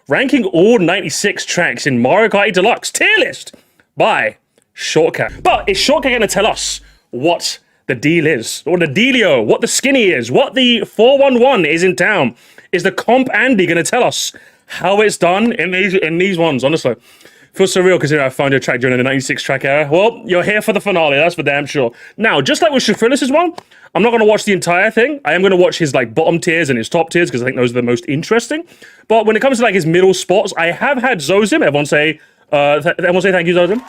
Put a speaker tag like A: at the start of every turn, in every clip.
A: ranking all 96 tracks in Mario Kart 8 Deluxe tier list by Shortcat. But is Shortcat going to tell us what the deal is, or the dealio, what the skinny is, what the 411 is in town? Is the comp Andy going to tell us how it's done in these ones? Honestly, feels surreal considering I found your track during the 96 track era. Well, you're here for the finale, that's for damn sure. Now, just like with Shafrillis' one, I'm not going to watch the entire thing. I am going to watch his like bottom tiers and his top tiers because I think those are the most interesting. But when it comes to like his middle spots, I have had Zozim. Everyone say thank you, Zozim.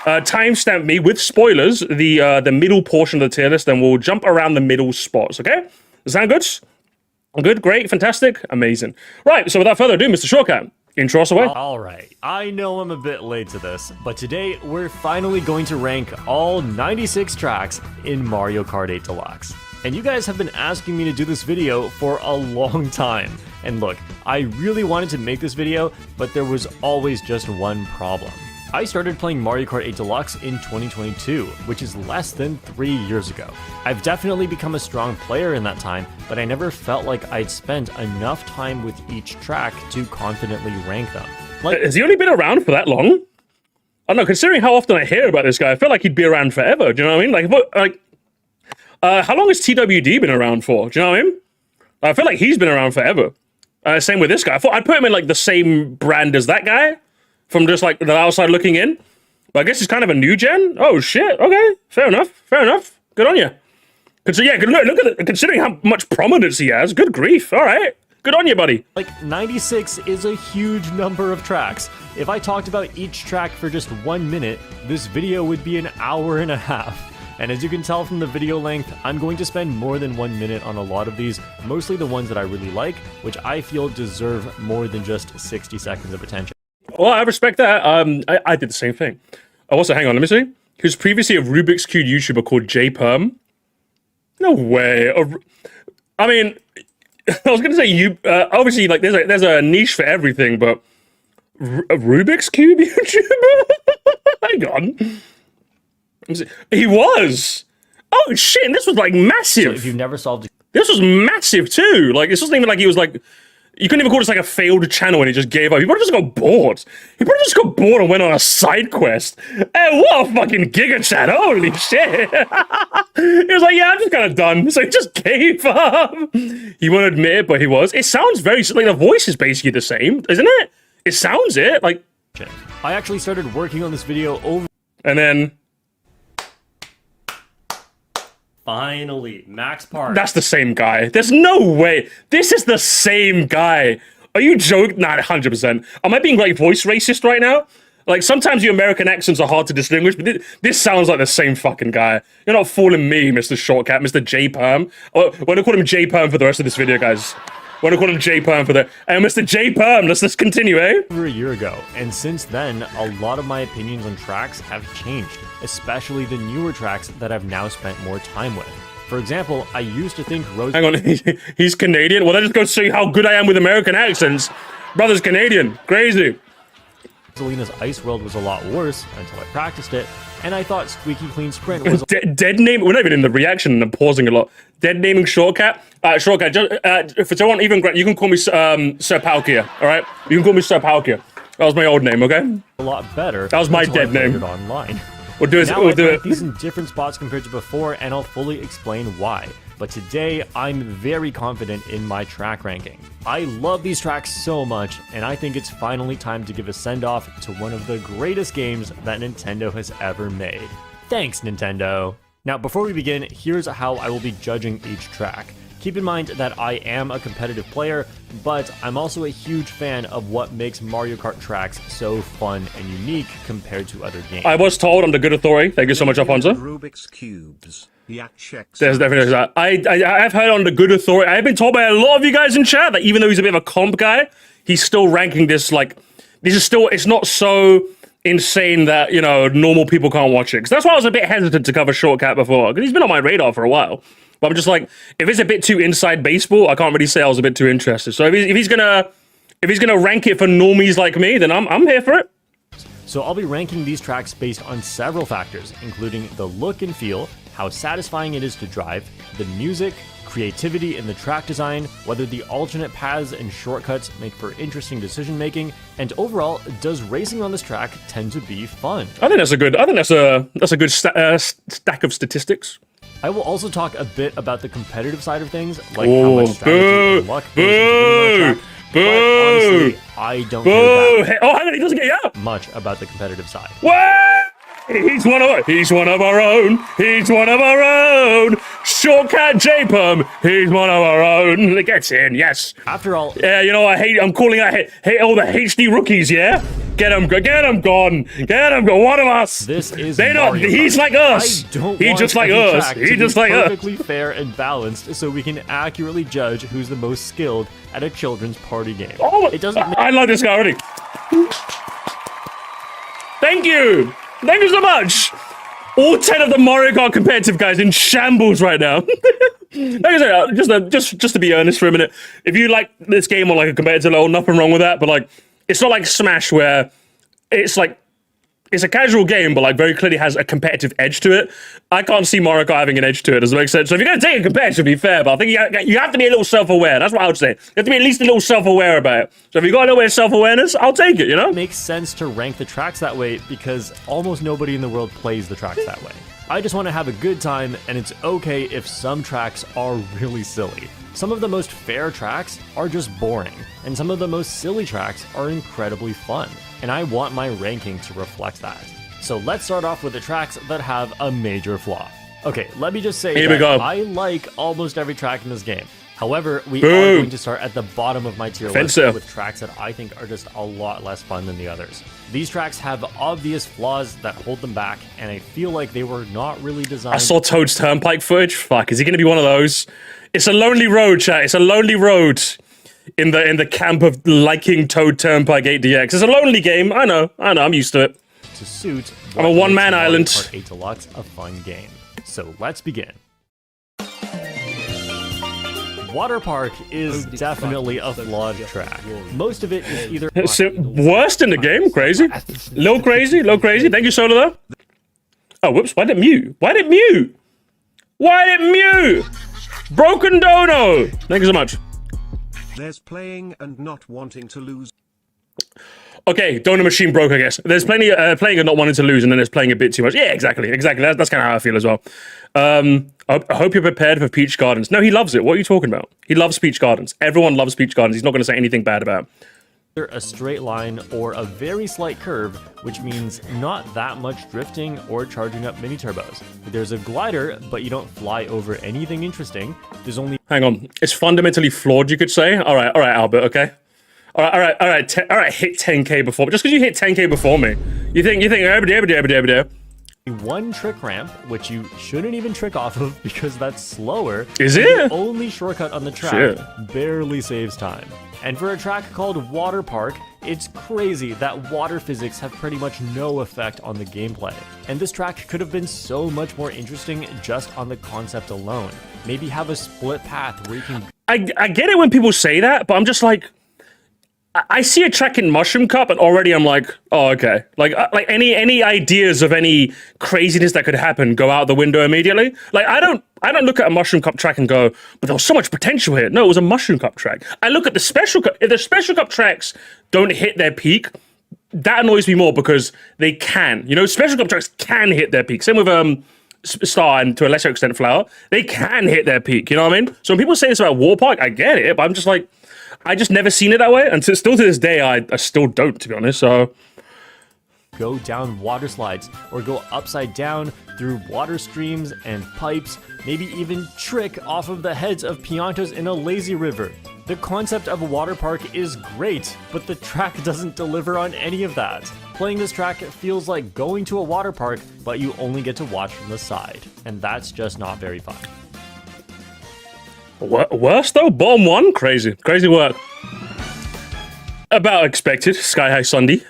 A: Timestamp me with spoilers the middle portion of the tier list, then we'll jump around the middle spots. Okay, does that sound good? Good, great, fantastic, amazing. Right, so without further ado, Mr. Shortcat, intro us away.
B: All right, I know I'm a bit late to this, but today we're finally going to rank all 96 tracks in Mario Kart 8 Deluxe. And you guys have been asking me to do this video for a long time. And look, I really wanted to make this video, but there was always just one problem. I started playing Mario Kart 8 Deluxe in 2022, which is less than 3 years ago. I've definitely become a strong player in that time, but I never felt like I'd spent enough time with each track to confidently rank them. Like,
A: has he only been around for that long? I don't know, considering how often I hear about this guy, I feel like he'd be around forever, do you know what I mean? How long has TWD been around for, do you know what I mean? I feel like he's been around forever. Same with this guy. I thought I'd put him in like the same brand as that guy, from just like the outside looking in. But I guess he's kind of a new gen. Oh shit, okay, fair enough, good on you. Yeah, look at it, considering how much prominence he has, good grief, all right. Good on you, buddy.
B: Like, 96 is a huge number of tracks. If I talked about each track for just 1 minute, this video would be an hour and a half. And as you can tell from the video length, I'm going to spend more than 1 minute on a lot of these, mostly the ones that I really like, which I feel deserve more than just 60 seconds of attention.
A: Well, I respect that. I did the same thing. Also, hang on, let me see. He was previously a Rubik's Cube YouTuber called JPerm. No way. I mean, I was gonna say you. Obviously, like there's a niche for everything, but a Rubik's Cube YouTuber. Hang on. He was. Oh shit! And this was like massive.
B: So if you've never solved,
A: this was massive too. Like this wasn't even like he was like. You couldn't even call this like a failed channel and he just gave up. He probably just got bored. He probably just got bored and went on a side quest. And what a fucking giga chat. Holy shit. He was like, yeah, I'm just kind of done. So he just gave up. He won't admit it, but he was. It sounds very, like the voice is basically the same, isn't it? It sounds it. Like,
B: I actually started working on this video over.
A: And then.
B: Finally, Max Park.
A: That's the same guy. There's no way. This is the same guy. Are you joking? Nah, 100%. Am I being like voice racist right now? Like sometimes your American accents are hard to distinguish, but this sounds like the same fucking guy. You're not fooling me, Mr. Shortcat, Mr. JPerm. We're gonna call him JPerm for the rest of this video, guys. We're gonna call him JPerm for the. Hey, Mr. JPerm, let's continue, eh?
B: Over a year ago, and since then, a lot of my opinions on tracks have changed, especially the newer tracks that I've now spent more time with. For example, I used to think Rose.
A: Hang on, he's Canadian? Well, that just goes to show you how good I am with American accents. Brother's Canadian, crazy.
B: Rosalina's Ice World was a lot worse until I practiced it, and I thought Squeaky Clean Sprint was
A: dead name. We're not even in the reaction, and I'm pausing a lot. Dead naming Shortcat. Shortcat. If it's someone even, you can call me Sir Palkia. All right, you can call me Sir Palkia. That was my old name. Okay.
B: A lot better.
A: That was my dead name.
B: Online.
A: We'll do it.
B: Now
A: We'll do it.
B: These in different spots compared to before, and I'll fully explain why. But today, I'm very confident in my track ranking. I love these tracks so much, and I think it's finally time to give a send-off to one of the greatest games that Nintendo has ever made. Thanks, Nintendo! Now, before we begin, here's how I will be judging each track. Keep in mind that I am a competitive player, but I'm also a huge fan of what makes Mario Kart tracks so fun and unique compared to other games.
A: I was told I'm the good authority. Thank you so much, Alfonso.
C: Rubik's Cubes.
A: There's definitely that. I've heard on the good authority. I've been told by a lot of you guys in chat that even though he's a bit of a comp guy, he's still ranking this like this is still. It's not so insane that you know normal people can't watch it. Because that's why I was a bit hesitant to cover Shortcat before. Because he's been on my radar for a while. But I'm just like, if it's a bit too inside baseball, I can't really say I was a bit too interested. So if he's gonna rank it for normies like me, then I'm here for it.
B: So I'll be ranking these tracks based on several factors, including the look and feel, how satisfying it is to drive, the music, creativity in the track design, whether the alternate paths and shortcuts make for interesting decision making, and overall, does racing on this track tend to be fun?
A: I think that's a good stack of statistics.
B: I will also talk a bit about the competitive side of things, like how much strategy and luck goes into winning on a track. But honestly, I don't care that
A: Oh, hang on, he doesn't get out.
B: much about the competitive side.
A: What? He's one of our own. He's one of our own. Shortcut J-Perm. He's one of our own. It gets in, yes.
B: After all,
A: Yeah, you know, I'm calling out hate all the HD rookies, yeah? Get him gone. One of us.
B: this is
A: They not.
B: Mario
A: He's
B: Kart.
A: like us.
B: I don't
A: He
B: want
A: just like
B: every
A: us.
B: track
A: He
B: to
A: just
B: be
A: like us.
B: perfectly fair and balanced, so we can accurately judge who's the most skilled at a children's party game.
A: Oh,
B: It doesn't make
A: I like this guy already. Thank you so much. All 10 of the Mario Kart competitive guys in shambles right now. Like I said, just to be earnest for a minute, if you like this game on like a competitive level, nothing wrong with that. But like, it's not like Smash where it's like it's a casual game, but like very clearly has a competitive edge to it. I can't see Mario Kart having an edge to it. Does it make sense? So if you're going to take a competitive, be fair, but I think you have to be a little self-aware. That's what I would say. You have to be at least a little self-aware about it. So if you got a little bit of self-awareness, I'll take it, you know?
B: makes sense to rank the tracks that way because almost nobody in the world plays the tracks that way. I just want to have a good time, and it's okay if some tracks are really silly. Some of the most fair tracks are just boring, and some of the most silly tracks are incredibly fun, and I want my ranking to reflect that. So let's start off with the tracks that have a major flaw. Okay, let me just say
A: Here we
B: that
A: go.
B: I like almost every track in this game. However, we
A: Boo.
B: are going to start at the bottom of my tier list
A: Fencer.
B: with tracks that I think are just a lot less fun than the others. These tracks have obvious flaws that hold them back, and I feel like they were not really designed.
A: I saw Toad's Turnpike footage. Fuck, is he going to be one of those? It's a lonely road, chat. It's a lonely road in the camp of liking Toad Turnpike 8DX. It's a lonely game. I know. I'm used to it.
B: to suit.
A: I'm a
B: what
A: one-man
B: makes Mario
A: island.
B: Kart 8 Deluxe a fun game. So let's begin. Water Park is definitely a flawed track. Most of it is either
A: Worst in the game? Crazy. Little crazy. Thank you, Solar, though. Oh, whoops. Why did it mute? Broken Dono. Thank you so much.
C: There's playing and not wanting to lose.
A: Okay, Donor Machine broke, I guess. There's plenty playing and not wanting to lose, and then there's playing a bit too much. Yeah, exactly. That's kind of how I feel as well. I hope you're prepared for Peach Gardens. No, he loves it. What are you talking about? He loves Peach Gardens. Everyone loves Peach Gardens. He's not going to say anything bad about it.
B: either a straight line or a very slight curve, which means not that much drifting or charging up mini turbos. There's a glider, but you don't fly over anything interesting. There's only
A: Hang on. It's fundamentally flawed, you could say. All right, Albert, okay? All right, hit 10K before. Just because you hit 10K before me. You think,
B: one trick ramp, which you shouldn't even trick off of because that's slower.
A: Is
B: and
A: it?
B: The only shortcut on the track
A: Shit.
B: barely saves time. And for a track called Water Park, it's crazy that water physics have pretty much no effect on the gameplay. And this track could have been so much more interesting just on the concept alone. Maybe have a split path where you can...
A: I get it when people say that, but I'm just like, I see a track in Mushroom Cup and already I'm like, oh, okay. Like any ideas of any craziness that could happen go out the window immediately. Like I don't look at a Mushroom Cup track and go, but there was so much potential here. No, it was a Mushroom Cup track. I look at the Special Cup. If the Special Cup tracks don't hit their peak, that annoys me more because they can. You know, Special Cup tracks can hit their peak. Same with Star and to a lesser extent Flower. They can hit their peak. You know what I mean? So when people say this about Water Park, I get it, but I'm just like, I just never seen it that way, and still to this day, I still don't, to be honest, so...
B: go down water slides or go upside down through water streams and pipes, maybe even trick off of the heads of piantas in a lazy river. The concept of a water park is great, but the track doesn't deliver on any of that. Playing this track feels like going to a water park, but you only get to watch from the side, and that's just not very fun.
A: Worse, though? Bottom one? Crazy work. About expected, Sky High Sunday.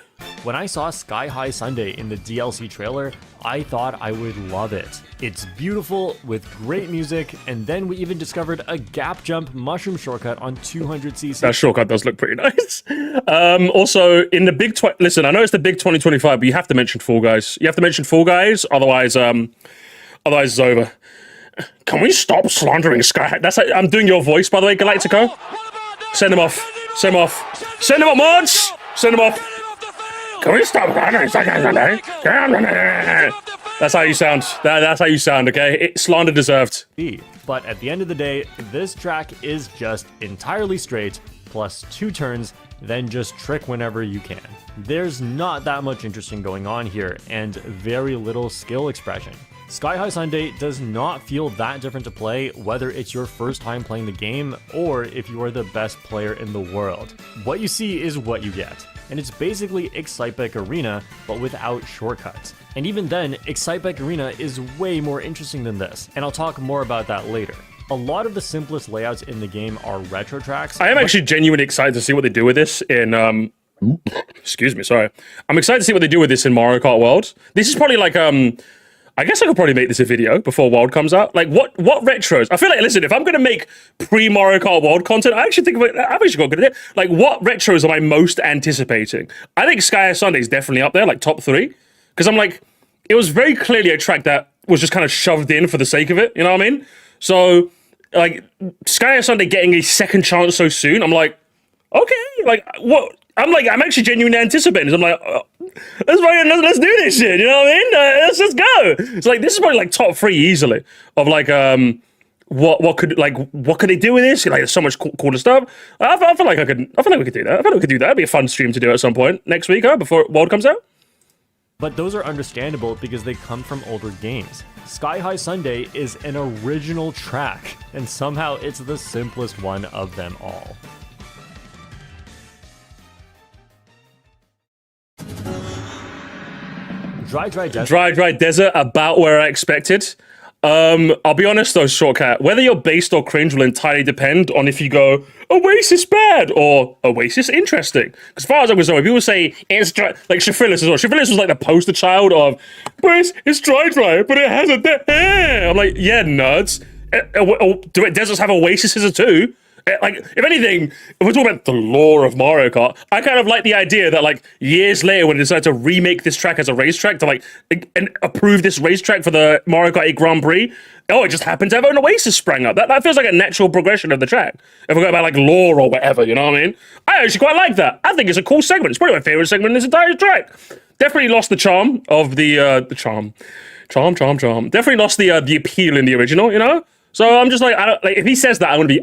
B: When I saw Sky High Sunday in the DLC trailer, I thought I would love it. It's beautiful with great music, and then we even discovered a gap jump mushroom shortcut on 200cc.
A: That shortcut does look pretty nice. Also, in the big... Listen, I know it's the big 2025, but you have to mention Fall Guys. You have to mention Fall Guys, otherwise it's over. Can we stop slandering Sky? That's like, I'm doing your voice, by the way, Galactico. Send him off. Send him off. Send him off, mods! Send him off. Can we stop slandering Sky? That's how you sound. That's how you sound, okay? Slander deserved.
B: But at the end of the day, this track is just entirely straight, plus 2 turns, then just trick whenever you can. There's not that much interesting going on here, and very little skill expression. Sky High Sunday does not feel that different to play, whether it's your first time playing the game, or if you are the best player in the world. What you see is what you get, and it's basically Excitebike Arena, but without shortcuts. And even then, Excitebike Arena is way more interesting than this, and I'll talk more about that later. A lot of the simplest layouts in the game are retro tracks.
A: I am actually genuinely excited to see what they do with this in, excuse me, sorry. I'm excited to see what they do with this in Mario Kart World. This is probably like, I guess I could probably make this a video before World comes out. Like, what retros? I feel like, listen, if I'm going to make pre-Mario Kart World content, I actually think I've actually got a good idea. Like, what retros am I most anticipating? I think Sky High Sunday is definitely up there, like top 3. Because I'm like, it was very clearly a track that was just kind of shoved in for the sake of it, you know what I mean? So, like, Sky High Sunday getting a second chance so soon, I'm like, okay, like, what? I'm actually genuinely anticipating this. I'm like, let's do this shit, you know what I mean? Let's just go. It's like, this is probably like top 3 easily of like, what could they do with this? Like, there's so much cooler stuff. I feel like we could do that. I feel like we could do that. It'd be a fun stream to do at some point next week, before World comes out.
B: But those are understandable because they come from older games. Sky High Sunday is an original track, and somehow it's the simplest one of them all. Dry
A: Desert, about where I expected. I'll be honest though, Shortcut, whether you're based or cringe will entirely depend on if you go, Oasis bad, or Oasis interesting. Because as far as I'm concerned, when people say it's dry, like Shafrillis as well. Shafrillis was like the poster child of, but it's dry, but it has a I'm like, yeah, nerds. Do deserts have Oases too? Like, if anything, if we're talking about the lore of Mario Kart, I kind of like the idea that, like, years later, when they decided to remake this track as a racetrack, to, like, and approve this racetrack for the Mario Kart 8 Grand Prix, it just happened to have an Oasis sprang up. That feels like a natural progression of the track. If we go about, like, lore or whatever, you know what I mean? I actually quite like that. I think it's a cool segment. It's probably my favorite segment in this entire track. Definitely lost the charm of the charm. Definitely lost the appeal in the original, you know? So I'm just like, if he says that, I'm going to be...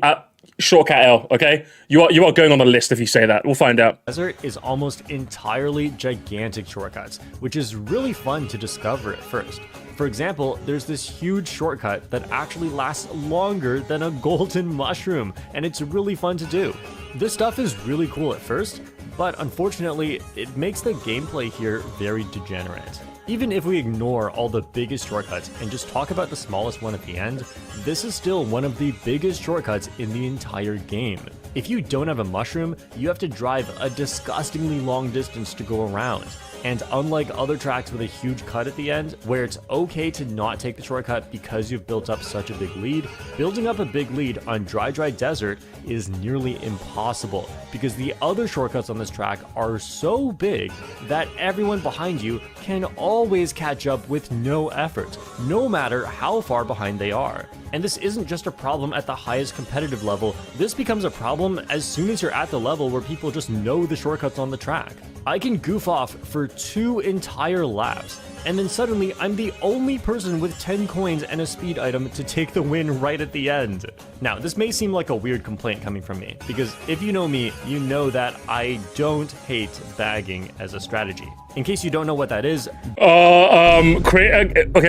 A: Shortcut L, okay? You are going on the list if you say that. We'll find out.
B: Desert is almost entirely gigantic shortcuts, which is really fun to discover at first. For example, there's this huge shortcut that actually lasts longer than a golden mushroom, and it's really fun to do. This stuff is really cool at first, but unfortunately, it makes the gameplay here very degenerate. Even if we ignore all the biggest shortcuts and just talk about the smallest one at the end, this is still one of the biggest shortcuts in the entire game. If you don't have a mushroom, you have to drive a disgustingly long distance to go around. And unlike other tracks with a huge cut at the end, where it's okay to not take the shortcut because you've built up such a big lead, building up a big lead on Dry Desert is nearly impossible, because the other shortcuts on this track are so big that everyone behind you can always catch up with no effort, no matter how far behind they are. And this isn't just a problem at the highest competitive level, this becomes a problem as soon as you're at the level where people just know the shortcuts on the track. I can goof off for 2 entire laps, and then suddenly I'm the only person with 10 coins and a speed item to take the win right at the end. Now, this may seem like a weird complaint coming from me, because if you know me, you know that I don't hate bagging as a strategy. In case you don't know what that is...
A: okay,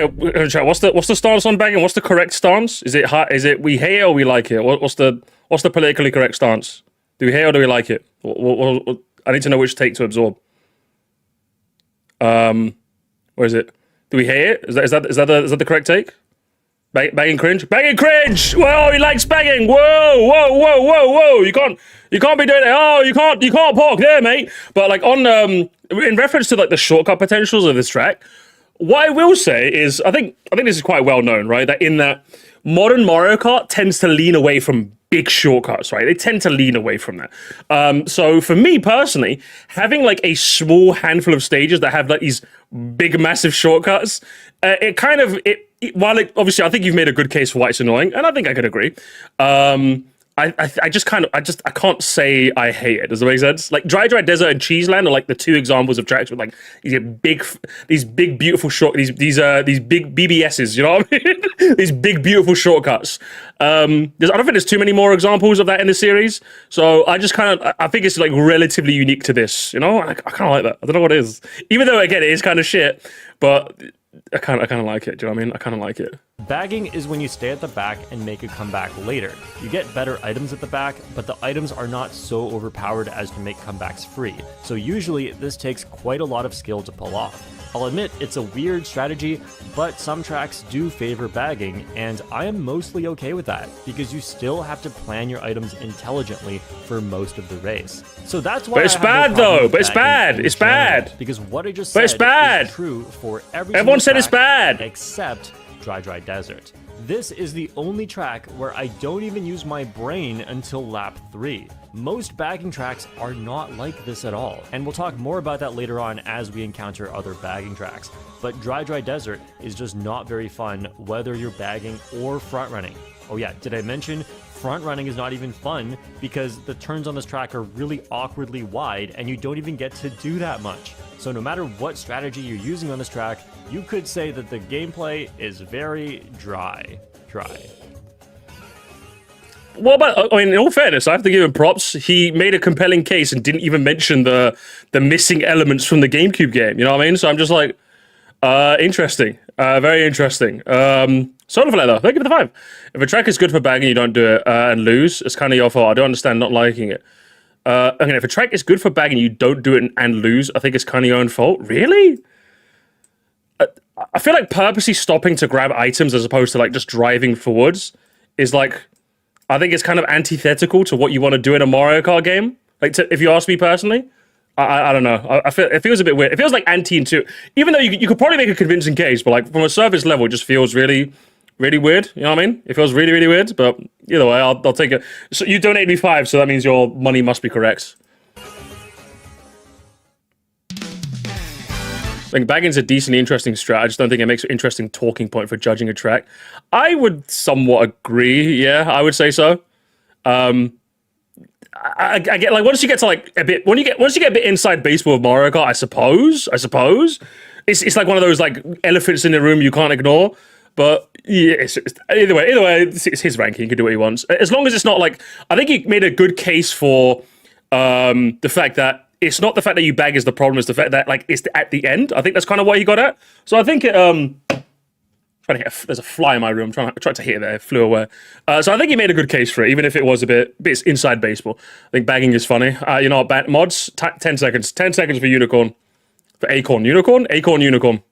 A: what's the stance on bagging? What's the correct stance? Is it we hate it or we like it? What's the politically correct stance? Do we hate it or do we like it? I need to know which take to absorb. Where is it? Do we hate it? Is that the correct take? Bagging cringe? Bagging cringe! Whoa, he likes bagging! Whoa! You can't be doing it. Oh, you can't park there, mate. But like in reference to like the shortcut potentials of this track, what I will say is I think this is quite well known, right? That in that modern Mario Kart tends to lean away from big shortcuts, right? They tend to lean away from that. So for me personally, having like a small handful of stages that have like these big massive shortcuts, it while obviously I think you've made a good case for why it's annoying, and I think I could agree. I just I can't say I hate it. Does that make sense? Like Dry Desert and Cheeseland are like the two examples of tracks with like these big beautiful these big BBSs. You know what I mean? These big beautiful shortcuts. I don't think there's too many more examples of that in the series. So I think it's like relatively unique to this. You know, I kind of like that. I don't know what it is. Even though again it is kind of shit, but I kind of like it. Do you know what I mean? I kind of like it.
B: Bagging is when you stay at the back and make a comeback later. You get better items at the back, but the items are not so overpowered as to make comebacks free. So usually this takes quite a lot of skill to pull off. I'll admit it's a weird strategy, but some tracks do favor bagging, and I am mostly okay with that, because you still have to plan your items intelligently for most of the race. So that's why
A: it's bad though. But it's bad. It's bad.
B: Because what I just said is true for
A: everyone said it's bad,
B: except Dry Desert. This is the only track where I don't even use my brain until lap 3. Most bagging tracks are not like this at all, and we'll talk more about that later on as we encounter other bagging tracks. But Dry Desert is just not very fun whether you're bagging or front running. Oh yeah, did I mention front running is not even fun because the turns on this track are really awkwardly wide and you don't even get to do that much. So no matter what strategy you're using on this track, you could say that the gameplay is very dry.
A: Well, but I mean, in all fairness, I have to give him props. He made a compelling case and didn't even mention the missing elements from the GameCube game. You know what I mean? So I'm just like, interesting, very interesting. Sort of like though, thank you for the 5. If a track is good for bagging, you don't do it and lose, it's kind of your fault. I don't understand not liking it. Okay, if a track is good for bagging, you don't do it and lose, I think it's kind of your own fault. Really? I feel like purposely stopping to grab items as opposed to like just driving forwards is like, I think it's kind of antithetical to what you want to do in a Mario Kart game. Like, if you ask me personally, I don't know. I feel it feels a bit weird. It feels like anti-intuitive. Even though you could probably make a convincing case, but like from a surface level, it just feels really, really weird. You know what I mean? It feels really, really weird. But either way, I'll take it. So you donate me 5, so that means your money must be correct. I think bagging's a decently interesting strat. I just don't think it makes an interesting talking point for judging a track. I would somewhat agree. Yeah, I would say so. I get like once you get to like a bit once you get a bit inside baseball of Mario Kart, I suppose it's like one of those like elephants in the room you can't ignore. But yeah, either way, it's his ranking. He can do what he wants as long as it's not like. I think he made a good case for the fact that. It's not the fact that you bag is the problem, it's the fact that like it's at the end. I think that's kind of what he got at. So I think trying to hit there's a fly in my room. I tried to hit it there, it flew away. So I think he made a good case for it, even if it was a bit inside baseball. I think bagging is funny. You know what, mods? 10 seconds. 10 seconds for unicorn. For acorn. Unicorn? Acorn unicorn.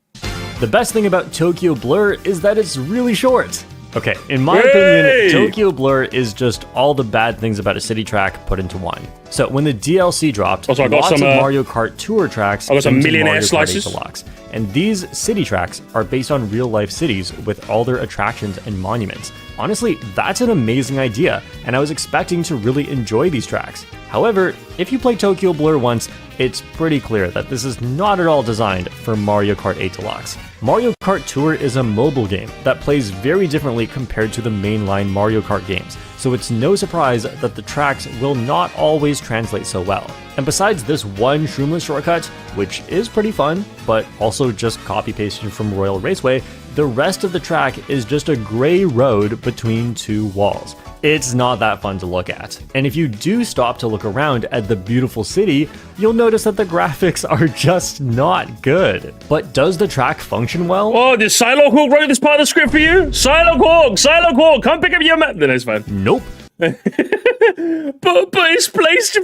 B: The best thing about Tokyo Blur is that it's really short. Okay, in my opinion, Tokyo Blur is just all the bad things about a city track put into one. So when the DLC dropped,
A: also, I got
B: lots
A: some,
B: of Mario Kart Tour tracks
A: I got some millionaire
B: Mario
A: slices.
B: Kart 8 Deluxe. And these city tracks are based on real-life cities with all their attractions and monuments. Honestly, that's an amazing idea, and I was expecting to really enjoy these tracks. However, if you play Tokyo Blur once, it's pretty clear that this is not at all designed for Mario Kart 8 Deluxe. Mario Kart Tour is a mobile game that plays very differently compared to the mainline Mario Kart games, so it's no surprise that the tracks will not always translate so well. And besides this one Shroomless shortcut, which is pretty fun, but also just copy-pasting from Royal Raceway, the rest of the track is just a gray road between two walls. It's not that fun to look at. And if you do stop to look around at the beautiful city, you'll notice that the graphics are just not good. But does the track function well?
A: Oh, did Silo Hawk write this part of the script for you? Silo Hawk, come pick up your map. Then it's fine.
B: Nope.
A: but it's placed.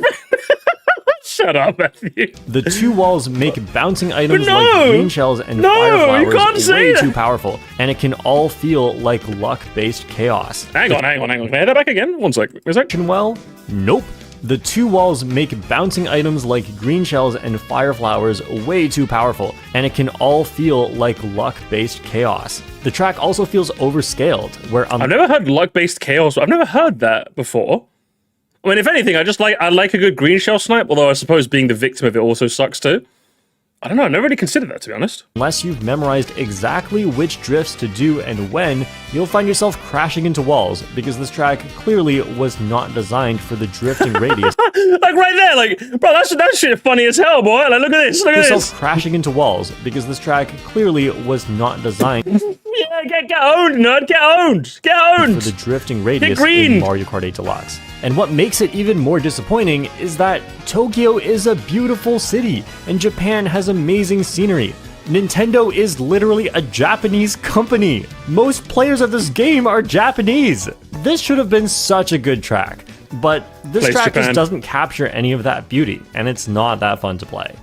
A: Shut up, Matthew.
B: The two walls make bouncing items like green shells and fire flowers way too powerful, and it can all feel like luck-based chaos.
A: Hang on. Can I hear that back again? One sec.
B: Well, nope. The two walls make bouncing items like green shells and fire flowers way too powerful, and it can all feel like luck-based chaos. The track also feels overscaled, where
A: I've never heard luck-based chaos. I've never heard that before. I mean, if anything, I like a good green shell snipe, although I suppose being the victim of it also sucks too. I don't know, I never really considered that, to be honest.
B: Unless you've memorized exactly which drifts to do and when, you'll find yourself crashing into walls, because this track clearly was not designed for the drifting radius.
A: Like right there, like, bro, that shit funny as hell, boy. Like, look at this, look at this.
B: Crashing into walls, because this track clearly was not designed
A: Yeah, get owned, nerd, get owned, get owned.
B: for the drifting radius in Mario Kart 8 Deluxe. And what makes it even more disappointing is that Tokyo is a beautiful city, and Japan has amazing scenery. Nintendo is literally a Japanese company. Most players of this game are Japanese. This should have been such a good track, but this track just doesn't capture any of that beauty, and it's not that fun to play.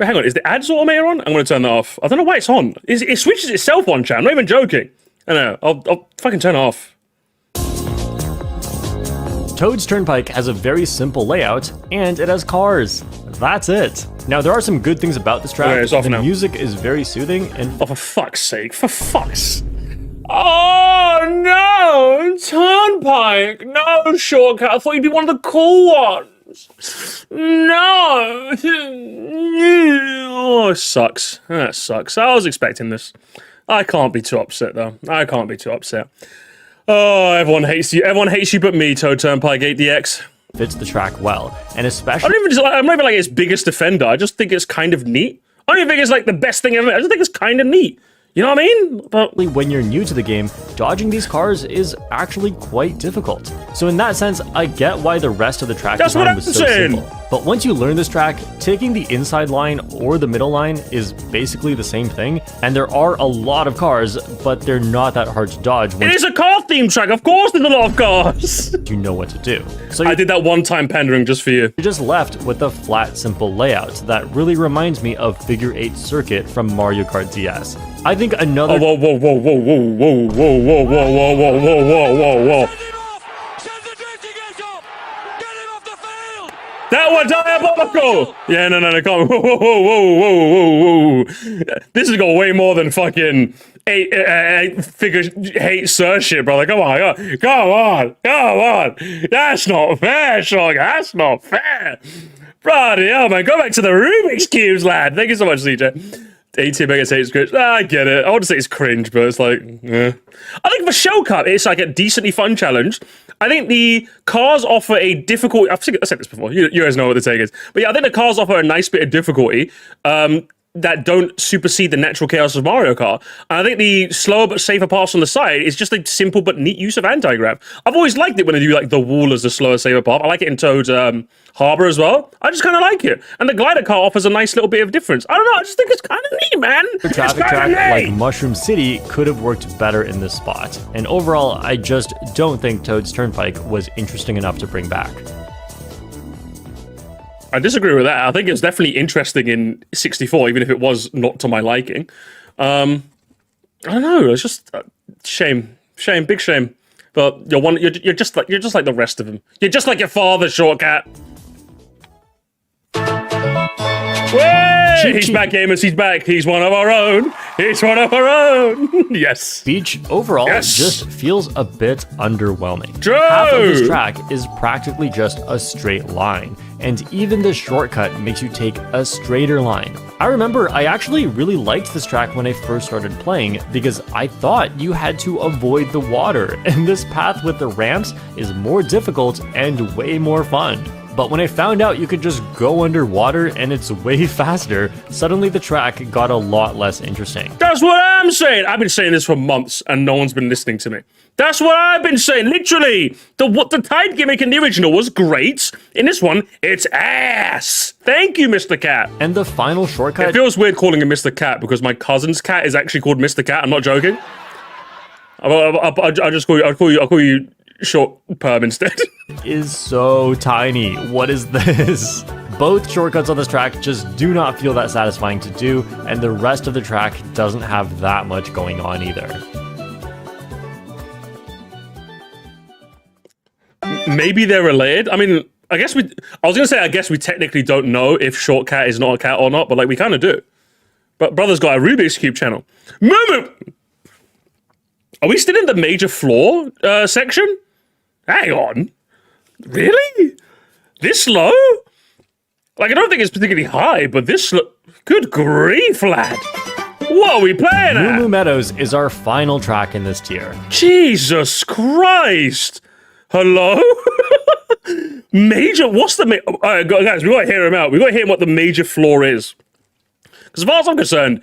A: Wait, hang on, is the ads automator on? I'm going to turn that off. I don't know why it's on. It switches itself on, chat. I'm not even joking. I know, I'll fucking turn it off.
B: Toad's Turnpike has a very simple layout, and it has cars. That's it. Now, there are some good things about this track.
A: Okay, it's off
B: the
A: now.
B: music is very soothing, and
A: Oh, for fuck's sake, for fuck's... Oh, no! Turnpike! No, shortcut! I thought you'd be one of the cool ones! No! Oh, it sucks. That sucks. I was expecting this. I can't be too upset, though. I can't be too upset. Oh, everyone hates you. Everyone hates you but me, Toad Turnpike 8DX.
B: fits the track well, and especially
A: I'm not even like its biggest defender. I just think it's kind of neat. I don't even think it's like the best thing ever. I just think it's kind of neat. You know what I mean? But
B: when you're new to the game, dodging these cars is actually quite difficult. So in that sense, I get why the rest of the track design was so simple. But once you learn this track, taking the inside line or the middle line is basically the same thing, and there are a lot of cars, but they're not that hard to dodge.
A: It is a car theme track, of course there's a lot of cars.
B: You know what to do. So
A: I did that one time pandering just for you.
B: You're just left with a flat, simple layout that really reminds me of Figure 8 Circuit from Mario Kart DS. I think another...
A: Oh, whoa, whoa, whoa, whoa, whoa, whoa, whoa, whoa, whoa, whoa, whoa, whoa, whoa, whoa. That was diabolical! Yeah, no, come on. Whoa, whoa, whoa, whoa, whoa, whoa. This has got way more than fucking figure hate search shit, brother. Come on. That's not fair, Shog. That's not fair. Bloody hell, man. Go back to the Rubik's Cubes, lad. Thank you so much, CJ. 18 Mega hates cringe. I get it. I want to say it's cringe, but it's like, eh. I think for Shell Cup, it's like a decently fun challenge. I think the cars offer a difficult... I've said this before. You guys know what the take is. But yeah, I think the cars offer a nice bit of difficulty that don't supersede the natural chaos of Mario Kart. And I think the slower but safer paths on the side is just a simple but neat use of anti-grav. I've always liked it when they do like the wall as the slower, safer path. I like it in Toad's Harbor as well. I just kind of like it. And the glider car offers a nice little bit of difference. I don't know, I just think it's kind of neat, man.
B: The traffic track like Mushroom City could have worked better in this spot. And overall, I just don't think Toad's Turnpike was interesting enough to bring back.
A: I disagree with that. I think it's definitely interesting in 64, even if it was not to my liking. I don't know. It's just shame, big shame. But you're just like the rest of them. You're just like your father, Shortcat. He's back, gamers. He's back. He's one of our own. He's one of our own. Yes.
B: Beach overall just feels a bit underwhelming.
A: True.
B: Half of this track is practically just a straight line, and even the shortcut makes you take a straighter line. I remember I actually really liked this track when I first started playing because I thought you had to avoid the water, and this path with the ramps is more difficult and way more fun. But when I found out you could just go underwater and it's way faster, suddenly the track got a lot less interesting.
A: That's what I'm saying. I've been saying this for months and no one's been listening to me. That's what I've been saying. Literally, the tide gimmick in the original was great. In this one, it's ass. Thank you, Mr. Cat.
B: And the final shortcut...
A: It feels weird calling him Mr. Cat because my cousin's cat is actually called Mr. Cat. I'm not joking. I'll just call you Short Perm instead.
B: Is so tiny. What is this? Both shortcuts on this track just do not feel that satisfying to do, and the rest of the track doesn't have that much going on either.
A: Maybe they're related. I mean, I guess we technically don't know if Shortcat is not a cat or not, but like we kind of do. But brother's got a Rubik's Cube channel. Move! Are we still in the major flaw section? Hang on. Really? This low? Like, I don't think it's particularly high, but this good grief, lad. What are we playing at?
B: Moo Meadows is our final track in this tier.
A: Jesus Christ. Hello? Major, what's the alright, guys, we gotta hear him out. We gotta hear what the major flaw is. Because as far as I'm concerned,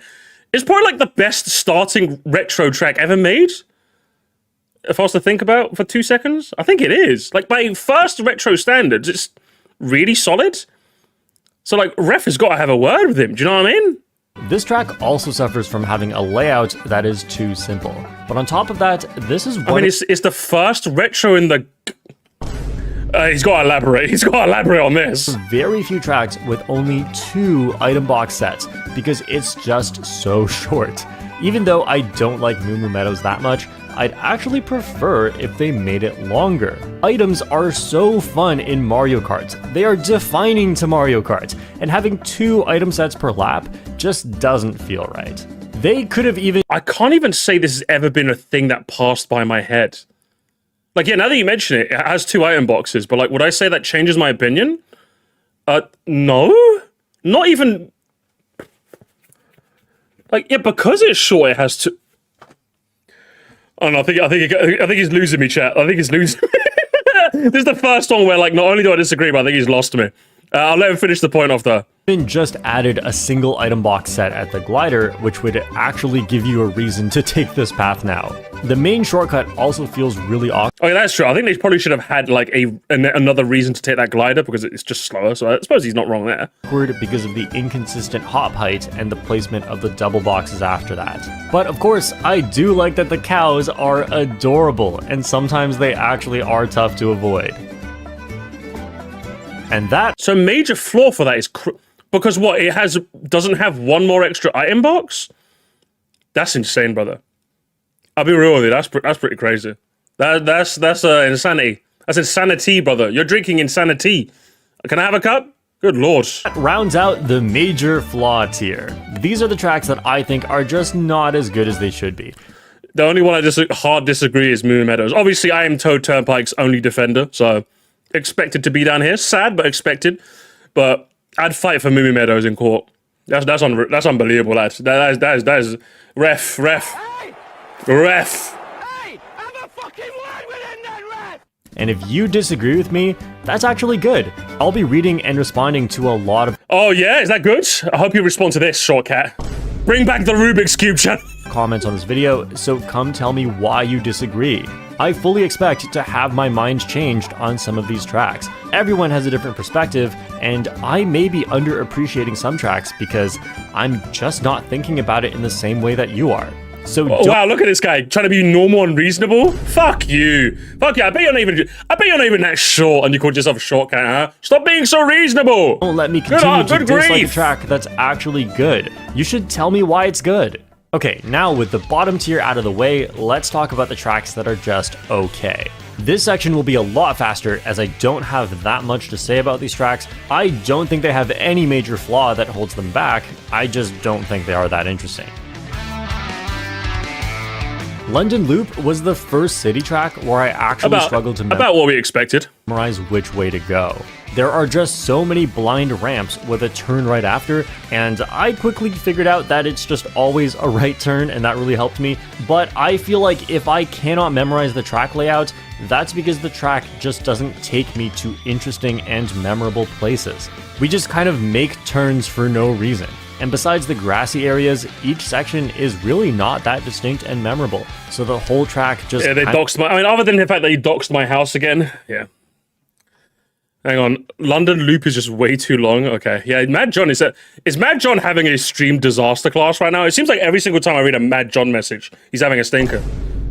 A: it's probably like the best starting retro track ever made. If I was to think about for 2 seconds, I think it is. Like, by first retro standards, it's really solid. So, like, Ref has got to have a word with him. Do you know what I mean?
B: This track also suffers from having a layout that is too simple. But on top of that, this is one...
A: I mean, it's the first retro in the... he's got to elaborate. He's got to elaborate on this.
B: Very few tracks with only 2 item box sets because it's just so short. Even though I don't like Moo Meadows that much, I'd actually prefer if they made it longer. Items are so fun in Mario Kart. They are defining to Mario Kart, and having 2 item sets per lap just doesn't feel right. They could have even...
A: I can't even say this has ever been a thing that passed by my head. Like, yeah, now that you mention it, it has 2 item boxes, but like, would I say that changes my opinion? No? Not even... Like, yeah, because it's short, it has 2... Oh no, I think he's losing me, chat. I think he's losing me. This is the first one where, like, not only do I disagree, but I think he's lost me. I'll let him finish the point off though.
B: Just added a single item box set at the glider, which would actually give you a reason to take this path now. The main shortcut also feels really awkward.
A: Oh yeah, that's true. I think they probably should have had like another reason to take that glider because it's just slower. So I suppose he's not wrong there.
B: Because of the inconsistent hop height and the placement of the double boxes after that. But of course, I do like that the cows are adorable, and sometimes they actually are tough to avoid. And that...
A: So major flaw for that is... Because what, it doesn't have 1 more extra item box? That's insane, brother. I'll be real with you, that's pretty crazy. That's insanity. That's insanity, brother. You're drinking insanity. Can I have a cup? Good lord.
B: That rounds out the major flaw tier. These are the tracks that I think are just not as good as they should be.
A: The only one I just hard disagree is Moo Meadows. Obviously, I am Toad Turnpike's only defender, so expected to be down here. Sad, but expected. But I'd fight for Moo Meadows in court. That's unbelievable, lads. That is ref.
D: Hey, have a fucking word with him then, ref!
B: And if you disagree with me, that's actually good. I'll be reading and responding to a lot of...
A: Oh yeah, is that good? I hope you respond to this, Shortcat. Bring back the Rubik's Cube, chat.
B: Comments on this video, so come tell me why you disagree. I fully expect to have my mind changed on some of these tracks. Everyone has a different perspective, and I may be underappreciating some tracks because I'm just not thinking about it in the same way that you are. So
A: wow, look at this guy trying to be normal and reasonable. Fuck you. Fuck you. I bet you're not even that short and you call yourself a shortcut, huh? Stop being so reasonable.
B: Don't let me continue to dislike a track that's actually good. You should tell me why it's good. Okay, now with the bottom tier out of the way, let's talk about the tracks that are just okay. This section will be a lot faster as I don't have that much to say about these tracks. I don't think they have any major flaw that holds them back. I just don't think they are that interesting. London Loop was the first city track where I actually struggled to
A: about what we expected.
B: Memorize which way to go. There are just so many blind ramps with a turn right after, and I quickly figured out that it's just always a right turn, and that really helped me. But I feel like if I cannot memorize the track layout, that's because the track just doesn't take me to interesting and memorable places. We just kind of make turns for no reason. And besides the grassy areas, each section is really not that distinct and memorable. So the whole track just...
A: Yeah, they doxed I mean, other than the fact that he doxed my house again. Yeah. Hang on. London Loop is just way too long. Okay. Yeah, Mad John is Mad John having a stream disaster class right now? It seems like every single time I read a Mad John message, he's having a stinker.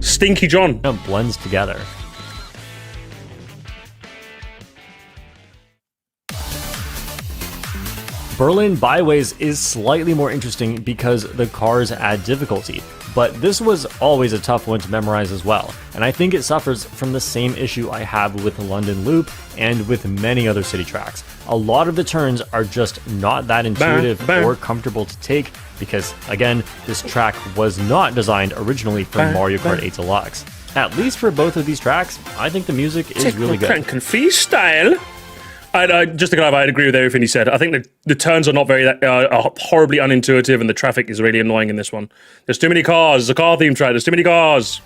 A: Stinky John.
B: It blends together. Berlin Byways is slightly more interesting because the cars add difficulty, but this was always a tough one to memorize as well, and I think it suffers from the same issue I have with the London Loop and with many other city tracks. A lot of the turns are just not that intuitive or comfortable to take because, again, this track was not designed originally for Mario Kart 8 Deluxe. At least for both of these tracks, I think the music is really good.
A: Crank and freestyle. Just to clarify, I'd agree with everything he said. I think the turns are not very are horribly unintuitive, and the traffic is really annoying in this one. There's too many cars. It's a car theme track. There's too many cars.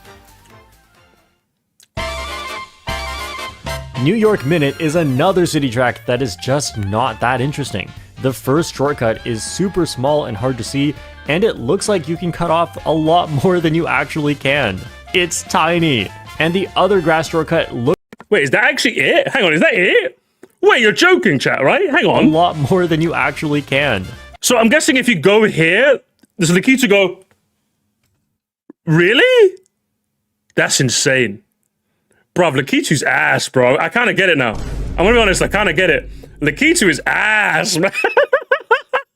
B: New York Minute is another city track that is just not that interesting. The first shortcut is super small and hard to see, and it looks like you can cut off a lot more than you actually can. It's tiny. And the other grass shortcut looks
A: Wait, is that actually it? Hang on, is that it? Wait, you're joking, chat, right? Hang
B: a
A: on.
B: lot more than you actually can.
A: So I'm guessing if you go here, there's the key to go. Really? That's insane. Bruv, Lakitu's ass, bro. I kind of get it now. I'm gonna be honest, I kind of get it. Lakitu is ass, man.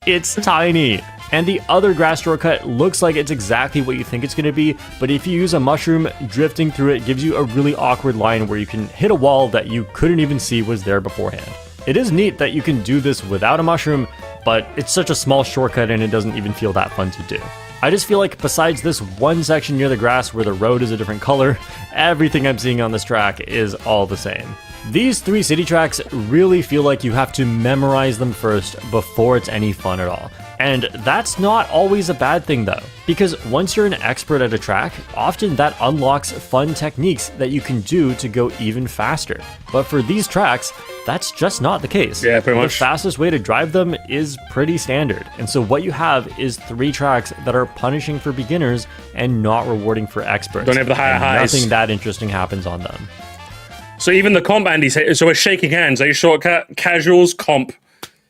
B: It's tiny. And the other grass shortcut looks like it's exactly what you think it's going to be, but if you use a mushroom, drifting through it gives you a really awkward line where you can hit a wall that you couldn't even see was there beforehand. It is neat that you can do this without a mushroom, but it's such a small shortcut and it doesn't even feel that fun to do. I just feel like besides this one section near the grass where the road is a different color, everything I'm seeing on this track is all the same. These 3 city tracks really feel like you have to memorize them first before it's any fun at all. And that's not always a bad thing though, because once you're an expert at a track, often that unlocks fun techniques that you can do to go even faster. But for these tracks, that's just not the case.
A: Yeah, pretty much.
B: The fastest way to drive them is pretty standard. And so what you have is 3 tracks that are punishing for beginners and not rewarding for experts.
A: Don't have the higher
B: And
A: highs.
B: Nothing that interesting happens on them.
A: So even the comp, Andy, so we're shaking hands. Are you shortcut casuals comp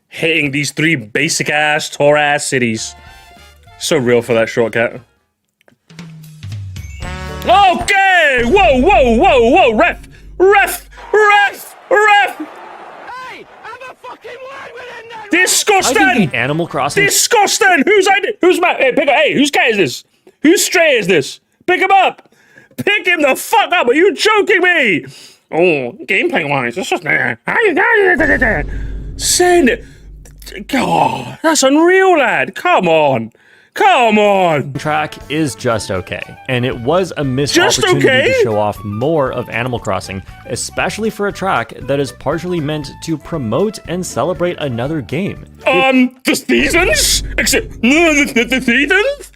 A: hitting these 3 basic ass, tall ass cities? So real for that shortcut. Okay! Whoa, whoa, whoa, whoa! Ref! Ref! Ref! Ref!
D: Hey, I'm a fucking line within that
B: I
A: Disgusting!
B: think the Animal Crossing
A: Disgusting! Who's my? Hey, pick up. Hey, whose cat is this? Whose stray is this? Pick him up! Pick him the fuck up! Are you joking me? Oh, gameplay wise, it's just send it. God, that's unreal, lad. Come on. Come on.
B: track is just okay, and it was a missed
A: Just
B: opportunity
A: okay?
B: to show off more of Animal Crossing, especially for a track that is partially meant to promote and celebrate another game.
A: The seasons? Except the seasons?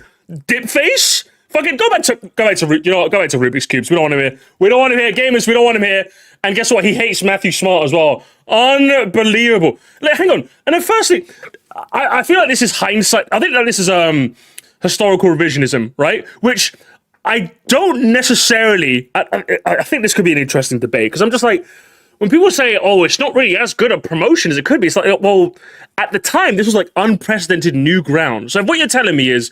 A: Dip face? Fucking go back to Rubik's cubes. We don't want him here. We don't want him here, gamers. We don't want him here. And guess what? He hates Matthew Smart as well. Unbelievable. Hang on. And then firstly, I feel like this is hindsight. I think that this is historical revisionism, right? Which I don't necessarily. I think this could be an interesting debate because I'm just like, when people say, "Oh, it's not really as good a promotion as it could be," it's like, well, at the time, this was like unprecedented new ground. So if what you're telling me is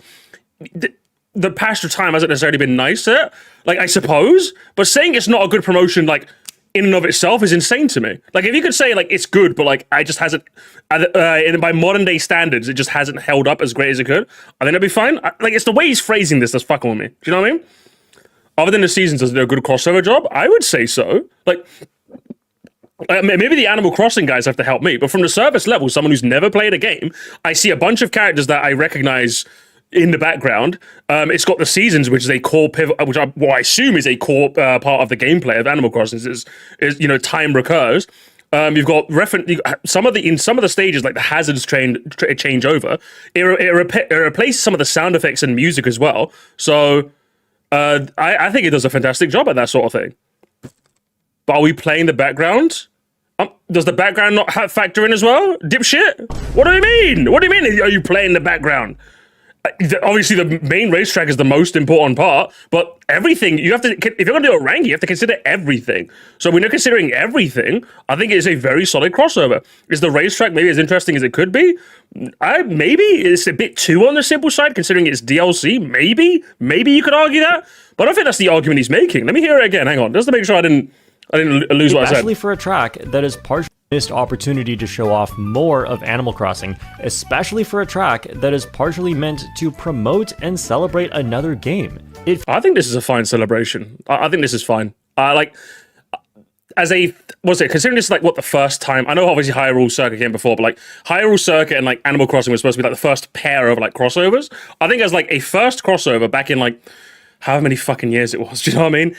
A: the passage of time hasn't necessarily been nicer, like I suppose, but saying it's not a good promotion, like in and of itself, is insane to me. Like if you could say like it's good, but like I just hasn't, by modern day standards, it just hasn't held up as great as it could, I think it'd be fine. Like it's the way he's phrasing this that's fucking with me. Do you know what I mean? Other than the seasons, does it do a good crossover job? I would say so. Like maybe the Animal Crossing guys have to help me, but from the service level, someone who's never played a game, I see a bunch of characters that I recognize in the background. It's got the seasons, which is a core pivot, which I assume is a core part of the gameplay of Animal Crossing. Is time recurs. You've got some of the stages, like the hazards change over. It replaces some of the sound effects and music as well. So I think it does a fantastic job at that sort of thing. But are we playing the background? Does the background not factor in as well? Dipshit? What do you mean? What do you mean? Are you playing the background? Obviously, the main racetrack is the most important part, but everything you have to, if you're going to do a ranking, you have to consider everything. So when you're considering everything, I think it is a very solid crossover. Is the racetrack maybe as interesting as it could be? Maybe it's a bit too on the simple side, considering it's DLC. Maybe you could argue that, but I don't think that's the argument he's making. Let me hear it again. Hang on, just to make sure I didn't lose what I said.
B: Especially for a track that is partially missed opportunity to show off more of Animal Crossing, especially for a track that is partially meant to promote and celebrate another game.
A: I think this is a fine celebration. I think this is fine. Considering this is like what the first time, I know obviously Hyrule Circuit came before, but like Hyrule Circuit and like Animal Crossing was supposed to be like the first pair of like crossovers. I think as like a first crossover back in like however many fucking years it was, do you know what I mean?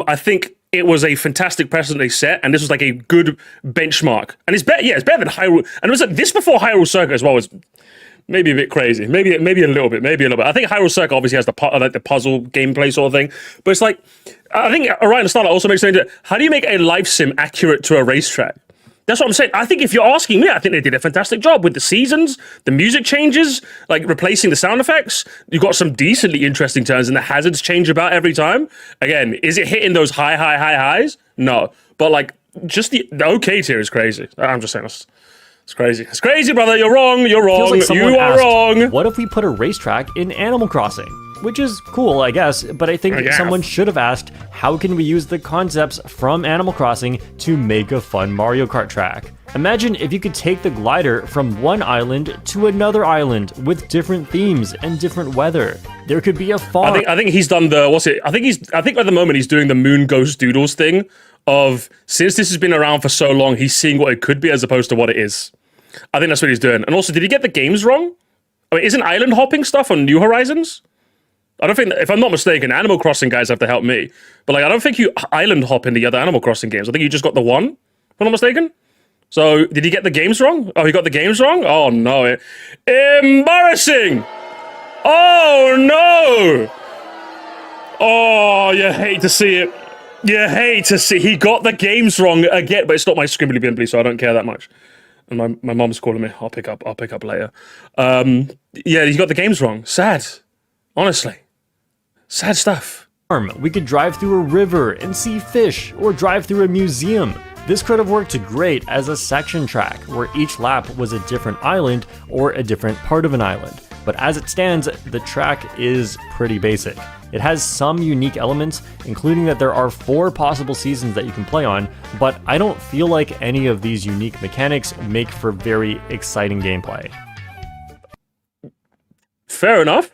A: I think it was a fantastic precedent they set, and this was like a good benchmark. And it's better, yeah, it's better than Hyrule. And it was like this before Hyrule Circuit as well was maybe a bit crazy, maybe a little bit. I think Hyrule Circuit obviously has the puzzle gameplay sort of thing, but it's like I think Orion Starlight also makes something. How do you make a life sim accurate to a racetrack? That's what I'm saying. I think if you're asking me, I think they did a fantastic job with the seasons, the music changes, like replacing the sound effects. You've got some decently interesting turns, and the hazards change about every time. Again, is it hitting those highs? No, but like just the okay tier is crazy. I'm just saying it's crazy. It's crazy, brother. You're wrong. You're wrong.
B: Feels like
A: You are
B: asked,
A: wrong.
B: What if we put a racetrack in Animal Crossing? Which is cool, I guess, but I think someone should have asked, how can we use the concepts from Animal Crossing to make a fun Mario Kart track? Imagine if you could take the glider from one island to another island with different themes and different weather. There could be a farm.
A: I think he's done the, I think at the moment he's doing the Moon Ghost Doodles thing of, since this has been around for so long, he's seeing what it could be as opposed to what it is. I think that's what he's doing. And also, did he get the games wrong? I mean, isn't island hopping stuff on New Horizons? I don't think, if I'm not mistaken, Animal Crossing guys have to help me. But like, I don't think you island hop in the other Animal Crossing games. I think you just got the one, if I'm not mistaken. So, did he get the games wrong? Oh, he got the games wrong? Oh, no. Embarrassing! Oh, no! Oh, you hate to see it. You hate to see. He got the games wrong again, but it's not my scribbly bimbly, so I don't care that much. And my mom's calling me. I'll pick up later. Yeah, he got the games wrong. Sad. Honestly. Sad stuff.
B: We could drive through a river and see fish, or drive through a museum. This could have worked great as a section track, where each lap was a different island or a different part of an island. But as it stands, the track is pretty basic. It has some unique elements, including that there are 4 possible seasons that you can play on, but I don't feel like any of these unique mechanics make for very exciting gameplay.
A: Fair enough.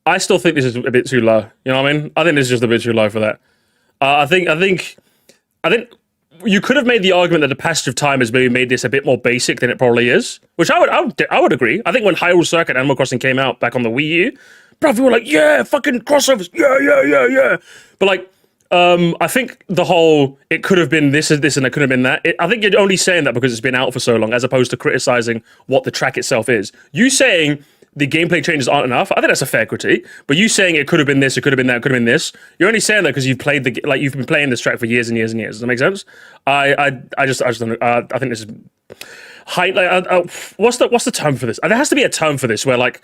A: I still think this is a bit too low. You know what I mean? I think this is just a bit too low for that. I think you could have made the argument that the passage of time has maybe made this a bit more basic than it probably is, which I would agree. I think when Hyrule Circuit and Animal Crossing came out back on the Wii U, bro, people were like, yeah, fucking crossovers, yeah. But like, I think the whole, it could have been this and it could have been that. I think you're only saying that because it's been out for so long, as opposed to criticizing what the track itself is. You saying the gameplay changes aren't enough, I think that's a fair critique. But you saying it could have been this, it could have been that, it could have been this, you're only saying that because you've played you've been playing this track for years and years and years. Does that make sense? I just don't. I think this is what's the term for this? There has to be a term for this where like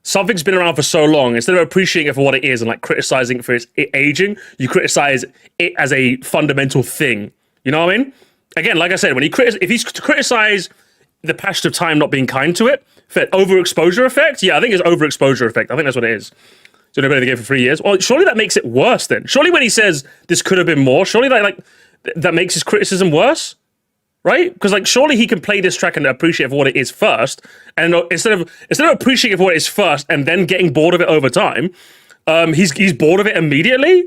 A: something's been around for so long, instead of appreciating it for what it is and like criticizing it for its aging, you criticize it as a fundamental thing. You know what I mean? Again, like I said, when if he's to criticize the passage of time not being kind to it, overexposure effect? Yeah, I think it's overexposure effect. I think that's what it is. So nobody gave for 3 years. Well, surely that makes it worse then. Surely when he says this could have been more, surely that makes his criticism worse, right? Because like surely he can play this track and appreciate it for what it is first, and instead of appreciating it for what it is first and then getting bored of it over time, he's bored of it immediately.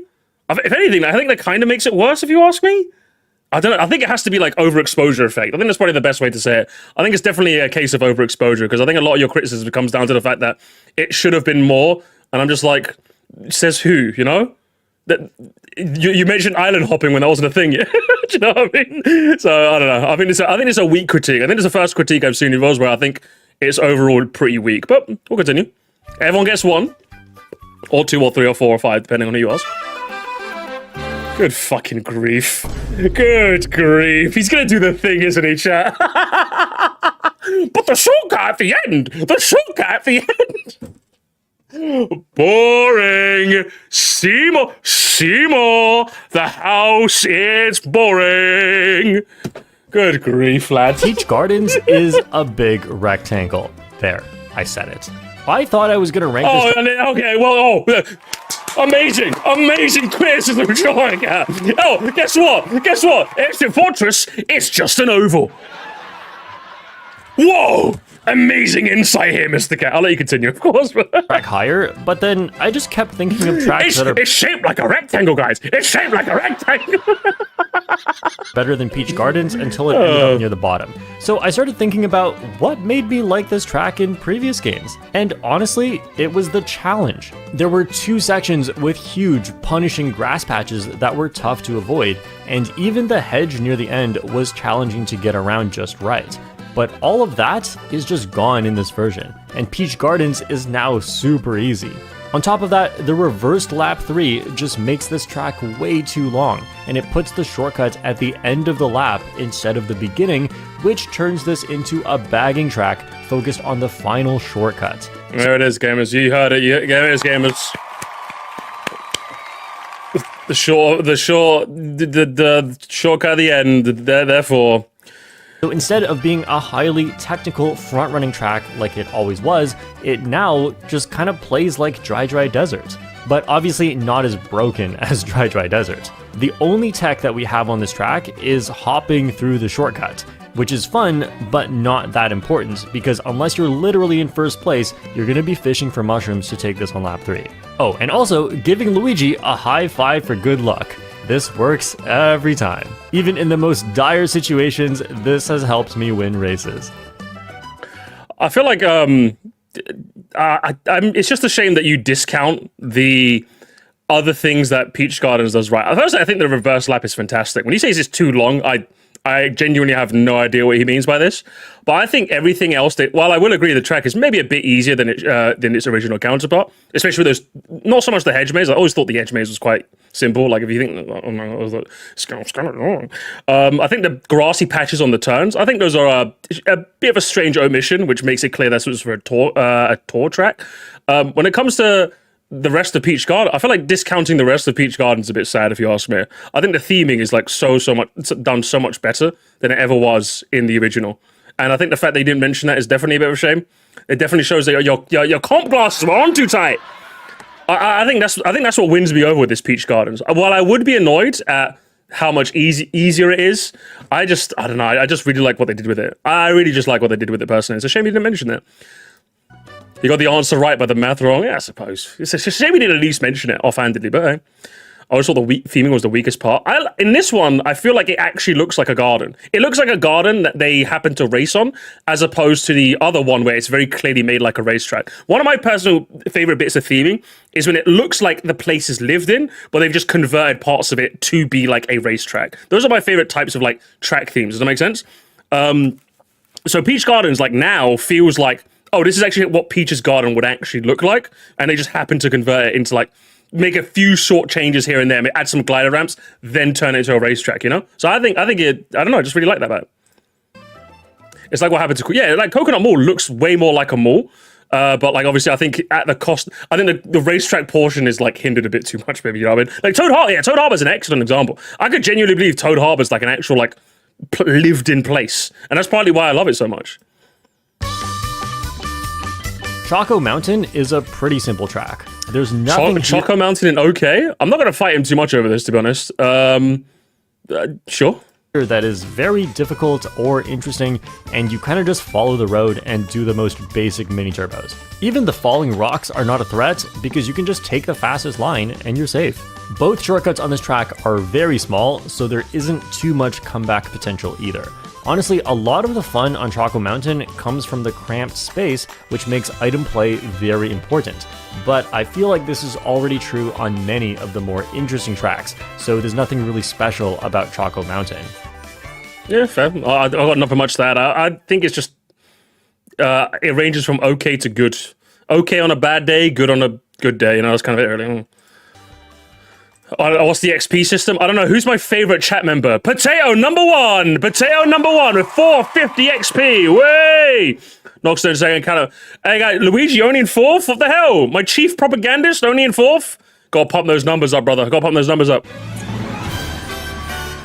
A: If anything, I think that kind of makes it worse if you ask me. I don't know. I think it has to be like overexposure effect. I think that's probably the best way to say it. I think it's definitely a case of overexposure, because I think a lot of your criticism comes down to the fact that it should have been more. And I'm just like, says who, you know? That you mentioned island hopping when that wasn't a thing yet. Do you know what I mean? So I don't know. I think it's a weak critique. I think it's the first critique I've seen of yours where I think it's overall pretty weak. But we'll continue. Everyone gets 1, or 2, or 3, or 4, or 5, depending on who you ask. Good fucking grief. Good grief. He's gonna do the thing, isn't he, chat? But the shortcut at the end! The shortcut at the end! Boring! Seymour! The house is boring! Good grief, lads.
B: Peach Gardens is a big rectangle. There, I said it. I thought I was gonna rank this.
A: Okay, well, amazing criticism, Sean. Oh, guess what? Exit Fortress, it's just an oval. Whoa! Amazing insight here, Mr. Cat. I'll let you continue, of course.
B: track higher, but then I just kept thinking of tracks that are
A: It's shaped like a rectangle, guys. It's shaped like a rectangle.
B: better than Peach Gardens until it ended up near the bottom. So I started thinking about what made me like this track in previous games. And honestly, it was the challenge. There were 2 sections with huge, punishing grass patches that were tough to avoid, and even the hedge near the end was challenging to get around just right. But all of that is just gone in this version, and Peach Gardens is now super easy. On top of that, the reversed lap 3 just makes this track way too long, and it puts the shortcut at the end of the lap instead of the beginning, which turns this into a bagging track focused on the final shortcut.
A: There it is, gamers. You heard it. There it is, gamers. The shortcut at the end. Therefore.
B: So instead of being a highly technical front-running track like it always was, it now just kind of plays like Dry Desert. But obviously not as broken as Dry Desert. The only tech that we have on this track is hopping through the shortcut, which is fun, but not that important, because unless you're literally in first place, you're going to be fishing for mushrooms to take this on lap 3. Oh, and also giving Luigi a high 5 for good luck. This works every time. Even in the most dire situations, this has helped me win races.
A: I feel like it's just a shame that you discount the other things that Peach Gardens does right. First, I think the reverse lap is fantastic. When he says it's too long, I genuinely have no idea what he means by this. But I think everything else, while I will agree the track is maybe a bit easier than its original counterpart, especially with those, not so much the hedge maze. I always thought the hedge maze was quite simple. Like if you think, oh no, I was like, it's kind of wrong. I think the grassy patches on the turns, I think those are a bit of a strange omission, which makes it clear that's for a tour track. When it comes to the rest of Peach Garden, I feel like discounting the rest of Peach Garden's a bit sad if you ask me. I think the theming is like so much, it's done so much better than it ever was in the original. And I think the fact they didn't mention that is definitely a bit of a shame. It definitely shows that your comp glasses were on too tight. I think that's what wins me over with this Peach Gardens. While I would be annoyed at how much easier it is, I don't know. I just really like what they did with it. I really just like what they did with it personally. It's a shame you didn't mention it. You got the answer right, but the math wrong. Yeah, I suppose. It's a shame we didn't at least mention it offhandedly, but hey. I always thought the theming was the weakest part. In this one, I feel like it actually looks like a garden. It looks like a garden that they happen to race on, as opposed to the other one where it's very clearly made like a racetrack. One of my personal favorite bits of theming is when it looks like the place is lived in, but they've just converted parts of it to be like a racetrack. Those are my favorite types of like track themes. Does that make sense? So Peach Gardens like now feels like, oh, this is actually what Peach's Garden would actually look like, and they just happen to convert it into like, make a few short changes here and there, add some glider ramps, then turn it into a racetrack, you know? So I think it, I don't know, I just really like that about it. It's like what happened to, yeah, like Coconut Mall looks way more like a mall, but like obviously I think at the cost, I think the racetrack portion is like hindered a bit too much, maybe, you know what I mean? Like Toad Harbor's an excellent example. I could genuinely believe Toad Harbor's like an actual like lived in place, and that's partly why I love it so much.
B: Choco Mountain is a pretty simple track. There's nothing...
A: Choco Mountain in okay? I'm not going to fight him too much over this, to be honest. Sure.
B: That is very difficult or interesting, and you kind of just follow the road and do the most basic mini turbos. Even the falling rocks are not a threat, because you can just take the fastest line and you're safe. Both shortcuts on this track are very small, so there isn't too much comeback potential either. Honestly, a lot of the fun on Choco Mountain comes from the cramped space, which makes item play very important. But I feel like this is already true on many of the more interesting tracks, so there's nothing really special about Choco Mountain.
A: Yeah, fair. I got nothing much to add. I think it's just, it ranges from okay to good. Okay on a bad day, good on a good day, you know, that's kind of it really. What's the XP system? I don't know. Who's my favorite chat member? Potato number one with 450 XP. Way! Knockstone saying kind of, hey guys, Luigi only in 4th? What the hell? My chief propagandist only in 4th? Gotta pump those numbers up, brother. Gotta pump those numbers up.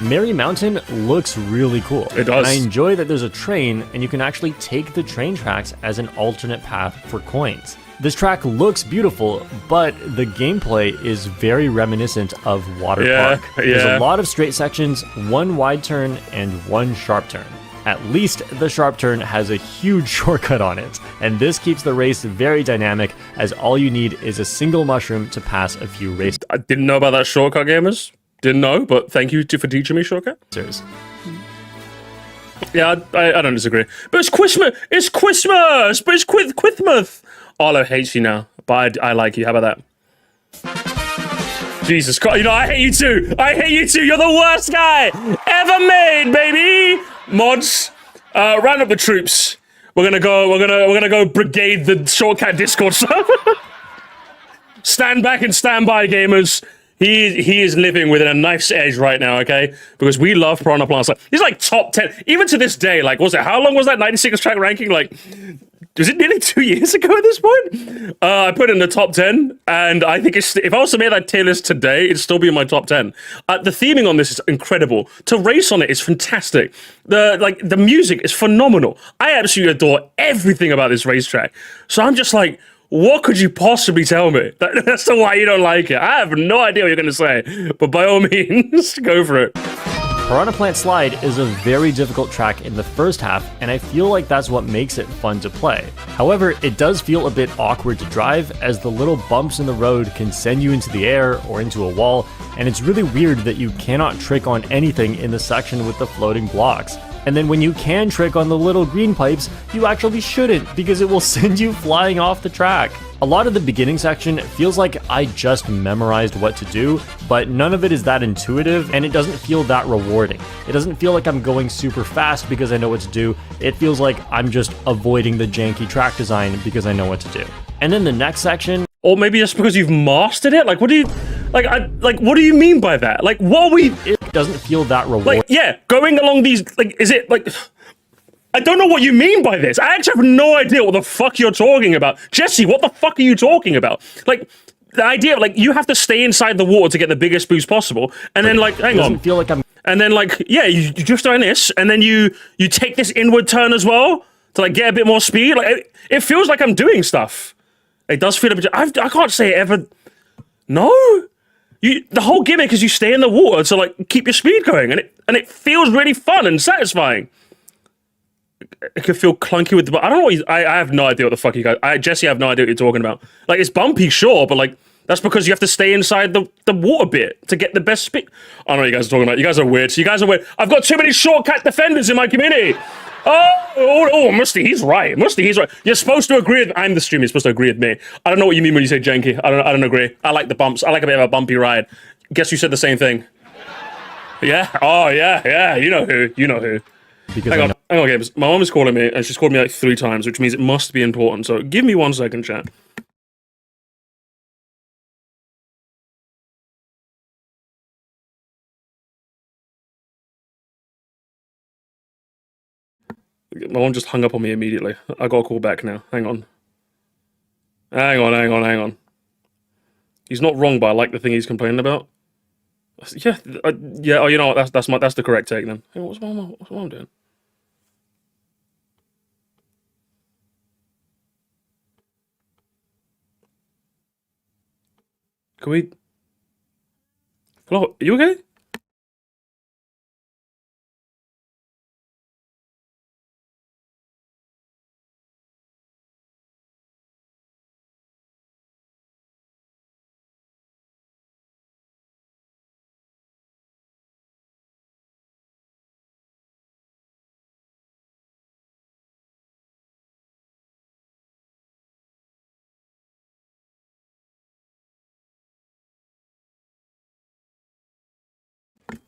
B: Merry Mountain looks really cool.
A: It does.
B: And I enjoy that there's a train, and you can actually take the train tracks as an alternate path for coins. This track looks beautiful, but the gameplay is very reminiscent of Water Park. There's a lot of straight sections, one wide turn, and one sharp turn. At least the sharp turn has a huge shortcut on it, and this keeps the race very dynamic as all you need is a single mushroom to pass a few racers.
A: I didn't know about that shortcut, gamers. Didn't know, but thank you for teaching me shortcut. Yeah, I don't disagree. But it's Christmas! It's Christmas! But it's Christmas! Arlo hates you now, but I like you. How about that? Jesus Christ, you know, I hate you too! I hate you too! You're the worst guy ever made, baby! Mods, round up the troops. We're gonna go brigade the shortcut Discord server. Stand back and stand by, gamers. He is living within a knife's edge right now, okay? Because we love Piranha Plants. He's like top 10, even to this day. Like, how long was that 96 track ranking? Like, was it nearly 2 years ago at this point? I put it in the top 10, and I think if I was to make that tier list today, it'd still be in my top 10. The theming on this is incredible. To race on it is fantastic. The music is phenomenal. I absolutely adore everything about this racetrack. So I'm just like, what could you possibly tell me? That's the why you don't like it. I have no idea what you're going to say, but by all means, go for it.
B: Piranha Plant Slide is a very difficult track in the first half, and I feel like that's what makes it fun to play. However, it does feel a bit awkward to drive, as the little bumps in the road can send you into the air or into a wall, and it's really weird that you cannot trick on anything in the section with the floating blocks. And then when you can trick on the little green pipes, you actually shouldn't, because it will send you flying off the track. A lot of the beginning section feels like I just memorized what to do, but none of it is that intuitive, and it doesn't feel that rewarding. It doesn't feel like I'm going super fast because I know what to do. It feels like I'm just avoiding the janky track design because I know what to do. And then the next section...
A: Or maybe just because you've mastered it? Like, what do you... what do you mean by that? Like, what are we...
B: It doesn't feel that rewarding.
A: Like, yeah, going along these... Like, is it, like... I don't know what you mean by this. I actually have no idea what the fuck you're talking about. Jesse, what the fuck are you talking about? Like, the idea of, like, you have to stay inside the water to get the biggest boost possible, and then, like, hang on.
B: It doesn't feel like I'm...
A: And then, like, yeah, you just doing this, and then you take this inward turn as well to, like, get a bit more speed. Like, it feels like I'm doing stuff. It does feel a bit... I can't say it ever... No? The whole gimmick is you stay in the water to, like, keep your speed going, and it feels really fun and satisfying. It could feel clunky with the... I don't know what I have no idea what the fuck you guys... Jesse, I have no idea what you're talking about. Like, it's bumpy, sure, but, like, that's because you have to stay inside the water bit to get the best speed. I don't know what you guys are talking about. You guys are weird. You guys are weird. I've got too many shortcut defenders in my community. Oh, Musty, he's right. Musty, he's right. You're supposed to agree with... I'm the streamer. You're supposed to agree with me. I don't know what you mean when you say janky. I don't agree. I like the bumps. I like a bit of a bumpy ride. Guess you said the same thing. Yeah? Oh, yeah. You know who.
B: Because
A: Hang on, Games. My mom is calling me, and she's called me like 3 times, which means it must be important. So give me 1 second, chat. My mom just hung up on me immediately. I got a call back now. Hang on. He's not wrong, but I like the thing he's complaining about. Yeah. Oh, you know what? That's the correct take then. Hey, what's my mom doing? Can we... Hello, are you okay?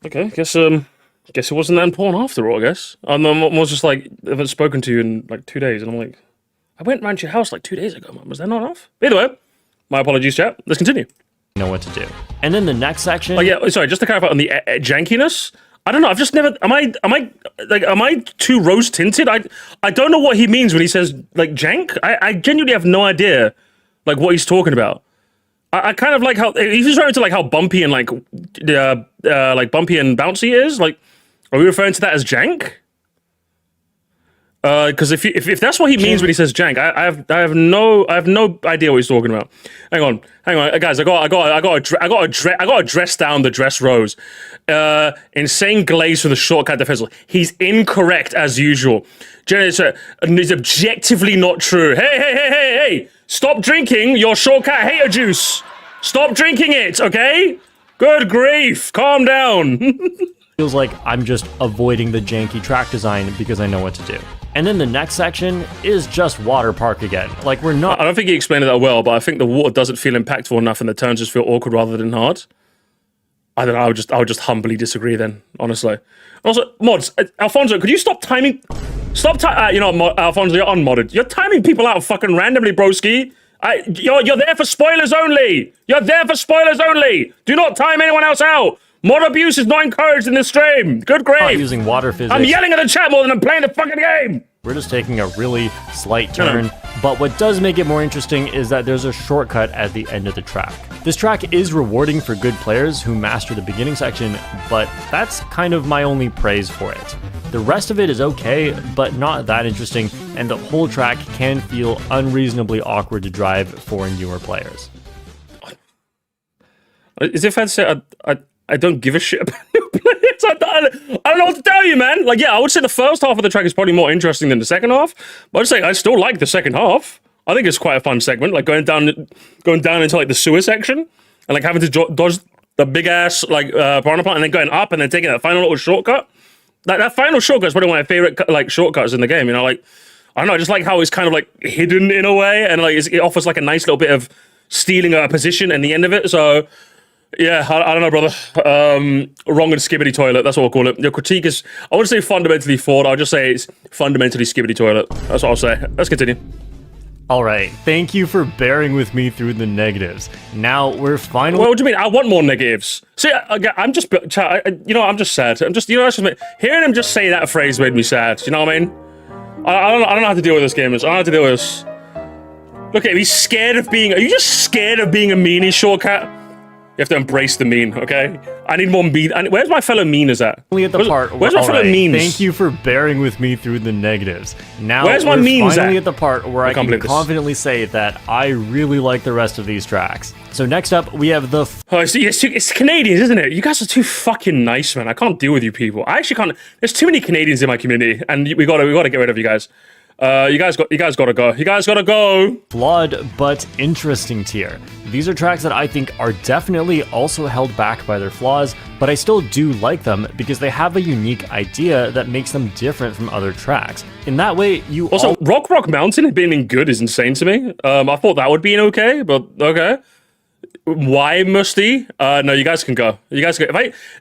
A: Okay, guess it wasn't that important after all, I guess. And my mom was just like, I haven't spoken to you in like 2 days, and I'm like, I went round to your house like 2 days ago, Mum. Was that not enough? Either way, my apologies, chat. Let's continue.
B: Know what to do. And then the next section...
A: Oh yeah, sorry, just to clarify on the jankiness, I don't know, I've just never... Am I too rose-tinted? I don't know what he means when he says, like, jank. I genuinely have no idea, like, what he's talking about. I kind of like how he's referring to like how bumpy and like bumpy and bouncy it is. Like, are we referring to that as jank? Because if that's what he means when he says jank, I have no idea what he's talking about. Hang on, guys. I got to dress down the dress rose. Insane glaze for the shortcut defensive. He's incorrect as usual. Generally, it's objectively not true. Hey! Stop drinking your shortcut hater juice. Stop drinking it, okay? Good grief, calm down.
B: Feels like I'm just avoiding the janky track design because I know what to do. And then the next section is just water park again. Like, we're not...
A: I don't think he explained it that well, but I think the water doesn't feel impactful enough and the turns just feel awkward rather than hard. I don't know, I would just humbly disagree then, honestly. Also, mods, Alfonso, could you stop timing... you know, Alfonso, you're unmodded. You're timing people out fucking randomly, broski. You're there for spoilers only. You're there for spoilers only. Do not time anyone else out. Mod abuse is not encouraged in this stream. Good grave.
B: Using water physics.
A: I'm yelling at the chat more than I'm playing the fucking game.
B: We're just taking a really slight turn, but what does make it more interesting is that there's a shortcut at the end of the track. This track is rewarding for good players who master the beginning section, but that's kind of my only praise for it. The rest of it is okay, but not that interesting, and the whole track can feel unreasonably awkward to drive for newer players.
A: Is it fair to say I don't give a shit about new players? I don't know what to tell you, man. Like, yeah, I would say the first half of the track is probably more interesting than the second half, but I'd say I still like the second half. I think it's quite a fun segment, like going down into like the sewer section and like having to dodge the big ass like piranha plant and then going up and then taking that final little shortcut. That final shortcut is probably one of my favorite like shortcuts in the game. You know, like I don't know, I just like how it's kind of like hidden in a way and like it offers like a nice little bit of stealing a position in the end of it. So. Yeah, I don't know, brother. Wrong and skibbity toilet, that's what I'll call it. Your critique is, I wouldn't say fundamentally flawed, I'll just say it's fundamentally skibbity toilet. That's what I'll say. Let's continue.
B: Alright, thank you for bearing with me through the negatives. Now, we're finally...
A: Well, what do you mean? I want more negatives. See, I'm just, you know, I'm just sad. I'm just, you know, that's just, hearing him just say that phrase made me sad. You know what I mean? I don't know how to deal with this, gamers. I don't know how to deal with this. Look at him, he's scared of being, are you just scared of being a meanie, shortcut? You have to embrace the mean, okay? I need more mean. Where's my fellow meaners at?
B: At the part
A: where's my fellow means?
B: Thank you for bearing with me through the negatives. Now
A: where's my means
B: finally
A: at
B: the part where I can confidently say that I really like the rest of these tracks. So next up, we have the...
A: it's Canadians, isn't it? You guys are too fucking nice, man. I can't deal with you people. I actually can't... There's too many Canadians in my community, and we gotta get rid of you guys. You guys gotta go. You guys gotta go.
B: Flawed but interesting tier. These are tracks that I think are definitely also held back by their flaws, but I still do like them because they have a unique idea that makes them different from other tracks. In that way, you
A: also Rock Mountain being good is insane to me. I thought that would be an okay, but okay. Why Musty? No, you guys can go. You guys go.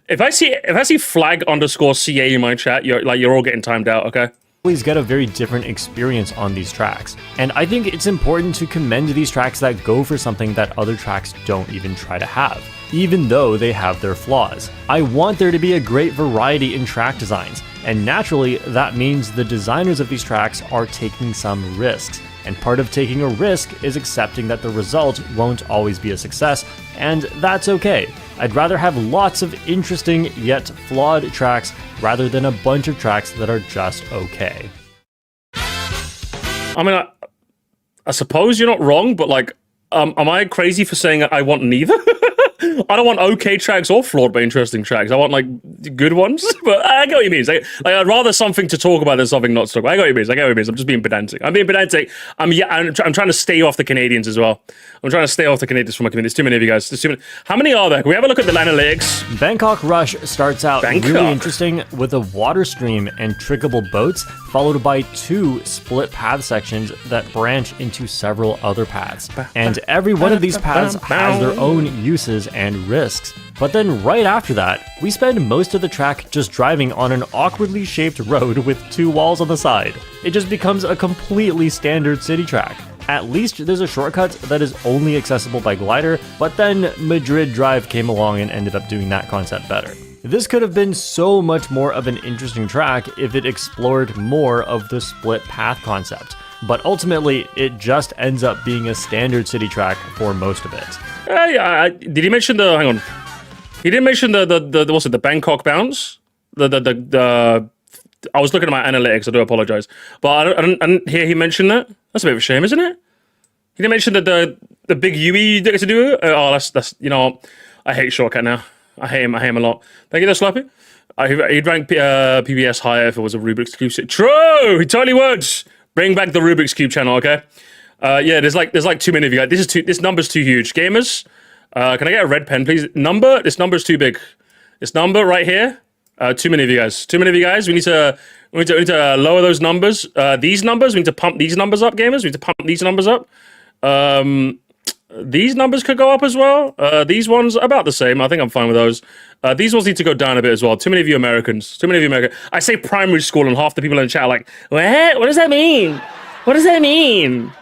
A: If I see flag underscore CA in my chat, you're all getting timed out. Okay.
B: Always get a very different experience on these tracks. And I think it's important to commend these tracks that go for something that other tracks don't even try to have, even though they have their flaws. I want there to be a great variety in track designs, and naturally that means the designers of these tracks are taking some risks. And part of taking a risk is accepting that the result won't always be a success, and that's okay. I'd rather have lots of interesting yet flawed tracks rather than a bunch of tracks that are just okay.
A: I mean, I suppose you're not wrong, but like, am I crazy for saying I want neither? I don't want okay tracks or flawed but interesting tracks. I want like good ones. But I get what you mean. Like I'd rather something to talk about than something not to talk about. I get what you mean. I'm just being pedantic. I'm trying to stay off the Canadians as well. I'm trying to stay off the Canadians from my community. There's too many of you guys. There's too many. How many are there? Can we have a look at the analytics?
B: Bangkok Rush starts out really interesting with a water stream and trickable boats, followed by 2 split path sections that branch into several other paths. And every one of these paths has their own uses and risks. But then right after that, we spend most of the track just driving on an awkwardly shaped road with 2 walls on the side. It just becomes a completely standard city track. At least there's a shortcut that is only accessible by glider, but then Madrid Drive came along and ended up doing that concept better. This could have been so much more of an interesting track if it explored more of the split path concept, but ultimately it just ends up being a standard city track for most of it.
A: Did he mention the? Hang on. He didn't mention the what's it? The Bangkok bounce. The I was looking at my analytics. I do apologize, but I didn't hear he mentioned that. That's a bit of a shame, isn't it? He didn't mention that the big UE you get to do. Oh, that's you know, I hate Shortcut now. I hate him a lot. Thank you, there, Slappy. He'd rank PBS higher if it was a Rubik's Cube. True, he totally would. Bring back the Rubik's Cube channel, okay? Yeah, there's like too many of you guys. This number's too huge. Gamers, can I get a red pen, please? This number's too big. This number right here. Too many of you guys. Too many of you guys. We need to lower those numbers. These numbers. We need to pump these numbers up, gamers. We need to pump these numbers up. These numbers could go up as well. These ones about the same. I think I'm fine with those. These ones need to go down a bit as well. Too many of you Americans. Too many of you Americans. I say primary school and half the people in the chat are like, what? What does that mean? What does that mean?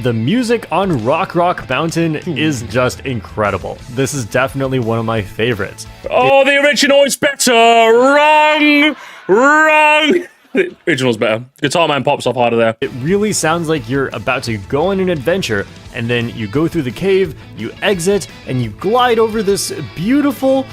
B: The music on Rock Mountain is just incredible. This is definitely one of my favorites.
A: Oh, the original is better. Wrong. The original's better. Guitar Man pops off harder there.
B: It really sounds like you're about to go on an adventure, and then you go through the cave, you exit, and you glide over this beautiful...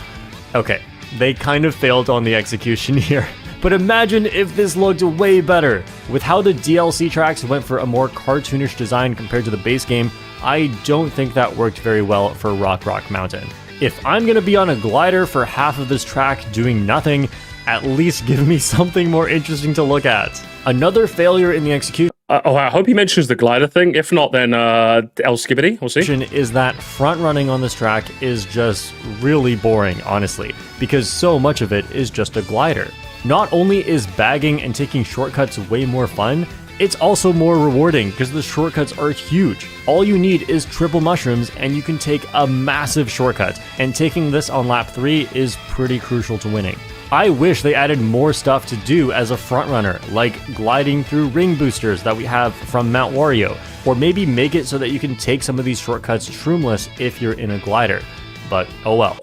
B: Okay, they kind of failed on the execution here. But imagine if this looked way better. With how the DLC tracks went for a more cartoonish design compared to the base game, I don't think that worked very well for Rock Mountain. If I'm gonna be on a glider for half of this track doing nothing, at least give me something more interesting to look at. Another failure in the execution
A: I hope he mentions the glider thing. If not, then El Skibbity. We'll see.
B: Is that front running on this track is just really boring, honestly, because so much of it is just a glider. Not only is bagging and taking shortcuts way more fun, it's also more rewarding because the shortcuts are huge. All you need is triple mushrooms and you can take a massive shortcut, and taking this on lap 3 is pretty crucial to winning. I wish they added more stuff to do as a frontrunner, like gliding through ring boosters that we have from Mount Wario, or maybe make it so that you can take some of these shortcuts shroomless if you're in a glider. But oh well.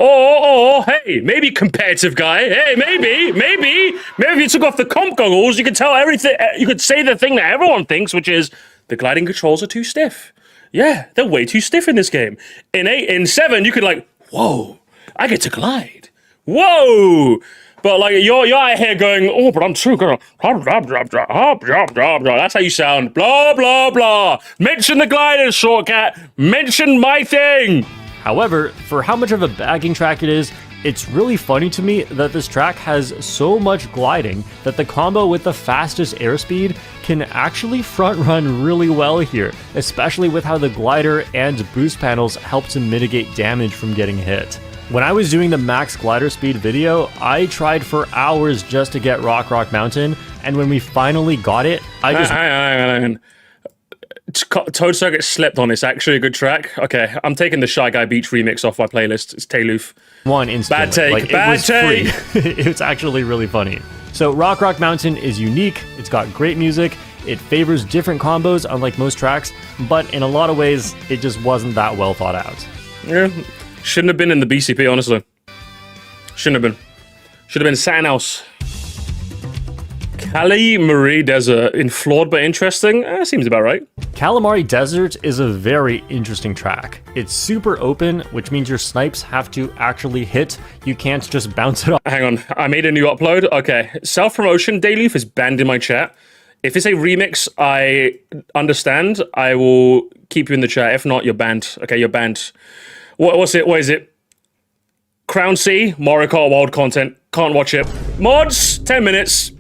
A: Hey, maybe competitive guy. Hey, maybe if you took off the comp goggles, you could tell everything. You could say the thing that everyone thinks, which is the gliding controls are too stiff. Yeah, they're way too stiff in this game. In 7, you could like, whoa, I get to glide. Whoa. But like you're out here going, oh, but I'm too good. That's how you sound. Blah blah blah. Mention the glider, shortcut. Mention my thing.
B: However, for how much of a bagging track it is, it's really funny to me that this track has so much gliding that the combo with the fastest airspeed can actually front run really well here, especially with how the glider and boost panels help to mitigate damage from getting hit. When I was doing the max glider speed video, I tried for hours just to get Rock Mountain, and when we finally got it, I just...
A: Hang on. Toad Circuit slept on. It's actually a good track. Okay, I'm taking the Shy Guy Beach remix off my playlist. It's Tayloof.
B: One instantly.
A: Bad take.
B: Like,
A: bad take.
B: It's actually really funny. So Rock Mountain is unique. It's got great music. It favors different combos, unlike most tracks. But in a lot of ways, it just wasn't that well thought out.
A: Yeah, shouldn't have been in the BCP, honestly. Shouldn't have been. Should have been something else. Calamari Desert in Flawed but interesting. Seems about right.
B: Calamari Desert is a very interesting track. It's super open, which means your snipes have to actually hit. You can't just bounce it off.
A: Hang on, I made a new upload. Okay, self-promotion, Dayleaf is banned in my chat. If it's a remix, I understand. I will keep you in the chat. If not, you're banned. Okay, you're banned. What's it? What is it? Crown C, Mario Kart Wild content. Can't watch it. Mods, 10 minutes.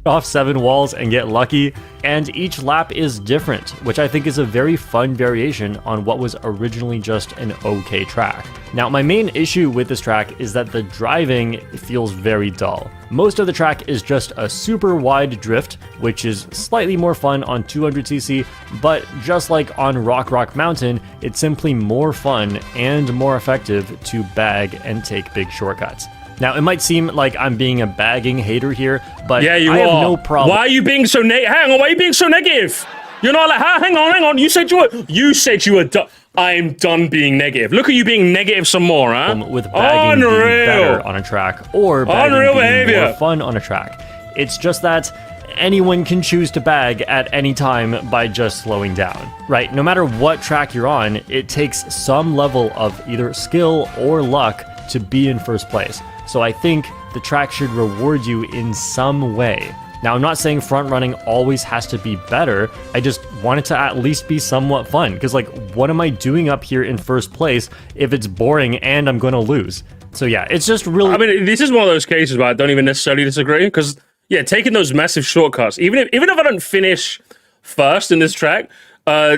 B: Off 7 walls and get lucky, and each lap is different, which I think is a very fun variation on what was originally just an okay track. Now, my main issue with this track is that the driving feels very dull. Most of the track is just a super wide drift, which is slightly more fun on 200cc, but just like on Rock Mountain, it's simply more fun and more effective to bag and take big shortcuts. Now, it might seem like I'm being a bagging hater here, but
A: yeah, you
B: I have
A: are.
B: no problem.
A: Why are you being so hang on, why are you being so negative? You're not like, hang on. You said you were done. I'm done being negative. Look at you being negative some more, huh?
B: With bagging being better on a track, or bagging being more fun on a track. It's just that anyone can choose to bag at any time by just slowing down, right? No matter what track you're on, it takes some level of either skill or luck to be in first place. So I think the track should reward you in some way. Now, I'm not saying front running always has to be better. I just want it to at least be somewhat fun. Because, like, what am I doing up here in first place if it's boring and I'm going to lose? So, yeah, it's just really...
A: I mean, this is one of those cases where I don't even necessarily disagree. Because, yeah, taking those massive shortcuts, even if I don't finish first in this track,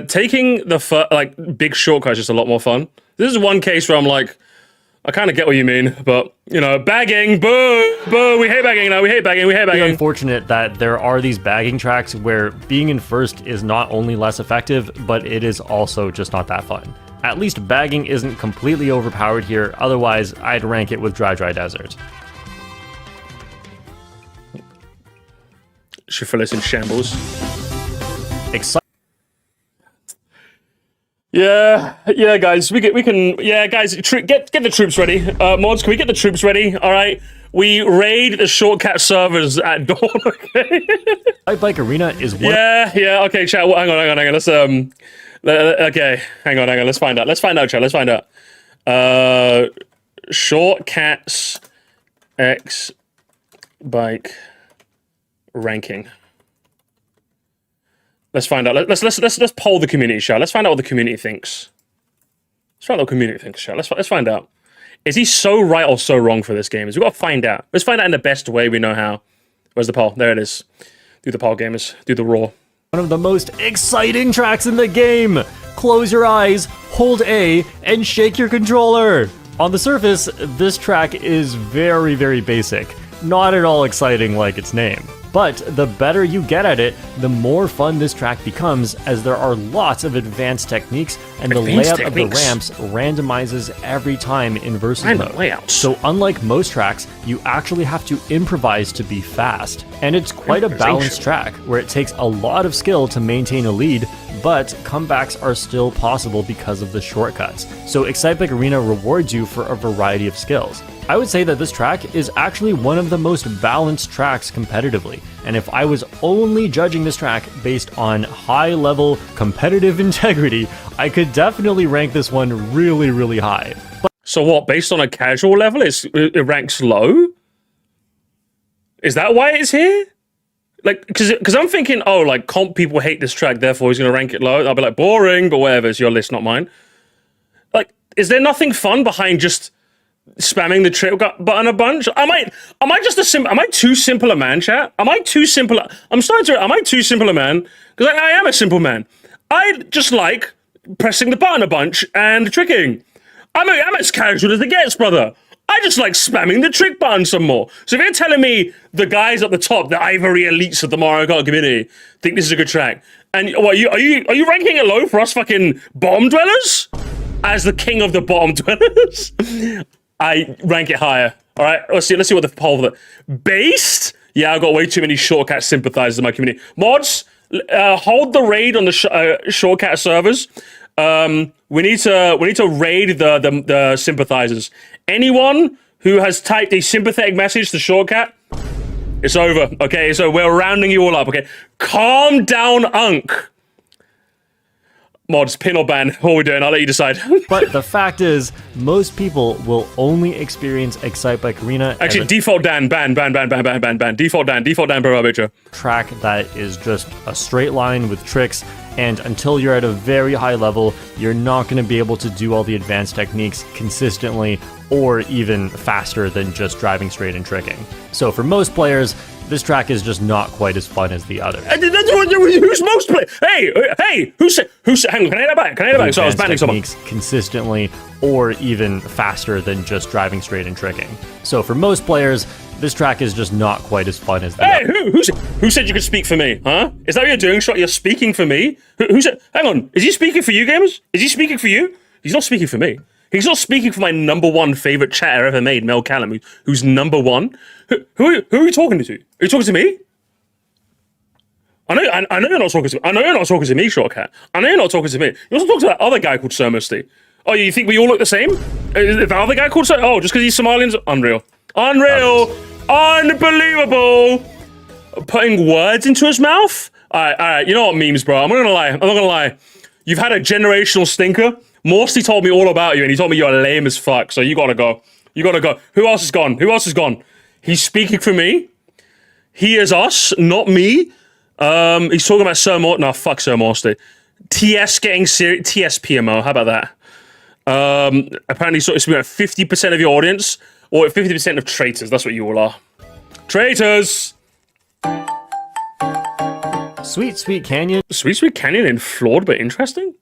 A: taking the big shortcuts is just a lot more fun. This is one case where I'm like, I kind of get what you mean, but, you know, bagging, boo, boo, we hate bagging now, we hate bagging, we hate bagging.
B: It's unfortunate that there are these bagging tracks where being in first is not only less effective, but it is also just not that fun. At least bagging isn't completely overpowered here, otherwise I'd rank it with Dry Desert.
A: Syphilis in shambles. Yeah, guys, we can. Yeah, guys, get the troops ready. Mods, can we get the troops ready? All right, we raid the shortcut servers at dawn. Okay.
B: Bike Arena is one.
A: Yeah. Okay, chat. Hang on. Let's okay, hang on. Let's find out, chat. Let's find out. Shortcats X bike ranking. Let's find out. Let's poll the community, shall? Let's find out what the community thinks. Let's find out what the community thinks, shall? Let's find out. Is he so right or so wrong for this game? We've got to find out. Let's find out in the best way we know how. Where's the poll? There it is. Do the poll, gamers. Do the raw.
B: One of the most exciting tracks in the game. Close your eyes, hold A, and shake your controller. On the surface, this track is very, very basic. Not at all exciting like its name. But the better you get at it, the more fun this track becomes, as there are lots of advanced techniques, and the layout of the ramps randomizes every time in versus mode. So unlike most tracks, you actually have to improvise to be fast. And it's quite a balanced track, where it takes a lot of skill to maintain a lead, but comebacks are still possible because of the shortcuts. So Excitebike Arena rewards you for a variety of skills. I would say that this track is actually one of the most balanced tracks competitively, and if I was only judging this track based on high-level competitive integrity, I could definitely rank this one really, really high. But
A: so what, based on a casual level, it ranks low? Is that why it's here? Like, because I'm thinking, oh, like, comp people hate this track, therefore he's going to rank it low. I'll be like, boring, but whatever, it's your list, not mine. Like, is there nothing fun behind just spamming the trick button a bunch? Am I too simple a man, chat? Am I too simple? Am I too simple a man? Because I am a simple man. I just like pressing the button a bunch and tricking. I'm as casual as it gets, brother. I just like spamming the trick button some more. So if you're telling me the guys at the top, the ivory elites of the Mario Kart community, think this is a good track, and what, are you ranking it low for us fucking bottom dwellers? As the king of the bottom dwellers? I rank it higher. All right, let's see what the poll. Based? Yeah, I've got way too many shortcut sympathizers in my community. Mods, hold the raid on the shortcut servers. We need to raid the sympathizers. Anyone who has typed a sympathetic message to shortcut, it's over. Okay, so we're rounding you all up. Okay, calm down, Unk. Mods, pin or ban, what are we doing? I'll let you decide.
B: But the fact is, most people will only experience Excitebike Arena
A: actually, default Dan, ban. Default Dan, bro, bitch.
B: Track that is just a straight line with tricks, and until you're at a very high level, you're not going to be able to do all the advanced techniques consistently or even faster than just driving straight and tricking. So for most players, this track is just not quite as fun as the others.
A: Who's most players? Hey, who said? Hang on, can I hear that back? So I was banning someone.
B: Consistently or even faster than just driving straight and tricking. So for most players, this track is just not quite as fun as the others.
A: Who said you could speak for me? Huh? Is that what you're doing, Shot? You're speaking for me? Who said? Hang on, is he speaking for you, gamers? Is he speaking for you? He's not speaking for me. He's not speaking for my #1 favorite chatter ever made, Mel Callum, who's #1. Who are you talking to? Are you talking to me? I know you're not talking to me. I know you're not talking to me, Shortcat. I know you're not talking to me. You're also talking to that other guy called Sir Moresty. Oh, you think we all look the same? Is the other guy called Sir? Oh, just because he's Somalian? Unreal. Unbelievable. putting words into his mouth. All right. You know what, memes, bro? I'm not gonna lie. You've had a generational stinker. Moresty told me all about you, and he told me you're lame as fuck. So you gotta go. Who else is gone? He's speaking for me. He is us, not me. He's talking about Sir Moresty. No, fuck Sir Moresty. TS getting serious. TS PMO. How about that? Apparently, so it's about 50% of your audience, or 50% of traitors. That's what you all are. Traitors!
B: Sweet Canyon
A: Sweet Canyon in Flawed but interesting?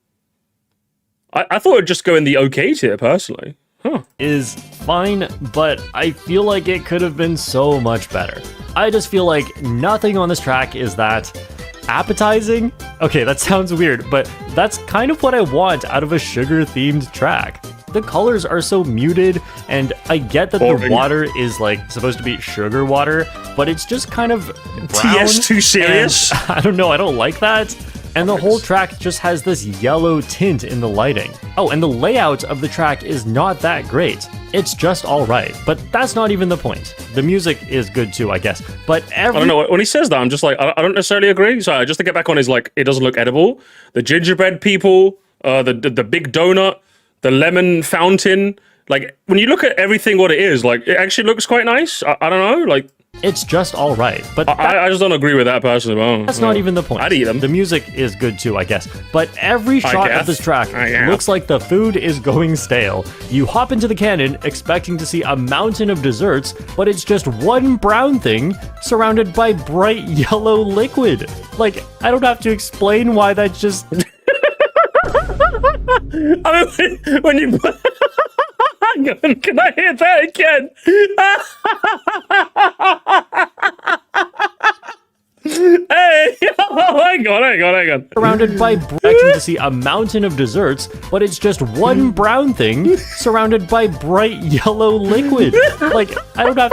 A: I thought it'd just go in the okay tier, personally. Huh.
B: is fine, but I feel like it could have been so much better. I just feel like nothing on this track is that appetizing. Okay, that sounds weird, but that's kind of what I want out of a sugar-themed track. The colors are so muted, and I get that the water is like supposed to be sugar water, but it's just kind of brown.
A: TS too serious?
B: I don't know, I don't like that. And the whole track just has this yellow tint in the lighting. Oh, and the layout of the track is not that great. It's just alright, but that's not even the point. The music is good too, I guess, but
A: I don't know, when he says that, I'm just like, I don't necessarily agree. Sorry, just to get back on his, like, it doesn't look edible. The gingerbread people, the big donut, the lemon fountain, like, when you look at everything what it is, like, it actually looks quite nice. I don't know, like...
B: It's just alright, but
A: I just don't agree with that personally. Well,
B: that's not even the point.
A: I'd eat them.
B: The music is good too, I guess. But every shot of this track looks like the food is going stale. You hop into the cannon expecting to see a mountain of desserts, but it's just one brown thing surrounded by bright yellow liquid. Like, I don't have to explain why that's just...
A: I mean, when you... Can I hear that again? Hey! Oh, hang on.
B: Surrounded by expecting to see a mountain of desserts, but it's just one brown thing surrounded by bright yellow liquid. Like, I don't have...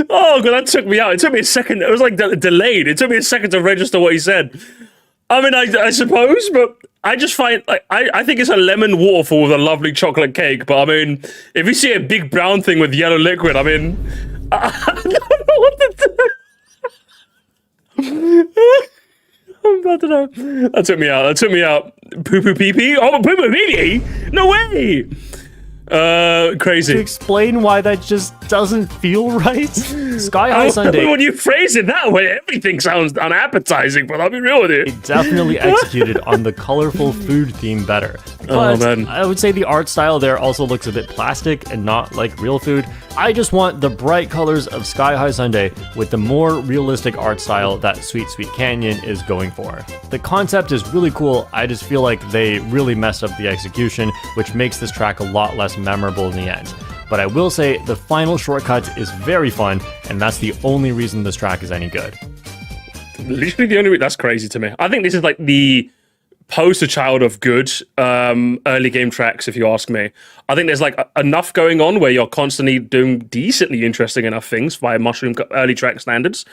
A: Oh god, that took me out. It took me a second. It was like delayed. It took me a second to register what he said. I mean, I suppose, but I just find, like, I think it's a lemon waterfall with a lovely chocolate cake, but I mean, if you see a big brown thing with yellow liquid, I mean, I don't know what to do. I don't know. That took me out. Poo-poo pee-pee? Oh, poo-poo pee-pee? No way! Crazy.
B: To explain why that just doesn't feel right. Sky High Sunday.
A: When you phrase it that way, everything sounds unappetizing, but I'll be real with you.
B: It definitely executed on the colorful food theme better. But
A: man.
B: I would say the art style there also looks a bit plastic and not like real food. I just want the bright colors of Sky High Sunday with the more realistic art style that Sweet Canyon is going for. The concept is really cool. I just feel like they really messed up the execution, which makes this track a lot less memorable in the end. But I will say the final shortcut is very fun, and that's the only reason this track is any good.
A: Literally the only reason. That's crazy to me. I think this is like the poster child of good early game tracks, if you ask me. I think there's like enough going on where you're constantly doing decently interesting enough things by Mushroom early track standards.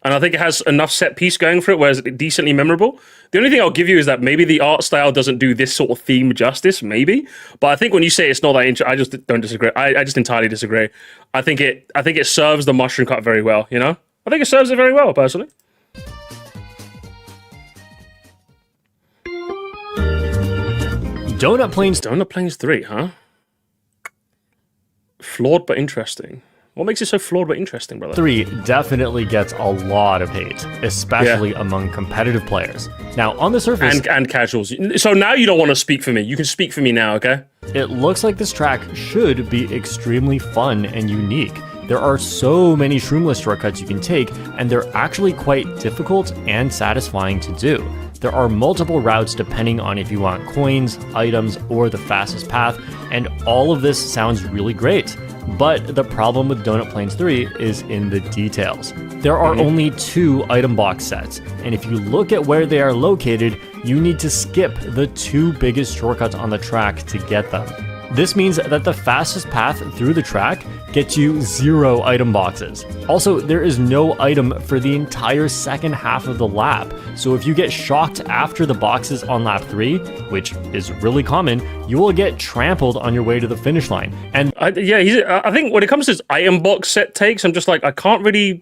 A: And I think it has enough set piece going for it where it's decently memorable. The only thing I'll give you is that maybe the art style doesn't do this sort of theme justice, maybe. But I think when you say it's not that interesting, I just don't disagree. I just entirely disagree. I think it serves the mushroom cut very well, you know? I think it serves it very well, personally.
B: Donut
A: Plains 3, huh? Flawed but interesting. What makes it so flawed but interesting, brother?
B: 3 definitely gets a lot of hate, especially among competitive players. Now, on the surface...
A: And casuals. So now you don't want to speak for me. You can speak for me now, okay?
B: It looks like this track should be extremely fun and unique. There are so many shroomless shortcuts you can take, and they're actually quite difficult and satisfying to do. There are multiple routes depending on if you want coins, items, or the fastest path, and all of this sounds really great. But the problem with Donut Plains 3 is in the details. There are only 2 item box sets, and if you look at where they are located, you need to skip the 2 biggest shortcuts on the track to get them. This means that the fastest path through the track gets you 0 item boxes. Also, there is no item for the entire second half of the lap, so if you get shocked after the boxes on lap 3, which is really common, you will get trampled on your way to the finish line. And
A: I think when it comes to his item box set takes, I'm just like, I can't really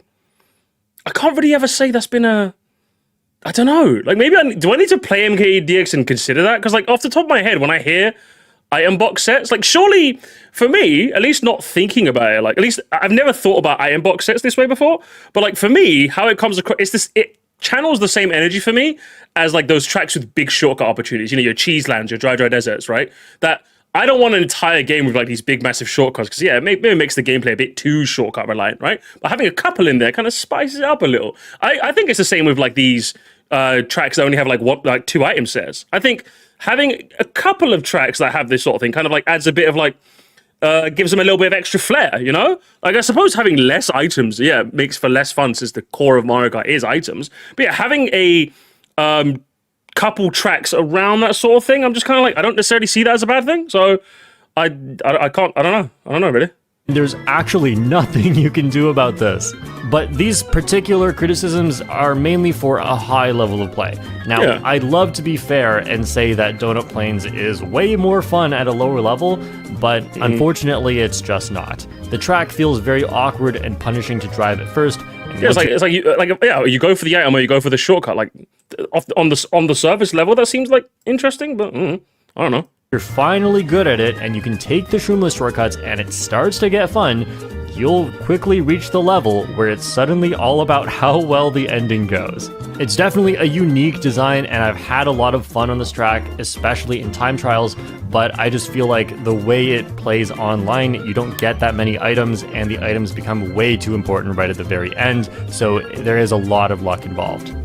A: ever say that's been a, I don't know. Like, maybe do I need to play MKEDX and consider that? Because, like, off the top of my head, when I hear item box sets, like, surely, for me, at least not thinking about it, like, at least I've never thought about item box sets this way before, but, like, for me, how it comes across, it channels the same energy for me as, like, those tracks with big shortcut opportunities, you know, your cheese lands, your dry deserts, right? That I don't want an entire game with, like, these big, massive shortcuts, because, yeah, maybe it makes the gameplay a bit too shortcut reliant, right? But having a couple in there kind of spices it up a little. I think it's the same with, like, these tracks that only have, like, 2 item sets. I think having a couple of tracks that have this sort of thing kind of, like, adds a bit of, like, gives them a little bit of extra flair, you know? Like, I suppose having less items, yeah, makes for less fun since the core of Mario Kart is items. But yeah, having a couple tracks around that sort of thing, I'm just kind of like, I don't necessarily see that as a bad thing. So I don't know really.
B: There's actually nothing you can do about this. But these particular criticisms are mainly for a high level of play. Now,
A: Yeah.
B: I'd love to be fair and say that Donut Plains is way more fun at a lower level, but unfortunately it's just not. The track feels very awkward and punishing to drive at first. And
A: Yeah, it's like you go for the item or you go for the shortcut. Like on the surface level, that seems like interesting, but I don't know.
B: You're finally good at it and you can take the shroomless shortcuts and it starts to get fun, you'll quickly reach the level where it's suddenly all about how well the ending goes. It's definitely a unique design and I've had a lot of fun on this track, especially in time trials, but I just feel like the way it plays online, you don't get that many items and the items become way too important right at the very end, so there is a lot of luck involved.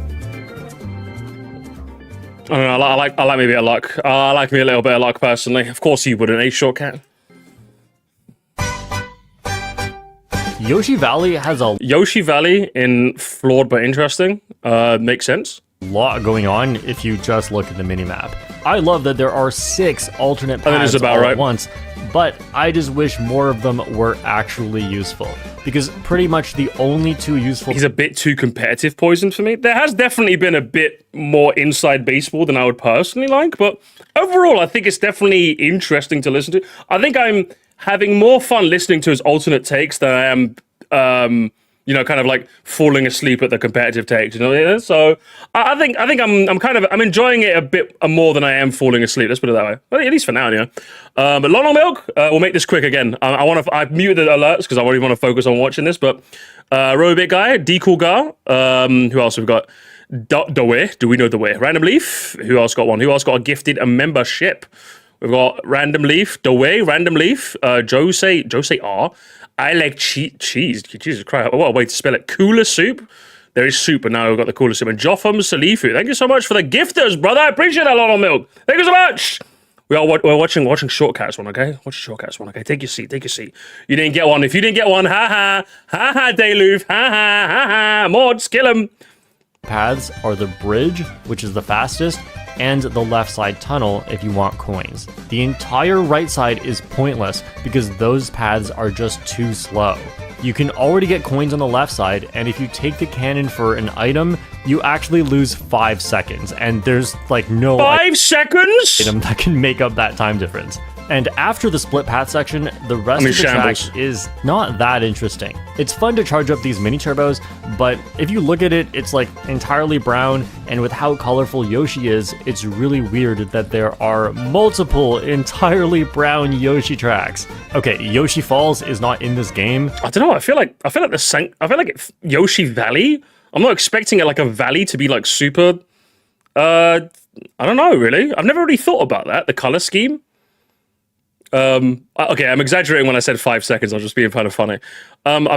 A: I don't know. I like maybe a luck. I like me a little bit of luck personally. Of course you wouldn't, shortcut.
B: Yoshi Valley has a
A: Yoshi Valley in Flawed but Interesting. Makes sense.
B: lot going on if you just look at the minimap. I love that there are 6 alternate paths
A: about
B: all
A: right.
B: at once, but I just wish more of them were actually useful, because pretty much the only 2 useful...
A: He's a bit too competitive Poison for me. There has definitely been a bit more inside baseball than I would personally like, but overall I think it's definitely interesting to listen to. I think I'm having more fun listening to his alternate takes than I am kind of like falling asleep at the competitive takes, So I think I'm enjoying it a bit more than I am falling asleep. Let's put it that way. Well, at least for now, yeah. But Long Milk, we'll make this quick again. I've muted the alerts because I won't even want to focus on watching this. But Robit Guy, D Cool Gar. Who else we've got? Dewey. Do we know Dewey? Random Leaf. Who else got one? Who else got a gifted a membership? We've got Random Leaf, Dewey, Random Leaf, Jose R. I like cheese. Jesus Christ, what a way to spell it. Cooler Soup. There is soup, but now we've got the Cooler Soup. And Jotham Salifu. Thank you so much for the gifters, brother. I appreciate that, lot of milk. Thank you so much. We're watching Shortcuts one, okay? Watch Shortcuts one, okay? Take your seat. You didn't get one. If you didn't get one, ha, Deluve, ha, mods, kill him.
B: Paths are the bridge, which is the fastest, and the left side tunnel if you want coins. The entire right side is pointless because those paths are just too slow. You can already get coins on the left side, and if you take the cannon for an item, you actually lose 5 seconds, and there's like no
A: 5 seconds?
B: item that can make up that time difference. And after the split path section, the rest of the track is not that interesting. It's fun to charge up these mini turbos, but if you look at it, it's like entirely brown, and with how colorful Yoshi is, it's really weird that there are multiple entirely brown Yoshi tracks. Okay, Yoshi Falls is not in this game.
A: I don't know. I feel like Yoshi Valley. I'm not expecting it like a valley to be like super. I don't know really. I've never really thought about that. The color scheme. Okay, I'm exaggerating when I said 5 seconds. I was just being kind of funny. I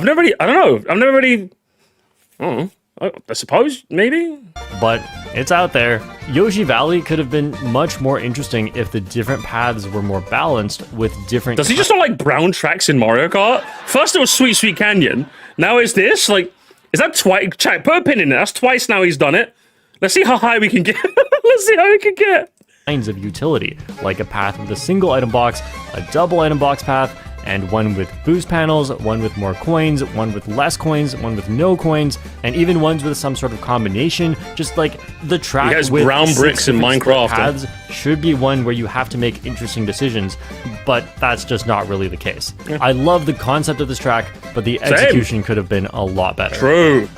A: suppose, maybe?
B: But it's out there. Yoshi Valley could have been much more interesting if the different paths were more balanced with different...
A: Does he just not like brown tracks in Mario Kart? First it was Sweet Canyon. Now it's this? Like, is that twice? Chat, put a pin in it. That's twice now he's done it. Let's see how high we can get. Let's see how we can get.
B: kinds of utility, like a path with a single item box, a double item box path, and one with boost panels, one with more coins, one with less coins, one with no coins, and even ones with some sort of combination. Just like the track
A: has
B: with
A: brown
B: 6
A: bricks in
B: different
A: Minecraft,
B: paths should be one where you have to make interesting decisions, but that's just not really the case. I love the concept of this track, but the execution could have been a lot better.
A: True.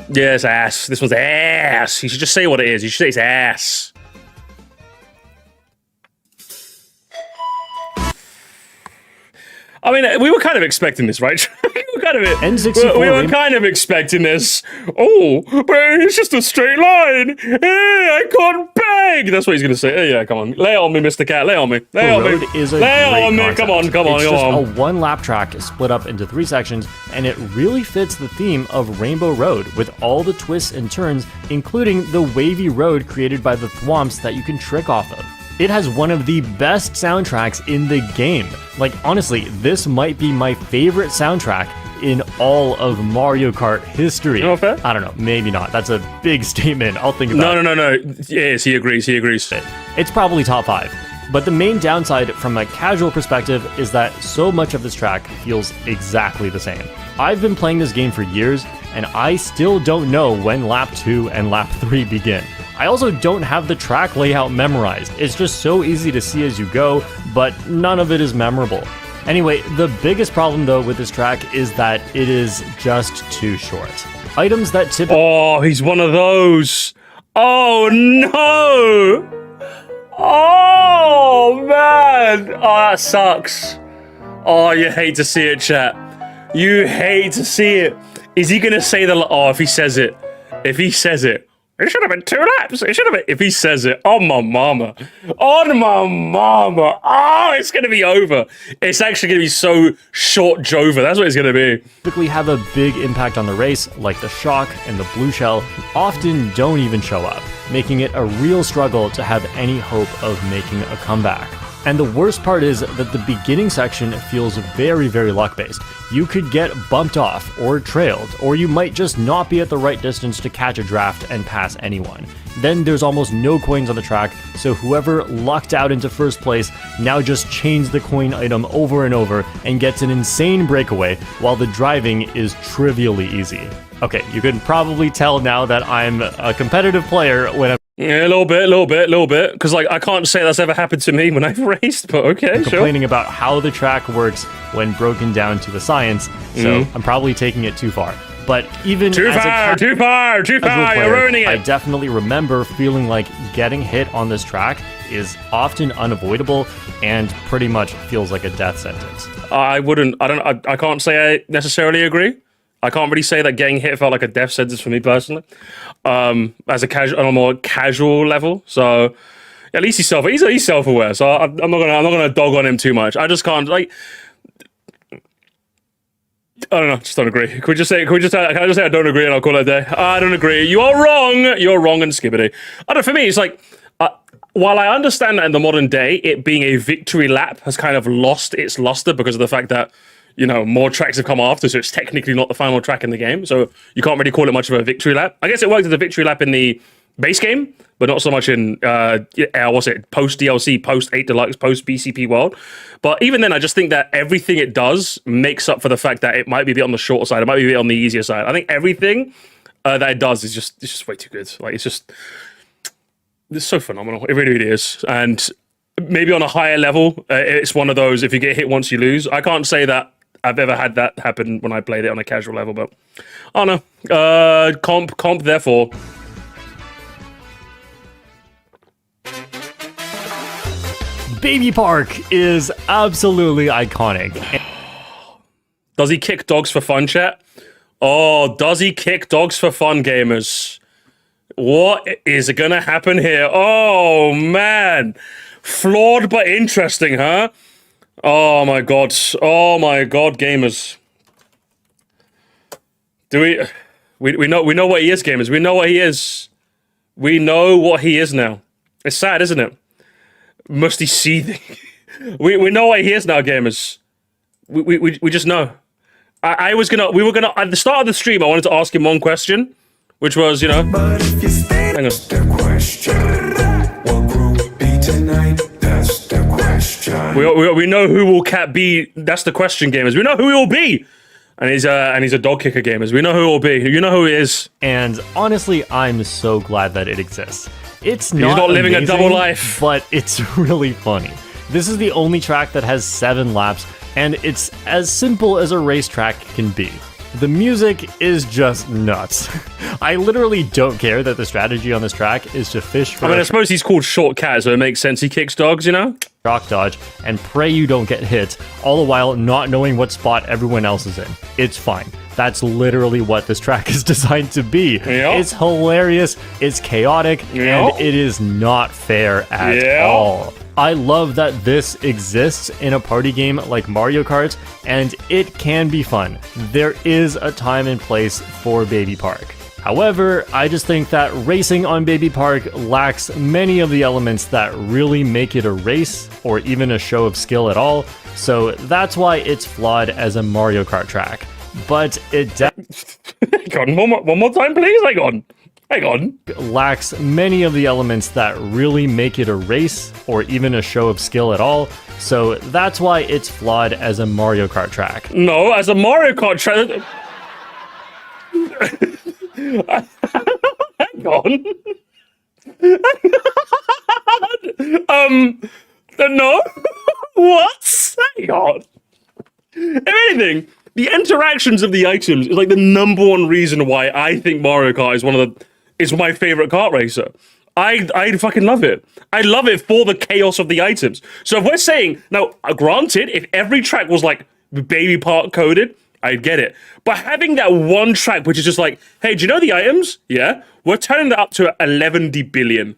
A: Yeah, it's ass. This one's ass. You should just say what it is. You should say it's ass. I mean, we were kind of expecting this, right?
B: N64
A: we were kind of expecting this. Oh, but it's just a straight line. I can't bang. That's what he's going to say. Yeah, come on. Lay it on me, Mr. Cat. Lay it on me. Lay it on
B: Road
A: me.
B: is a
A: Lay it
B: great
A: on me.
B: concept.
A: Come on, come on,
B: it's
A: come
B: just
A: on.
B: a one-lap track split up into 3 sections, and it really fits the theme of Rainbow Road with all the twists and turns, including the wavy road created by the thwomps that you can trick off of. It has one of the best soundtracks in the game. Like, honestly, this might be my favorite soundtrack in all of Mario Kart history.
A: Oh, fair?
B: I don't know, maybe not. That's a big statement. I'll think about it.
A: No. Yes, he agrees. He agrees.
B: It's probably top 5. But the main downside from a casual perspective is that so much of this track feels exactly the same. I've been playing this game for years, and I still don't know when lap 2 and lap 3 begin. I also don't have the track layout memorized. It's just so easy to see as you go, but none of it is memorable. Anyway, the biggest problem though with this track is that it is just too short. Items that typically—
A: Oh, he's one of those. Oh, no. Oh, man. Oh, that sucks. Oh, you hate to see it, chat. You hate to see it. Is he going to say the... Oh, if he says it. If he says it. It should have been 2 laps. It should have been... If he says it. On my mama. On my mama. Oh, it's going to be over. It's actually going to be so short Jover. That's what it's going to be.
B: typically have a big impact on the race, like the shock and the blue shell, often don't even show up, making it a real struggle to have any hope of making a comeback. And the worst part is that the beginning section feels very, very luck-based. You could get bumped off or trailed, or you might just not be at the right distance to catch a draft and pass anyone. Then there's almost no coins on the track, so whoever lucked out into first place now just chains the coin item over and over and gets an insane breakaway, while the driving is trivially easy. Okay, you can probably tell now that I'm a competitive player when I'm
A: Yeah, a little bit. Because, like, I can't say that's ever happened to me when I've raced, but okay, sure.
B: complaining about how the track works when broken down to the science, so I'm probably taking it too far. But even
A: Too
B: as a
A: far,
B: casual
A: you're
B: player,
A: ruining
B: I
A: it.
B: definitely remember feeling like getting hit on this track is often unavoidable and pretty much feels like a death sentence.
A: I can't say I necessarily agree. I can't really say that getting hit felt like a death sentence for me personally, as a casual, on a more casual level. So at least he's self-aware. So I'm not gonna dog on him too much. I just can't, like, I don't know. Just don't agree. Can I just say I don't agree and I'll call it a day? I don't agree. You are wrong. You're wrong and skibbity. I don't. For me, it's like, while I understand that in the modern day, it being a victory lap has kind of lost its luster because of the fact that, you know, more tracks have come after, so it's technically not the final track in the game. So you can't really call it much of a victory lap. I guess it worked as a victory lap in the base game, but not so much in, post DLC, post 8 Deluxe, post BCP World. But even then, I just think that everything it does makes up for the fact that it might be a bit on the shorter side. It might be a bit on the easier side. I think everything that it does is just way too good. Like, it's so phenomenal. It really, really is. And maybe on a higher level, it's one of those, if you get hit once, you lose. I can't say that I've ever had that happen when I played it on a casual level, but I don't know. Comp, therefore.
B: Baby Park is absolutely iconic.
A: Does he kick dogs for fun, chat? Oh, does he kick dogs for fun, gamers? What is gonna happen here? Oh, man. Flawed but interesting, huh? Oh my god, gamers. Do we know what he is, gamers. We know what he is. We know what he is now. It's sad, isn't it? Musty seething. we know what he is now, gamers. We just know. We were gonna at the start of the stream, I wanted to ask him one question, which was, you know, hang on.
E: tonight? That's the question.
A: We know who will Cat be. That's the question, gamers. We know who he will be. And he's a dog kicker, gamers. We know who it will be. You know who he is.
B: And honestly, I'm so glad that it exists. It's
A: He's not living
B: amazing,
A: a double life.
B: But it's really funny. This is the only track that has 7 laps, and it's as simple as a racetrack can be. The music is just nuts. I literally don't care that the strategy on this track is to fish for
A: I suppose he's called Short Cat, so it makes sense he kicks dogs, you know?
B: shock dodge and pray you don't get hit, all the while not knowing what spot everyone else is in. It's fine. That's literally what this track is designed to be.
A: Yep.
B: It's hilarious, it's chaotic,
A: Yep.
B: and it is not fair at all. I love that this exists in a party game like Mario Kart, and it can be fun. There is a time and place for Baby Park. However, I just think that racing on Baby Park lacks many of the elements that really make it a race or even a show of skill at all, so that's why it's flawed as a Mario Kart track. But it
A: Hang on, one more time, please. Hang on.
B: lacks many of the elements that really make it a race or even a show of skill at all, so that's why it's flawed as a Mario Kart track.
A: No, as a Mario Kart track. Hang on. No. What? Hang on. If anything, the interactions of the items is like the number one reason why I think Mario Kart is my favorite kart racer. I fucking love it. I love it for the chaos of the items. So if we're saying, now, granted, if every track was like Baby Park coded, I'd get it. But having that one track, which is just like, hey, do you know the items? Yeah. We're turning that up to 11 billion.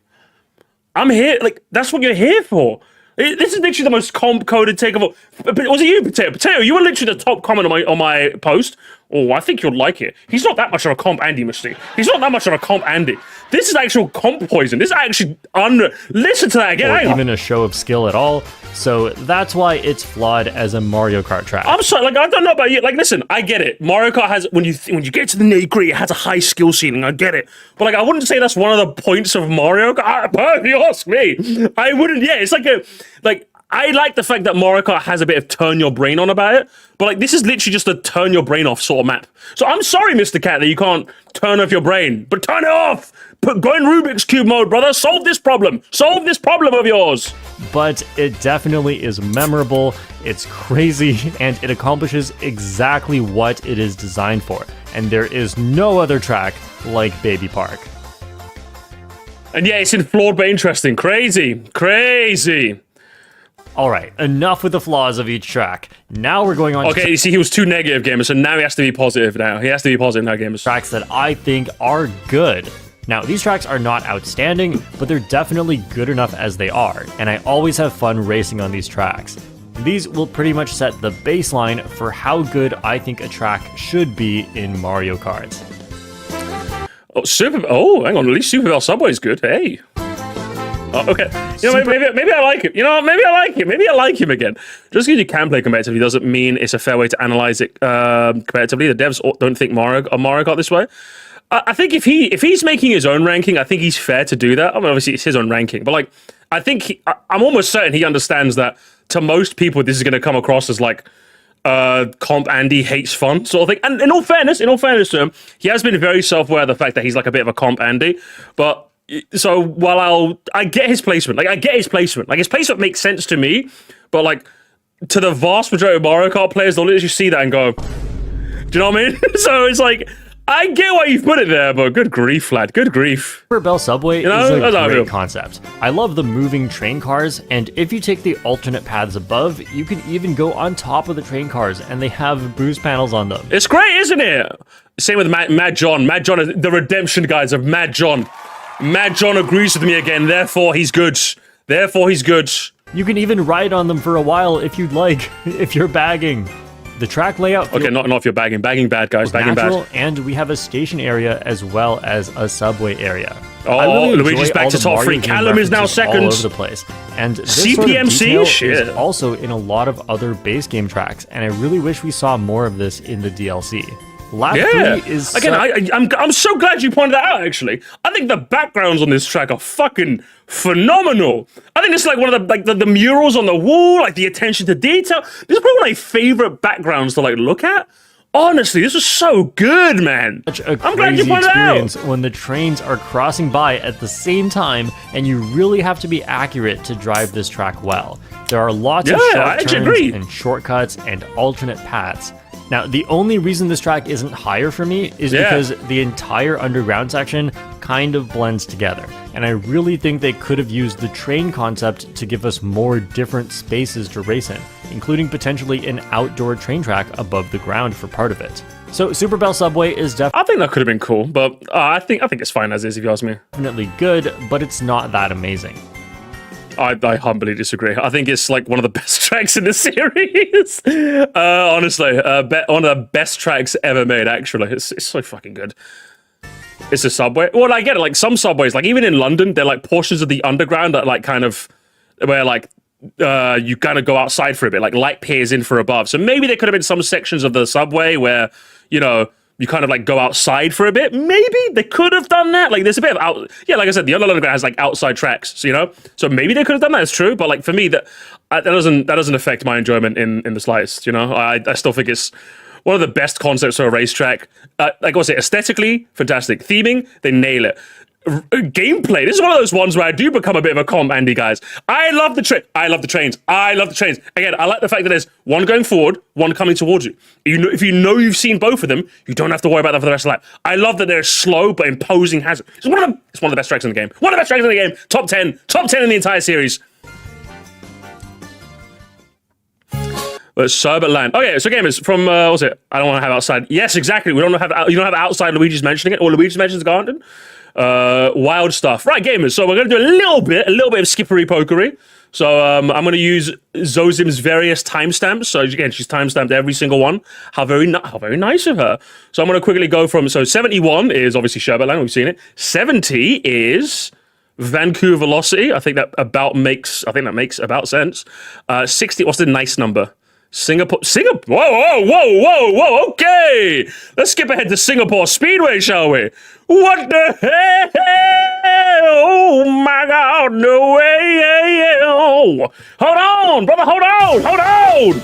A: I'm here. Like, that's what you're here for. This is literally the most comp-coded take of all. But was it you, Potato? Potato, you were literally the top comment on my post. Oh, I think you'll like it. He's not that much of a comp Andy, Moresty. He's not that much of a comp Andy. This is actual comp poison. This is actually listen to that again.
B: Or even a show of skill at all, so that's why it's flawed as a Mario Kart track.
A: I'm sorry, like, I don't know about you. Like, listen, I get it. Mario Kart has, when you get to the nitty-gritty, it has a high skill ceiling. I get it. But, like, I wouldn't say that's one of the points of Mario Kart. If you ask me, I wouldn't. Yeah, it's like, I like the fact that Mario Kart has a bit of turn your brain on about it, but like this is literally just a turn your brain off sort of map. So I'm sorry, Mr. Cat, that you can't turn off your brain, but turn it off. Go in Rubik's Cube mode, brother. Solve this problem. Solve this problem of yours.
B: But it definitely is memorable, it's crazy, and it accomplishes exactly what it is designed for. And there is no other track like Baby Park.
A: And yeah, it's in Flawed but interesting. Crazy. Crazy.
B: Alright, enough with the flaws of each track. Now we're going on
A: Okay, you see, he was too negative, gamer, so now he has to be positive now. He has to be positive now, gamers.
B: tracks that I think are good. Now, these tracks are not outstanding, but they're definitely good enough as they are, and I always have fun racing on these tracks. These will pretty much set the baseline for how good I think a track should be in Mario Kart.
A: Oh, hang on, at least Super Bell Subway's good. Hey. Oh, okay. You know, maybe I like him. You know, maybe I like him. Maybe I like him again. Just because you can play competitively doesn't mean it's a fair way to analyze it competitively. The devs don't think Mario Kart this way. I think if he's making his own ranking, I think he's fair to do that. I mean, obviously it's his own ranking, but like, I think I'm almost certain he understands that to most people this is going to come across as like comp Andy hates fun sort of thing. And in all fairness to him, he has been very self-aware of the fact that he's like a bit of a comp Andy, but. So while I get his placement, like his placement makes sense to me, but like to the vast majority of Mario Kart players, they'll literally see that and go, do you know what I mean? So it's like, I get why you've put it there, but good grief, lad, good grief.
B: Super Bell Subway
A: You know,
B: is
A: that's how
B: a
A: I
B: great
A: feel.
B: concept. I love the moving train cars, and if you take the alternate paths above, you can even go on top of the train cars, and they have boost panels on them.
A: It's great, isn't it? Same with Mad John. Mad John is the redemption guys of Mad John. Mad John agrees with me again, therefore he's good. Therefore he's good.
B: You can even ride on them for a while if you'd like, if you're bagging. The track layout
A: Okay, not if you're bagging. Bagging bad, guys. Bagging
B: natural,
A: bad.
B: and we have a station area as well as a subway area.
A: Oh,
B: I really
A: Luigi's
B: enjoy
A: back
B: all
A: to
B: the
A: top
B: Mario
A: three.
B: game
A: Callum is now
B: references
A: second.
B: all over the place. And this sort of
A: CPMC?
B: detail
A: Shit.
B: is also in a lot of other base game tracks, and I really wish we saw more of this in the DLC. Lap
A: Yeah.
B: 3 is
A: Again, I'm so glad you pointed that out, actually. I think the backgrounds on this track are fucking phenomenal. I think it's like one of the murals on the wall, like the attention to detail. This is probably one of my favorite backgrounds to like look at. Honestly, this was so good, man.
B: such a
A: I'm glad you
B: crazy
A: pointed it out.
B: experience when the trains are crossing by at the same time, and you really have to be accurate to drive this track well. There are lots of
A: Yeah, I
B: sharp
A: actually
B: turns
A: agree.
B: and shortcuts and alternate paths. Now, the only reason this track isn't higher for me is because the entire underground section kind of blends together. And I really think they could have used the train concept to give us more different spaces to race in, including potentially an outdoor train track above the ground for part of it. So Super Bell Subway is
A: I think that could have been cool, but I think it's fine as is, if you ask me.
B: definitely good, but it's not that amazing.
A: I humbly disagree. I think it's like one of the best tracks in the series. Honestly, one of the best tracks ever made, actually. It's so fucking good. It's a subway. Well, I get it. Like some subways, like even in London, they're like portions of the underground that like kind of, where like you kind of go outside for a bit, like light peers in for above. So maybe there could have been some sections of the subway where, you know, you kind of like go outside for a bit. Maybe they could have done that. Like there's a bit of yeah, like I said, the underground has like outside tracks, so, you know. So maybe they could have done that. It's true, but like for me, that doesn't affect my enjoyment in the slightest. You know, I still think it's one of the best concepts for a racetrack. Like I was saying, aesthetically fantastic, theming they nail it. Gameplay. This is one of those ones where I do become a bit of a comp Andy, guys. I love the trains. I love the trains. Again, I like the fact that there's one going forward, one coming towards you. If you know you've seen both of them, you don't have to worry about that for the rest of life. I love that they're slow but imposing hazard. It's one of the best tracks in the game. One of the best tracks in the game. Top 10 in the entire series. But Sherbet Land. Okay, so gamers from what's it? I don't want to have outside. Yes, exactly. You don't have outside. Luigi's mentioning it, or Luigi's mentions Garden. Wild stuff. Right, gamers. So we're going to do a little bit of skippery pokery. So I'm going to use Zozim's various timestamps. So again, she's timestamped every single one. How very nice of her. So I'm going to quickly go from. So 71 is obviously Sherbet Land. We've seen it. 70 is Vancouver Velocity. I think that makes about sense. 60. What's the nice number? Singapore. Whoa. Okay. Let's skip ahead to Singapore Speedway, shall we? What the hell? Oh my God, no way. Hold on, brother, hold on.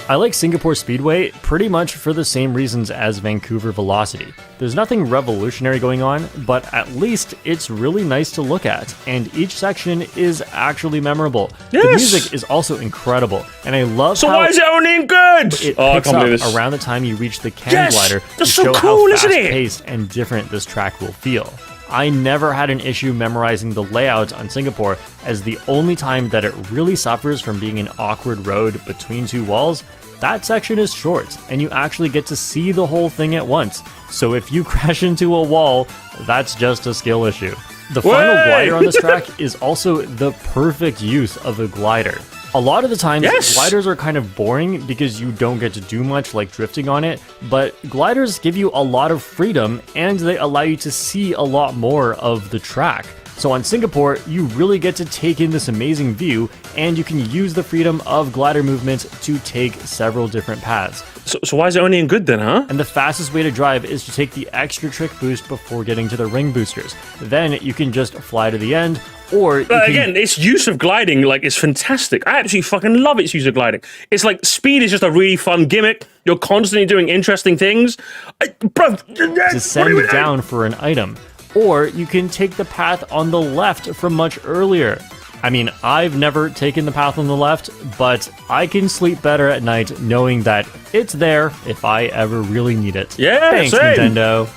B: I like Singapore Speedway pretty much for the same reasons as Vancouver Velocity. There's nothing revolutionary going on, but at least it's really nice to look at, and each section is actually memorable.
A: Yes.
B: The music is also incredible, and I love
A: So
B: how
A: why is it only good?
B: it
A: I
B: picks
A: can't believe
B: up
A: this.
B: around the time you reach the can
A: Yes,
B: glider to
A: that's so
B: show
A: cool,
B: how
A: isn't it?
B: fast-paced and different this track will feel. I never had an issue memorizing the layout on Singapore, as the only time that it really suffers from being an awkward road between two walls, that section is short, and you actually get to see the whole thing at once. So if you crash into a wall, that's just a skill issue. The final glider on this track is also the perfect use of a glider. A lot of the times,
A: Yes.
B: gliders are kind of boring because you don't get to do much like drifting on it, but gliders give you a lot of freedom and they allow you to see a lot more of the track. So on Singapore, you really get to take in this amazing view, and you can use the freedom of glider movement to take several different paths.
A: So why is it only in good then, huh?
B: And the fastest way to drive is to take the extra trick boost before getting to the ring boosters. Then you can just fly to the end, or you can...
A: Again, its use of gliding is fantastic. I absolutely fucking love its use of gliding. It's like speed is just a really fun gimmick. You're constantly doing interesting things.
B: descend down for an item. Or you can take the path on the left from much earlier. I mean, I've never taken the path on the left, but I can sleep better at night knowing that it's there if I ever really need it.
A: Yeah,
B: Thanks,
A: same.
B: Nintendo.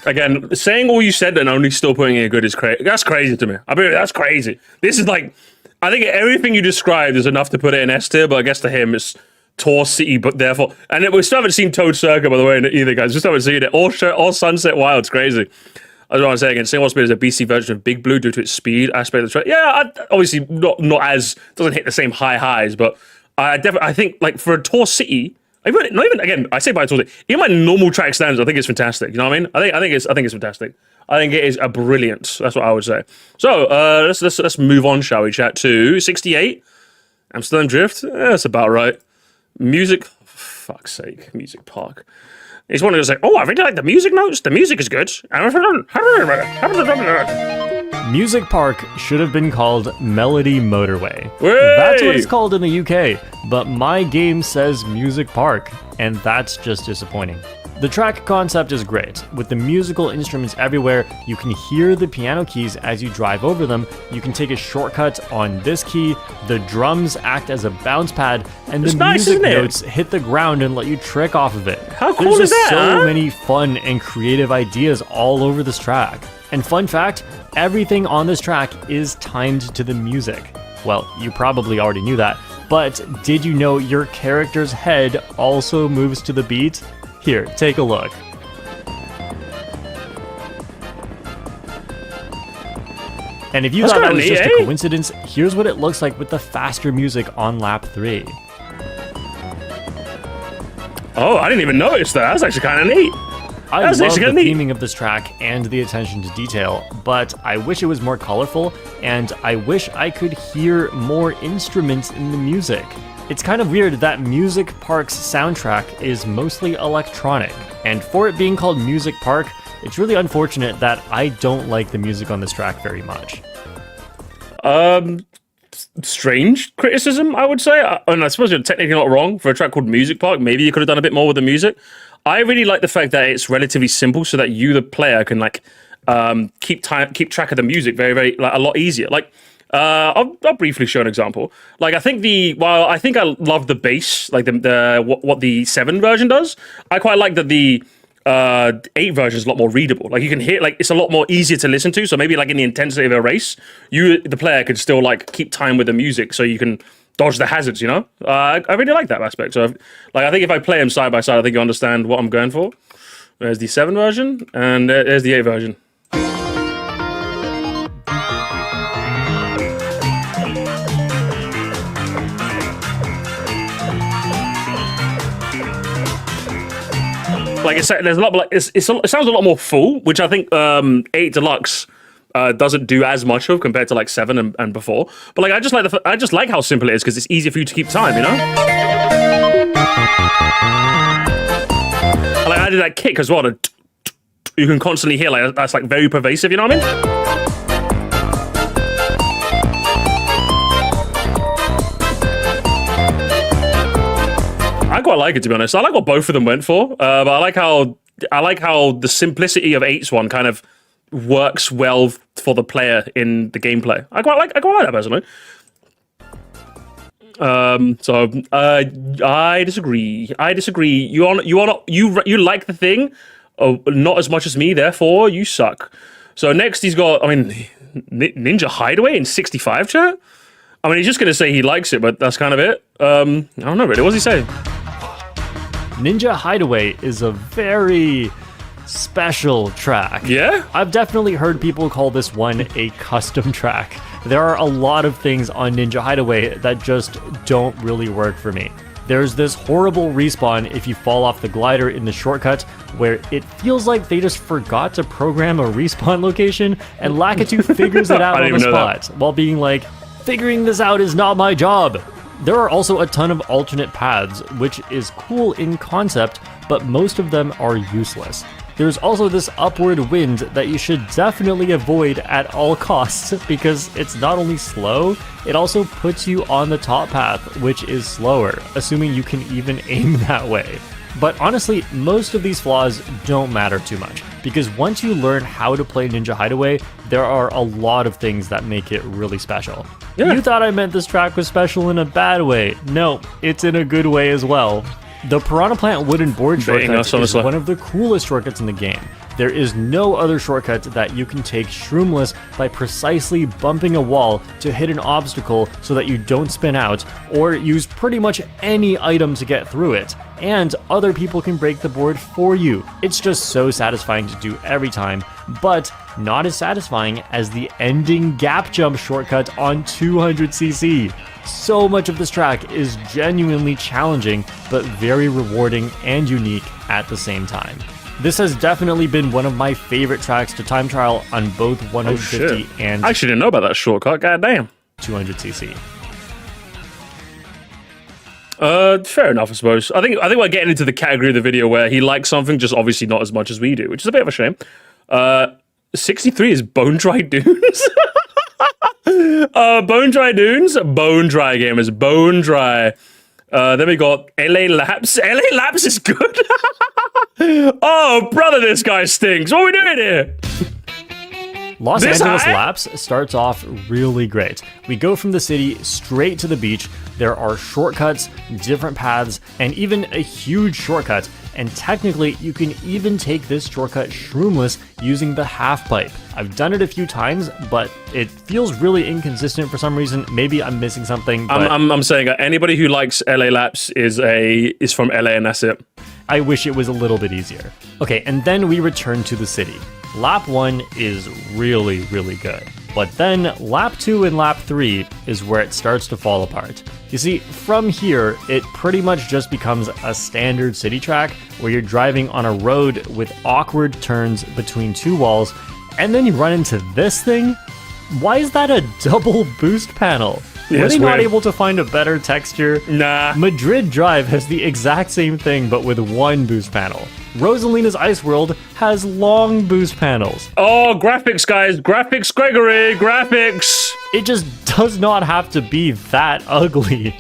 A: Again, saying all you said and only still putting it good is crazy. That's crazy to me. I mean, that's crazy. This is like, I think everything you described is enough to put it in S tier, but I guess to him it's Tor City, but therefore, and we still haven't seen Toad Circuit, by the way, either, guys. We still haven't seen it. All Sunset Wild's crazy. I was want to say again, Singapore Speed is a BC version of Big Blue due to its speed aspect of the track. Yeah, obviously not as doesn't hit the same high highs, but I think like for a Tour City, not even again, I say by Tour City, even my normal track standards, I think it's fantastic. You know what I mean? I think it's fantastic. I think it is a brilliant. That's what I would say. So let's move on, shall we? Chat to 68, Amsterdam Drift. That's about right. Music, fuck's sake, Music Park. It's one of those like, oh, I really like the music notes. The music is good.
B: Music Park should have been called Melody Motorway.
A: Way!
B: That's what it's called in the UK, but my game says Music Park, and that's just disappointing. The track concept is great. With the musical instruments everywhere, you can hear the piano keys as you drive over them, you can take a shortcut on this key, the drums act as a bounce pad, and the music notes hit the ground and let you trick off of it.
A: How cool is that?
B: There's so many fun and creative ideas all over this track. And fun fact, everything on this track is timed to the music. Well, you probably already knew that, but did you know your character's head also moves to the beat? Here, take a look. And if you thought that was just a coincidence, here's what it looks like with the faster music on lap 3.
A: Oh, I didn't even notice that. That's actually kind of neat.
B: I love the theming of this track and the attention to detail, but I wish it was more colorful, and I wish I could hear more instruments in the music. It's kind of weird that Music Park's soundtrack is mostly electronic, and for it being called Music Park, it's really unfortunate that I don't like the music on this track very much.
A: Strange criticism, I would say. And I suppose you're technically not wrong. For a track called Music Park, maybe you could have done a bit more with the music. I really like the fact that it's relatively simple, so that you, the player, can like keep track of the music very, like, a lot easier. Like, I'll briefly show an example. Like, I think I love the bass, like what the 7 version does. I quite like that the 8 version is a lot more readable. Like, you can hear, like, it's a lot more easier to listen to. So maybe like in the intensity of a race, you, the player, can still like keep time with the music, so you can dodge the hazards. You know, I really like that aspect. So, like, I think if I play them side by side, I think you understand what I'm going for. There's the 7 version, and there's the 8 version. Like, there's a lot, like, it sounds a lot more full, which I think 8 Deluxe doesn't do as much of compared to like 7 and before. But like, I just like how simple it is, because it's easier for you to keep time, you know. Like, I did that kick as well. You can constantly hear, like, that's like very pervasive. You know what I mean? I quite like it, to be honest. I like what both of them went for, but I like how the simplicity of 8's one kind of works well for the player in the gameplay. I quite like that personally. I disagree. You like the thing, not as much as me. Therefore, you suck. So next, he's got, I mean, Ninja Hideaway in 65 chat. I mean, he's just gonna say he likes it, but that's kind of it. I don't know really. What does he say?
B: Ninja Hideaway is a very special track.
A: Yeah?
B: I've definitely heard people call this one a custom track. There are a lot of things on Ninja Hideaway that just don't really work for me. There's this horrible respawn if you fall off the glider in the shortcut, where it feels like they just forgot to program a respawn location, and Lakitu figures it out on the spot, while being like, figuring this out is not my job. There are also a ton of alternate paths, which is cool in concept, but most of them are useless. There's also this upward wind that you should definitely avoid at all costs, because it's not only slow, it also puts you on the top path, which is slower, assuming you can even aim that way. But honestly, most of these flaws don't matter too much, because once you learn how to play Ninja Hideaway, there are a lot of things that make it really special. Yeah. You thought I meant this track was special in a bad way. No, it's in a good way as well. The Piranha Plant wooden board shortcut is one of the coolest shortcuts in the game. There is no other shortcut that you can take shroomless by precisely bumping a wall to hit an obstacle so that you don't spin out, or use pretty much any item to get through it, and other people can break the board for you. It's just so satisfying to do every time, but not as satisfying as the ending gap jump shortcut on 200cc. So much of this track is genuinely challenging, but very rewarding and unique at the same time. This has definitely been one of my favorite tracks to time trial on both 150 and...
A: I actually didn't know about that shortcut, goddamn.
B: 200cc.
A: Fair enough, I suppose. I think we're getting into the category of the video where he likes something, just obviously not as much as we do, which is a bit of a shame. 63 is Bone Dry Dunes. Bone Dry Dunes, Bone Dry Gamers, Bone Dry. Then we got LA Laps. LA Laps is good. Oh, brother, this guy stinks. What are we doing here?
B: Los
A: This
B: Angeles
A: high?
B: Laps starts off really great. We go from the city straight to the beach. There are shortcuts, different paths, and even a huge shortcut. And technically, you can even take this shortcut shroomless using the half pipe. I've done it a few times, but it feels really inconsistent for some reason. Maybe I'm missing something. But
A: I'm saying anybody who likes LA Laps is from LA, and that's it.
B: I wish it was a little bit easier. Okay, and then we return to the city. Lap 1 is really, really good. But then lap 2 and lap 3 is where it starts to fall apart. You see, from here, it pretty much just becomes a standard city track where you're driving on a road with awkward turns between two walls, and then you run into this thing? Why is that a double boost panel?
A: Yeah,
B: Were
A: it's
B: they not
A: weird.
B: able to find a better texture?
A: Nah.
B: Madrid Drive has the exact same thing, but with one boost panel. Rosalina's Ice World has long boost panels.
A: Oh, graphics, guys. Graphics, Gregory. Graphics.
B: It just does not have to be that ugly.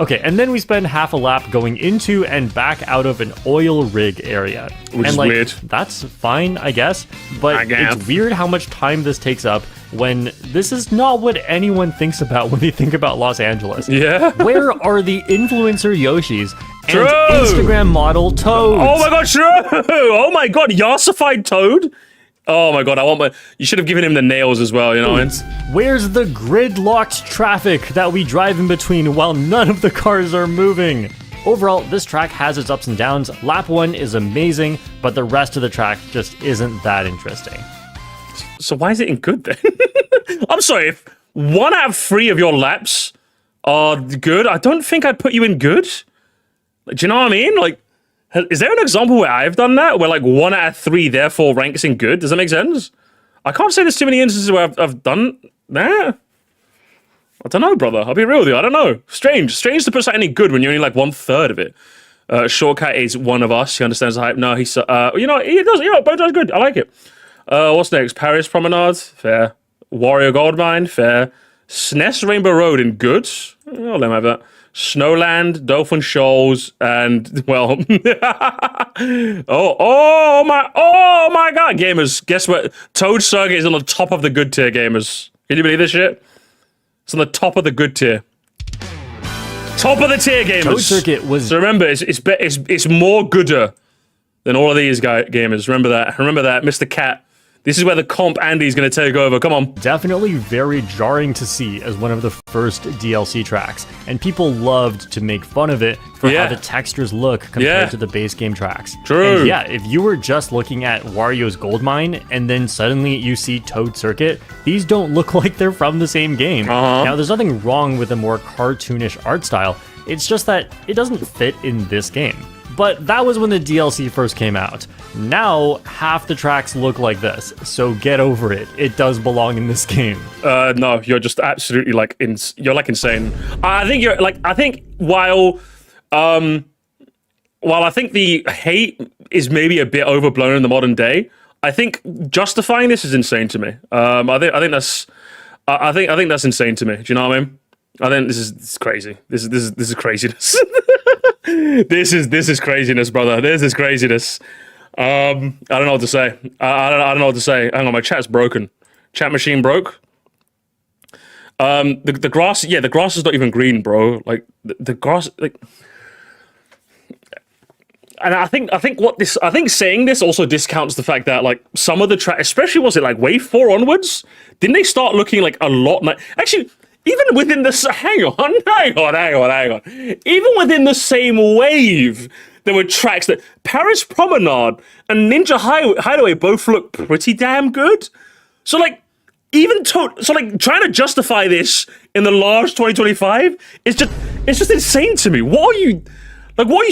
B: Okay, and then we spend half a lap going into and back out of an oil rig area.
A: Which
B: and
A: is weird.
B: That's fine, I guess. But
A: I guess.
B: it's weird how much time this takes up when this is not what anyone thinks about when they think about Los Angeles.
A: Yeah.
B: Where are the influencer Yoshis and
A: True.
B: Instagram model Toads?
A: Oh my god, true! Oh my god, Yassified Toad? Oh my god, you should have given him the nails as well, you know what I mean?
B: Where's the gridlocked traffic that we drive in between while none of the cars are moving? Overall, this track has its ups and downs. Lap 1 is amazing, but the rest of the track just isn't that interesting.
A: So why is it in good then? I'm sorry, if 1 out of 3 of your laps are good, I don't think I'd put you in good. Like, do you know what I mean? Like, is there an example where I've done that? Where like 1 out of 3 therefore ranks in good? Does that make sense? I can't say there's too many instances where I've done that. I don't know, brother. I'll be real with you. I don't know. Strange to put something in good when you're only like 1/3 of it. Shortcut is one of us. He understands the hype. No, he's you know, he does. You know, Boja's good. I like it. What's next? Paris Promenade, fair. Warrior Goldmine, fair. SNES Rainbow Road in good. I'll let him have that. Snowland, Dolphin Shoals, and well, oh my God, gamers! Guess what? Toad Circuit is on the top of the good tier, gamers. Can you believe this shit? It's on the top of the good tier. Top of the tier, gamers.
B: Toad Circuit was...
A: So remember, it's more gooder than all of these gamers. Remember that. Remember that, Mr. Cat. This is where the comp Andy's going to take over. Come on.
B: Definitely very jarring to see as one of the first DLC tracks, and people loved to make fun of it for how the textures look compared to the base game tracks.
A: True.
B: And yeah, if you were just looking at Wario's Gold Mine and then suddenly you see Toad Circuit, these don't look like they're from the same game. Now, there's nothing wrong with a more cartoonish art style. It's just that it doesn't fit in this game. But that was when the DLC first came out. Now, half the tracks look like this, so get over it. It does belong in this game.
A: No, you're just absolutely like you're like insane. I think while I think the hate is maybe a bit overblown in the modern day, I think justifying this is insane to me. I think that's insane to me. Do you know what I mean? I think this is crazy. This is craziness. This is craziness, brother. This is craziness. I don't know what to say. I don't know what to say. Hang on, my chat's broken. Chat machine broke. The grass, the grass is not even green, bro. Like the grass, like. And I think saying this also discounts the fact that like some of the track, especially was it like wave 4 onwards, didn't they start looking like a lot like actually. Even within the... Hang on. Even within the same wave, there were tracks that... Paris Promenade and Ninja Hideaway both look pretty damn good. So, like, trying to justify this in the large 2025 is just insane to me. What are you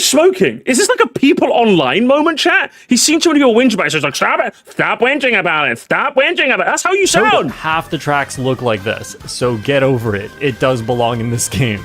A: smoking? Is this like a people online moment, chat? He's seen too many people whinge about it, so he's like, stop whinging about it. Stop whinging about it. That's how you sound.
B: Half the tracks look like this, so get over it. It does belong in this game.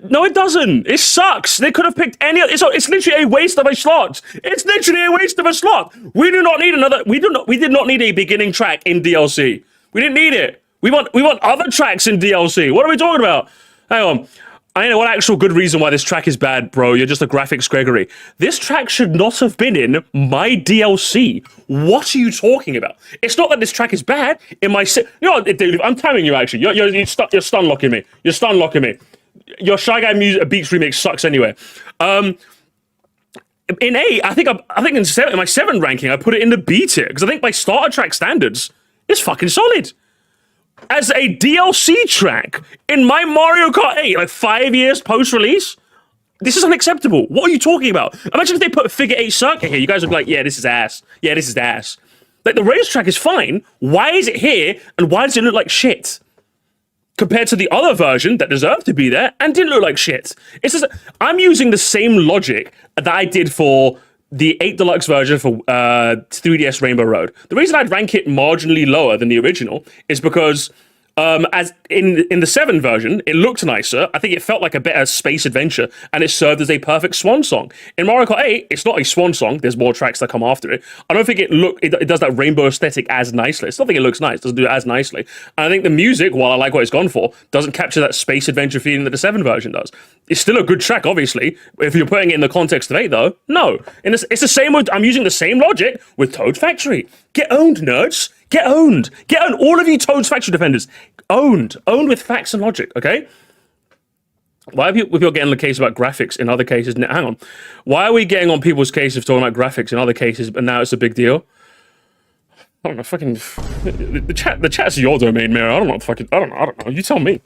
A: No, it doesn't. It sucks. They could have picked any other. It's literally a waste of a slot. It's literally a waste of a slot. We do not need another. We did not need a beginning track in DLC. We didn't need it. We want other tracks in DLC. What are we talking about? Hang on. I know one actual good reason why this track is bad, bro. You're just a graphics Gregory. This track should not have been in my DLC. What are you talking about? It's not that this track is bad. In my, you know, dude, I'm timing you actually. You're stun locking me. You're stun locking me. Your Shy Guy Beats remix sucks anyway. In 8, I think in 7, in my 7 ranking, I put it in the B tier because I think by starter track standards, it's fucking solid. As a DLC track in my Mario Kart 8, like 5 years post-release, this is unacceptable. What are you talking about? Imagine if they put a Figure 8 circuit here. You guys would be like, yeah, this is ass. Yeah, this is ass. Like, the racetrack is fine. Why is it here, and why does it look like shit? Compared to the other version that deserved to be there and didn't look like shit. It's just, I'm using the same logic that I did for the 8 Deluxe version for 3DS Rainbow Road. The reason I'd rank it marginally lower than the original is because as in the 7 version, it looked nicer. I think it felt like a better space adventure, and it served as a perfect swan song. In Mario Kart 8, it's not a swan song. There's more tracks that come after it. I don't think it does that rainbow aesthetic as nicely. I still think it looks nice. It doesn't do it as nicely. And I think the music, while I like what it's gone for, doesn't capture that space adventure feeling that the 7 version does. It's still a good track, obviously. If you're putting it in the context of 8, though, no. And it's the same with, I'm using the same logic with Toad Factory. Get owned, nerds. Get owned. Get owned. All of you Toad's Factory defenders. Owned. Owned with facts and logic, okay? Why are people getting on the case about graphics in other cases? Hang on. Why are we getting on people's case of talking about graphics in other cases, but now it's a big deal? I don't know, fucking... The chat's your domain, Mira. I don't know. You tell me.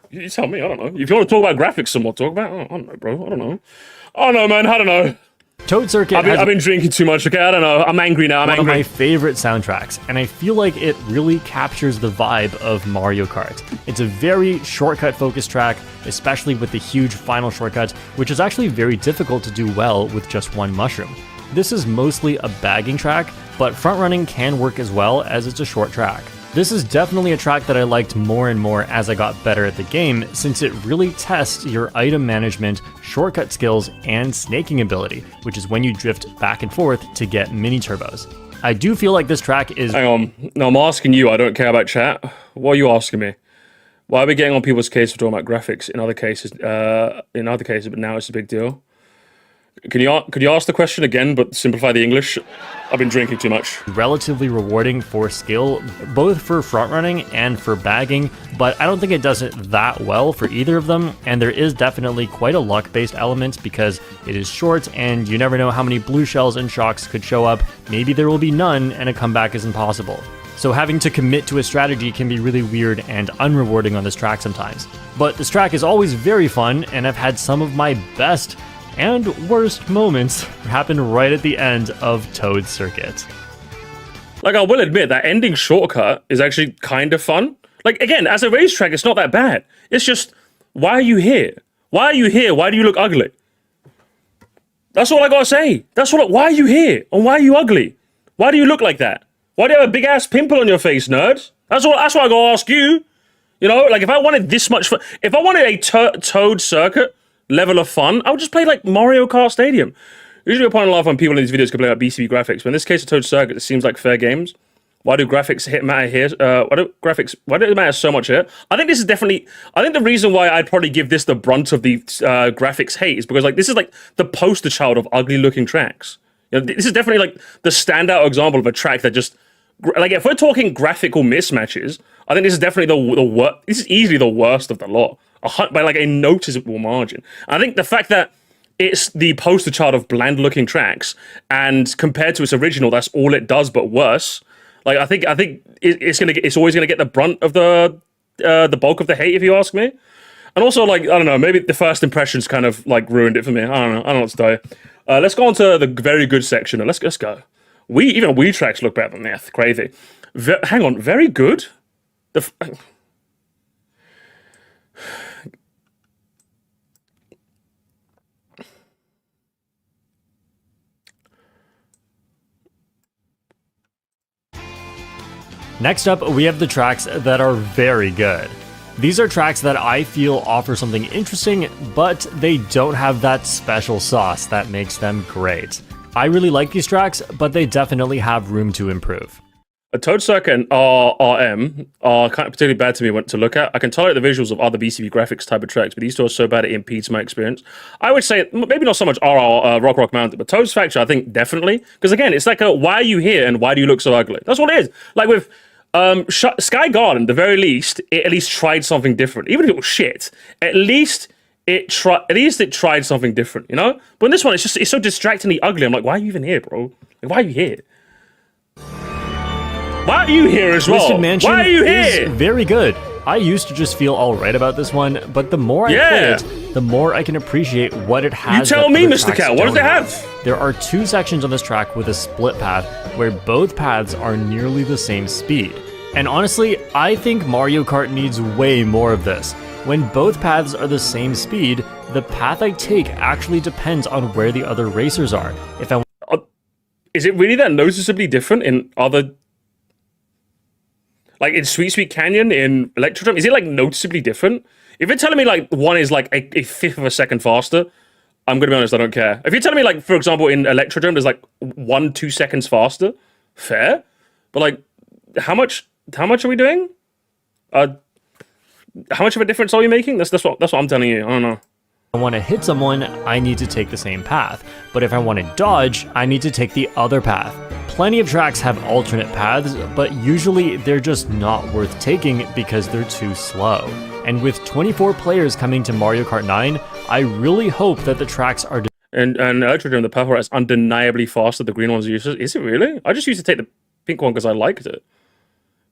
A: You tell me, I don't know. If you want to talk about graphics some more, talk about it. I don't know, bro. I don't know. I don't know, man. I don't know.
B: Toad Circuit
A: I've been drinking too much, okay? I don't know. I'm angry now. I'm angry.
B: One of my favorite soundtracks, and I feel like it really captures the vibe of Mario Kart. It's a very shortcut-focused track, especially with the huge final shortcut, which is actually very difficult to do well with just one mushroom. This is mostly a bagging track, but front-running can work as well as it's a short track. This is definitely a track that I liked more and more as I got better at the game, since it really tests your item management, shortcut skills, and snaking ability, which is when you drift back and forth to get mini turbos. I do feel like this track is...
A: Hang on. No, I'm asking you. I don't care about chat. What are you asking me? Why are we getting on people's case for talking about graphics in other cases? But now it's a big deal. Could you ask the question again, but simplify the English? I've been drinking too much.
B: Relatively rewarding for skill, both for front running and for bagging, but I don't think it does it that well for either of them, and there is definitely quite a luck-based element because it is short and you never know how many blue shells and shocks could show up. Maybe there will be none and a comeback is impossible. So having to commit to a strategy can be really weird and unrewarding on this track sometimes. But this track is always very fun, and I've had some of my best and worst moments happen right at the end of Toad Circuit.
A: Like, I will admit, that ending shortcut is actually kind of fun. Like, again, as a racetrack, it's not that bad. It's just, why are you here? Why are you here? Why do you look ugly? That's all I gotta say. Why are you here? And why are you ugly? Why do you look like that? Why do you have a big-ass pimple on your face, nerd? That's what I gotta ask you. You know, like, if I wanted this much fun, if I wanted a Toad Circuit level of fun, I would just play like Mario Kart Stadium. Usually a point of laugh when people in these videos complain about BCB graphics, but in this case of Toad Circuit, it seems like fair games. Why do graphics matter here? Why do it matter so much here? I think this is definitely, I think the reason why I'd probably give this the brunt of the graphics hate is because like this is like the poster child of ugly looking tracks. You know, this is definitely like the standout example of a track that just, like if we're talking graphical mismatches, I think this is definitely the worst, this is easily the worst of the lot. By like a noticeable margin. I think the fact that it's the poster child of bland-looking tracks, and compared to its original, that's all it does but worse. Like I think it's always gonna get the brunt of the bulk of the hate, if you ask me. And also, like, I don't know, maybe the first impressions kind of like ruined it for me. I don't know what to tell you. Let's go on to the very good section, and let's go. Even Wii tracks look better than this. Crazy. Hang on, very good.
B: Next up, we have the tracks that are very good. These are tracks that I feel offer something interesting, but they don't have that special sauce that makes them great. I really like these tracks, but they definitely have room to improve.
A: A Toad Circuit and RM are kind of particularly bad to me to look at. I can tolerate the visuals of other BCB graphics type of tracks, but these two are so bad it impedes my experience. I would say maybe not so much Rock Mountain, but Toad's Factory, I think definitely. Because again, it's like why are you here and why do you look so ugly? That's what it is. Like with Sky Garden, the very least, it at least tried something different. Even if it was shit, at least it tried something different, you know? But in this one, it's so distractingly ugly. I'm like, why are you even here, bro? Like, why are you here? Why are you here as well?
B: Twisted Mansion
A: Why are you
B: is
A: here?
B: very good. I used to just feel alright about this one, but the more I play it, the more I can appreciate what it has.
A: You tell me,
B: other
A: Mr.
B: tracks
A: Cow, what does it
B: don't
A: have?
B: There are 2 sections on this track with a split path, where both paths are nearly the same speed. And honestly, I think Mario Kart needs way more of this. When both paths are the same speed, the path I take actually depends on where the other racers are. If I
A: Is it really that noticeably different in other... Like in Sweet Sweet Canyon, in Electrodrome, is it like noticeably different? If you're telling me like one is like a fifth of a second faster, I'm gonna be honest, I don't care. If you're telling me like, for example, in Electrodrome, there's like 1-2 seconds faster, fair. But like, how much are we doing? How much of a difference are we making? That's what I'm telling you. I don't know.
B: want to hit someone, I need to take the same path. But if I want to dodge, I need to take the other path. Plenty of tracks have alternate paths, but usually they're just not worth taking because they're too slow. And with 24 players coming to Mario Kart 9, I really hope that the tracks are...
A: And Electrodrome, the purple is undeniably faster. The green one's useless. Is it really? I just used to take the pink one because I liked it.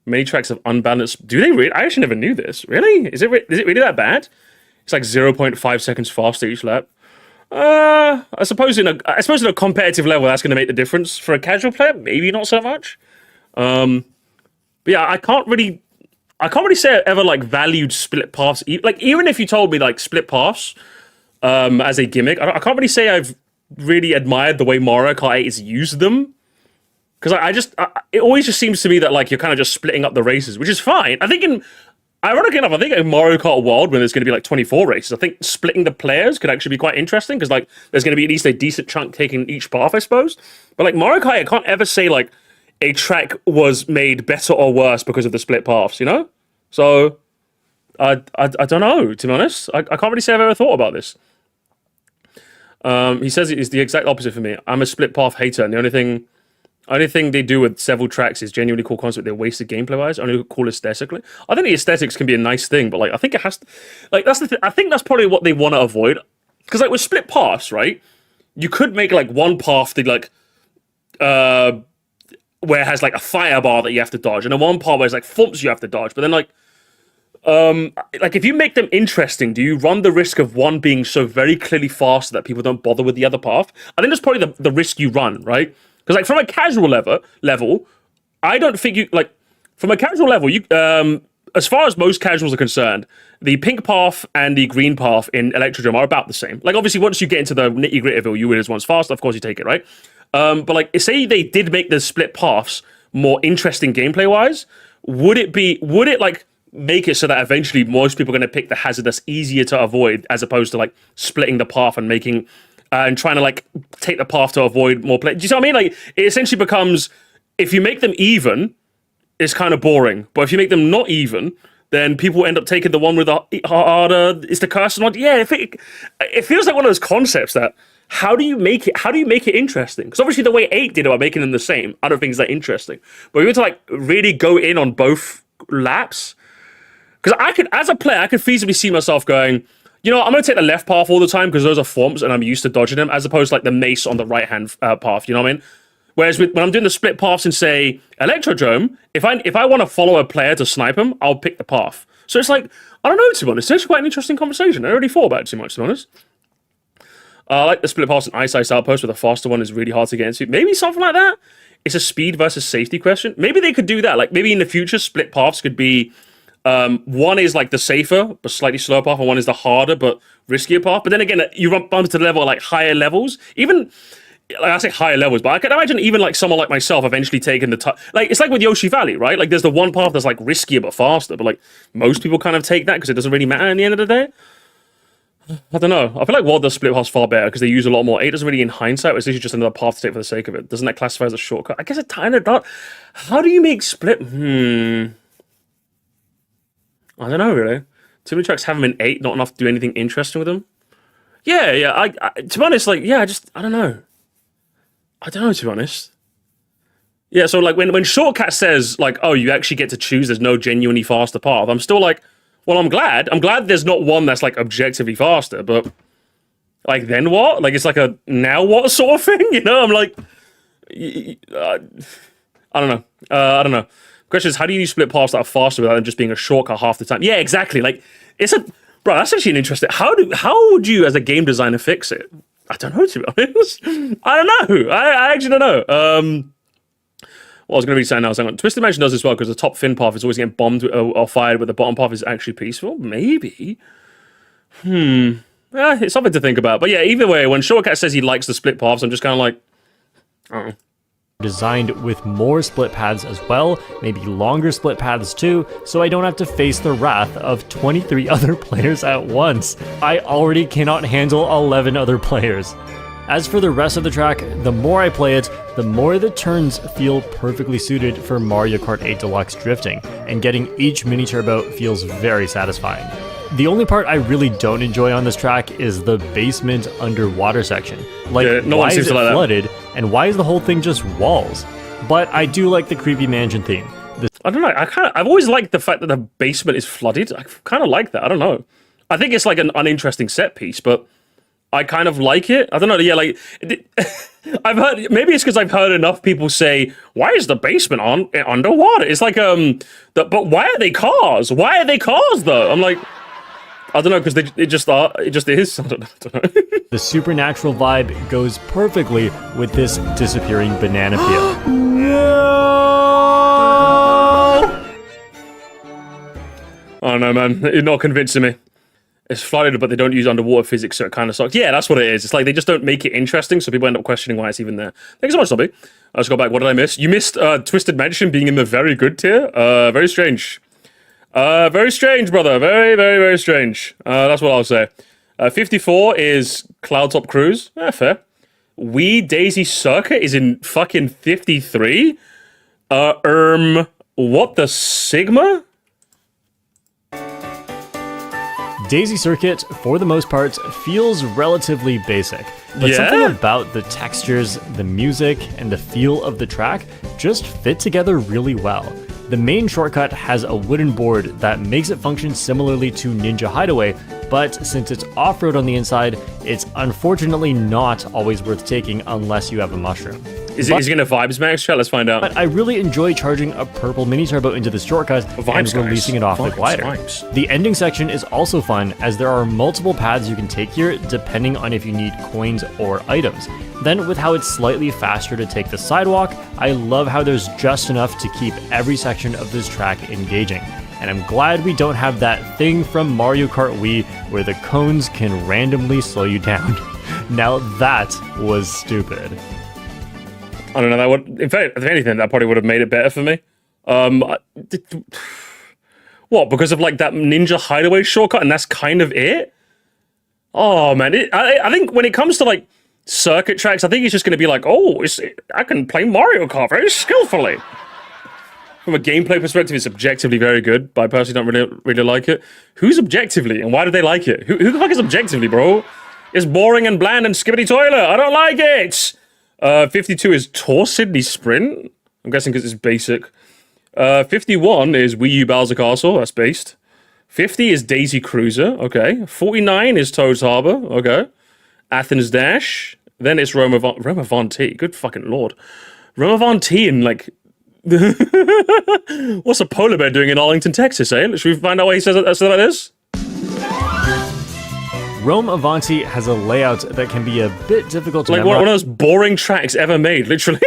A: Many tracks have unbalanced... Do they really? I actually never knew this. Really? Is it really that bad? It's like 0.5 seconds faster each lap. I suppose in a competitive level that's going to make the difference. For a casual player, maybe not so much. But yeah, I can't really say I ever like valued split paths. Like even if you told me like split paths as a gimmick, I can't really say I've really admired the way Mario Kart 8 has used them. Because it always just seems to me that like you're kind of just splitting up the races, which is fine. Ironically enough, I think in Mario Kart World, when there's going to be like 24 races, I think splitting the players could actually be quite interesting because like there's going to be at least a decent chunk taking each path, I suppose. But like Mario Kart, I can't ever say like a track was made better or worse because of the split paths, you know? So I don't know, to be honest. I can't really say I've ever thought about this. He says it is the exact opposite for me. I'm a split path hater, and the only thing they do with several tracks is genuinely cool concept. They're wasted gameplay-wise, only cool aesthetically. I think the aesthetics can be a nice thing, but like I think it has to, like that's the I think that's probably what they want to avoid. Because like with split paths, right? You could make like one path that like where it has like a fire bar that you have to dodge, and then one part where it's like thumps you have to dodge. But then like if you make them interesting, do you run the risk of one being so very clearly faster that people don't bother with the other path? I think that's probably the risk you run, right? Because like from a casual level, I don't think you like from a casual level. You as far as most casuals are concerned, the pink path and the green path in Electrodrome are about the same. Like obviously, once you get into the nitty gritty of it, you win as one's fast. Of course, you take it, right? But like, say they did make the split paths more interesting gameplay wise, would it like make it so that eventually most people are going to pick the hazard that's easier to avoid as opposed to like splitting the path and making and trying to like take the path to avoid more play. Do you see what I mean? Like it essentially becomes, if you make them even, it's kind of boring. But if you make them not even, then people end up taking the one with the harder. It's the cursor one. Yeah, it feels like one of those concepts that how do you make it interesting? Because obviously the way 8 did about making them the same, I don't think is that interesting. But you have to like really go in on both laps. Because as a player, I could feasibly see myself going, you know, I'm going to take the left path all the time because those are thwomps and I'm used to dodging them, as opposed to like the mace on the right-hand path, you know what I mean? Whereas when I'm doing the split paths in, say, Electrodrome, if I want to follow a player to snipe him, I'll pick the path. So it's like, I don't know, to be honest. It's actually quite an interesting conversation. I already thought about it too much, to be honest. I like the split paths in Ice Ice Outpost, where the faster one is really hard to get into. Maybe something like that. It's a speed versus safety question. Maybe they could do that. Like, maybe in the future, split paths could be... one is like the safer but slightly slower path, and one is the harder but riskier path. But then again, you bump to the level like higher levels. Even like I say higher levels, but I can imagine even like someone like myself eventually taking the like it's like with Yoshi Valley, right? Like there's the one path that's like riskier but faster, but like most people kind of take that because it doesn't really matter in the end of the day. I don't know. I feel like WoD does split paths far better because they use a lot more. 8 doesn't really in hindsight, it's literally just another path to take for the sake of it. Doesn't that classify as a shortcut? I guess it kind of does. How do you make split? I don't know really. Too many tracks have them in 8, not enough to do anything interesting with them. Yeah. I to be honest, like I don't know. I don't know, to be honest. Yeah, so like when Shortcut says like, oh, you actually get to choose, there's no genuinely faster path, I'm still like, well, I'm glad there's not one that's like objectively faster, but like then what? Like it's like a now what sort of thing, you know? I'm like, I don't know. Question is, how do you split paths that are faster without them just being a shortcut half the time? Yeah, exactly. Like bro, that's actually an interesting. How would you as a game designer fix it? I don't know, to be honest. I don't know. I actually don't know. What I was going to be saying now, Twisted Mansion does this well because the top fin path is always getting bombed or fired, but the bottom path is actually peaceful. Maybe. Yeah, it's something to think about. But yeah, either way, when Shortcut says he likes the split paths, I'm just kind of like, oh.
B: Designed with more split paths as well, maybe longer split paths too, so I don't have to face the wrath of 23 other players at once. I already cannot handle 11 other players. As for the rest of the track, the more I play it, the more the turns feel perfectly suited for Mario Kart 8 Deluxe drifting, and getting each mini turbo feels very satisfying. The only part I really don't enjoy on this track is the basement underwater section. Like,
A: yeah, no
B: why
A: one seems
B: is it
A: to like
B: flooded,
A: that.
B: and why is the whole thing just walls? But I do like the creepy mansion theme.
A: I don't know. I've always liked the fact that the basement is flooded. I kind of like that. I don't know. I think it's like an uninteresting set piece, but I kind of like it. I don't know. Yeah, like I've heard. Maybe it's because I've heard enough people say, "Why is the basement underwater?" It's like but why are they cars? Why are they cars though? I'm like, I don't know, because it just is. I don't know.
B: The supernatural vibe goes perfectly with this disappearing banana peel.
A: I don't know, man. You're not convincing me. It's flooded, but they don't use underwater physics, so it kind of sucks. Yeah, that's what it is. It's like they just don't make it interesting, so people end up questioning why it's even there. Thanks so much, Dobby. Let's go back. What did I miss? You missed Twisted Mansion being in the very good tier. Very strange. Very strange, brother. Very, very, very strange. That's what I'll say. 54 is Cloudtop Cruise. Fair. Wii Daisy Circuit is in fucking 53. What the Sigma?
B: Daisy Circuit, for the most part, feels relatively basic, but something about the textures, the music, and the feel of the track just fit together really well. The main shortcut has a wooden board that makes it function similarly to Ninja Hideaway, but since it's off-road on the inside, it's unfortunately not always worth taking unless you have a mushroom.
A: Is he going to Vibes Max? Chat, let's find out.
B: But I really enjoy charging a purple mini turbo into the shortcut and releasing it off the glider. The ending section is also fun, as there are multiple paths you can take here depending on if you need coins or items. Then with how it's slightly faster to take the sidewalk, I love how there's just enough to keep every section of this track engaging. And I'm glad we don't have that thing from Mario Kart Wii where the cones can randomly slow you down. Now that was stupid.
A: I don't know, that would, in fact, if anything, that probably would have made it better for me. What, because of like that Ninja Hideaway shortcut and that's kind of it? Oh man, I think when it comes to like circuit tracks, I think it's just going to be like, oh, I can play Mario Kart very skillfully. From a gameplay perspective, it's objectively very good, but I personally don't really like it. Who's objectively, and why do they like it? Who the fuck is objectively, bro? It's boring and bland and skibbity toilet. I don't like it! 52 is Tour Sydney Sprint. I'm guessing because it's basic. 51 is Wii U Bowser Castle. That's based. 50 is Daisy Cruiser. Okay. 49 is Toad's Harbor. Okay. Athens Dash. Then it's Roma Von T. Good fucking lord. Roma Von T in like... What's a polar bear doing in Arlington, Texas, eh? Should we find out why he says that like this?
B: Rome Avanti has a layout that can be a bit difficult to memorize.
A: Like one of those boring tracks ever made, literally.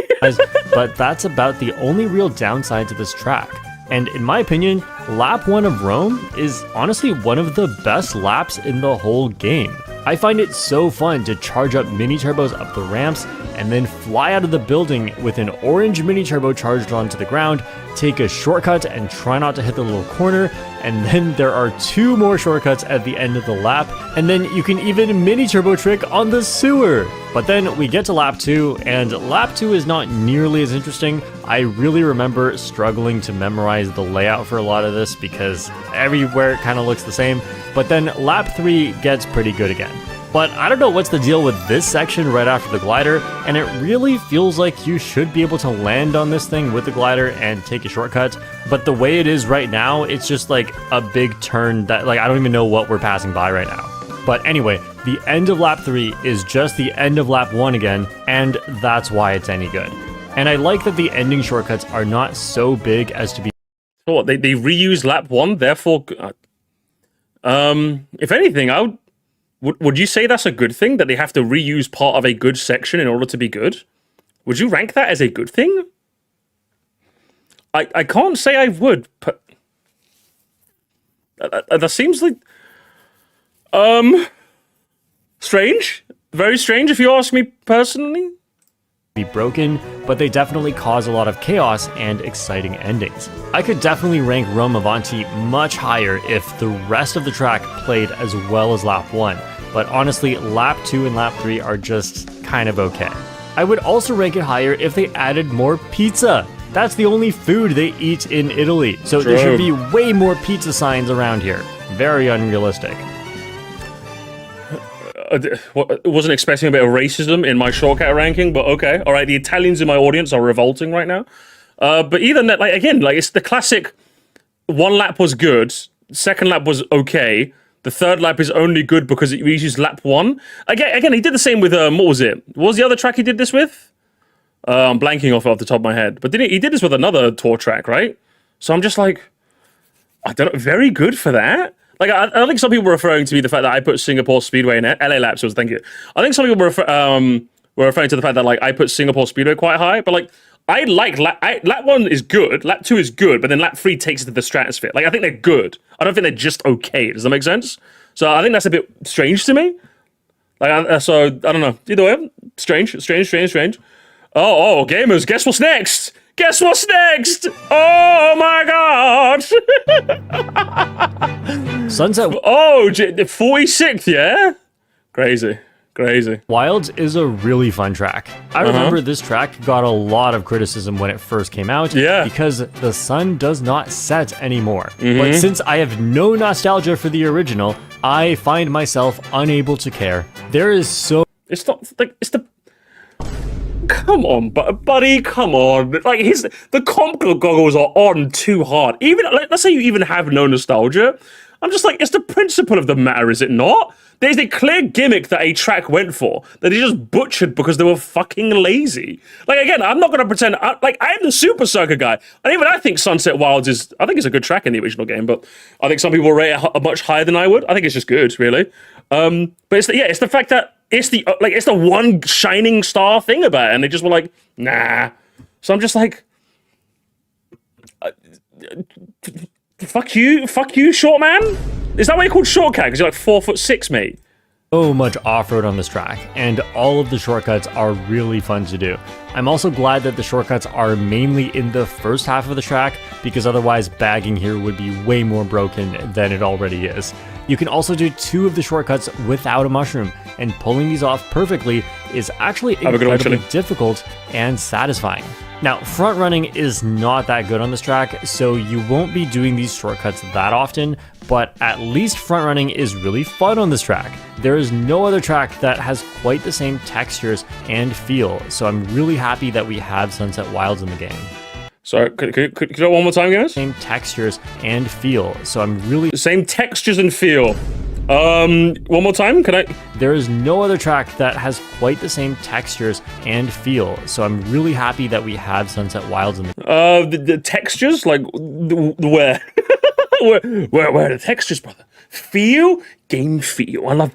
B: But that's about the only real downside to this track. And in my opinion, lap 1 of Rome is honestly one of the best laps in the whole game. I find it so fun to charge up mini turbos up the ramps and then fly out of the building with an orange mini turbo charged onto the ground, take a shortcut and try not to hit the little corner, and then there are 2 more shortcuts at the end of the lap, and then you can even mini turbo trick on the sewer. But then we get to lap 2, and lap 2 is not nearly as interesting. I really remember struggling to memorize the layout for a lot of this because everywhere it kind of looks the same, but then lap 3 gets pretty good again. But I don't know what's the deal with this section right after the glider, and it really feels like you should be able to land on this thing with the glider and take a shortcut, but the way it is right now, it's just like a big turn that like I don't even know what we're passing by right now. But anyway, the end of lap 3 is just the end of lap 1 again, and that's why it's any good. And I like that the ending shortcuts are not so big as to be...
A: So what, they reuse lap 1, therefore... if anything, would you say that's a good thing, that they have to reuse part of a good section in order to be good? Would you rank that as a good thing? I can't say I would, but... that seems like... strange. Very strange, if you ask me personally.
B: Be broken, but they definitely cause a lot of chaos and exciting endings. I could definitely rank Rome Avanti much higher if the rest of the track played as well as lap 1, but honestly, lap 2 and lap 3 are just kind of okay. I would also rank it higher if they added more pizza. That's the only food they eat in Italy, so there should be way more pizza signs around here. Very unrealistic.
A: Wasn't expecting a bit of racism in my shortcut ranking, but okay. All right, the Italians in my audience are revolting right now. But even that, like again, like it's the classic. 1 lap was good, 2nd lap was okay. The 3rd lap is only good because it reused lap 1. Again, he did the same with what was it? What was the other track he did this with? I'm blanking off the top of my head, but he did this with another tour track, right? So I'm just like, I don't know. Very good for that. Like, I think some people were referring to me the fact that I put Singapore Speedway in LA Laps. So thank you. I think some people were referring to the fact that like I put Singapore Speedway quite high, but like I like lap 1 is good, lap 2 is good, but then lap 3 takes it to the stratosphere. Like I think they're good. I don't think they're just okay. Does that make sense? So I think that's a bit strange to me. Like so I don't know. Either way, strange. Oh, gamers, guess what's next? Guess what's next? Oh my god!
B: Sunset
A: Oh, 46th, yeah? Crazy.
B: Wilds is a really fun track. I remember this track got a lot of criticism when it first came out because the sun does not set anymore. But since I have no nostalgia for the original, I find myself unable to care. There is so...
A: It's not, like, it's the... Come on, buddy, come on. Like, the comp goggles are on too hard. Even, like, let's say you even have no nostalgia. I'm just like, it's the principle of the matter, is it not? There's a clear gimmick that a track went for that they just butchered because they were fucking lazy. Like, again, I'm not going to pretend, I'm the Super Circuit guy. And even I think Sunset Wilds I think it's a good track in the original game, but I think some people rate it much higher than I would. I think it's just good, really. But it's the fact that it's the one shining star thing about it, and they just were like, nah. So I'm just like, fuck you, short man. Is that why you're called shortcut? Because you're like 4'6", mate.
B: So much off-road on this track, and all of the shortcuts are really fun to do. I'm also glad that the shortcuts are mainly in the first half of the track, because otherwise bagging here would be way more broken than it already is. You can also do 2 of the shortcuts without a mushroom, and pulling these off perfectly is actually incredibly difficult and satisfying. Now, front running is not that good on this track, so you won't be doing these shortcuts that often, but at least front running is really fun on this track. There is no other track that has quite the same textures and feel, so I'm really happy that we have Sunset Wilds in the game.
A: Sorry, could you do it one more time, guys?
B: Same textures and feel, so I'm really...
A: Same textures and feel. One more time, can I?
B: There is no other track that has quite the same textures and feel, so I'm really happy that we have Sunset Wilds in
A: the textures? Like, where? where are the textures, brother? Feel? Game feel. I love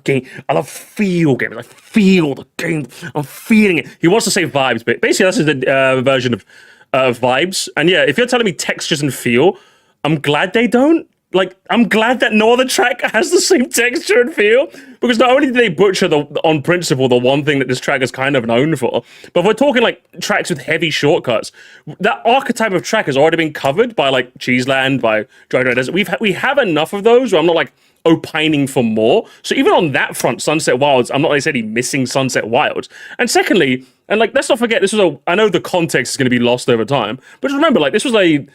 A: feel games. I feel the game. I'm feeling it. He wants to say vibes, but basically that's the version of vibes. And yeah, if you're telling me textures and feel, I'm glad they don't. like, I'm glad that no other track has the same texture and feel, because not only did they butcher on principle the one thing that this track is kind of known for, but if we're talking like tracks with heavy shortcuts, that archetype of track has already been covered by like Cheeseland, by Jojo Desert. We have enough of those where I'm not like opining for more. So even on that front, Sunset Wilds, I'm not necessarily missing Sunset Wilds. And secondly, and like, let's not forget, I know the context is going to be lost over time, but just remember, like, this was a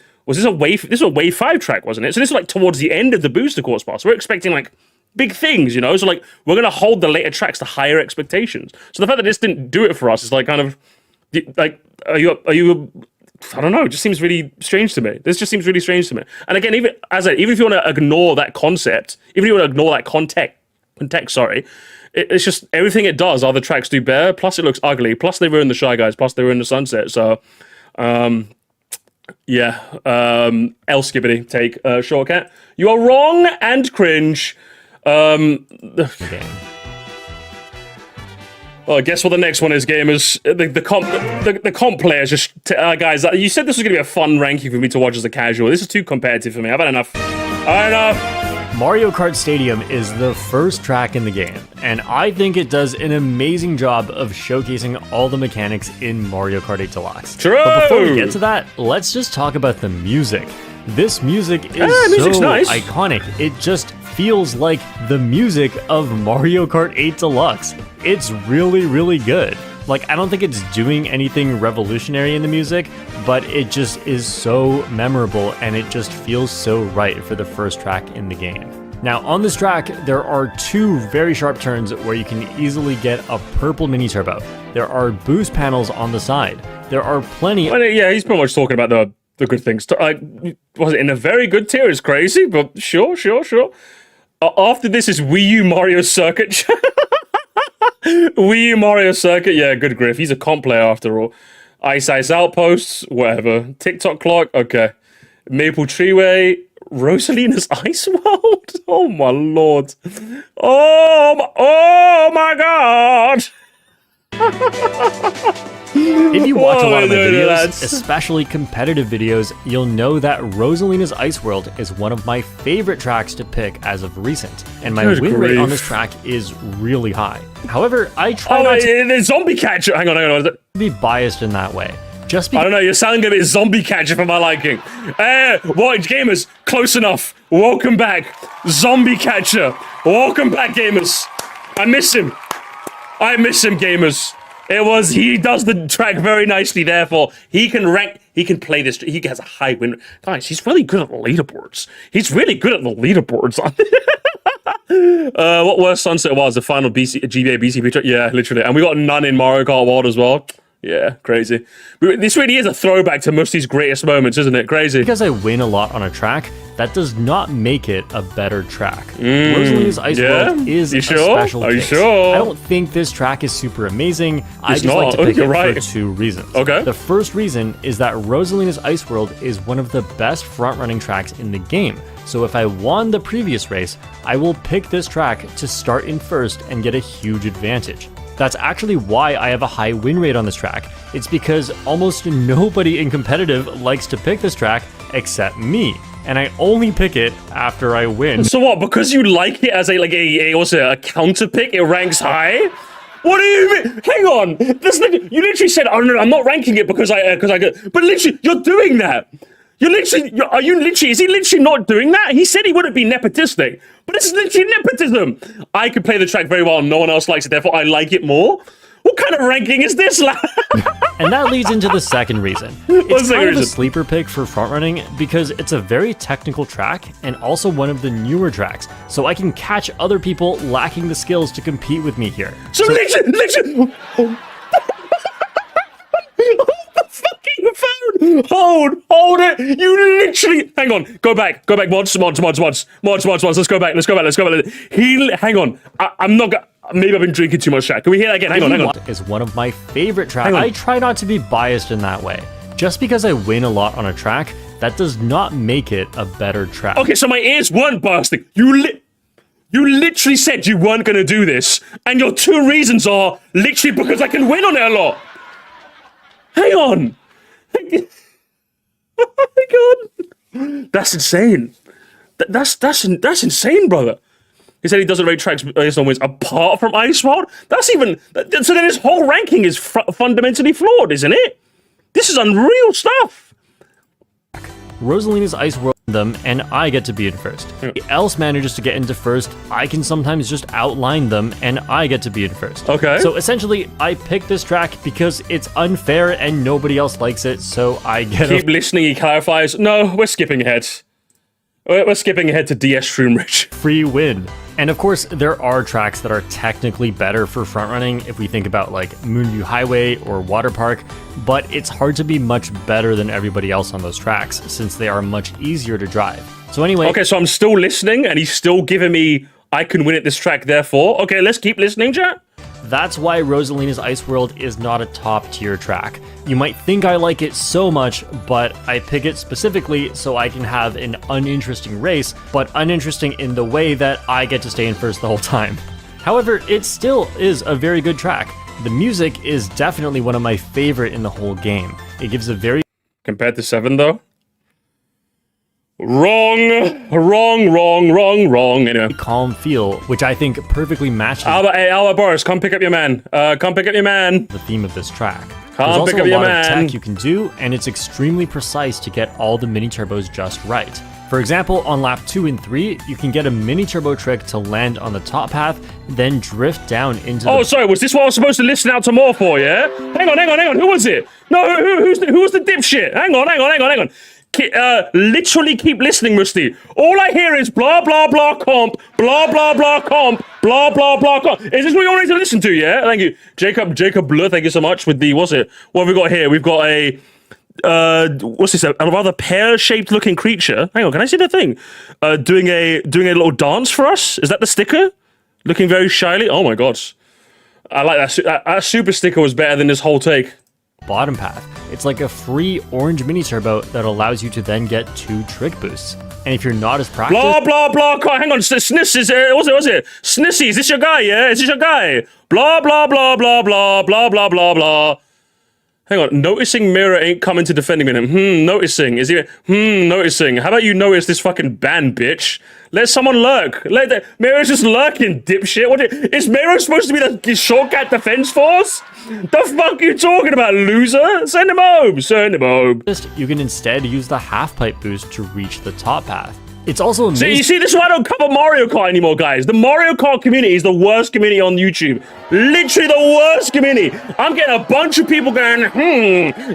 A: wave 5 track, wasn't it? So this is like towards the end of the booster course pass. We're expecting like big things, you know? So like, we're going to hold the later tracks to higher expectations. So the fact that this didn't do it for us is like kind of like, are you I don't know, it just seems really strange to me. This just seems really strange to me. And again, even if you want to ignore that concept, even if you want to ignore that context, sorry, it's just everything it does, other tracks do better, plus it looks ugly, plus they ruin the Shy Guys, plus they ruin the Sunset, so yeah, El Skibbity, take Shortcat. You are wrong and cringe.
B: Okay.
A: Well, guess what the next one is, gamers? The comp players just... guys, you said this was going to be a fun ranking for me to watch as a casual. This is too competitive for me. I've had enough.
B: Mario Kart Stadium is the first track in the game, and I think it does an amazing job of showcasing all the mechanics in Mario Kart 8 Deluxe.
A: True!
B: But before we get to that, let's just talk about the music. This music is so
A: nice.
B: iconic. It just feels like the music of Mario Kart 8 Deluxe. It's really, really good. Like, I don't think it's doing anything revolutionary in the music, but it just is so memorable and it just feels so right for the first track in the game. Now, on this track, there are 2 very sharp turns where you can easily get a purple mini turbo. There are boost panels on the side. There are plenty...
A: Yeah, he's pretty much talking about the good things. Was it in a very good tier? It's crazy, but sure. After this is Wii U Mario Circuit. Wii U Mario Circuit, yeah, good griff. He's a comp player after all. Ice Outposts, whatever. TikTok Clock, okay. Maple Treeway, Rosalina's Ice World? Oh my lord. Oh my god!
B: If you watch a lot of my videos, especially competitive videos, you'll know that Rosalina's Ice World is one of my favorite tracks to pick as of recent, and my win rate on this track is really high. However, I try not to
A: the zombie catcher. Hang on.
B: be biased in that way. Just
A: I don't know, you're sounding a bit zombie catcher for my liking. Watch gamers, close enough. Welcome back, zombie catcher. Welcome back, gamers. I miss him, gamers. He does the track very nicely, therefore, he can play this, he has a high win. Guys, he's really good at the leaderboards. What was Sunset Wilds, the final GBA BCP track? Yeah, literally. And we got none in Mario Kart World as well. Yeah, crazy. This really is a throwback to Musty's greatest moments, isn't it? Crazy.
B: Because I win a lot on a track, that does not make it a better track. Rosalina's Ice World is a special
A: Are you
B: case.
A: sure?
B: I don't think this track is super amazing. I just like to pick it for 2 reasons.
A: Okay.
B: The first reason is that Rosalina's Ice World is one of the best front-running tracks in the game. So if I won the previous race, I will pick this track to start in first and get a huge advantage. That's actually why I have a high win rate on this track. It's because almost nobody in competitive likes to pick this track except me. And I only pick it after I win.
A: So what, because you like it as a counter pick, it ranks high? What do you mean? Hang on. You literally said, oh no, I'm not ranking it because I get, but literally, you're doing that. Is he literally not doing that? He said he wouldn't be nepotistic, but this is literally nepotism. I can play the track very well and no one else likes it, therefore I like it more. What kind of ranking is this, lad?
B: And that leads into the second reason. It's kind of a sleeper pick for frontrunning because it's a very technical track and also one of the newer tracks, so I can catch other people lacking the skills to compete with me here.
A: So literally, Hold it! You literally... Hang on, go back, mods, let's go back. Hang on, I'm not gonna... Maybe I've been drinking too much, chat. Can we hear that again? Hang on.
B: Is one of my favorite tracks. I try not to be biased in that way. Just because I win a lot on a track, that does not make it a better track.
A: Okay, so my ears weren't bursting. You literally said you weren't gonna do this, and your 2 reasons are literally because I can win on it a lot. Hang on. Oh my god. That's insane. That's insane, brother. He said he doesn't rate tracks based on wins apart from Ice World. That's even so. Then his whole ranking is fundamentally flawed, isn't it? This is unreal stuff.
B: Rosalina's Ice World them, and I get to be in first. Who else manages to get into first, I can sometimes just outline them, and I get to be in first.
A: Okay.
B: So essentially, I picked this track because it's unfair and nobody else likes it, so I get
A: Keep listening, he clarifies. No, we're skipping ahead. We're skipping ahead to DS Shroom Ridge.
B: free win. And of course, there are tracks that are technically better for frontrunning if we think about like Moonview Highway or Water Park, but it's hard to be much better than everybody else on those tracks since they are much easier to drive. So anyway...
A: Okay, so I'm still listening and he's still giving me I can win at this track, therefore. Okay, let's keep listening, chat.
B: That's why Rosalina's Ice World is not a top tier track. You might think I like it so much, but I pick it specifically so I can have an uninteresting race, but uninteresting in the way that I get to stay in first the whole time. However, it still is a very good track. The music is definitely one of my favorite in the whole game. It gives a very...
A: Compared to 7, though? Wrong. Anyway.
B: calm feel, which I think perfectly matches
A: Albert Boris, come pick up your man. Come pick up your man.
B: the theme of this track.
A: Come
B: There's also
A: pick up
B: a
A: your
B: lot
A: man.
B: of tech you can do, and it's extremely precise to get all the mini turbos just right. For example, on lap 2 and 3, you can get a mini turbo trick to land on the top path, then drift down into
A: Oh, sorry, was this what I was supposed to listen out to more for, yeah? Hang on, who was it? No, who was the dipshit? Hang on. Literally keep listening, Moresty. All I hear is blah, blah, blah, comp, blah, blah, blah, comp, blah, blah, blah, comp. Is this what you want me to listen to, yeah? Thank you. Jacob Blur, thank you so much with the, what's it? What have we got here? We've got a, what's this? A rather pear-shaped looking creature. Hang on, can I see the thing? Doing a little dance for us? Is that the sticker? Looking very shyly? Oh my god. I like that. That super sticker was better than this whole take.
B: bottom path. It's like a free orange mini turbo that allows you to then get 2 trick boosts. And if you're not as practiced...
A: Blah, blah, blah. Hang on. Sniss is... what's it? Snissy, is this your guy, yeah? Is this your guy? Blah, blah, blah, blah, blah, blah, blah, blah, blah. Hang on. Noticing Mirror ain't coming to defending me. Noticing. Is he... noticing. How about you notice this fucking ban, bitch? Let someone lurk. Mirror's just lurking, dipshit. Is Mirror supposed to be the shortcut defense force? The fuck you talking about, loser? Send him home.
B: You can instead use the half pipe boost to reach the top path. It's also amazing.
A: See, you see, this is why I don't cover Mario Kart anymore, guys. The Mario Kart community is the worst community on YouTube. Literally the worst community. I'm getting a bunch of people going,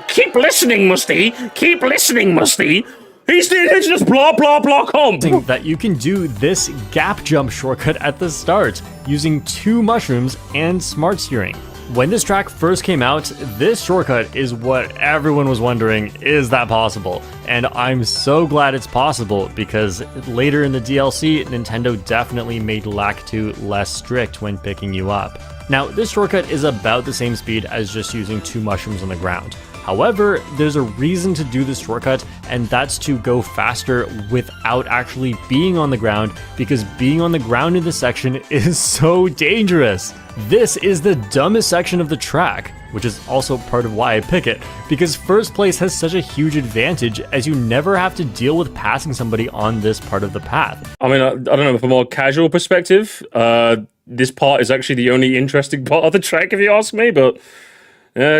A: keep listening, Moresty. Keep listening, Moresty. He's just blah, blah, blah, comp.
B: That you can do this gap jump shortcut at the start using 2 mushrooms and smart steering. When this track first came out, this shortcut is what everyone was wondering, is that possible? And I'm so glad it's possible because later in the DLC, Nintendo definitely made Lac 2 less strict when picking you up. Now, this shortcut is about the same speed as just using 2 mushrooms on the ground. However, there's a reason to do this shortcut, and that's to go faster without actually being on the ground, because being on the ground in this section is so dangerous. This is the dumbest section of the track, which is also part of why I pick it, because first place has such a huge advantage as you never have to deal with passing somebody on this part of the path.
A: I mean, I don't know, from a more casual perspective, this part is actually the only interesting part of the track, if you ask me, but...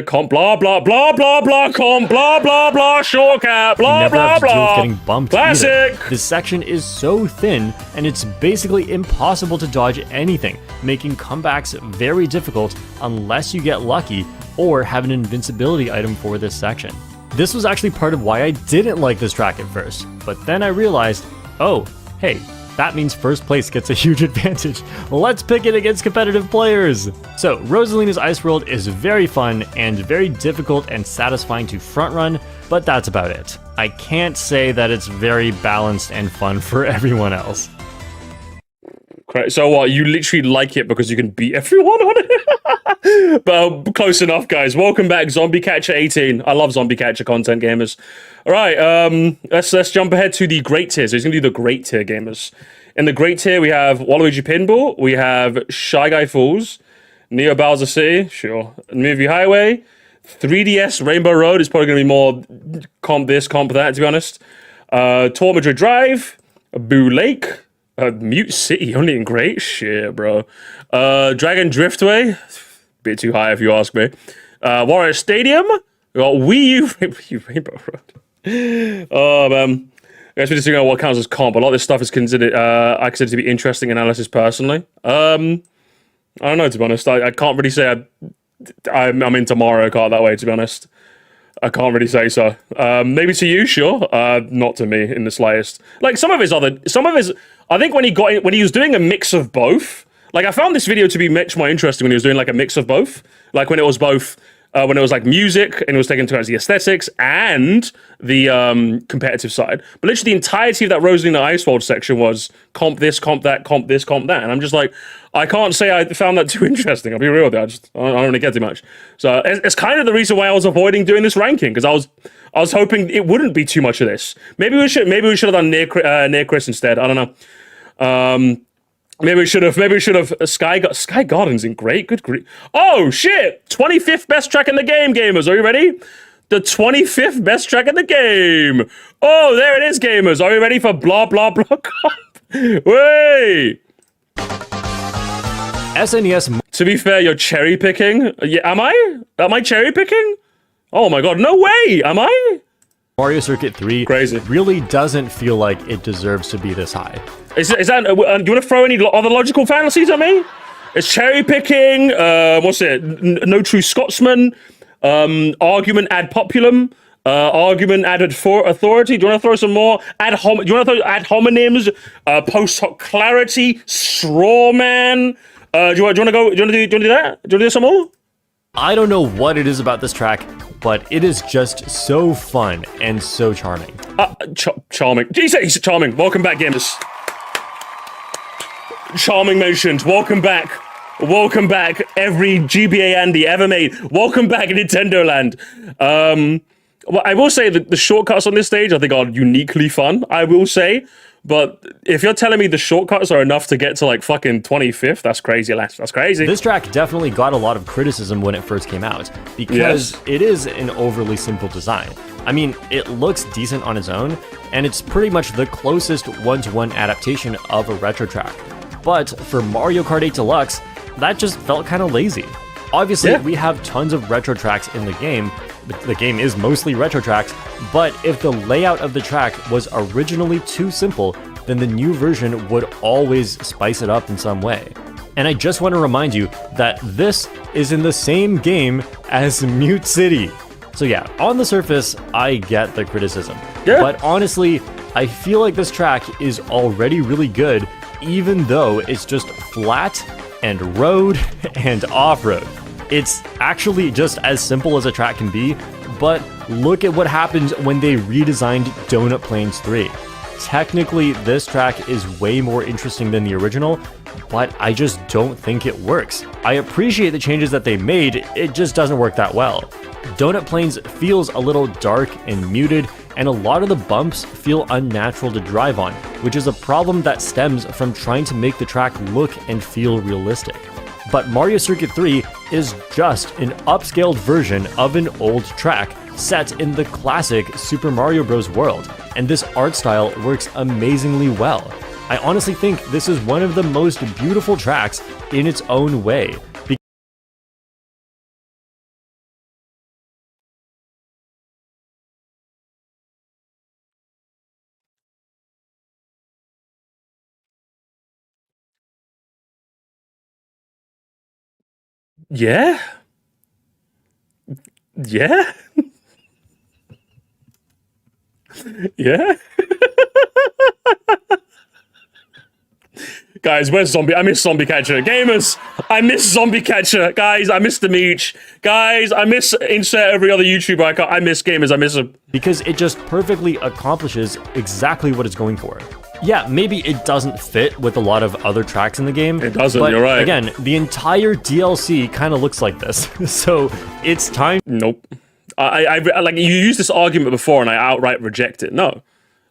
A: comp, blah, blah, blah, blah, blah, comp, blah, blah, blah, shortcut, blah, blah, blah.
B: Getting bumped
A: Classic.
B: Either. This section is so thin, and it's basically impossible to dodge anything, making comebacks very difficult unless you get lucky or have an invincibility item for this section. This was actually part of why I didn't like this track at first, but then I realized, oh, hey, that means first place gets a huge advantage. Let's pick it against competitive players. So, Rosalina's Ice World is very fun and very difficult and satisfying to front run, but that's about it. I can't say that it's very balanced and fun for everyone else.
A: So what, you literally like it because you can beat everyone on it? But close enough, guys. Welcome back, Zombie Catcher 18. I love Zombie Catcher content, gamers. All right, let's jump ahead to the great tier. So he's gonna do the great tier, gamers. In the great tier, we have Waluigi Pinball, we have Shy Guy Falls, Neo Bowser City, sure, Movie Highway, 3DS Rainbow Road is probably gonna be more comp this, comp that, to be honest. Tour Madrid Drive, Boo Lake, Mute City, only in great shit, bro. Dragon Driftway, bit too high if you ask me. Warrior Stadium, we got Wii U Rainbow Road. Oh man, I guess we're just figuring out what counts as comp. A lot of this stuff is considered, I consider to be interesting analysis personally. I don't know, to be honest. I can't really say I'm into Mario Kart that way, to be honest. I can't really say so. Maybe to you, sure. Not to me in the slightest. Like some of his, I think when he was doing a mix of both. Like I found this video to be much more interesting when he was doing like a mix of both. Like when it was both, when it was like music and it was taking into account the aesthetics and the competitive side. But literally the entirety of that Rosalina Iceworld section was comp this, comp that, comp this, comp that. And I'm just like, I can't say I found that too interesting. I'll be real with you. I don't really get too much. So it's kind of the reason why I was avoiding doing this ranking, because I was hoping it wouldn't be too much of this. Maybe we should have done near Chris instead. I don't know. Maybe we should have Sky Gardens in great good grief. Oh shit! 25th best track in the game, gamers. Are you ready? The 25th best track in the game. Oh, there it is, gamers. Are you ready for blah blah blah? Wait.
B: SNES.
A: To be fair, you're cherry picking. Yeah, am I? Am I cherry picking? Oh my god, no way! Am I?
B: Mario Circuit 3
A: Crazy.
B: really doesn't feel like it deserves to be this high.
A: Is that? Do you want to throw any other logical fallacies at me? It's cherry picking. What's it? No true Scotsman. Argument ad populum. Argument ad authority. Do you want to throw some more? Do you want to throw ad homonyms? Post hoc clarity. Straw man. Do you want to go? Do you want to do that? Do you want to do some more?
B: I don't know what it is about this track, but it is just so fun and so charming.
A: Charming. He's charming. Welcome back, gamers. Charming mentioned. Welcome back. Welcome back, every GBA Andy ever made. Welcome back, Nintendo Land. Well, I will say that the shortcuts on this stage, I think, are uniquely fun, I will say. But if you're telling me the shortcuts are enough to get to, like, fucking 25th, that's crazy, lass. That's crazy.
B: This track definitely got a lot of criticism when it first came out, because it is an overly simple design. I mean, it looks decent on its own, and it's pretty much the closest one-to-one adaptation of a retro track. But for Mario Kart 8 Deluxe, that just felt kind of lazy. Obviously, we have tons of retro tracks in the game. The game is mostly retro tracks, but if the layout of the track was originally too simple, then the new version would always spice it up in some way. And I just want to remind you that this is in the same game as Mute City. So yeah, on the surface, I get the criticism. But honestly, I feel like this track is already really good, even though it's just flat and road and off-road. It's actually just as simple as a track can be, but look at what happened when they redesigned Donut Plains 3. Technically, this track is way more interesting than the original, but I just don't think it works. I appreciate the changes that they made, it just doesn't work that well. Donut Plains feels a little dark and muted, and a lot of the bumps feel unnatural to drive on, which is a problem that stems from trying to make the track look and feel realistic. But Mario Circuit 3 is just an upscaled version of an old track set in the classic Super Mario Bros. World, and this art style works amazingly well. I honestly think this is one of the most beautiful tracks in its own way.
A: Yeah? Yeah? Yeah? Guys, where's Zombie? I miss Zombie Catcher. Gamers, I miss Zombie Catcher. Guys, I miss the Meech. Guys, I miss insert every other YouTuber. I miss gamers. I miss them.
B: Because it just perfectly accomplishes exactly what it's going for. Yeah, maybe it doesn't fit with a lot of other tracks in the game.
A: It doesn't,
B: but
A: you're right.
B: Again, the entire DLC kind of looks like this. So it's time.
A: Nope. I like, you used this argument before and I outright reject it. No.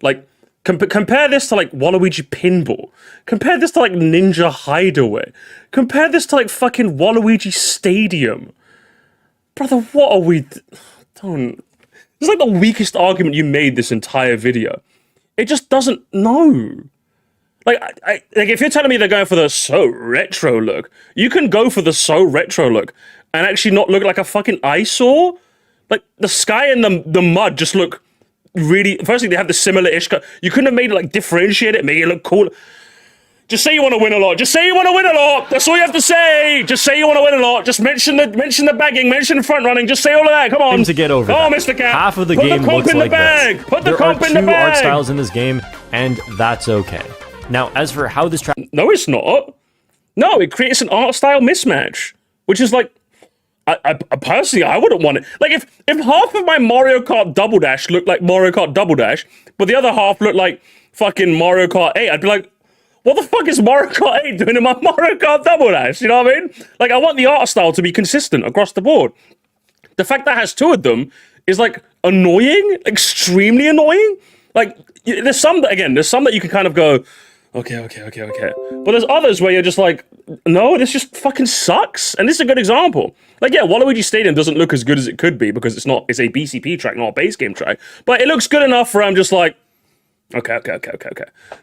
A: Like, compare this to, like, Waluigi Pinball. Compare this to, like, Ninja Hideaway. Compare this to, like, fucking Waluigi Stadium. Brother, what are we... Don't... This is, like, the weakest argument you made this entire video. It just doesn't know. Like, like if you're telling me they're going for the so retro look, you can go for the so retro look and actually not look like a fucking eyesore. Like, the sky and the mud just look really... Firstly, they have the similar-ish... You couldn't have made it, like, differentiate it, make it look cool. Just say you want to win a lot. Just say you want to win a lot. That's all you have to say. Just say you want to win a lot. Just mention the bagging, mention front running. Just say all of that. Come on.
B: To get over
A: Come on,
B: that.
A: Mr. Cat.
B: Half of the
A: Put
B: game
A: the comp
B: looks
A: in the
B: like
A: bag.
B: this.
A: Put the comp in the
B: There are two art
A: bag.
B: styles in this game, and that's okay. Now, as for how this track...
A: No, it's not. No, it creates an art style mismatch, which is like... I personally, I wouldn't want it. Like, if half of my Mario Kart Double Dash looked like Mario Kart Double Dash, but the other half looked like fucking Mario Kart 8, I'd be like, what the fuck is Mario Kart 8 doing in my Mario Kart Double Dash? You know what I mean? Like, I want the art style to be consistent across the board. The fact that it has two of them is, like, annoying, extremely annoying. Like, there's some that you can kind of go, okay. But there's others where you're just like, no, this just fucking sucks. And this is a good example. Like, yeah, Waluigi Stadium doesn't look as good as it could be because it's a BCP track, not a base game track. But it looks good enough where I'm just like, okay.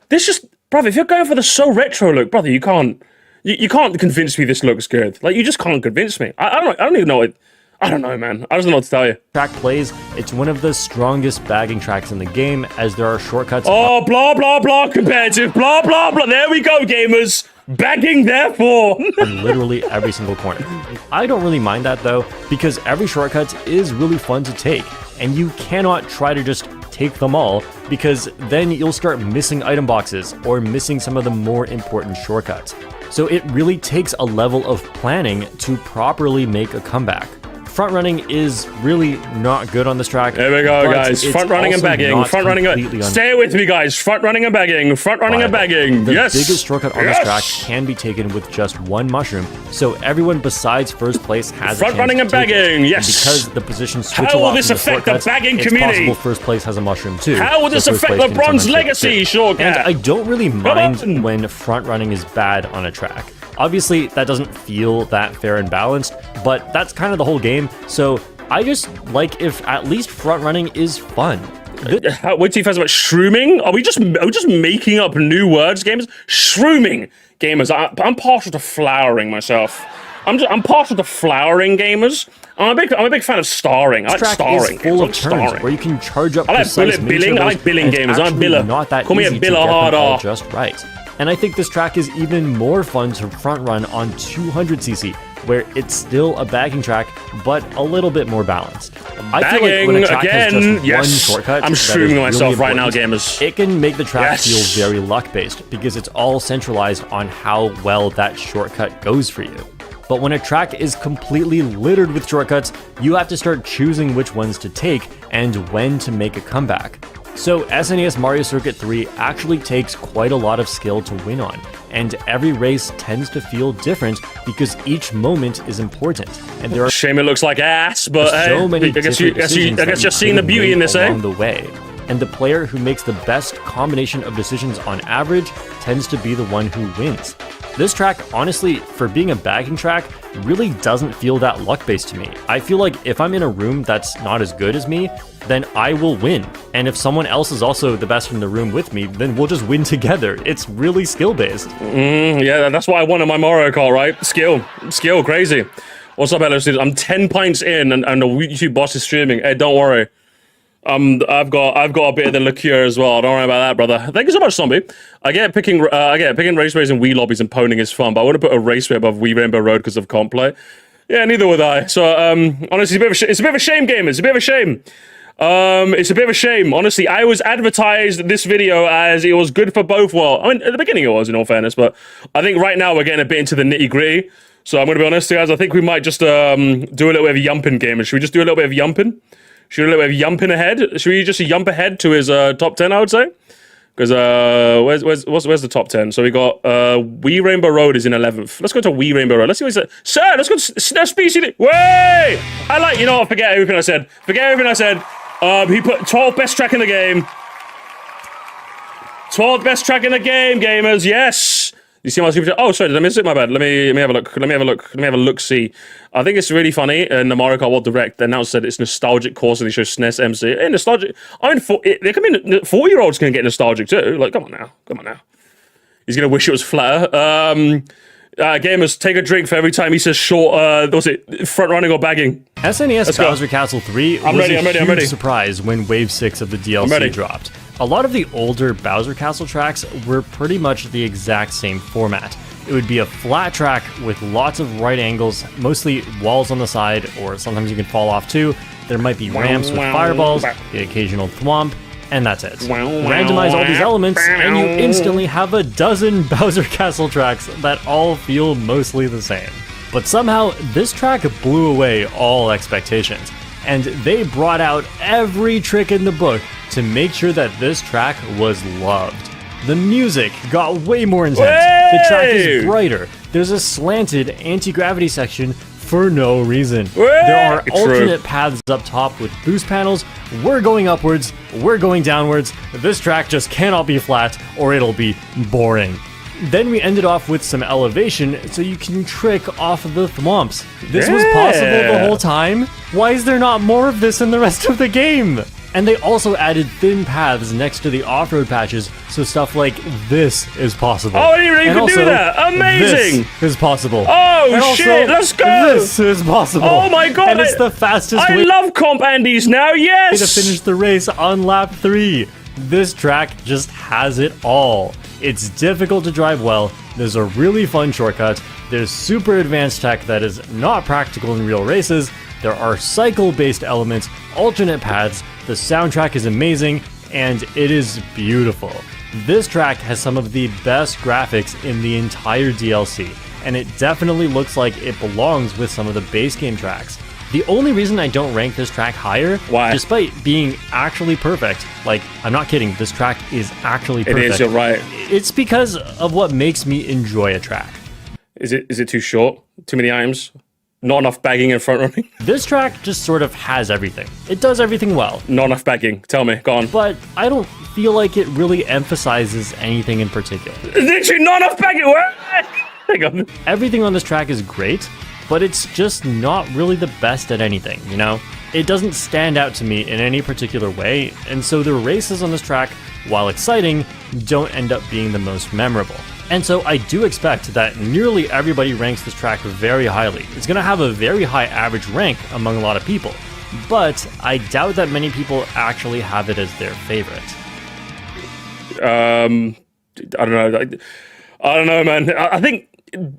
A: This just, brother, if you're going for the so retro look, brother, you can't convince me this looks good. Like, you just can't convince me. I don't even know it. I don't know, man. I just don't know what to tell you.
B: Track plays, it's one of the strongest bagging tracks in the game, as there are shortcuts.
A: Oh, blah, blah, blah, competitive, blah, blah, blah. There we go, gamers. Bagging, therefore.
B: On literally every single corner. I don't really mind that, though, because every shortcut is really fun to take, and you cannot try to just take them all, because then you'll start missing item boxes, or missing some of the more important shortcuts. So it really takes a level of planning to properly make a comeback. Front running is really not good on this track.
A: There we go, guys. Front running and bagging. Front running. Stay with me, guys. Front running and bagging. Front running and bagging.
B: The
A: Yes.
B: biggest shortcut on this track can be taken with just one mushroom, so everyone besides first place has
A: Front
B: a chance
A: running
B: to
A: and
B: take it.
A: bagging.
B: And
A: Yes.
B: because the positions switch
A: How
B: a lot
A: will this
B: from the
A: affect the
B: shortcuts,
A: bagging
B: it's
A: community?
B: possible first place has a mushroom too.
A: How will
B: so
A: this
B: first
A: affect
B: place can
A: LeBron's
B: sometimes take it
A: legacy,
B: too.
A: shortcut?
B: And I don't really
A: on.
B: mind when front running is bad on a track. Obviously, that doesn't feel that fair and balanced, but that's kind of the whole game, so I just like if at least front running is fun.
A: Wait till you first about shrooming? Are we just making up new words, gamers? Shrooming, gamers. I'm partial to flowering myself. I'm partial to flowering, gamers. I'm a big fan of starring. I like
B: Track
A: starring.
B: is full
A: games.
B: of
A: I like
B: turns
A: starring.
B: where you can charge up
A: I like
B: precise
A: bullet billing. I like billing
B: games.
A: games. I'm a biller.
B: Not that
A: Call me a
B: easy to
A: biller
B: get them
A: hard
B: all
A: R.
B: just right. And I think this track is even more fun to front run on 200cc, where it's still a bagging track, but a little bit more balanced. I feel like when a track has just
A: yes.
B: one shortcut,
A: I'm
B: that is
A: streaming
B: really
A: myself right now,
B: important,
A: gamers.
B: it can make the track
A: Yes.
B: feel very luck-based, because it's all centralized on how well that shortcut goes for you. But when a track is completely littered with shortcuts, you have to start choosing which ones to take and when to make a comeback. So SNES Mario Circuit 3 actually takes quite a lot of skill to win on, and every race tends to feel different because each moment is important, and there are
A: Shame it looks like ass, but
B: so many
A: I guess
B: decisions
A: you're seeing the beauty in this, eh?
B: along the way. And the player who makes the best combination of decisions on average tends to be the one who wins. This track, honestly, for being a bagging track, really doesn't feel that luck-based to me. I feel like if I'm in a room that's not as good as me, then I will win. And if someone else is also the best in the room with me, then we'll just win together. It's really skill-based.
A: Yeah, that's what I want in my Mario Kart, right? Skill, crazy. What's up, LSD? I'm 10 pints in, and the YouTube boss is streaming. Hey, don't worry. I've got a bit of the liqueur as well. Don't worry about that, brother. Thank you so much, Zombie. I get picking raceways and Wii lobbies and poning is fun, but I want to put a raceway above Wii Rainbow Road because of comp play. Yeah, neither would I. So honestly, it's a bit of a shame, gamers. It's a bit of a shame. It's a bit of a shame. Honestly, I was advertised this video as it was good for both. Well, I mean, at the beginning it was, in all fairness, but I think right now we're getting a bit into the nitty gritty. So I'm going to be honest, guys. I think we might just do a little bit of yumping, gamers. Should we just do a little bit of yumping? Should we do a little bit of yumping ahead? Should we just yump ahead to his top 10, I would say? Because where's the top 10? So we got Wii Rainbow Road is in 11th. Let's go to Wii Rainbow Road. Let's see what he said. Sir, let's go to SPCD. Wait! I like, you know what? Forget everything I said. He put 12th best track in the game. 12th best track in the game, gamers. Yes. You see my super chat? Oh, sorry, did I miss it? My bad. Let me have a look. Let me have a look. See, I think it's really funny. In the Mario Kart World Direct, they announced that it's nostalgic course and they show SNES MC. Hey, nostalgic. I mean, they come in. 40-year-olds can get nostalgic too. Like, come on now. He's gonna wish it was flatter. Gamers, take a drink for every time he says short. Was it front running or bagging?
B: SNES Bowser Castle 3 was
A: I'm ready.
B: surprise when Wave 6 of the DLC dropped. A lot of the older Bowser Castle tracks were pretty much the exact same format. It would be a flat track with lots of right angles, mostly walls on the side, or sometimes you can fall off too. There might be ramps with fireballs, the occasional thwomp, and that's it. Randomize all these elements, and you instantly have a dozen Bowser Castle tracks that all feel mostly the same. But somehow, this track blew away all expectations, and they brought out every trick in the book to make sure that this track was loved. The music got way more intense, the track is brighter, there's a slanted anti-gravity section for no reason. There are alternate paths up top with boost panels. We're going upwards, we're going downwards. This track just cannot be flat or it'll be boring. Then we ended off with some elevation so you can trick off of the thwomps. This was possible the whole time? Why is there not more of this in the rest of the game? And they also added thin paths next to the off-road patches, so stuff like this is possible.
A: Oh, you can do that! Amazing!
B: This is possible.
A: Oh, shit, let's go!
B: This is possible.
A: Oh my god!
B: And it's the fastest way.
A: I love Comp Andes now, yes!
B: To finish the race on lap 3. This track just has it all. It's difficult to drive well, there's a really fun shortcut, there's super advanced tech that is not practical in real races, there are cycle-based elements, alternate paths, the soundtrack is amazing, and it is beautiful. This track has some of the best graphics in the entire DLC, and it definitely looks like it belongs with some of the base game tracks. The only reason I don't rank this track higher, despite being actually perfect, like, I'm not kidding, this track is actually perfect.
A: It is, you're right.
B: It's because of what makes me enjoy a track.
A: Is it too short? Too many items? Not enough bagging and front running?
B: This track just sort of has everything. It does everything well.
A: Not enough bagging. Tell me. Go on.
B: But I don't feel like it really emphasizes anything in particular.
A: Literally not enough bagging. Hang on.
B: Everything on this track is great, but it's just not really the best at anything, you know? It doesn't stand out to me in any particular way, and so the races on this track, while exciting, don't end up being the most memorable. And so I do expect that nearly everybody ranks this track very highly. It's going to have a very high average rank among a lot of people, but I doubt that many people actually have it as their favorite.
A: I don't know, man. I think,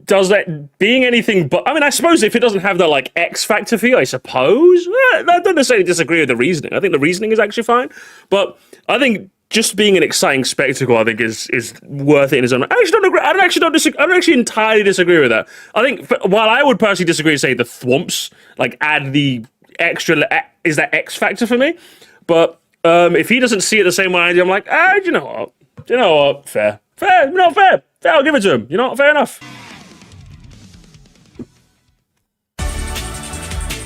A: does that being anything but, I mean, I suppose if it doesn't have the like X factor for you, I suppose. I don't necessarily disagree with the reasoning. I think the reasoning is actually fine, but I think just being an exciting spectacle, I think, is worth it in its own. I actually don't agree. I don't actually entirely disagree with that. I think while I would personally disagree, say the thwomps like add the extra is that X factor for me. But if he doesn't see it the same way I do, I'm like, you know what, fair, not fair. I'll give it to him. You know what, fair enough.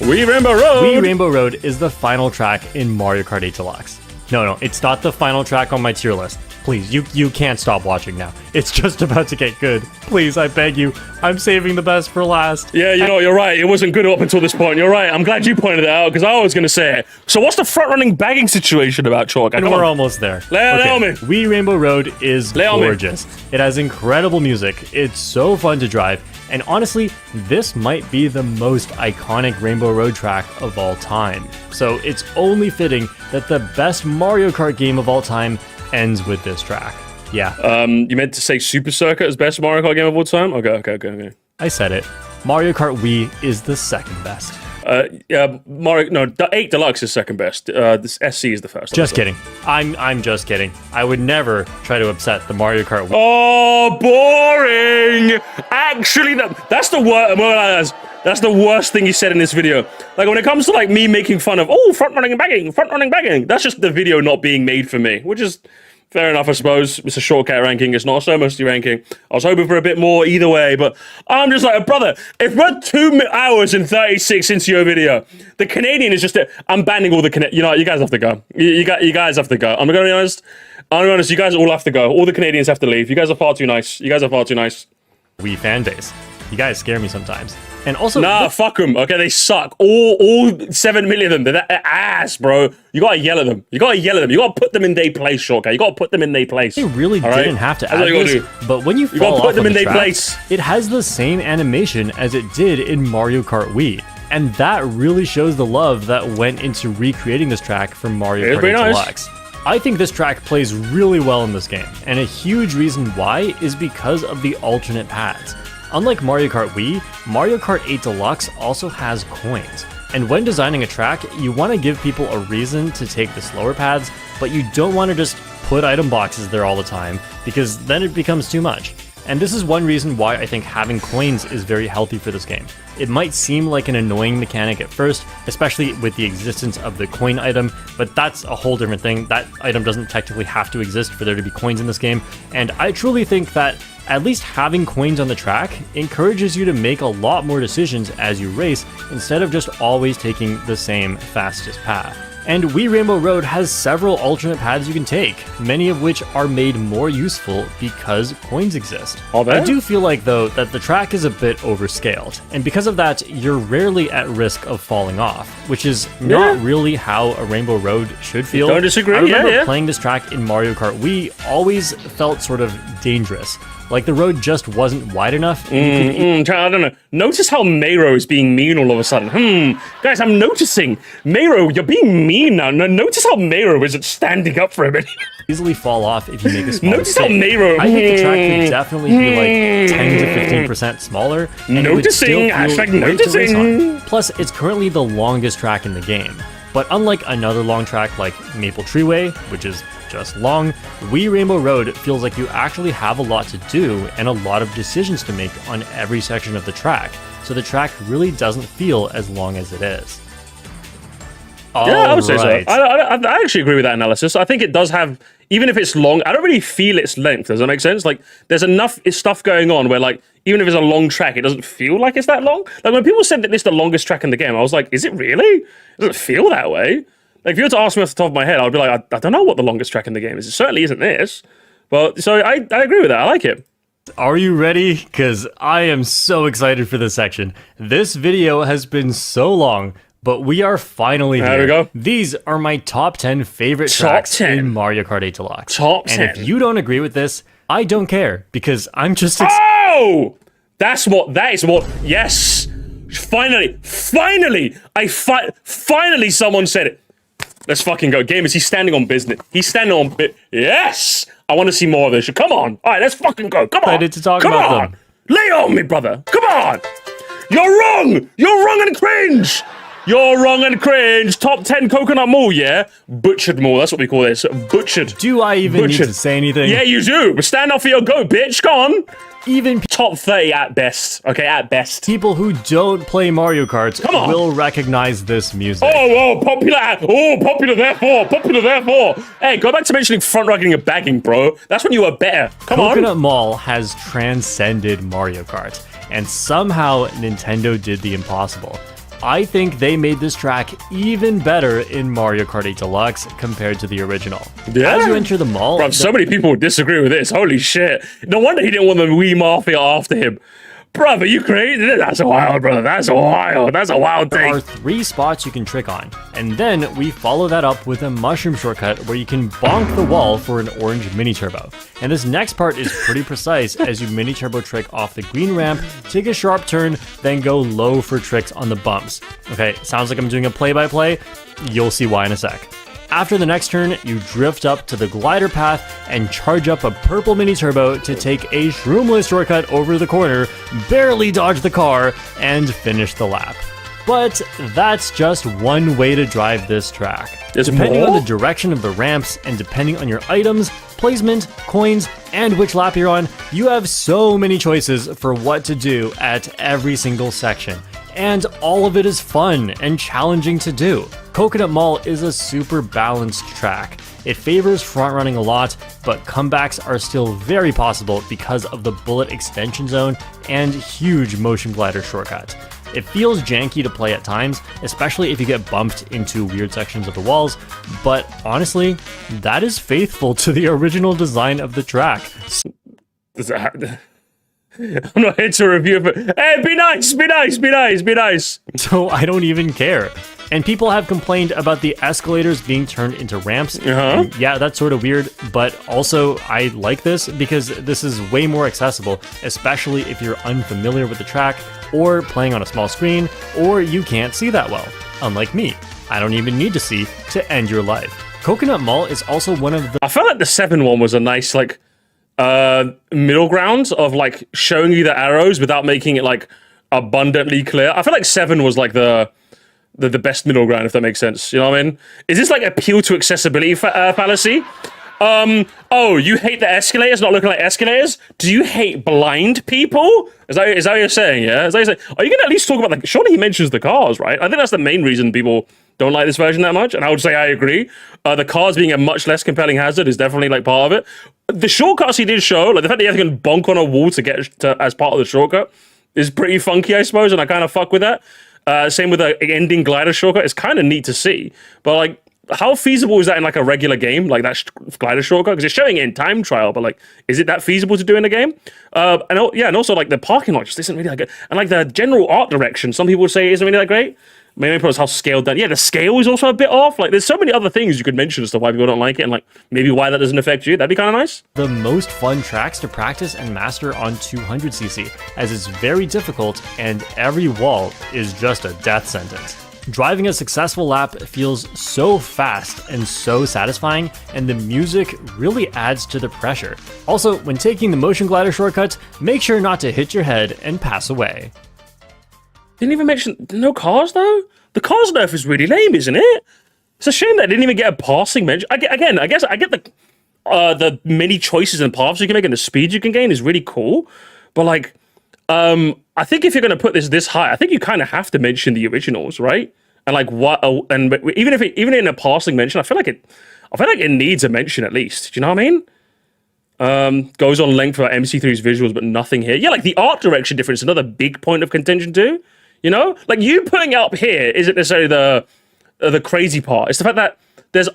A: Wee Rainbow Road.
B: Wee Rainbow Road is the final track in Mario Kart 8 Deluxe. No, it's not the final track on my tier list. Please, you can't stop watching now. It's just about to get good. Please, I beg you. I'm saving the best for last.
A: Yeah, you know, you're right. It wasn't good up until this point. You're right. I'm glad you pointed it out, because I was going to say it. So what's the front-running bagging situation about, Chalk?
B: And we're almost there.
A: Lay on me.
B: Wee Rainbow Road is gorgeous. It has incredible music. It's so fun to drive. And honestly, this might be the most iconic Rainbow Road track of all time. So it's only fitting that the best Mario Kart game of all time ends with this track. Yeah.
A: You meant to say Super Circuit as best Mario Kart game of all time? Okay.
B: I said it. Mario Kart Wii is the second best.
A: The 8 Deluxe is second best. This SC is the first.
B: Just kidding. I'm just kidding. I would never try to upset the Mario Kart Wii.
A: Oh, boring! Actually, that's the worst. That's the worst thing he said in this video. Like, when it comes to like me making fun of front running bagging, that's just the video not being made for me, which is fair enough, I suppose. It's a shortcut ranking. It's not a so mostly ranking. I was hoping for a bit more either way, but I'm just like, brother, if we're 2 hours and 36 into your video, the Canadian is just, I'm banning all the Canadian. You know, you guys have to go. You guys have to go. I'm going to be honest. I'll be honest, you guys all have to go. All the Canadians have to leave. You guys are far too nice. You guys are far too nice.
B: Wii fan base. You guys scare me sometimes. And also,
A: Nah, fuck them. Okay, they suck. All 7 million of them. They're ass, bro. You gotta yell at them. You gotta yell at them. You gotta put them in their place, Shortcut. You gotta put them in their place.
B: they really
A: All right?
B: didn't have to
A: That's
B: add
A: what you gotta
B: this,
A: do.
B: but when you
A: gotta
B: fall
A: put
B: off
A: them
B: on
A: in
B: the
A: their
B: track,
A: place.
B: it has the same animation as it did in Mario Kart Wii. And that really shows the love that went into recreating this track for Mario
A: It's
B: Kart 8
A: pretty nice.
B: Deluxe. I think this track plays really well in this game, and a huge reason why is because of the alternate paths. Unlike Mario Kart Wii, Mario Kart 8 Deluxe also has coins. And when designing a track, you want to give people a reason to take the slower paths, but you don't want to just put item boxes there all the time, because then it becomes too much. And this is one reason why I think having coins is very healthy for this game. It might seem like an annoying mechanic at first, especially with the existence of the coin item, but that's a whole different thing. That item doesn't technically have to exist for there to be coins in this game, and I truly think that at least having coins on the track encourages you to make a lot more decisions as you race, instead of just always taking the same fastest path. And Wii Rainbow Road has several alternate paths you can take, many of which are made more useful because coins exist.
A: Are there?
B: I do feel like, though, that the track is a bit overscaled, and because of that, you're rarely at risk of falling off, which is not really how a Rainbow Road should feel.
A: Don't disagree,
B: I remember
A: yeah.
B: playing this track in Mario Kart Wii always felt sort of dangerous. Like the road just wasn't wide enough.
A: I don't know. Notice how Mayro is being mean all of a sudden. Guys, I'm noticing. Mayro, you're being mean now. Notice how Mayro isn't standing up for him.
B: Easily fall off if you make a small
A: Notice how
B: mistake.
A: Mayro.
B: I think the track could definitely be like 10 to 15% smaller. And it would still
A: Noticing,
B: feel
A: hashtag
B: great to race
A: noticing.
B: on. Plus, it's currently the longest track in the game. But unlike another long track like Maple Treeway, which is just long, Wii Rainbow Road feels like you actually have a lot to do and a lot of decisions to make on every section of the track, so the track really doesn't feel as long as it is.
A: Yeah, I would say so.
B: Alright.
A: I actually agree with that analysis. I think it does have, even if it's long, I don't really feel its length. Does that make sense? Like, there's enough stuff going on where, like, even if it's a long track, it doesn't feel like it's that long. Like, when people said that it's the longest track in the game, I was like, is it really? It doesn't feel that way. Like, if you were to ask me off the top of my head, I'd be like, I don't know what the longest track in the game is. It certainly isn't this. But, so I agree with that. I like it.
B: Are you ready? Because I am so excited for this section. This video has been so long, but we are finally here.
A: There we go.
B: These are my top 10 favorite
A: Top
B: tracks
A: 10.
B: in Mario Kart 8 Deluxe.
A: Top
B: And
A: 10.
B: if you don't agree with this, I don't care, because I'm just
A: Oh! That is what, yes! Finally, finally someone said it. Let's fucking go. Gamers, he's standing on business. He's standing on yes! I want to see more of this. Come on. All right, let's fucking go. Come on.
B: Excited to talk
A: Come
B: about
A: on.
B: them.
A: Lay on me, brother. Come on. You're wrong. You're wrong and cringe. You're wrong and cringe. Top 10 Coconut Mall, yeah? Butchered Mall. That's what we call this. Butchered.
B: Do I even need
A: Butchered.
B: to say anything?
A: Yeah, you do. Stand up for your goat, bitch. Go on.
B: Even
A: Top 30 at best. Okay, at best.
B: people who don't play Mario Kart
A: Come on.
B: will recognize this music.
A: Popular therefore. Hey, go back to mentioning front running and bagging, bro. That's when you were better. Come on.
B: Coconut Mall has transcended Mario Kart, and somehow Nintendo did the impossible. I think they made this track even better in Mario Kart 8 Deluxe compared to the original.
A: Yeah.
B: As you enter the mall,
A: Bro, so many people disagree with this. Holy shit. No wonder he didn't want the Wii Mafia after him. Brother, you crazy? That's wild, brother. That's wild. That's a wild
B: there are
A: thing.
B: 3 spots you can trick on, and then we follow that up with a mushroom shortcut where you can bonk the wall for an orange mini turbo. And this next part is pretty precise as you mini turbo trick off the green ramp, take a sharp turn, then go low for tricks on the bumps. Okay, sounds like I'm doing a play-by-play. You'll see why in a sec. After the next turn, you drift up to the glider path and charge up a purple mini turbo to take a shroomless shortcut over the corner, barely dodge the car, and finish the lap. But that's just one way to drive this track.
A: There's
B: Depending
A: more?
B: on the direction of the ramps and depending on your items, placement, coins, and which lap you're on, you have so many choices for what to do at every single section. And all of it is fun and challenging to do. Coconut Mall is a super balanced track. It favors front running a lot, but comebacks are still very possible because of the bullet extension zone and huge motion glider shortcut. It feels janky to play at times, especially if you get bumped into weird sections of the walls, but honestly, that is faithful to the original design of the track.
A: I'm not here to review it. Hey, be nice, be nice, be nice, be nice.
B: So I don't even care. And people have complained about the escalators being turned into ramps. And yeah, that's sort of weird, but also I like this because this is way more accessible, especially if you're unfamiliar with the track or playing on a small screen or you can't see that well. Unlike me, I don't even need to see to end your life. Coconut Mall is also one of the...
A: I felt like the 7 one was a nice, like, middle ground of, like, showing you the arrows without making it, like, abundantly clear. I feel like 7 was, like, the best middle ground, if that makes sense. You know what I mean? Is this like appeal to accessibility fallacy? Oh, you hate the escalators not looking like escalators? Do you hate blind people? Is that what you're saying, yeah? Is that what you're saying? Are you going to at least talk about, like, surely he mentions the cars, right? I think that's the main reason people don't like this version that much, and I would say I agree. The cars being a much less compelling hazard is definitely, like, part of it. The shortcuts he did show, like, the fact that you can bonk on a wall to get to as part of the shortcut is pretty funky, I suppose, and I kind of fuck with that. Same with the ending glider shortcut. It's kind of neat to see. But, like, how feasible is that in, like, a regular game? Like, that glider shortcut? Because it's showing it in time trial, but, like, is it that feasible to do in a game? And also, like, the parking lot just isn't really that good. And, like, the general art direction, some people would say isn't really that great. Maybe because how scaled down. Yeah, the scale is also a bit off. Like, there's so many other things you could mention as to why people don't like it, and, like, maybe why that doesn't affect you. That'd be kind of nice.
B: The most fun tracks to practice and master on 200cc, as it's very difficult and every wall is just a death sentence. Driving a successful lap feels so fast and so satisfying, and the music really adds to the pressure. Also, when taking the motion glider shortcuts, make sure not to hit your head and pass away.
A: Didn't even mention no cars though. The cars nerf is really lame, isn't it? It's a shame that I didn't even get a passing mention. I guess I get the many choices and paths you can make and the speed you can gain is really cool. But, like, I think if you're gonna put this high, I think you kind of have to mention the originals, right? And, like, what? And even in a passing mention, I feel like it needs a mention at least. Do you know what I mean? Goes on length for MC3's visuals, but nothing here. Yeah, like, the art direction difference, another big point of contention too. You know, like, you putting it up here isn't necessarily the crazy part. It's the fact that there's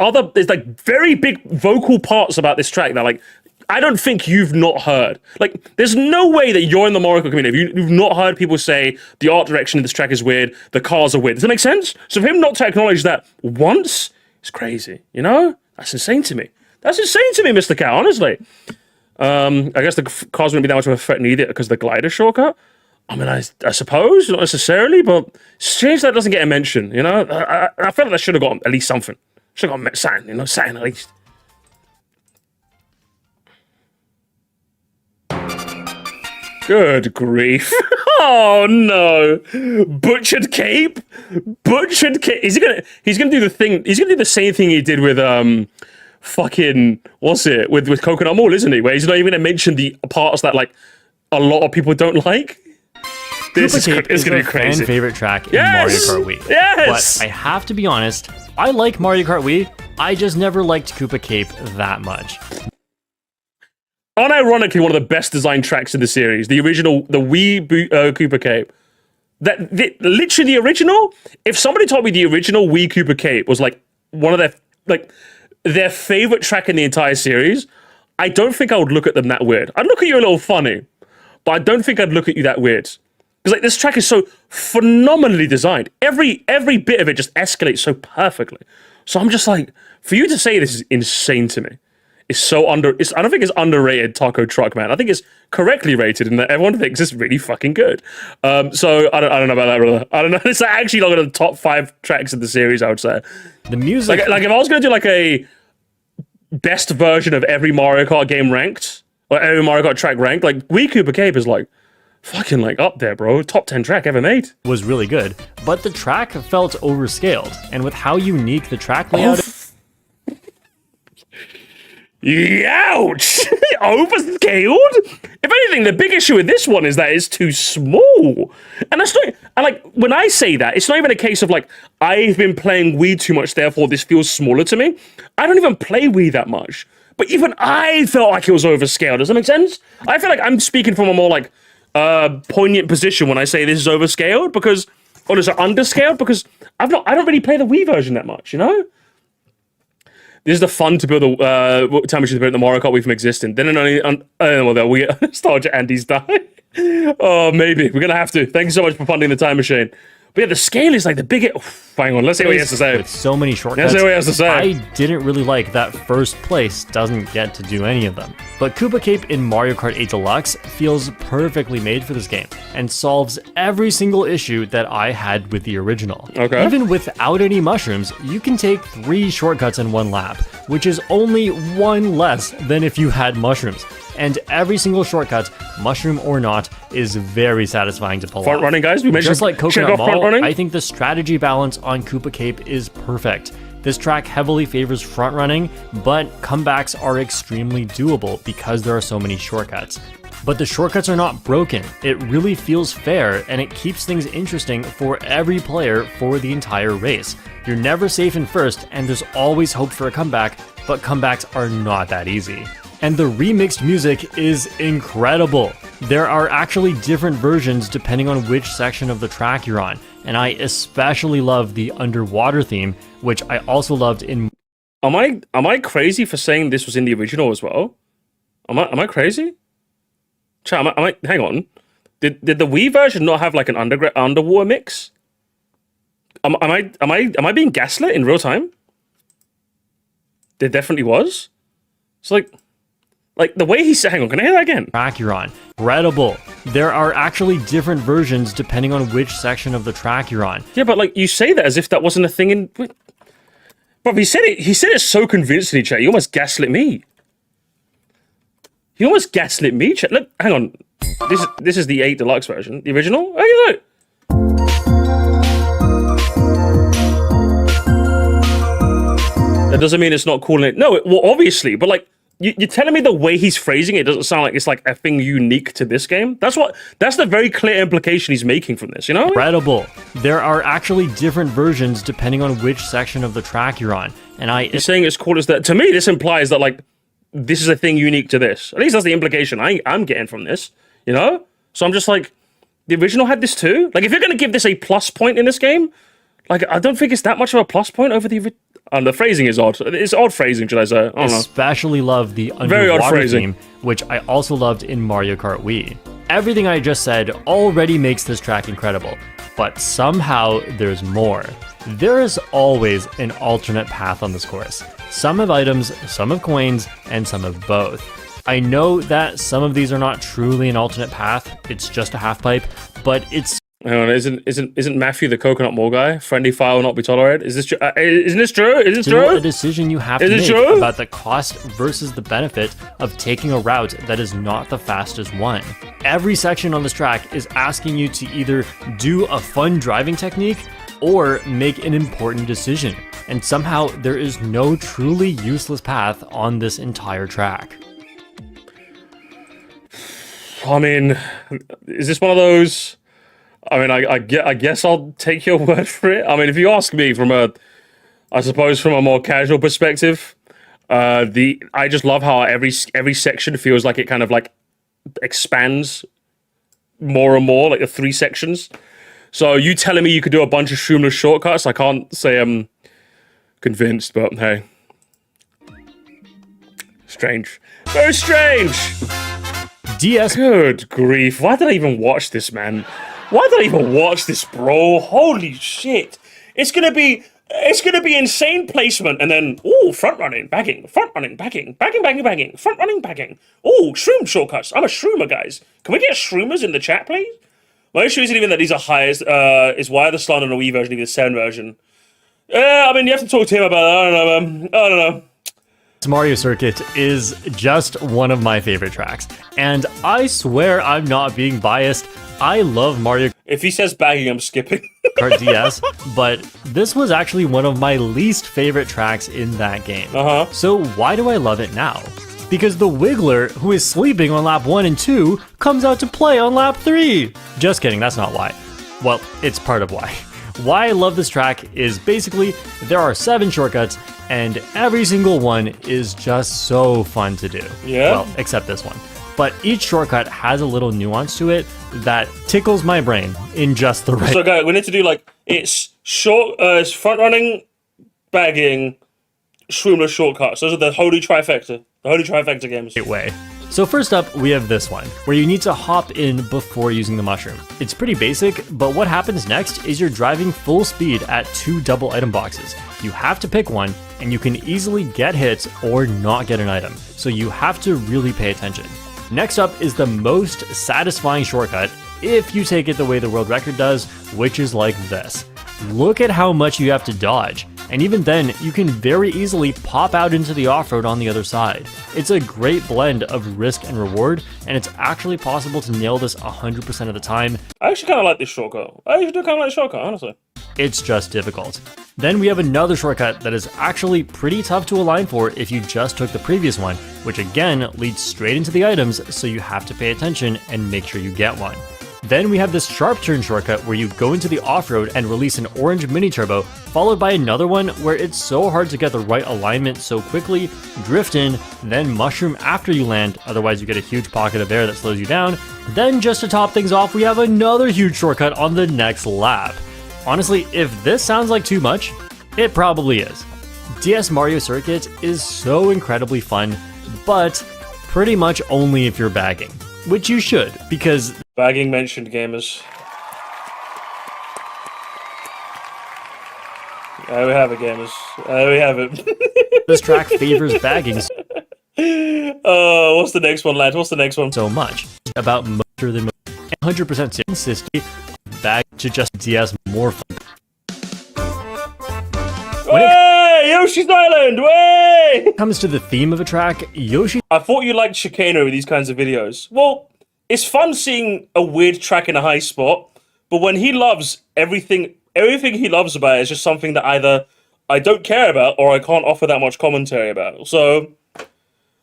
A: like very big vocal parts about this track that, like, I don't think you've not heard. Like, there's no way that you're in the Mario Kart community you've not heard people say the art direction of this track is weird, the cars are weird. Does that make sense? So for him not to acknowledge that once is crazy. You know, that's insane to me. That's insane to me, Mr. Cat. Honestly. I guess the cars wouldn't be that much of a threat neither because of the glider shortcut. I mean, I suppose, not necessarily, but strange that doesn't get a mention, you know? I feel like that should have got at least something. Should have got something, you know, something at least. Good grief. Oh, no. Butchered cape? Butchered cape. He's gonna do the same thing he did with, fucking, what's it? With Coconut Mall, isn't he? Where he's not even gonna mention the parts that, like, a lot of people don't like. This is going to be crazy.
B: Fan favorite track in Mario Kart Wii.
A: Yes!
B: But I have to be honest, I like Mario Kart Wii. I just never liked Koopa Cape that much.
A: Unironically, one of the best designed tracks in the series. The original, the Wii Koopa Cape. Literally the original. If somebody told me the original Wii Koopa Cape was, like, one of their favorite track in the entire series, I don't think I would look at them that weird. I'd look at you a little funny, but I don't think I'd look at you that weird. Because, like, this track is so phenomenally designed. Every bit of it just escalates so perfectly. So I'm just like, for you to say this is insane to me. It's I don't think it's underrated Taco Truck, man. I think it's correctly rated in that everyone thinks it's really fucking good. So I don't know about that, brother. I don't know. It's actually not one of the top 5 tracks in the series, I would say.
B: The music,
A: like if I was gonna do, like, a best version of every Mario Kart game ranked, or every Mario Kart track ranked, like, Wii Koopa Cape is, like, fucking, like, up there, bro. Top 10 track ever made.
B: Was really good, but the track felt overscaled, and with how unique the track layout is.
A: Ouch! Overscaled? If anything, the big issue with this one is that it's too small. And that's not, and, like, when I say that, it's not even a case of, like, I've been playing Wii too much, therefore this feels smaller to me. I don't even play Wii that much. But even I felt like it was overscaled. Does that make sense? I feel like I'm speaking from a more, like, poignant position when I say this is overscaled because, or is it underscaled? Because I don't really play the Wii version that much, you know? This is the fun to build the time machine to build the Mario Kart Wii from existing. Then we get nostalgia Andy's die. Oh, maybe. We're gonna have to. Thank you so much for funding the time machine. But yeah, the scale is like the biggest. Hang on, let's see what he has to say.
B: With so many shortcuts,
A: Let's see what he has to say.
B: I didn't really like that first place doesn't get to do any of them. But Koopa Cape in Mario Kart 8 Deluxe feels perfectly made for this game and solves every single issue that I had with the original.
A: Okay.
B: Even without any mushrooms, you can take 3 shortcuts in one lap, which is only 1 less than if you had mushrooms. And every single shortcut, mushroom or not, is very satisfying to pull off.
A: Front running, guys. We mentioned
B: Just like Coconut
A: front
B: Mall,
A: running.
B: I think the strategy balance on Koopa Cape is perfect. This track heavily favors front running, but comebacks are extremely doable because there are so many shortcuts. But the shortcuts are not broken. It really feels fair, and it keeps things interesting for every player for the entire race. You're never safe in first, and there's always hope for a comeback, but comebacks are not that easy. And the remixed music is incredible. There are actually different versions depending on which section of the track you're on, and I especially love the underwater theme, which I also loved in...
A: Am I crazy for saying this was in the original as well? Am I crazy? Chat, hang on. Did the Wii version not have like an underwater mix? Am I being gaslit in real time? There definitely was. It's like the way he said, hang on, can I hear that again?
B: Track you're on. Incredible. There are actually different versions depending on which section of the track you're on.
A: Yeah, but like you say that as if that wasn't a thing in. Bro, he said it so convincingly, chat. You almost gaslit me. You almost gaslit me, chat. Look, hang on. This is the 8 Deluxe version. The original? Oh, you know. That doesn't mean it's not calling it. No, well, obviously, but like. You're telling me the way he's phrasing it doesn't sound like it's like a thing unique to this game? That's the very clear implication he's making from this, you know?
B: Incredible. There are actually different versions depending on which section of the track you're on. And
A: He's saying it's cool as that. To me, this implies that like, this is a thing unique to this. At least that's the implication I'm getting from this, you know? So I'm just like, the original had this too? Like, if you're going to give this a plus point in this game, like, I don't think it's that much of a plus point over the the phrasing is odd. It's odd phrasing, should I say? I don't know.
B: Especially love the
A: Very odd
B: underwater
A: phrasing.
B: theme, which I also loved in Mario Kart Wii. Everything I just said already makes this track incredible, but somehow there's more. There is always an alternate path on this course. Some have items, some have coins, and some have both. I know that some of these are not truly an alternate path, it's just a half pipe, but it's...
A: Hang on, isn't Matthew the Coconut Mall guy? Friendly fire will not be tolerated. Is this true? Isn't this true? Is it
B: still
A: true?
B: a decision you have
A: Is
B: to
A: it
B: make
A: true?
B: about the cost versus the benefit of taking a route that is not the fastest one. Every section on this track is asking you to either do a fun driving technique or make an important decision, and somehow there is no truly useless path on this entire track.
A: I mean, is this one of those? I mean, I guess I'll take your word for it. I mean, if you ask me from a more casual perspective, I just love how every section feels like it kind of like expands more and more, like the 3 sections. So you telling me you could do a bunch of shroomless shortcuts? I can't say I'm convinced, but hey, strange, very strange.
B: DS.
A: Good grief! Why did I even watch this, man? Why did I even watch this, bro? Holy shit! It's gonna be insane placement, and then front running, backing, front running, backing, front running, backing. Shroom shortcuts. I'm a shroomer, guys. Can we get shroomers in the chat, please? My issue isn't even that these are highest. Is why are the slot on the Wii version even the 7 version? I mean, you have to talk to him about that. I don't know.
B: This Mario Circuit is just one of my favorite tracks, and I swear I'm not being biased. I love Mario
A: If he says bagging, I'm skipping.
B: Kart DS, but this was actually one of my least favorite tracks in that game. So why do I love it now? Because the Wiggler, who is sleeping on lap 1 and 2, comes out to play on lap 3. Just kidding, that's not why. Well, it's part of why. Why I love this track is basically there are 7 shortcuts, and every single one is just so fun to do.
A: Yeah?
B: Well, except this one. but each shortcut has a little nuance to it that tickles my brain in just the right
A: So, guys, we need to do like it's front running, bagging, streamless shortcuts. Those are the holy trifecta. The holy trifecta games.
B: way. So first up, we have this one, where you need to hop in before using the mushroom. It's pretty basic, but what happens next is you're driving full speed at 2 double item boxes. You have to pick one, and you can easily get hits or not get an item, so you have to really pay attention. Next up is the most satisfying shortcut, if you take it the way the world record does, which is like this. Look at how much you have to dodge, and even then, you can very easily pop out into the off-road on the other side. It's a great blend of risk and reward, and it's actually possible to nail this 100% of the time.
A: I actually kind of like this shortcut. I actually do kind of like the shortcut, honestly.
B: It's just difficult. Then we have another shortcut that is actually pretty tough to align for if you just took the previous one, which again leads straight into the items, so you have to pay attention and make sure you get one. Then we have this sharp turn shortcut where you go into the off-road and release an orange mini turbo, followed by another one where it's so hard to get the right alignment so quickly, drift in, then mushroom after you land, otherwise you get a huge pocket of air that slows you down. Then just to top things off, we have another huge shortcut on the next lap. Honestly, if this sounds like too much, it probably is. DS Mario Circuit is so incredibly fun, but pretty much only if you're bagging. Which you should, because
A: Bagging mentioned, gamers. There we have it, gamers. There we have it.
B: this track favors bagging
A: What's the next one, lad? What's the next one?
B: so much. About motor than 100% consistency, bag to just DS more fun.
A: Way! Yoshi's Island! Way!
B: When it comes to the theme of a track, Yoshi
A: I thought you liked Chicano with these kinds of videos. Well, it's fun seeing a weird track in a high spot, but when he loves everything he loves about it is just something that either I don't care about or I can't offer that much commentary about. So,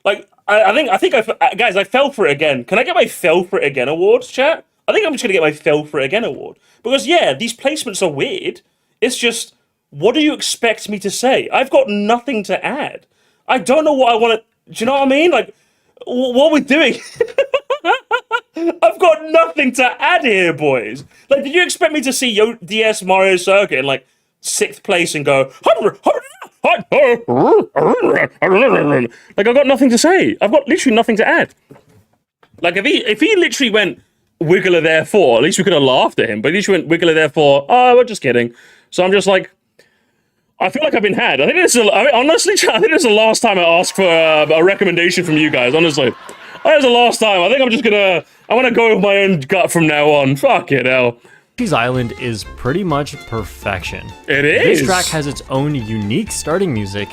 A: like, guys, I fell for it again. Can I get my fell for it again award, chat? I think I'm just gonna get my fell for it again award. Because, yeah, these placements are weird. It's just, what do you expect me to say? I've got nothing to add. I don't know what I want to... Do you know what I mean? Like, what are we doing? I've got nothing to add here, boys. Like, did you expect me to see DS Mario Circuit in, like, 6th place and go... Like, I've got nothing to say. I've got literally nothing to add. Like, if he literally went, Wiggler therefore, at least we could have laughed at him, but at least he went, Wiggler therefore, oh, we're just kidding. So I'm just like... I feel like I've been had. Honestly, I think this is the last time I ask for a recommendation from you guys, honestly. I think it's the last time. I think I'm gonna go with my own gut from now on. Fuck it, hell.
B: Yoshi's Island is pretty much perfection.
A: It is.
B: This track has its own unique starting music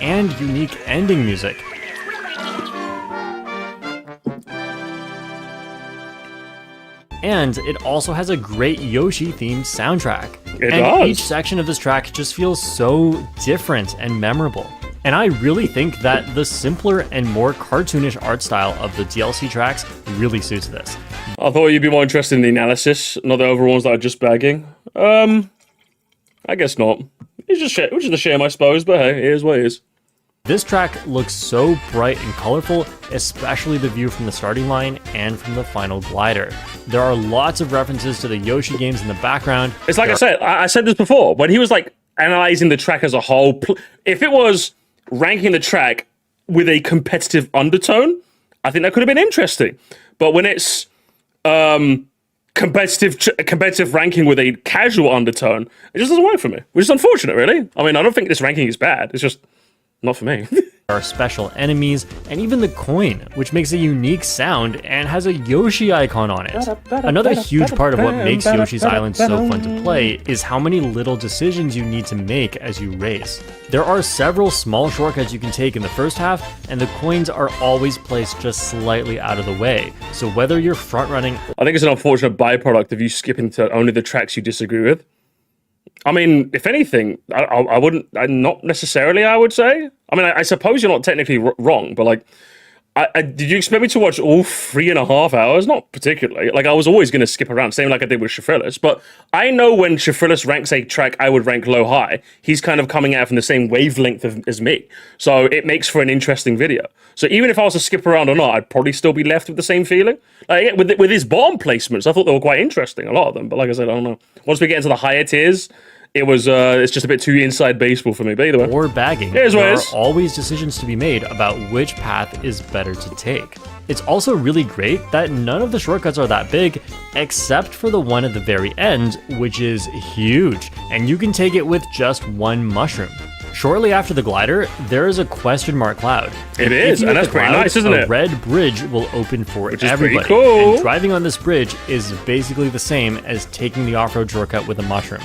B: and unique ending music. And it also has a great Yoshi-themed soundtrack.
A: It
B: and
A: does.
B: each section of this track just feels so different and memorable. And I really think that the simpler and more cartoonish art style of the DLC tracks really suits this.
A: I thought you'd be more interested in the analysis, not the overall ones that are just bagging. I guess not. It's just which is a shame, I suppose, but hey, it is what it is.
B: This track looks so bright and colorful, especially the view from the starting line and from the final glider. There are lots of references to the Yoshi games in the background.
A: It's like I said this before, when he was like analyzing the track as a whole, if it was ranking the track with a competitive undertone, I think that could have been interesting. But when it's competitive ranking with a casual undertone, it just doesn't work for me, which is unfortunate, really. I mean, I don't think this ranking is bad. It's just not for me.
B: There are special enemies, and even the coin, which makes a unique sound and has a Yoshi icon on it. Another huge part of what makes Yoshi's Island so fun to play is how many little decisions you need to make as you race. There are several small shortcuts you can take in the first half, and the coins are always placed just slightly out of the way. So whether you're front running...
A: I think it's an unfortunate byproduct of you skipping to only the tracks you disagree with. I mean, if anything, not necessarily, I would say. I mean, I suppose you're not technically wrong, but like, Did you expect me to watch all 3.5 hours? Not particularly. Like, I was always going to skip around, same like I did with Shafrillis. But I know when Shafrillis ranks a track I would rank low-high, he's kind of coming out from the same wavelength as me. So it makes for an interesting video. So even if I was to skip around or not, I'd probably still be left with the same feeling. Like, with his bottom placements, I thought they were quite interesting, a lot of them. But like I said, I don't know. Once we get into the higher tiers, it's just a bit too inside baseball for me, but either way.
B: Or bagging.
A: Here's what
B: there
A: it
B: are
A: is.
B: always decisions to be made about which path is better to take. It's also really great that none of the shortcuts are that big, except for the one at the very end, which is huge, and you can take it with just one mushroom. Shortly after the glider, there is a question mark cloud.
A: It is, and that's pretty nice, isn't
B: a
A: it?
B: A red bridge will open for
A: Which is
B: everybody.
A: pretty cool.
B: And driving on this bridge is basically the same as taking the off-road shortcut with a mushroom.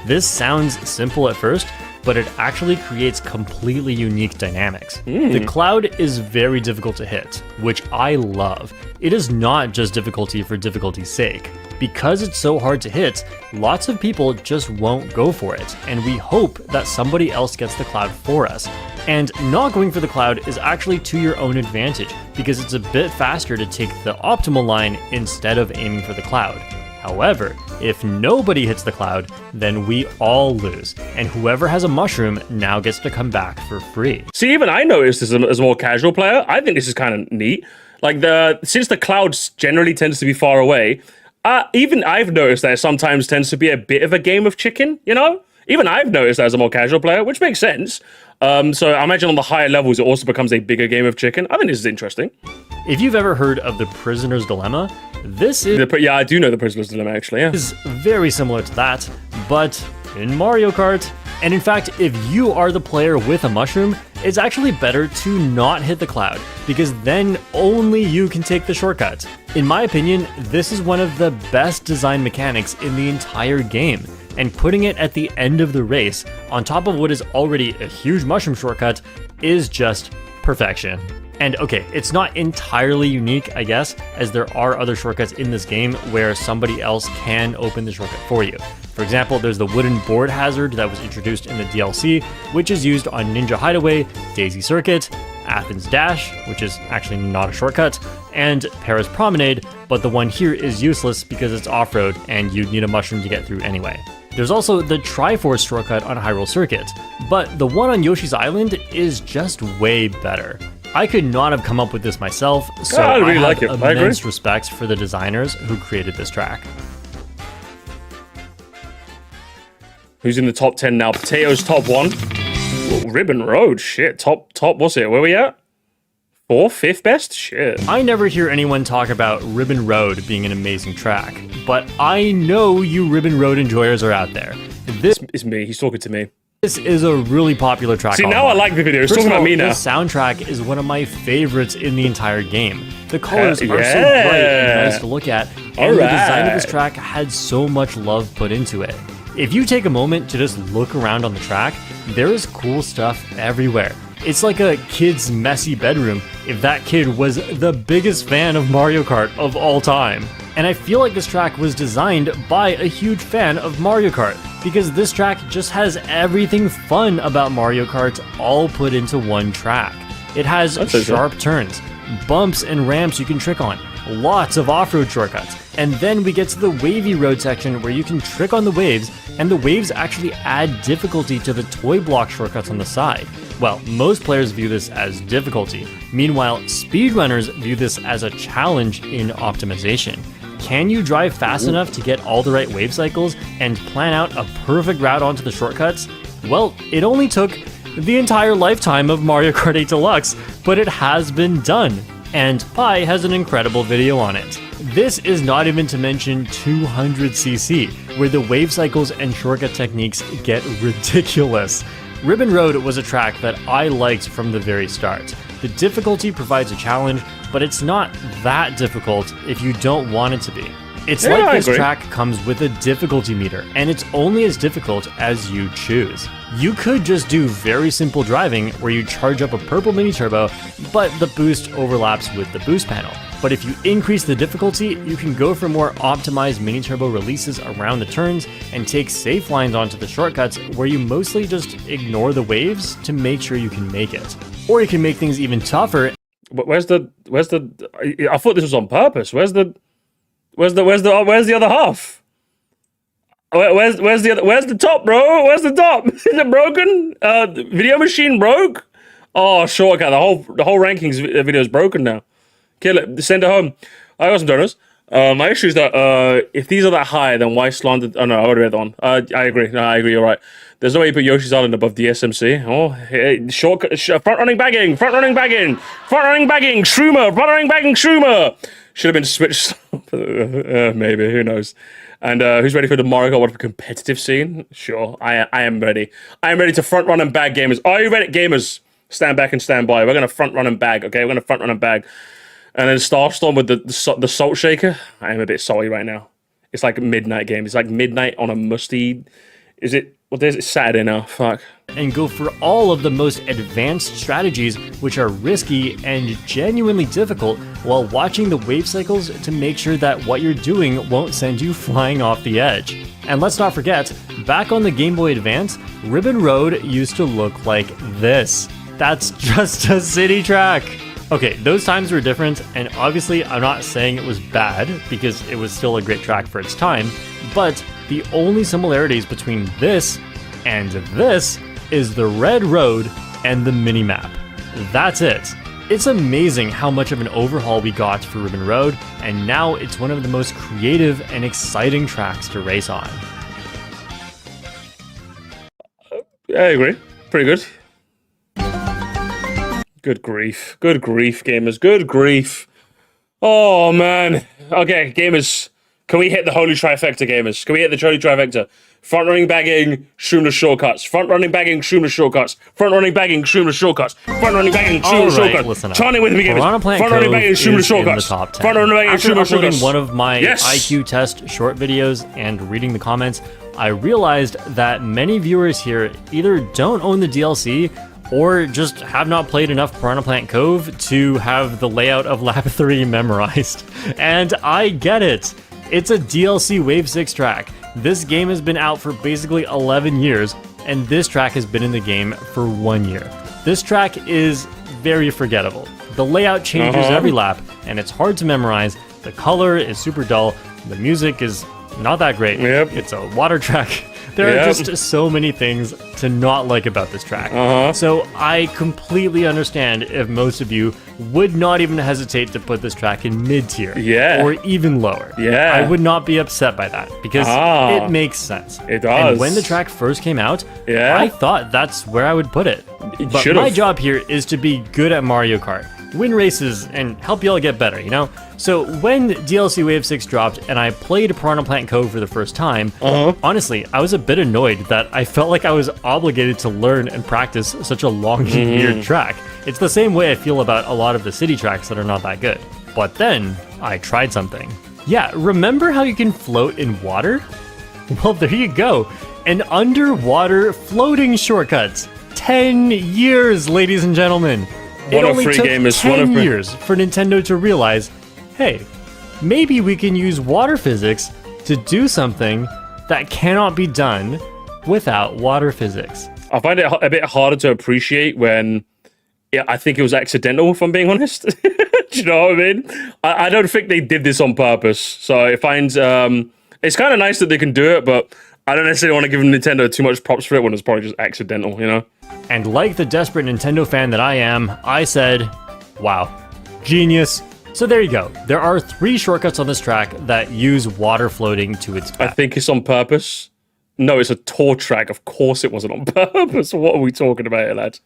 B: This sounds simple at first, but it actually creates completely unique dynamics. The cloud is very difficult to hit, which I love. It is not just difficulty for difficulty's sake. Because it's so hard to hit, lots of people just won't go for it, and we hope that somebody else gets the cloud for us. And not going for the cloud is actually to your own advantage, because it's a bit faster to take the optimal line instead of aiming for the cloud. However, if nobody hits the cloud, then we all lose, and whoever has a mushroom now gets to come back for free.
A: See, even I noticed this as a more casual player. I think this is kind of neat. Like, since the cloud generally tends to be far away, even I've noticed that it sometimes tends to be a bit of a game of chicken, you know? Even I've noticed that as a more casual player, which makes sense. So I imagine on the higher levels, it also becomes a bigger game of chicken. I think this is interesting.
B: If you've ever heard of the prisoner's dilemma, this is
A: Yeah, I do know the Prisoner's Dilemma, actually, yeah.
B: very similar to that, but in Mario Kart. And in fact, if you are the player with a mushroom, it's actually better to not hit the cloud, because then only you can take the shortcut. In my opinion, this is one of the best design mechanics in the entire game, and putting it at the end of the race, on top of what is already a huge mushroom shortcut, is just perfection. And okay, it's not entirely unique, I guess, as there are other shortcuts in this game where somebody else can open the shortcut for you. For example, there's the wooden board hazard that was introduced in the DLC, which is used on Ninja Hideaway, Daisy Circuit, Athens Dash, which is actually not a shortcut, and Paris Promenade, but the one here is useless because it's off-road and you'd need a mushroom to get through anyway. There's also the Triforce shortcut on Hyrule Circuit, but the one on Yoshi's Island is just way better. I could not have come up with this myself, so
A: I really
B: have
A: like it. I
B: immense
A: agree.
B: respect for the designers who created this track.
A: Who's in the top 10 now? Potatoes top 1. Whoa, Ribbon Road, shit. Top, what's it? Where we at? 4th, 5th best? Shit.
B: I never hear anyone talk about Ribbon Road being an amazing track, but I know you Ribbon Road enjoyers are out there. This
A: It's me. He's talking to me.
B: is a really popular track.
A: See, now I like the video. He's
B: First
A: talking
B: of all,
A: about me now.
B: The soundtrack is one of my favorites in the entire game. The colors are so bright
A: yeah.
B: and nice to look at, and
A: All
B: the design of this
A: right.
B: track had so much love put into it. If you take a moment to just look around on the track, there is cool stuff everywhere. It's like a kid's messy bedroom if that kid was the biggest fan of Mario Kart of all time. And I feel like this track was designed by a huge fan of Mario Kart, because this track just has everything fun about Mario Kart all put into one track. It has sharp turns, bumps and ramps you can trick on, lots of off-road shortcuts, and then we get to the wavy road section where you can trick on the waves, and the waves actually add difficulty to the toy block shortcuts on the side. Well, most players view this as difficulty. Meanwhile, speedrunners view this as a challenge in optimization. Can you drive fast enough to get all the right wave cycles and plan out a perfect route onto the shortcuts? Well, it only took the entire lifetime of Mario Kart 8 Deluxe, but it has been done. And Pi has an incredible video on it. This is not even to mention 200cc, where the wave cycles and shortcut techniques get ridiculous. Ribbon Road was a track that I liked from the very start. The difficulty provides a challenge, but it's not that difficult if you don't want it to be. It's
A: Yeah,
B: like
A: I
B: this
A: agree.
B: track comes with a difficulty meter, and it's only as difficult as you choose. You could just do very simple driving where you charge up a purple mini turbo, but the boost overlaps with the boost panel. But if you increase the difficulty, you can go for more optimized mini turbo releases around the turns and take safe lines onto the shortcuts where you mostly just ignore the waves to make sure you can make it. Or you can make things even tougher.
A: Where's the? I thought this was on purpose. Where's the other half? Where's the top, bro? Where's the top? Is it broken? The video machine broke. Oh, shortcut. The whole rankings video is broken now. Kill it. Send it home. I got some donors. My issue is that if these are that high, then why slander? Oh no, I already read that one. I agree. No, I agree. You're right. There's no way you put Yoshi's Island above the SMC. Oh, hey, front running bagging, Shroomer, front running bagging, Shroomer. Should have been switched. Maybe, who knows? And who's ready for the Mario Kart World competitive scene? Sure, I am ready. I am ready to front run and bag, gamers. Are you ready, gamers? Stand back and stand by. We're gonna front run and bag. Okay, we're gonna front run and bag. And then Starstorm with the salt shaker. I am a bit salty right now. It's like a midnight game. It's like midnight on a musty. Is it? What day is it? Saturday now. Fuck.
B: And go for all of the most advanced strategies, which are risky and genuinely difficult, while watching the wave cycles to make sure that what you're doing won't send you flying off the edge. And let's not forget, back on the Game Boy Advance, Ribbon Road used to look like this. That's just a city track. Okay, those times were different, and obviously I'm not saying it was bad, because it was still a great track for its time, but the only similarities between this and this is the red road and the mini-map. That's it. It's amazing how much of an overhaul we got for Ribbon Road, and now it's one of the most creative and exciting tracks to race on.
A: I agree. Pretty good. Good grief. Good grief, gamers. Good grief. Oh, man. Okay, gamers. Can we hit the holy trifecta, gamers? Can we hit the holy trifecta? Front running bagging, shroomless shortcuts. Front running bagging, shroomless shortcuts. Front running bagging, shroomless shortcuts. Front running bagging, shroomless shortcuts.
B: Listen up.
A: Chant with me, gamers. Front running bagging, shroomless shortcuts. Front running bagging, shroomless shortcuts.
B: After one of my IQ test short videos and reading the comments, I realized that many viewers here either don't own the DLC or just have not played enough Piranha Plant Cove to have the layout of Lap 3 memorized. And I get it. It's a DLC Wave 6 track. This game has been out for basically 11 years, and this track has been in the game for 1 year. This track is very forgettable. The layout changes every lap, and it's hard to memorize. The color is super dull. The music is not that great.
A: Yep.
B: It's a water track. There are just so many things to not like about this track. So I completely understand if most of you would not even hesitate to put this track in mid-tier. Or even lower. I would not be upset by that because it makes sense.
A: It does.
B: And when the track first came out, I thought that's where I would put it. But my job here is to be good at Mario Kart, win races, and help y'all get better, you know? So when DLC Wave 6 dropped and I played Piranha Plant Cove for the first time, honestly, I was a bit annoyed that I felt like I was obligated to learn and practice such a long and weird track. It's the same way I feel about a lot of the city tracks that are not that good. But then, I tried something. Yeah, remember how you can float in water? Well, there you go. An underwater floating shortcuts. 10 years, ladies and gentlemen. It only took 10 years for Nintendo to realize, hey, maybe we can use water physics to do something that cannot be done without water physics.
A: I find it a bit harder to appreciate when I think it was accidental, if I'm being honest. Do you know what I mean? I don't think they did this on purpose. So I find it's kind of nice that they can do it, but I don't necessarily want to give Nintendo too much props for it when it's probably just accidental, you know?
B: And like the desperate Nintendo fan that I am, I said, wow, genius. So there you go. There are 3 shortcuts on this track that use water floating to its back.
A: I think it's on purpose. No, it's a tour track. Of course it wasn't on purpose. What are we talking about here, lads?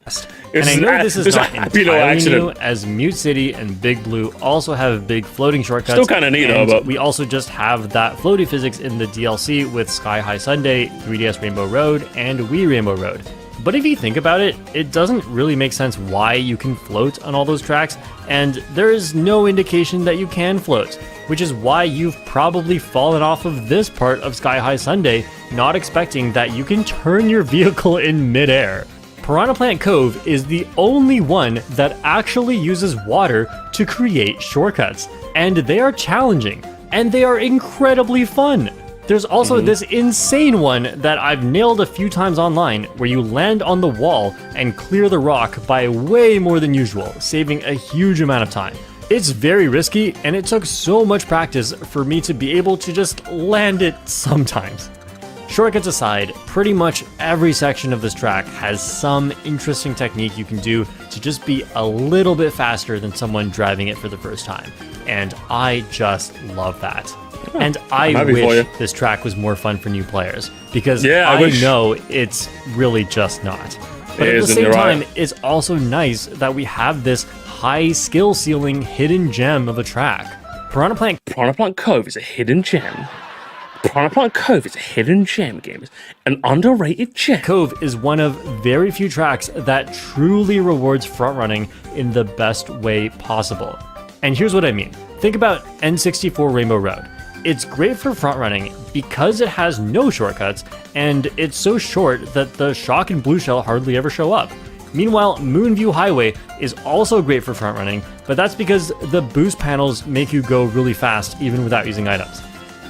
B: And I know this is not entirely new, as Mute City and Big Blue also have big floating shortcuts.
A: Still kind of neat though, but
B: we also just have that floaty physics in the DLC with Sky High Sundae, 3DS Rainbow Road, and Wii Rainbow Road. But if you think about it, it doesn't really make sense why you can float on all those tracks, and there is no indication that you can float, which is why you've probably fallen off of this part of Sky High Sundae, not expecting that you can turn your vehicle in midair. Piranha Plant Cove is the only one that actually uses water to create shortcuts, and they are challenging, and they are incredibly fun. There's also this insane one that I've nailed a few times online where you land on the wall and clear the rock by way more than usual, saving a huge amount of time. It's very risky, and it took so much practice for me to be able to just land it sometimes. Shortcuts aside, pretty much every section of this track has some interesting technique you can do to just be a little bit faster than someone driving it for the first time. And I just love that. And I wish this track was more fun for new players, because I know it's really just not. But at the same time, it's also nice that we have this high skill ceiling hidden gem of a track. Piranha
A: Plant Cove is a hidden gem. Piranha Plant Cove is a hidden gem, gamers. An underrated gem.
B: Cove is one of very few tracks that truly rewards front running in the best way possible. And here's what I mean. Think about N64 Rainbow Road. It's great for front running because it has no shortcuts, and it's so short that the shock and blue shell hardly ever show up. Meanwhile, Moonview Highway is also great for front running, but that's because the boost panels make you go really fast even without using items.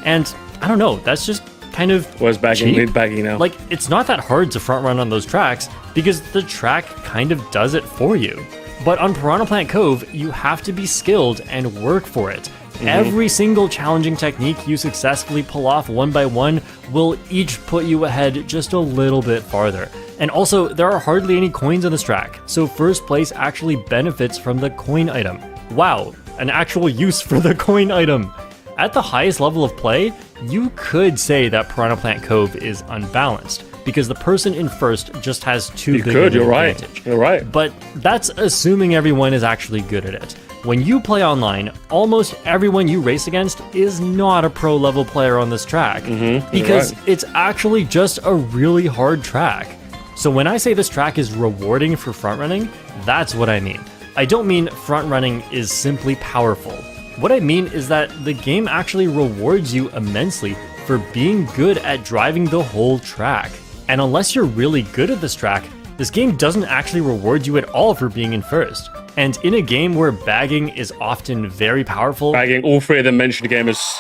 B: And I don't know, that's just kind of
A: Where's bagging?
B: cheap.
A: Bagging now.
B: Like, it's not that hard to front run on those tracks because the track kind of does it for you. But on Piranha Plant Cove, you have to be skilled and work for it. Every single challenging technique you successfully pull off one by one will each put you ahead just a little bit farther. And also, there are hardly any coins on this track, so first place actually benefits from the coin item. Wow, an actual use for the coin item. At the highest level of play, you could say that Piranha Plant Cove is unbalanced, because the person in first just has too big of an advantage.
A: You're right.
B: But that's assuming everyone is actually good at it. When you play online, almost everyone you race against is not a pro level player on this track, because it's actually just a really hard track. So when I say this track is rewarding for front running, that's what I mean. I don't mean front running is simply powerful. What I mean is that the game actually rewards you immensely for being good at driving the whole track. And unless you're really good at this track, this game doesn't actually reward you at all for being in first. And in a game where bagging is often very powerful...
A: Bagging, all three of them mentioned gamers.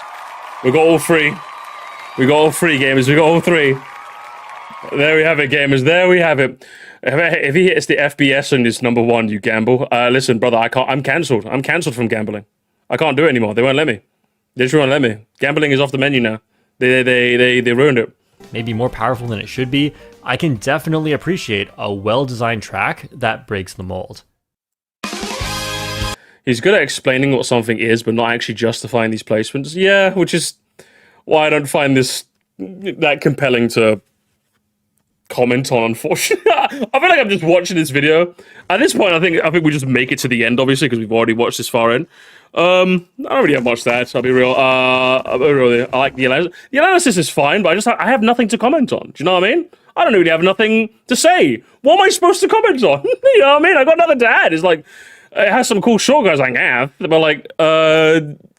A: We got all three. We got all three gamers. We got all three. There we have it, gamers. There we have it. If he hits the FBS and is number one, you gamble. Listen, brother, I can't. I'm cancelled. I'm cancelled from gambling. I can't do it anymore. They won't let me. They just won't let me. Gambling is off the menu now. They ruined it.
B: Maybe more powerful than it should be. I can definitely appreciate a well-designed track that breaks the mold.
A: He's good at explaining what something is, but not actually justifying these placements. Yeah, which is why I don't find this that compelling to comment on, unfortunately. I feel like I'm just watching this video. At this point, I think we just make it to the end, obviously, because we've already watched this far in. I don't really have much to add, I'll be real. I like the analysis. The analysis is fine, but I have nothing to comment on. Do you know what I mean? I don't really have nothing to say. What am I supposed to comment on? You know what I mean? I got nothing to add. It's like, it has some cool shortcuts, like, but like,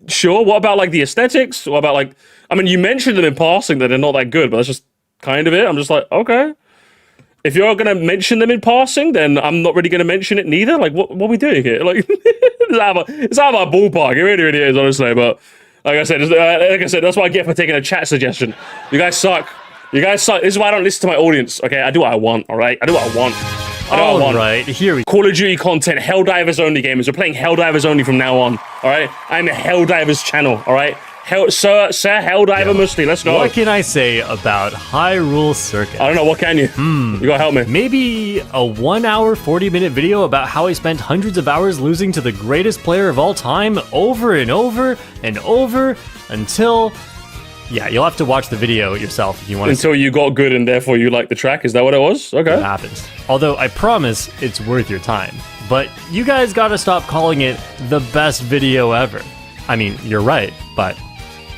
A: sure. What about like the aesthetics? What about like, I mean, you mentioned them in passing that they're not that good, but that's just kind of it. I'm just like, okay. If you're gonna mention them in passing, then I'm not really gonna mention it neither. Like, what are we doing here? Like, it's out of our ballpark. It really is, honestly. But like I said, that's what I get for taking a chat suggestion. You guys suck. You guys suck. This is why I don't listen to my audience. Okay, I do what I want. All right, I do what I want.
B: Alright, here we go.
A: Call of Duty content, Helldivers only gamers. We're playing Helldivers only from now on. Alright? I'm a Helldivers channel, alright? Sir Helldiver Musty, let's go.
B: What can I say about Hyrule Circuit?
A: I don't know, what can you? You gotta help me.
B: Maybe a 1 hour, 40-minute video about how I spent hundreds of hours losing to the greatest player of all time over and over and over until... Yeah, you'll have to watch the video yourself if you want to.
A: Until you got good and therefore you like the track? Is that what it was? Okay.
B: It happens. Although I promise it's worth your time. But you guys gotta stop calling it the best video ever. I mean, you're right, but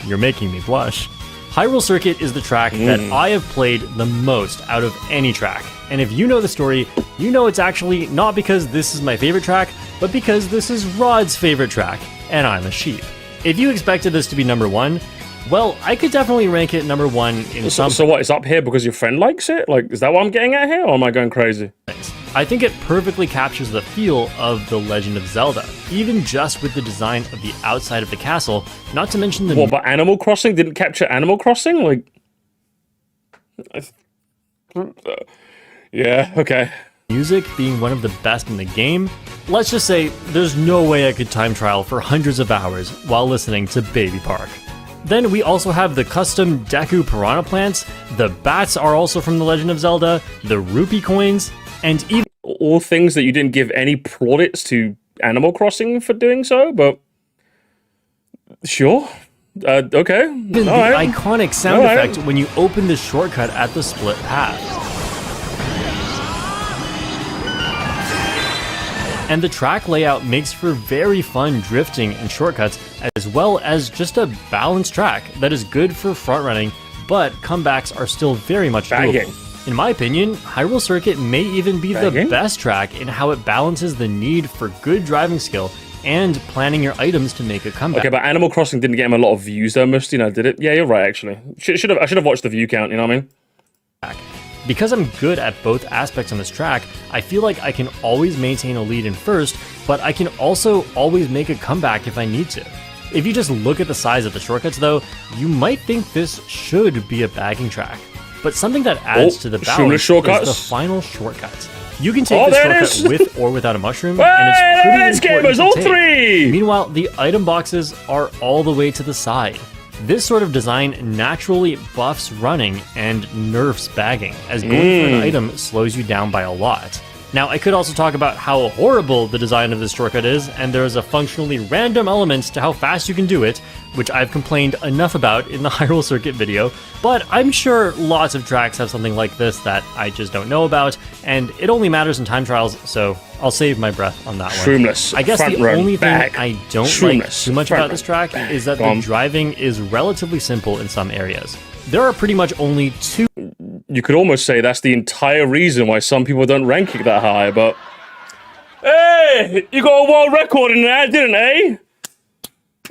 B: you're making me blush. Hyrule Circuit is the track that I have played the most out of any track. And if you know the story, you know it's actually not because this is my favorite track, but because this is Rod's favorite track, and I'm a sheep. If you expected this to be number one, well, I could definitely rank it number one in some...
A: So what, it's up here because your friend likes it? Like, is that what I'm getting at here, or am I going crazy?
B: I think it perfectly captures the feel of The Legend of Zelda, even just with the design of the outside of the castle, not to mention the...
A: What, but Animal Crossing didn't capture Animal Crossing? Like... yeah, okay.
B: music being one of the best in the game. Let's just say there's no way I could time trial for hundreds of hours while listening to Baby Park. Then we also have the custom Deku Piranha plants, the bats are also from The Legend of Zelda, the rupee coins, and even...
A: all things that you didn't give any plaudits to Animal Crossing for doing so, but... sure. Okay.
B: even the
A: right.
B: iconic sound effect when you open the shortcut at the split path. And the track layout makes for very fun drifting and shortcuts, as well as just a balanced track that is good for front running, but comebacks are still very much
A: Bagging.
B: doable. In my opinion, Hyrule Circuit may even be the best track in how it balances the need for good driving skill and planning your items to make a comeback.
A: Okay, but Animal Crossing didn't get him a lot of views though, Moresty, no, did it? Yeah, you're right, actually. I should have watched the view count, you know what I mean?
B: Because I'm good at both aspects on this track, I feel like I can always maintain a lead in first, but I can also always make a comeback if I need to. If you just look at the size of the shortcuts though, you might think this should be a bagging track. But something that adds to the balance is the final shortcut. You can take this shortcut with or without a mushroom, and it's pretty important
A: all
B: to take.
A: three!
B: Meanwhile, the item boxes are all the way to the side. This sort of design naturally buffs running and nerfs bagging, as going for an item slows you down by a lot. Now, I could also talk about how horrible the design of this shortcut is, and there is a functionally random element to how fast you can do it, which I've complained enough about in the Hyrule Circuit video, but I'm sure lots of tracks have something like this that I just don't know about, and it only matters in time trials, so I'll save my breath on that one.
A: Shroomless.
B: I guess the only thing I don't like too much about this track is that the driving is relatively simple in some areas. There are pretty much only two...
A: You could almost say that's the entire reason why some people don't rank it that high, but... Hey! You got a world record in there, didn't they?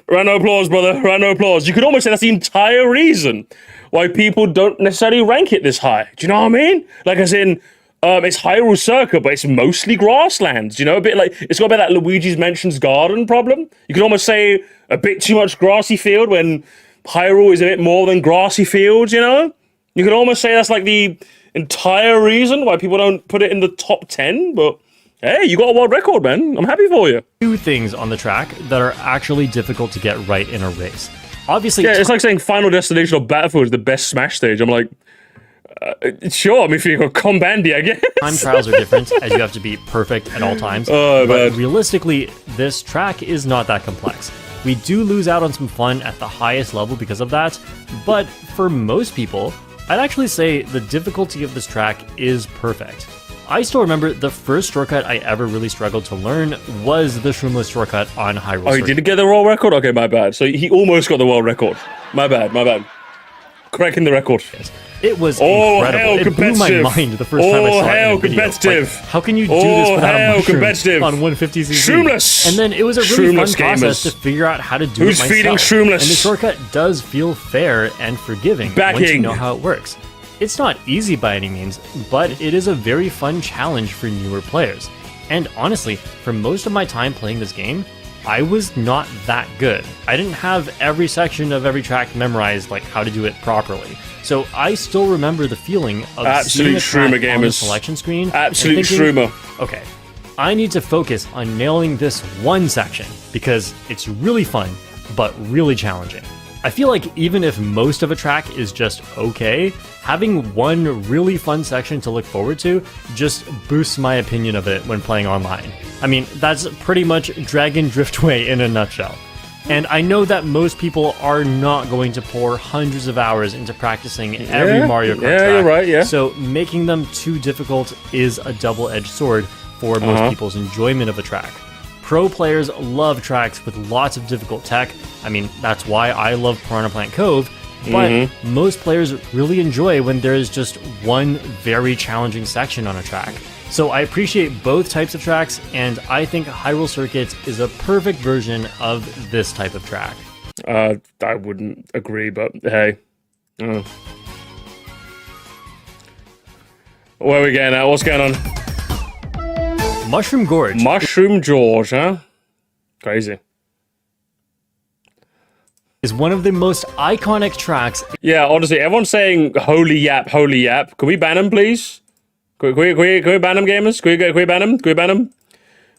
A: Round of applause, brother. Round of applause. You could almost say that's the entire reason why people don't necessarily rank it this high. Do you know what I mean? Like, as in, it's Hyrule Circuit, but it's mostly grasslands. You know, a bit like... It's got a bit that Luigi's Mansion's Garden problem. You could almost say a bit too much grassy field when Hyrule is a bit more than grassy fields, you know? You could almost say that's like the entire reason why people don't put it in the top 10, but hey, you got a world record, man. I'm happy for you.
B: Two things on the track that are actually difficult to get right in a race. Obviously,
A: yeah, it's like saying Final Destination or Battlefield is the best Smash stage. I'm like, sure, I mean, if you got Combandy, I guess.
B: Time trials are different, as you have to be perfect at all times.
A: Oh,
B: but
A: man.
B: realistically, this track is not that complex. We do lose out on some fun at the highest level because of that, but for most people, I'd actually say the difficulty of this track is perfect. I still remember the first shortcut I ever really struggled to learn was the Shroomless shortcut on Hyrule Circuit.
A: Oh, he didn't get the world record? Okay, my bad. So he almost got the world record. My bad, my bad. Cracking the record.
B: It was incredible.
A: Hell,
B: it blew my mind the first time I saw it in a video.
A: Competitive.
B: Like, how can you do this without a mushroom
A: competitive.
B: on 150cc?
A: Shroomless.
B: And then it was a really fun process
A: gamers.
B: to figure out how to do
A: Who's
B: it myself.
A: feeding Shroomless?
B: And the shortcut does feel fair and forgiving once you know how it works. It's not easy by any means, but it is a very fun challenge for newer players. And honestly, for most of my time playing this game, I was not that good. I didn't have every section of every track memorized, like how to do it properly. So I still remember the feeling of seeing a track on the selection screen
A: Absolute
B: and thinking,
A: shroomer.
B: okay, I need to focus on nailing this one section because it's really fun, but really challenging. I feel like even if most of a track is just okay, having one really fun section to look forward to just boosts my opinion of it when playing online. I mean, that's pretty much Dragon Driftway in a nutshell. And I know that most people are not going to pour hundreds of hours into practicing every Mario Kart track.
A: You're right, yeah.
B: So making them too difficult is a double-edged sword for most people's enjoyment of a track. Pro players love tracks with lots of difficult tech. I mean, that's why I love Piranha Plant Cove. But most players really enjoy when there is just one very challenging section on a track. So I appreciate both types of tracks, and I think Hyrule Circuit is a perfect version of this type of track.
A: I wouldn't agree, but hey. Where are we getting at? What's going on?
B: Mushroom Gorge
A: Mushroom George, huh? Crazy.
B: is one of the most iconic tracks.
A: Yeah, honestly, everyone's saying holy yap, holy yap. Can we ban him, please? Can we ban him, gamers? Can we ban him? Can we ban him?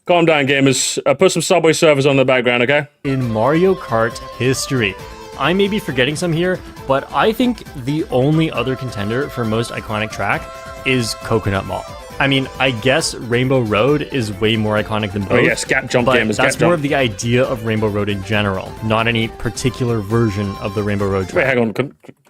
A: Calm down, gamers. Put some Subway servers on the background, okay?
B: In Mario Kart history. I may be forgetting some here, but I think the only other contender for most iconic track is Coconut Mall. I mean, I guess Rainbow Road is way more iconic than both.
A: Oh yes, gap jump
B: but
A: gamers,
B: that's
A: gap
B: more
A: jump.
B: of the idea of Rainbow Road in general, not any particular version of the Rainbow Road track.
A: Wait, hang on.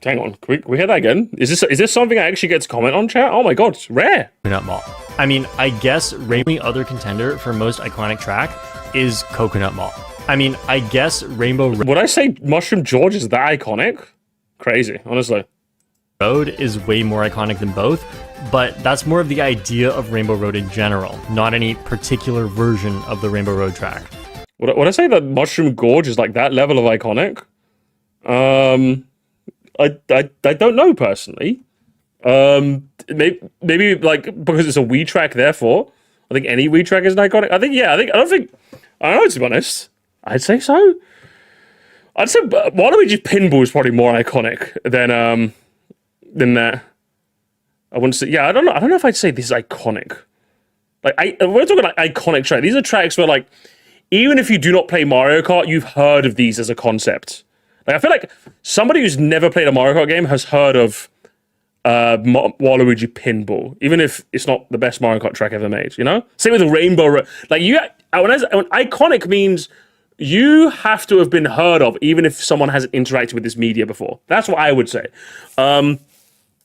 A: Hang on. Can we hear that again? Is this something I actually get to comment on, chat? Oh my god, it's rare.
B: Coconut Mall. I mean, I guess the only other contender for most iconic track is Coconut Mall. I mean, I guess Rainbow
A: Would I say Mushroom George is that iconic? Crazy, honestly.
B: Road is way more iconic than both, but that's more of the idea of Rainbow Road in general, not any particular version of the Rainbow Road track.
A: Would I say that Mushroom Gorge is like that level of iconic? I don't know personally. Maybe like because it's a Wii track, therefore I think any Wii track is an iconic. I don't know, to be honest. I'd say so. I'd say Waluigi Pinball is probably more iconic than that. I wouldn't say. Yeah, I don't know if I'd say this is iconic. Like we're talking like iconic tracks. These are tracks where like even if you do not play Mario Kart, you've heard of these as a concept. Like I feel like somebody who's never played a Mario Kart game has heard of Waluigi Pinball, even if it's not the best Mario Kart track ever made. You know, same with the Rainbow Road. Like when iconic means you have to have been heard of, even if someone hasn't interacted with this media before. That's what I would say.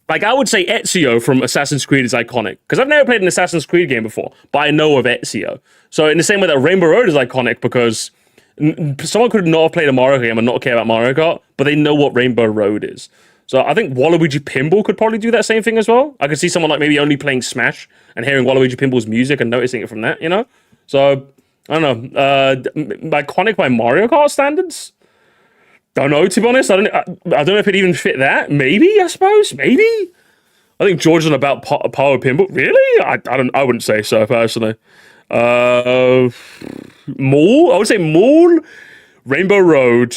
A: Like I would say Ezio from Assassin's Creed is iconic because I've never played an Assassin's Creed game before, but I know of Ezio. So in the same way that Rainbow Road is iconic because someone could not have played a Mario game and not care about Mario Kart, but they know what Rainbow Road is. So I think Waluigi Pinball could probably do that same thing as well. I could see someone like maybe only playing Smash and hearing Waluigi Pinball's music and noticing it from that, you know? So I don't know. Iconic by Mario Kart standards? Don't know, to be honest. I don't know if it even fit that. Maybe, I suppose. Maybe. I think George is about power pinball. Really? I wouldn't say so personally. Mall. I would say Mall, Rainbow Road,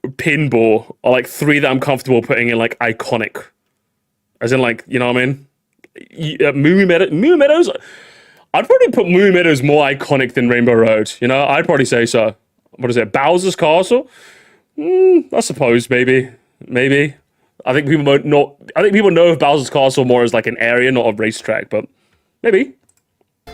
A: Pinball are like three that I'm comfortable putting in like iconic. As in like, you know what I mean? Moo Meadows. I'd probably put Moo Meadows more iconic than Rainbow Road. You know, I'd probably say so. What is it? Bowser's Castle? I suppose maybe. I think people know of Bowser's Castle more as like an area, not a racetrack, but maybe.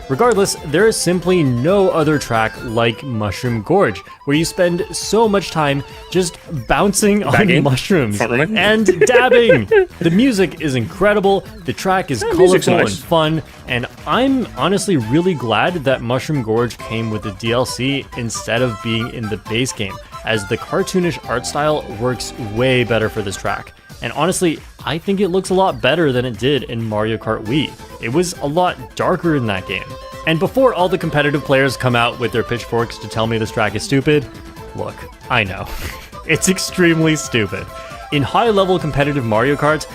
B: Regardless, there is simply no other track like Mushroom Gorge, where you spend so much time just bouncing on mushrooms and dabbing. The music is incredible, the track is colorful and fun, and I'm honestly really glad that Mushroom Gorge came with the DLC instead of being in the base game, as the cartoonish art style works way better for this track. And honestly, I think it looks a lot better than it did in Mario Kart Wii. It was a lot darker in that game. And before all the competitive players come out with their pitchforks to tell me this track is stupid, look, I know. It's extremely stupid. In high-level competitive Mario Kart,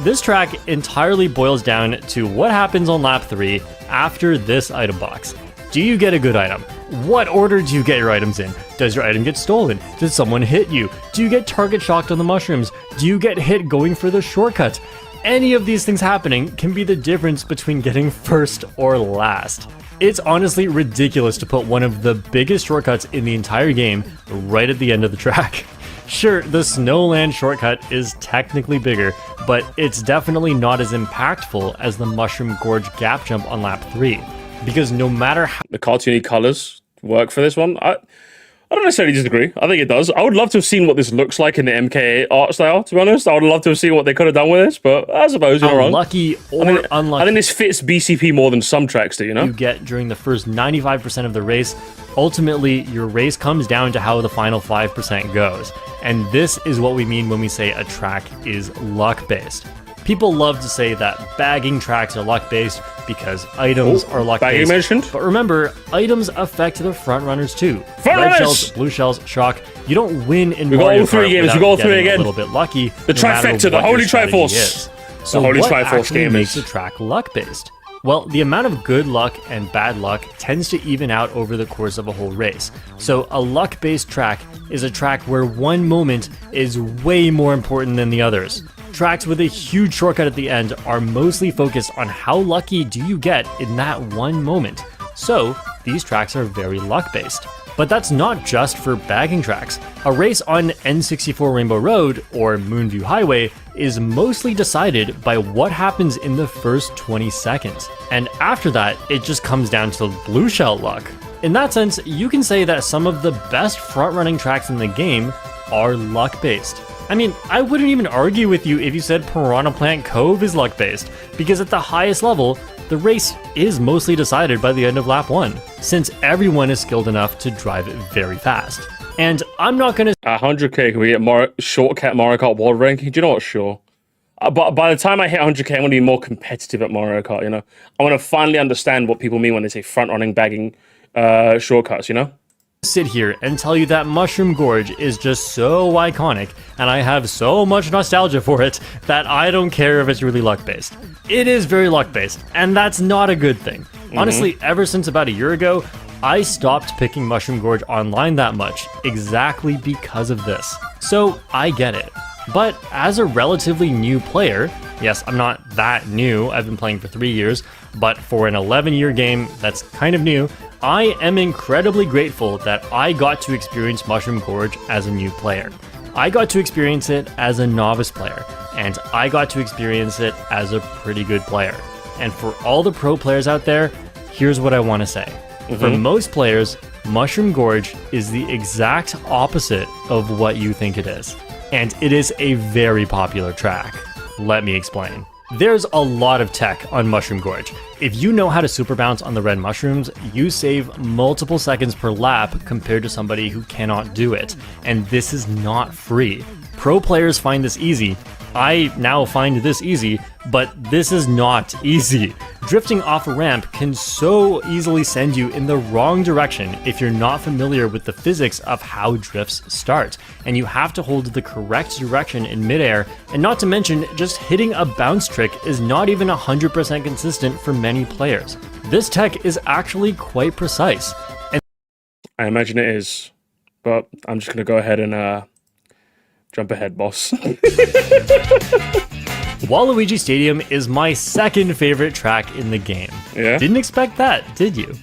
B: this track entirely boils down to what happens on lap 3 after this item box. Do you get a good item? What order do you get your items in? Does your item get stolen? Does someone hit you? Do you get target shocked on the mushrooms? Do you get hit going for the shortcut? Any of these things happening can be the difference between getting first or last. It's honestly ridiculous to put one of the biggest shortcuts in the entire game right at the end of the track. Sure, the Snowland shortcut is technically bigger, but it's definitely not as impactful as the Mushroom Gorge gap jump on lap 3. Because no matter how
A: the cartoony colors work for this one, I don't necessarily disagree. I think it does. I would love to have seen what this looks like in the MK art style, to be honest. I would love to have seen what they could have done with this, but I suppose you're wrong.
B: Unlucky or unlucky,
A: I think this fits BCP more than some tracks do, you know?
B: You get during the first 95% of the race, ultimately your race comes down to how the final 5% goes. And this is what we mean when we say a track is luck-based. People love to say that bagging tracks are luck-based because items are luck-based.
A: Bagging mentioned.
B: But remember, items affect the front runners too. Red shells, blue shells, shock. You don't win in Mario Kart without getting a little bit lucky.
A: The trifecta, the holy triforce.
B: So what actually makes a track luck-based? Well, the amount of good luck and bad luck tends to even out over the course of a whole race. So a luck-based track is a track where one moment is way more important than the others. Tracks with a huge shortcut at the end are mostly focused on how lucky do you get in that one moment. So these tracks are very luck-based. But that's not just for bagging tracks. A race on N64 Rainbow Road, or Moonview Highway, is mostly decided by what happens in the first 20 seconds. And after that, it just comes down to blue shell luck. In that sense, you can say that some of the best front-running tracks in the game are luck-based. I mean, I wouldn't even argue with you if you said Piranha Plant Cove is luck-based, because at the highest level, the race is mostly decided by the end of lap 1, since everyone is skilled enough to drive it very fast. And I'm not gonna...
A: 100k, can we get shortcut Mario Kart world ranking? Do you know what? Sure. But by the time I hit 100k, I'm gonna be more competitive at Mario Kart, you know? I wanna finally understand what people mean when they say front-running bagging shortcuts, you know?
B: Sit here and tell you that Mushroom Gorge is just so iconic, and I have so much nostalgia for it, that I don't care if it's really luck-based. It is very luck-based, and that's not a good thing. Honestly, ever since about a year ago, I stopped picking Mushroom Gorge online that much, exactly because of this. So, I get it. But as a relatively new player, yes, I'm not that new, I've been playing for 3 years, but for an 11-year game that's kind of new, I am incredibly grateful that I got to experience Mushroom Gorge as a new player. I got to experience it as a novice player, and I got to experience it as a pretty good player. And for all the pro players out there, here's what I want to say. For most players, Mushroom Gorge is the exact opposite of what you think it is. And it is a very popular track. Let me explain. There's a lot of tech on Mushroom Gorge. If you know how to super bounce on the red mushrooms, you save multiple seconds per lap compared to somebody who cannot do it. And this is not free. Pro players find this easy. I now find this easy, but this is not easy. Drifting off a ramp can so easily send you in the wrong direction if you're not familiar with the physics of how drifts start, and you have to hold the correct direction in midair, and not to mention, just hitting a bounce trick is not even 100% consistent for many players. This tech is actually quite precise. And
A: I imagine it is, but I'm just gonna go ahead and jump ahead, boss.
B: Waluigi Stadium is my second favorite track in the game.
A: Yeah?
B: Didn't expect that, did you?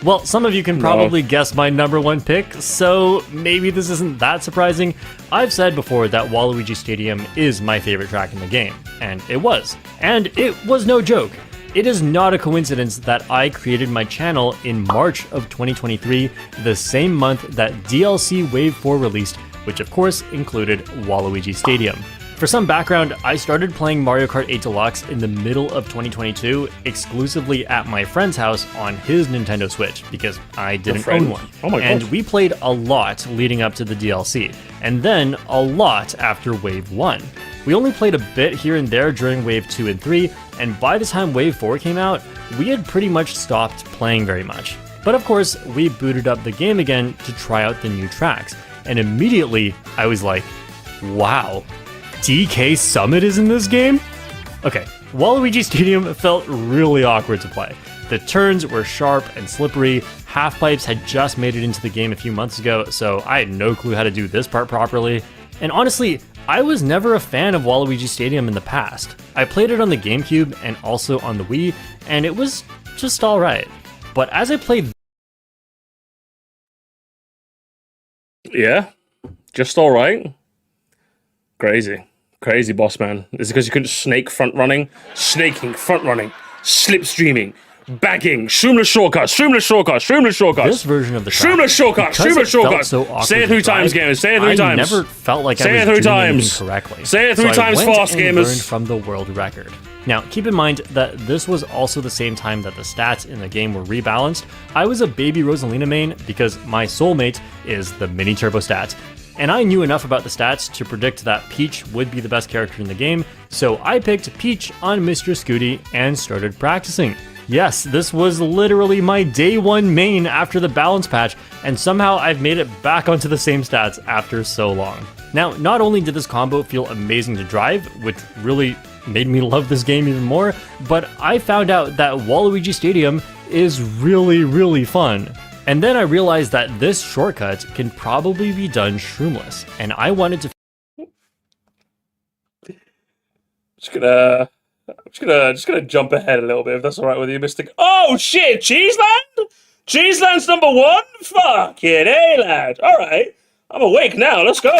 B: Well, some of you can probably guess my number one pick, so maybe this isn't that surprising. I've said before that Waluigi Stadium is my favorite track in the game, and it was. And it was no joke. It is not a coincidence that I created my channel in March of 2023, the same month that DLC Wave 4 released, which of course included Waluigi Stadium. For some background, I started playing Mario Kart 8 Deluxe in the middle of 2022, exclusively at my friend's house on his Nintendo Switch, because I didn't own one.
A: Oh my
B: and
A: gosh.
B: we played a lot leading up to the DLC, and then a lot after Wave 1. We only played a bit here and there during Wave 2 and 3, and by the time Wave 4 came out, we had pretty much stopped playing very much. But of course, we booted up the game again to try out the new tracks, and immediately I was like, wow, DK Summit is in this game? Okay, Waluigi Stadium felt really awkward to play. The turns were sharp and slippery, half-pipes had just made it into the game a few months ago, so I had no clue how to do this part properly. And honestly, I was never a fan of Waluigi Stadium in the past. I played it on the GameCube and also on the Wii, and it was just alright. But as I played...
A: Yeah? Just alright? Crazy. Crazy, boss man. Is it because you couldn't snake front running? Snaking, front running, slipstreaming, bagging, streamless shortcuts, streamless shortcuts, streamless shortcuts.
B: This version of the track,
A: streamless shortcuts,
B: because
A: streamless
B: it felt
A: shortcuts.
B: so awkward
A: Say it
B: to
A: 3 times,
B: drive,
A: gamers. Say it 3 times.
B: I never felt like
A: Say
B: I
A: it
B: was
A: 3
B: doing
A: times.
B: anything correctly.
A: Say it 3
B: so
A: times
B: I went
A: fast,
B: and
A: gamers.
B: learned from the world record. Now, keep in mind that this was also the same time that the stats in the game were rebalanced. I was a baby Rosalina main because my soulmate is the mini turbo stat. And I knew enough about the stats to predict that Peach would be the best character in the game, so I picked Peach on Mr. Scooty and started practicing. Yes, this was literally my day one main after the balance patch, and somehow I've made it back onto the same stats after so long. Now, not only did this combo feel amazing to drive, which really made me love this game even more, but I found out that Waluigi Stadium is really, really fun. And then I realized that this shortcut can probably be done shroomless, and I wanted to
A: just gonna jump ahead a little bit if that's alright with you, Mr. Oh shit, Cheeseland? Cheeseland's number 1? Fucking hey, lad. Alright. I'm awake now, let's go.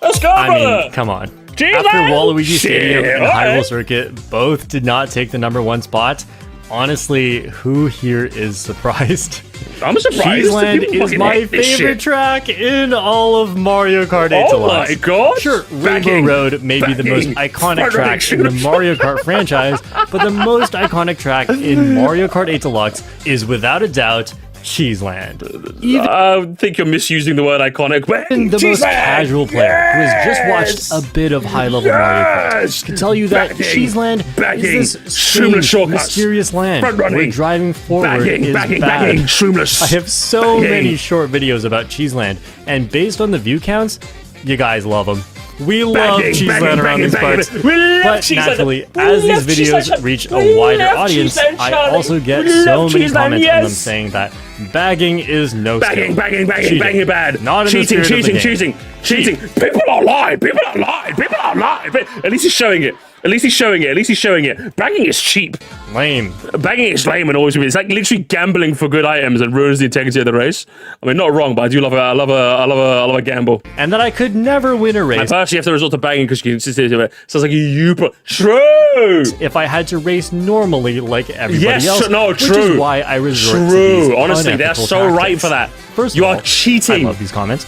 A: Let's go, brother.
B: I mean, come on.
A: Cheeseland?
B: After Waluigi Stadium and
A: alright.
B: Hyrule Circuit both did not take the number 1 spot, honestly, who here is surprised?
A: I'm surprised.
B: Cheeseland
A: People
B: is
A: fucking
B: my
A: hate this
B: favorite
A: shit.
B: track in all of Mario Kart 8
A: Oh
B: Deluxe.
A: my god!
B: Sure, Rainbow
A: Backing,
B: Road may be the most
A: backing,
B: iconic track
A: backing.
B: in the Mario Kart franchise, but the most iconic track in Mario Kart 8 Deluxe is without a doubt Cheeseland. Even
A: I think you're misusing the word iconic.
B: the most casual player who has just watched a bit of high-level Mario Kart can tell you that
A: Backing,
B: Cheeseland
A: backing,
B: is this
A: shroomless
B: strange,
A: shortcuts,
B: mysterious land
A: front running,
B: where driving forward
A: backing,
B: is
A: backing,
B: bad.
A: backing, shroomless.
B: I have so
A: backing.
B: many short videos about Cheeseland, and based on the view counts, you guys love them. We love
A: Backing,
B: Cheeseland
A: backing,
B: around these
A: backing,
B: parts.
A: backing. We love
B: But
A: Cheeseland.
B: naturally,
A: We
B: as
A: love
B: these videos
A: Cheeseland.
B: reach
A: We
B: a wider
A: love
B: audience,
A: Cheeseland,
B: I
A: Charlie.
B: also get
A: We
B: so
A: love
B: many
A: Cheeseland,
B: comments from them
A: yes.
B: saying that bagging is no
A: Backing,
B: skill.
A: backing, backing,
B: Cheating.
A: backing bad.
B: Not in the
A: cheating,
B: spirit of the
A: cheating,
B: game.
A: cheating, cheating. People are lying. People are lying. People are lying. But at least he's showing it. At least he's showing it. At least he's showing it. Bagging is cheap.
B: Lame.
A: Bagging is lame and always will be. It's like literally gambling for good items that ruins the integrity of the race. I mean, not wrong, but I do love a gamble.
B: And that I could never win a
A: I
B: race
A: personally have to resort to bagging because you can sit there. Sounds like you. True.
B: if I had to race normally like everybody
A: Yes,
B: else.
A: no,
B: which
A: true.
B: is why I resort to
A: True.
B: these
A: Honestly, they're
B: unethical
A: so
B: tactics.
A: right for that.
B: First
A: You
B: of
A: are
B: all,
A: cheating.
B: I love these comments.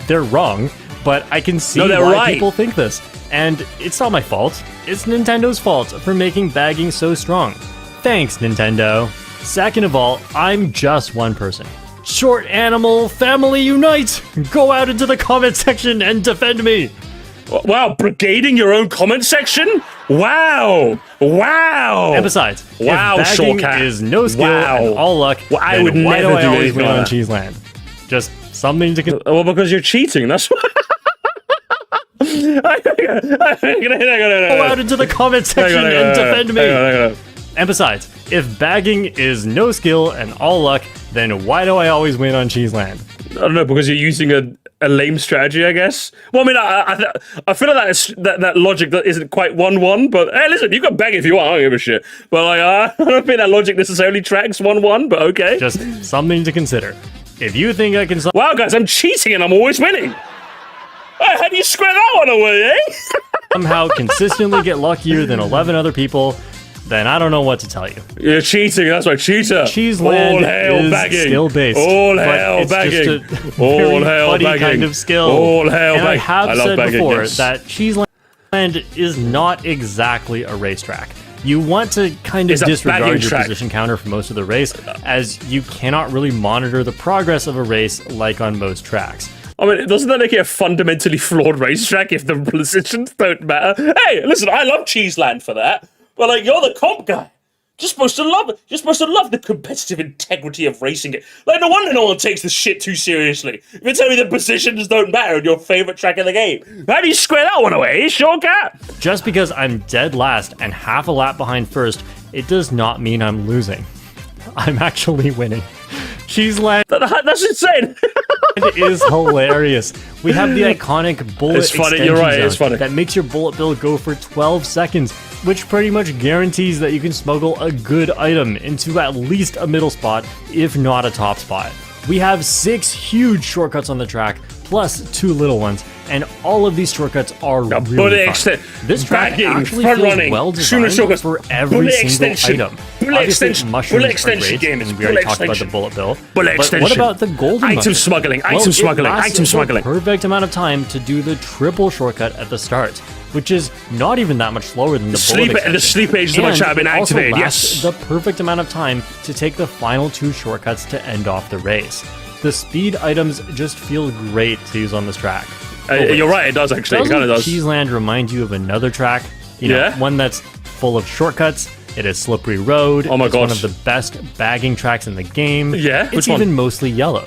B: They're wrong, but I can see
A: No, they're
B: why
A: right.
B: people think this. And it's not my fault. It's Nintendo's fault for making bagging so strong. Thanks, Nintendo. Second of all, I'm just one person. Short Animal Family Unite! Go out into the comment section and defend me!
A: Wow, brigading your own comment section? Wow. Wow.
B: And besides,
A: Wow,
B: if bagging
A: Shortcat.
B: is no skill
A: Wow.
B: and all luck,
A: Well, I
B: then
A: would
B: why
A: never
B: do I
A: do
B: always
A: anything
B: win
A: like
B: on
A: that.
B: Cheeseland? Just something to
A: Well, because you're cheating. That's why.
B: go out into the comment section and defend me.
A: Hang on.
B: And besides, if bagging is no skill and all luck, then why do I always win on Cheeseland?
A: I don't know, because you're using a lame strategy, I guess. Well, I mean, I feel like that logic that isn't quite 1-1, but hey, listen, you can bag if you want, I don't give a shit. But like, I don't think that logic necessarily tracks 1-1, but okay.
B: Just something to consider. If you think I can
A: Wow, guys, I'm cheating and I'm always winning. Hey, how do you square that one away, eh?
B: somehow consistently get luckier than 11 other people, then I don't know what to tell you.
A: You're cheating, that's right, cheater.
B: Cheeseland
A: All hail
B: is
A: bagging.
B: skill-based.
A: All
B: but
A: hail
B: it's
A: bagging.
B: Just a
A: All
B: very
A: hail
B: funny
A: bagging.
B: kind of skill.
A: All hail
B: and I
A: bagging.
B: have
A: I love
B: said
A: bagging,
B: before
A: yes.
B: that Cheeseland is not exactly a racetrack. You want to kind of
A: It's a
B: disregard
A: bagging
B: your
A: track.
B: position counter for most of the race, as you cannot really monitor the progress of a race like on most tracks.
A: I mean, doesn't that make it a fundamentally flawed racetrack if the positions don't matter? Hey, listen, I love Cheeseland for that, but like, you're the comp guy. You're supposed to love it. You're supposed to love the competitive integrity of racing it. Like, no wonder no one takes this shit too seriously. If you tell me the positions don't matter in your favorite track of the game, how do you square that one away, Shortcat?
B: Just because I'm dead last and half a lap behind first, it does not mean I'm losing. I'm actually winning. Cheeseland
A: That's insane.
B: is hilarious. We have the iconic bullet
A: It's funny,
B: extension
A: you're right,
B: zone
A: it's funny.
B: that makes your bullet bill go for 12 seconds, which pretty much guarantees that you can smuggle a good item into at least a middle spot, if not a top spot. We have 6 huge shortcuts on the track, plus 2 little ones, and all of these shortcuts are
A: bullet
B: really fun.
A: extent,
B: This track
A: bagging,
B: actually
A: front
B: feels
A: running,
B: well
A: sooner
B: designed
A: shortcuts,
B: for every
A: bullet
B: single
A: extension,
B: item.
A: bullet
B: Obviously,
A: extension,
B: mushrooms
A: bullet
B: are
A: extension
B: great,
A: game is
B: and we already
A: bullet
B: talked about the
A: extension.
B: bullet bill.
A: Bullet
B: But
A: extension.
B: what about the golden
A: Item
B: mushroom?
A: smuggling,
B: Well,
A: item smuggling,
B: it lasts
A: item smuggling.
B: the perfect amount of time to do the triple shortcut at the start, which is not even that much slower than the
A: Sleep,
B: bullet
A: the sleep age of my chat have been
B: it also
A: activated,
B: lasts
A: yes.
B: the perfect amount of time to take the final 2 shortcuts to end off the race. The speed items just feel great to use on this track.
A: You're right, it does actually. It
B: Doesn't
A: kind of does.
B: Cheeseland remind you of another track? You know,
A: Yeah?
B: one that's full of shortcuts. It is Slippery Road.
A: Oh my
B: it's one
A: gosh.
B: of the best bagging tracks in the game.
A: Yeah?
B: It's
A: Which one?
B: even mostly yellow.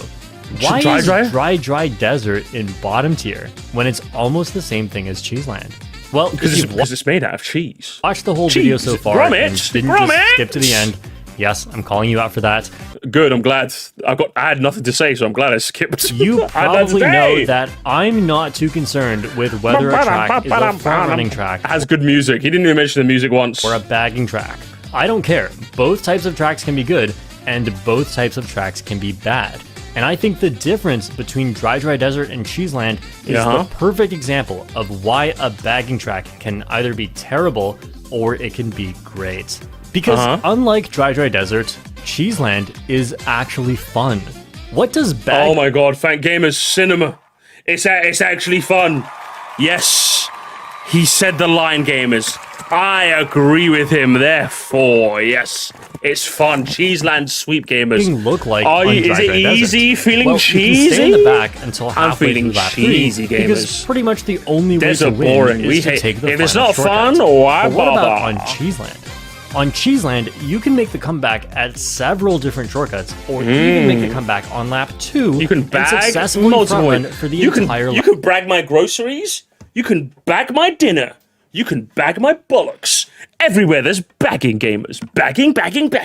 B: Why
A: Dry
B: is
A: Dry?
B: Dry Desert in bottom tier when it's almost the same thing as Cheeseland? Well, if
A: Because
B: you've
A: it's made out of cheese.
B: watched the whole video so far and
A: Gromit,
B: didn't just skip to the end, yes, I'm calling you out for that.
A: Good, I'm glad. I had nothing to say, so I'm glad I skipped.
B: You
A: I had
B: probably
A: nothing to
B: know
A: say.
B: that I'm not too concerned with whether a track is a front-running track
A: Has good music. He didn't even mention the music once.
B: or a bagging track. I don't care. Both types of tracks can be good, and both types of tracks can be bad. And I think the difference between Dry Desert and Cheeseland is the perfect example of why a bagging track can either be terrible or it can be great. Because unlike Dry Desert, Cheeseland is actually fun. What does bag...
A: Oh my god, thank gamers, cinema. It's actually fun. Yes, he said the line, gamers. I agree with him, therefore, yes. It's fun. Cheeseland sweep, gamers.
B: look like
A: Are
B: on
A: you, is
B: Dry
A: it
B: Desert?
A: easy? Feeling
B: Well,
A: cheesy?
B: You can stay in the back until halfway
A: feeling
B: through lap
A: cheesy,
B: 3, because
A: gamers.
B: pretty much the only way
A: Desert
B: to win
A: boring.
B: is
A: We
B: to
A: hate-
B: take the
A: if it's
B: final
A: not
B: shortcut.
A: fun, why
B: But what about
A: bother?
B: on Cheeseland? On Cheeseland, you can make the comeback at several different shortcuts, or even make the comeback on lap 2
A: You can
B: and
A: bag
B: successfully
A: multiple.
B: front run for the
A: You
B: entire lap.
A: can brag my groceries. You can bag my dinner. You can bag my bollocks. Everywhere there's bagging, gamers. Bagging.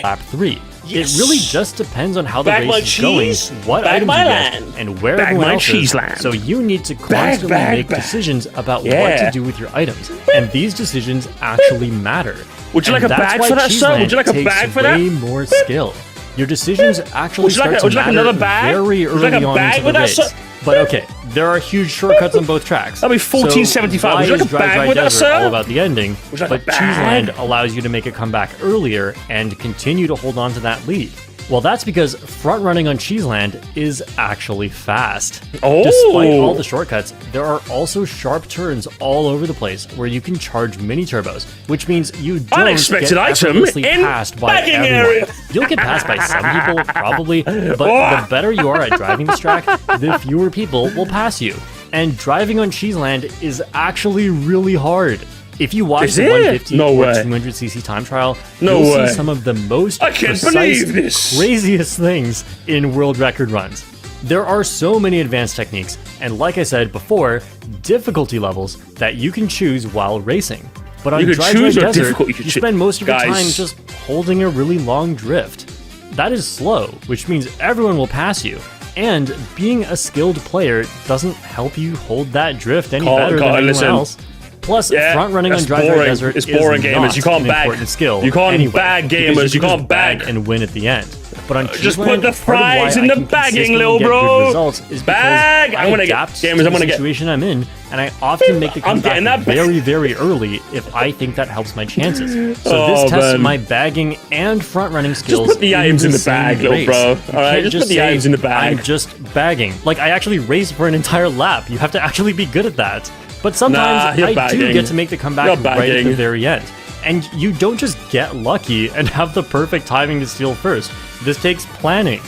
B: Lap 3.
A: Yes.
B: It really just depends on how the
A: Bag my
B: race is going,
A: cheese,
B: what
A: bag
B: items
A: my
B: you
A: land,
B: get, and where
A: bag
B: everyone
A: my
B: else
A: cheese
B: is.
A: land.
B: So you need to constantly make decisions about what to do with your items, and these decisions actually matter.
A: Would you
B: And
A: like a
B: that's
A: bag
B: why
A: for that, sir?
B: Cheeseland
A: Would you like a
B: takes
A: bag for that?
B: way more skill. Your decisions actually
A: Would you like
B: start
A: a-
B: to
A: would you like
B: matter
A: another bag?
B: very
A: Would you like
B: early
A: a
B: on
A: bag
B: into
A: with
B: the
A: that,
B: race.
A: sir?
B: But okay, there are huge shortcuts on both tracks.
A: That'll be 1475.
B: So
A: Would you like a
B: Dry
A: bag with that,
B: Desert
A: sir?
B: all about the ending,
A: Would you like
B: but
A: a bag?
B: Cheeseland allows you to make a comeback earlier and continue to hold on to that lead. Well, that's because front running on Cheeseland is actually fast.
A: Oh.
B: Despite all the shortcuts, there are also sharp turns all over the place where you can charge mini turbos, which means you don't
A: Unexpected
B: get
A: item
B: effortlessly
A: in
B: passed by
A: bagging
B: everyone.
A: area.
B: You'll get passed by some people, probably, but the better you are at driving this track, the fewer people will pass you. And driving on Cheeseland is actually really hard. If you watch
A: Is
B: the
A: it?
B: 150
A: No
B: or
A: way.
B: 200cc time trial,
A: No
B: you'll
A: way.
B: see some of the most
A: I can't
B: precise,
A: believe this.
B: craziest things in world record runs. There are so many advanced techniques, and like I said before, difficulty levels that you can choose while racing. But on
A: You could
B: Dry
A: choose what
B: Desert,
A: difficulty you
B: you
A: choose.
B: spend most of your
A: Guys.
B: time just holding a really long drift. That is slow, which means everyone will pass you. And being a skilled player doesn't help you hold that drift any better than anyone
A: listen.
B: else. Plus,
A: Yeah,
B: front running on
A: that's
B: Dry
A: boring.
B: Desert
A: It's boring,
B: is
A: gamers.
B: not
A: You can't
B: an
A: bag.
B: important skill.
A: You can't
B: anyway,
A: bag,
B: because
A: gamers. You
B: can
A: can't
B: just
A: bag.
B: and win at the end. But on
A: Just
B: Cheeseland,
A: put the
B: part of why
A: fries in
B: I
A: the
B: can
A: bagging,
B: consistently
A: little
B: get
A: bro.
B: good results is because
A: Bag.
B: I
A: I'm gonna get-
B: adapt
A: gamers,
B: to
A: I'm
B: the
A: gonna get-
B: situation I'm in, and I often make the
A: I'm getting
B: comeback
A: that bag.
B: very, very early if I think that helps my chances. So
A: Oh,
B: this tests
A: man.
B: my bagging and front running skills.
A: put the items in the
B: same
A: bag, little
B: race.
A: bro.
B: You
A: All right,
B: can't
A: just put the
B: say,
A: items in the bag.
B: I'm just bagging. Like, I actually raced for an entire lap. You have to actually be good at that. But sometimes
A: Nah, you're
B: I do
A: bagging.
B: get to make the comeback
A: You're
B: right at the
A: bagging.
B: very end. And you don't just get lucky and have the perfect timing to steal first. This takes planning.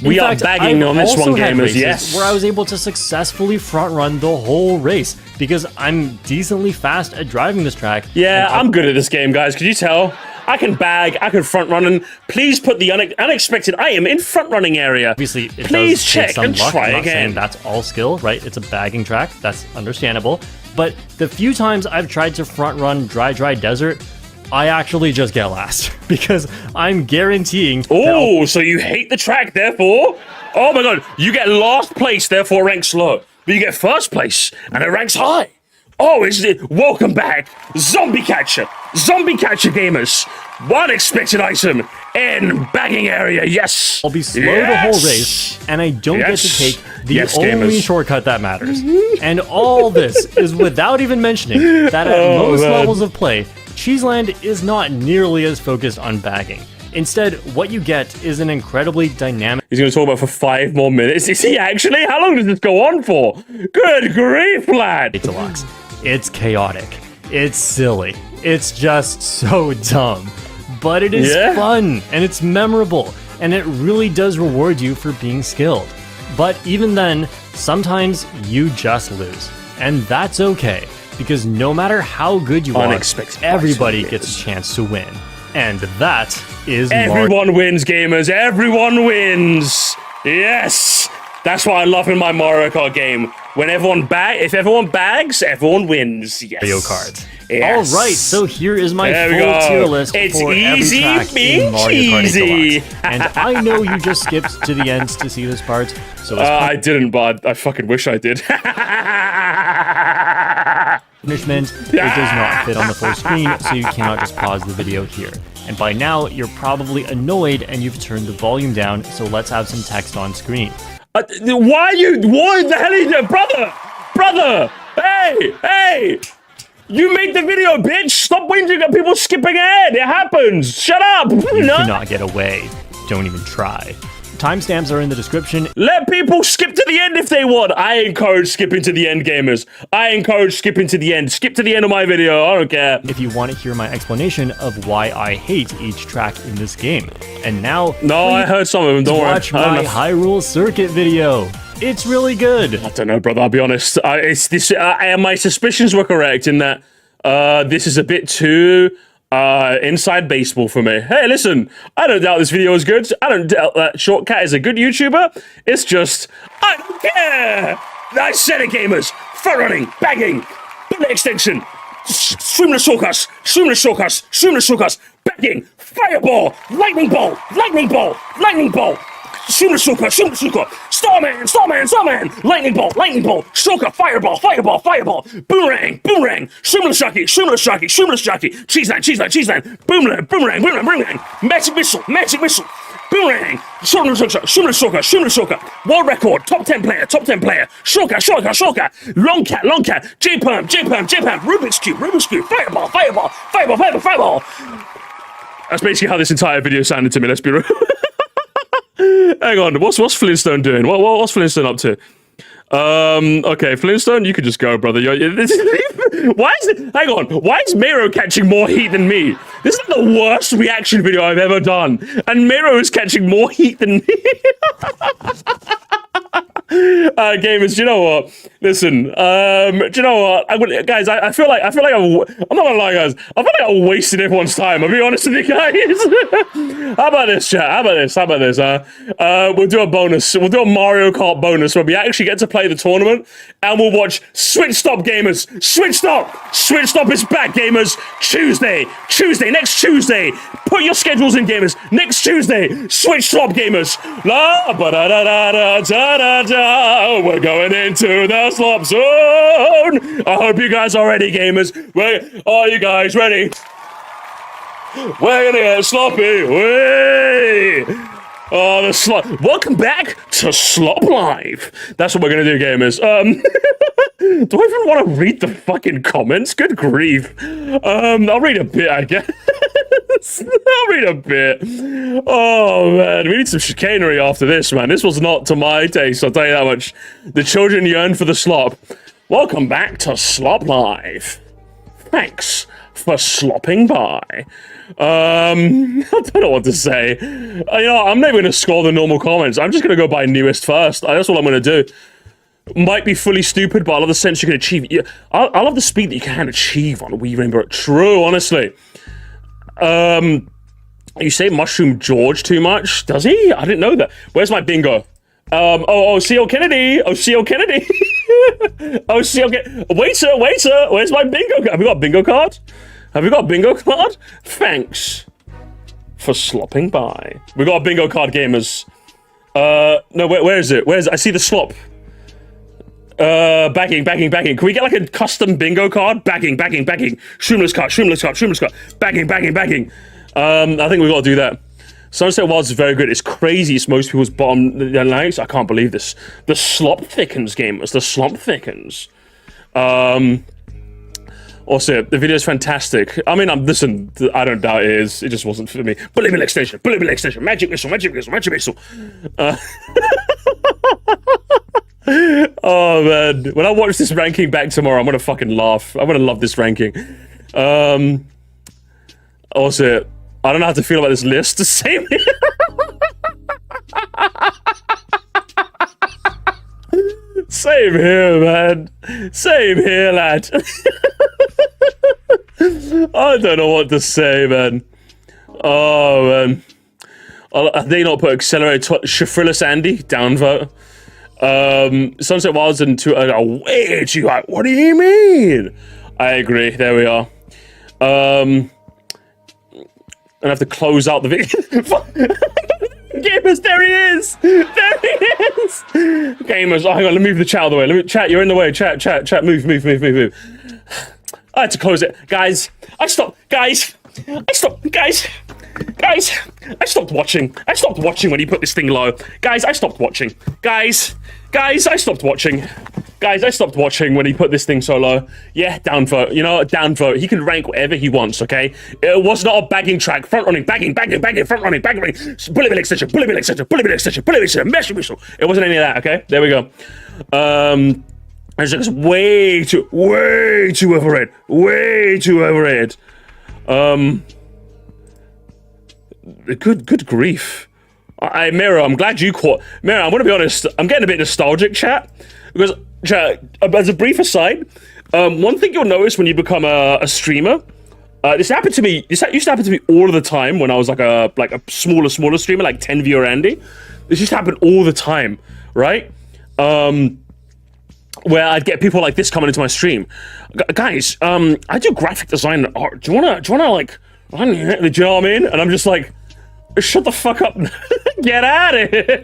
B: In
A: We are
B: fact,
A: bagging
B: I've
A: on this
B: also
A: one,
B: had
A: gamers,
B: races
A: yes.
B: where I was able to successfully front run the whole race because I'm decently fast at driving this track.
A: Yeah,
B: and
A: I'm good at this game, guys. Could you tell? I can bag, I can front run, and please put the unexpected item in front running area.
B: Obviously, it
A: Please
B: does
A: check
B: take some
A: and
B: luck.
A: try
B: I'm not
A: again.
B: saying that's all skill, right? It's a bagging track. That's understandable. But the few times I've tried to front run Dry Desert, I actually just get last because I'm guaranteeing that I'll
A: Oh, so you hate the track, therefore? Oh my god, you get last place, therefore ranks low. But you get first place, and it ranks high. Oh, is it? Welcome back, Zombie Catcher gamers. One expected item in bagging area, yes.
B: be slow the whole race, and I don't get to
A: Yes.
B: take the
A: Yes,
B: only
A: gamers.
B: shortcut that matters. And all this is without even mentioning that at
A: Oh,
B: most
A: man.
B: levels of play, Cheeseland is not nearly as focused on bagging. Instead, what you get is an incredibly dynamic
A: He's going to talk about for 5 more minutes. Is he actually? How long does this go on for? Good grief, lad.
B: deluxe. It's chaotic. It's silly. It's just so dumb. But it is
A: Yeah?
B: fun, and it's memorable, and it really does reward you for being skilled. But even then, sometimes you just lose. And that's okay, because no matter how good you
A: Unexpected
B: are, everybody
A: item
B: gets a chance to win. And that is
A: Everyone wins, gamers. Everyone wins. Yes. That's what I love in my Mario Kart game. When if everyone bags, everyone wins. Yes.
B: Mario Kart.
A: Yes.
B: All right, so here is my
A: There we
B: full
A: go.
B: tier list
A: It's
B: for
A: easy
B: every track
A: being
B: in Mario Kart 8
A: cheesy.
B: Deluxe. And I know you just skipped to the end to see this part, so as
A: I didn't, but I fucking wish I did.
B: punishment, it does not fit on the full screen, so you cannot just pause the video here. And by now, you're probably annoyed and you've turned the volume down, so let's have some text on screen.
A: What the hell are you doing? Brother! Hey! You made the video, bitch! Stop whinging at people skipping ahead! It happens! Shut up!
B: You cannot get away. Don't even try. Timestamps are in the description.
A: Let people skip to the end if they want. I encourage skipping to the end, gamers. I encourage skipping to the end. Skip to the end of my video. I don't care.
B: If you want to hear my explanation of why I hate each track in this game. And now,
A: No, I heard some of them. Don't worry.
B: watch my Hyrule Circuit video. It's really good.
A: I don't know, brother. I'll be honest. My suspicions were correct in that this is a bit too inside baseball for me. Hey, listen, I don't doubt this video is good. I don't doubt that Shortcat is a good YouTuber. It's just, I don't care. I said it, gamers. Front running, bagging, bullet extension, streamless shortcuts, bagging, fireball, lightning ball, Shooter, Starman, lightning ball, shortcut, fireball, boomerang, shimless jockey, cheese line, boomerang, magic missile, boomerang, shimless shortcut, world record, top 10 player, shortcut, long cat, J-perm, Rubik's cube, fireball. That's basically how this entire video sounded to me, let's be real. Hang on, what's Flintstone doing? What's Flintstone up to? Okay, Flintstone, you could just go, brother. Why is Miro catching more heat than me? This is the worst reaction video I've ever done, and Miro is catching more heat than me. Gamers, do you know what? Listen, do you know what? Guys, I feel like I'm not gonna lie, guys. I feel like I wasted everyone's time. I'll be honest with you guys. How about this, chat? How about this? We'll do a bonus. We'll do a Mario Kart bonus where we actually get to play the tournament, and we'll watch Switch Stop, gamers. Switch Stop is back, gamers. Next Tuesday. Put your schedules in, gamers. Next Tuesday, Switch Stop, gamers. La ba da da da da da da. We're going into the slop zone. I hope you guys are ready, gamers. Are you guys ready? We're gonna get sloppy. Way. Oh, the slop. Welcome back to Slop Live. That's what we're gonna do, gamers. Do I even want to read the fucking comments? Good grief. I'll read a bit, I guess. I'll read a bit. Oh, man. We need some chicanery after this, man. This was not to my taste, I'll tell you that much. The children yearn for the slop. Welcome back to Slop Live. Thanks for slopping by. I don't know what to say. I'm not even going to scroll the normal comments. I'm just going to go by newest first. That's what I'm going to do. Might be fully stupid, but I love the sense you can achieve. I love the speed that you can achieve on a Wii Rainbow. True, honestly. You say Mushroom George too much? Does he? I didn't know that. Where's my bingo? C.O. Kennedy. C.O. Kennedy. C.O. Kennedy. Waiter. Where's my bingo card? Have we got a bingo card? Thanks for slopping by. We got a bingo card, gamers. No, where is it? I see the slop. Backing. Can we get like a custom bingo card? Backing. Shroomless card. Backing. I think we got to do that. Sunset Wilds is very good. It's crazy. It's most people's bottom likes. I can't believe this. The slop thickens, gamers. The slop thickens. Also, the video is fantastic. I mean, listen, I don't doubt it is. It just wasn't for me. Bullet Bill extension. Magic missile. Oh, man. When I watch this ranking back tomorrow, I'm gonna fucking laugh. I'm gonna love this ranking. Also, I don't know how to feel about this list. Same here. Same here, man. Same here, lad. I don't know what to say, man. Oh, man. They not put accelerated Shafrillis Andy downvote. Sunset Wilds and 2 are way too high. What do you mean? I agree. There we are. I have to close out the video. Gamers, there he is! There he is! Gamers, oh, hang on, let me move the chat out of the way. Chat, you're in the way. Chat, move. I had to close it. Guys, I stopped watching. I stopped watching when he put this thing low. Guys, I stopped watching. Guys, I stopped watching. Guys, I stopped watching when he put this thing so low. Yeah, downvote. You know what? Downvote. He can rank whatever he wants, okay? It was not a bagging track. Front running, bagging, front running, bagging, bullet bill extension, mesh whistle. It wasn't any of that, okay? There we go. It's just way too overrated. Way too overrated. Good grief. Mira, I'm glad you caught. Mira, I'm gonna be honest. I'm getting a bit nostalgic, chat, because chat. As a brief aside, one thing you'll notice when you become a streamer, this happened to me. This used to happen to me all of the time when I was like a smaller streamer, like 10 viewer Andy. This used to happen all the time, right? Where I'd get people like this coming into my stream. Guys, I do graphic design and art. Do you wanna like? Do you know what I mean? And I'm just like, shut the fuck up. Get out of here.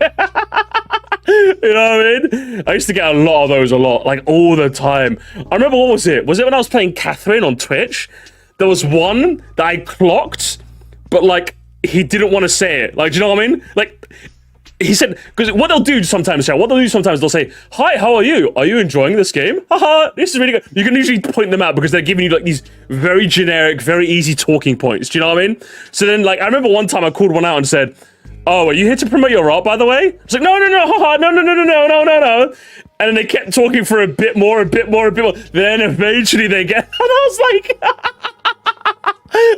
A: You know what I mean? I used to get a lot of those, like all the time. I remember, what was it? Was it when I was playing Catherine on Twitch? There was one that I clocked, but like he didn't want to say it. Like, do you know what I mean? Like, he said, because what they'll do sometimes, they'll say, "Hi, how are you? Are you enjoying this game? Haha, this is really good." You can usually point them out because they're giving you like these very generic, very easy talking points. Do you know what I mean? So then, like, I remember one time I called one out and said, "Oh, are you here to promote your art, by the way?" It's like, no, haha, no. And then they kept talking for a bit more. Then eventually they get, and I was like,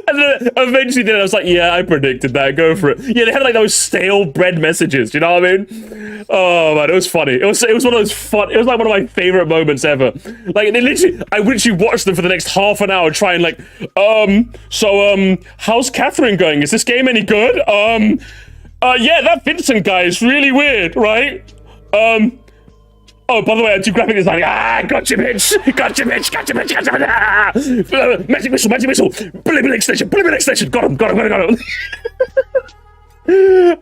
A: and then eventually I was like, yeah, I predicted that. Go for it. Yeah, they had like those stale bread messages. Do you know what I mean? Oh man, it was funny. It was one of those fun. It was like one of my favorite moments ever. Like I literally watched them for the next half an hour, trying like, how's Catherine going? Is this game any good? Yeah, that Vincent guy is really weird, right? Oh, by the way, I do graphic design. Gotcha, bitch. Ah! Magic missile. Bullet extension. Got him.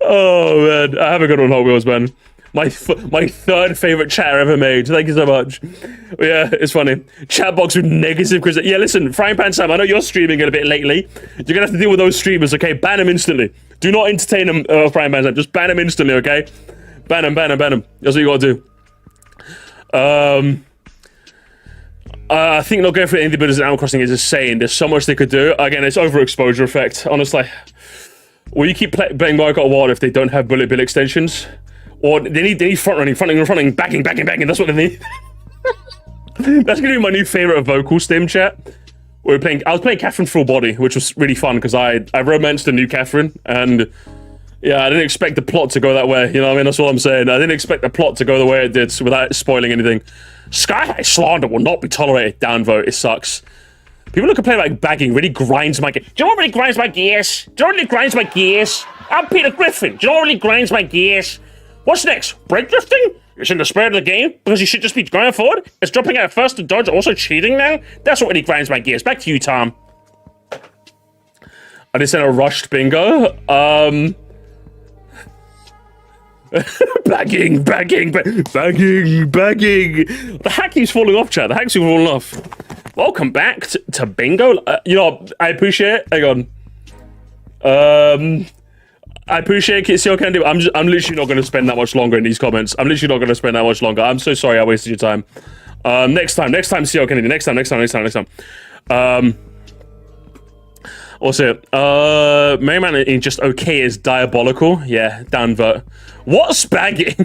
A: Oh, man. I have a good one, Hot Wheels, man. My third favorite chatter ever made. Thank you so much. Yeah, it's funny. Chat box with negative quiz. Yeah, listen, Frying Pan Sam, I know you're streaming a bit lately. You're gonna have to deal with those streamers, okay? Ban them instantly. Do not entertain them, Frying Pan Sam. Just ban them instantly, okay? Ban them. That's what you gotta do. I think not going for anything but as Animal Crossing is insane. There's so much they could do. Again, it's overexposure effect, honestly. Will you keep playing Mario Kart Wild if they don't have bullet bill extensions? Or they need front running, backing. That's what they need. That's gonna be my new favorite vocal stim chat. I was playing Catherine Full Body, which was really fun because I romanced a new Catherine, and yeah, I didn't expect the plot to go that way. You know what I mean? That's what I'm saying. I didn't expect the plot to go the way it did without spoiling anything. Sky High slander will not be tolerated. Downvote. It sucks. People who complain about bagging really grinds my gears. Do you know what really grinds my gears? I'm Peter Griffin. Do you know what really grinds my gears? What's next? Breakdrifting? It's in the spirit of the game because you should just be going forward. It's dropping out first to dodge, also cheating now. That's what really grinds my gears. Back to you, Tom. I just sent a rushed bingo. Bagging. The hack keeps falling off, chat. The hack keeps falling off. Welcome back to bingo. You know, I appreciate it. Hang on. I appreciate it, Seal Candy. I'm literally not going to spend that much longer in these comments. I'm so sorry I wasted your time. Next time, Seal Candy. Next time. What's it? Merryman in just okay is diabolical. Yeah, downvote. What's bagging?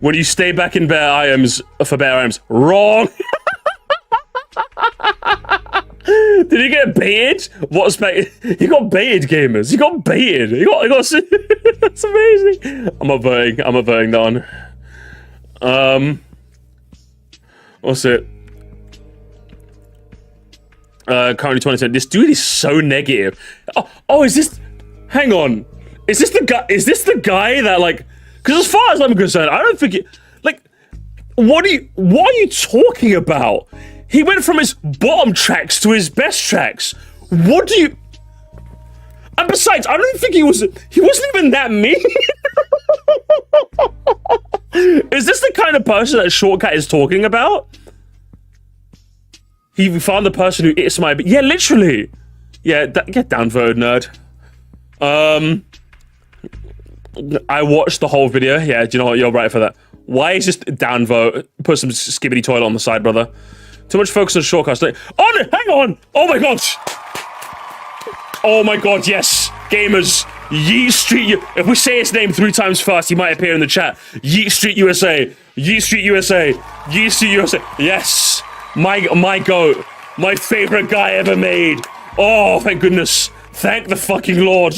A: When you stay back in better items for better items. Wrong. Did he get baited? What's baited? He got baited, gamers. He got baited. He got. That's amazing. I'm not voting that one. What's it? Currently 20%. This dude is so negative. Oh, is this? Hang on. Is this the guy that like Because as far as I'm concerned, I don't think it, like, what are you talking about? He went from his bottom tracks to his best tracks. What do you... And besides, I don't think he wasn't even that mean. Is this the kind of person that Shortcut is talking about? He found the person who its my... Yeah, literally. Yeah, get downvoted, nerd. I watched the whole video. Yeah, do you know what? You're right for that. Why is just downvote? Put some skibbity toilet on the side, brother. Too much focus on shortcuts. Oh, no, hang on. Oh, my God. Oh, my God, yes. Gamers. Yeet Street... If we say his name 3 times fast, he might appear in the chat. Yeet Street USA. Yeet Street USA. Yeet Street USA. Yes. My goat. My favorite guy ever made. Oh, thank goodness. Thank the fucking Lord.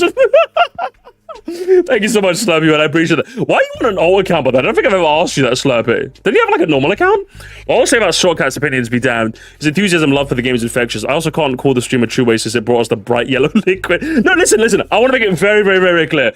A: Thank you so much, Slurpee, man. I appreciate that. Why are you on an old account, but I don't think I've ever asked you that, Slurpee. Did you have like a normal account? All I'll say about Shortcut's opinions be damned. His enthusiasm, love for the game is infectious. I also can't call the stream a true waste since it brought us the bright yellow liquid. No, listen. I want to make it very, very, very, very clear.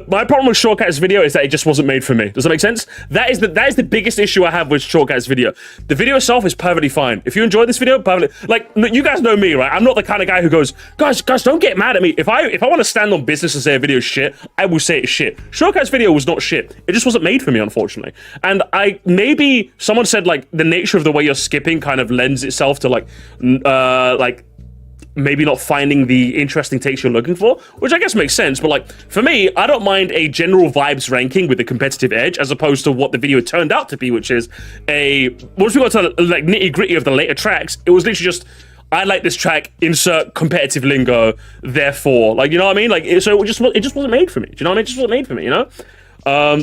A: My problem with Shortcut's video is that it just wasn't made for me. Does that make sense? That is the biggest issue I have with Shortcut's video. The video itself is perfectly fine. If you enjoyed this video, perfectly, like, you guys know me, right? I'm not the kind of guy who goes, guys, don't get mad at me. If I want to stand on business and say a video is shit, I will say it's shit. Shortcut's video was not shit. It just wasn't made for me, unfortunately. And maybe someone said like the nature of the way you're skipping kind of lends itself to like maybe not finding the interesting takes you're looking for, which I guess makes sense, but like, for me, I don't mind a general vibes ranking with a competitive edge, as opposed to what the video turned out to be, which is once we got to the like nitty-gritty of the later tracks, it was literally just, I like this track, insert competitive lingo, therefore, like, you know what I mean? Like, so it just wasn't made for me, do you know what I mean? It just wasn't made for me, you know?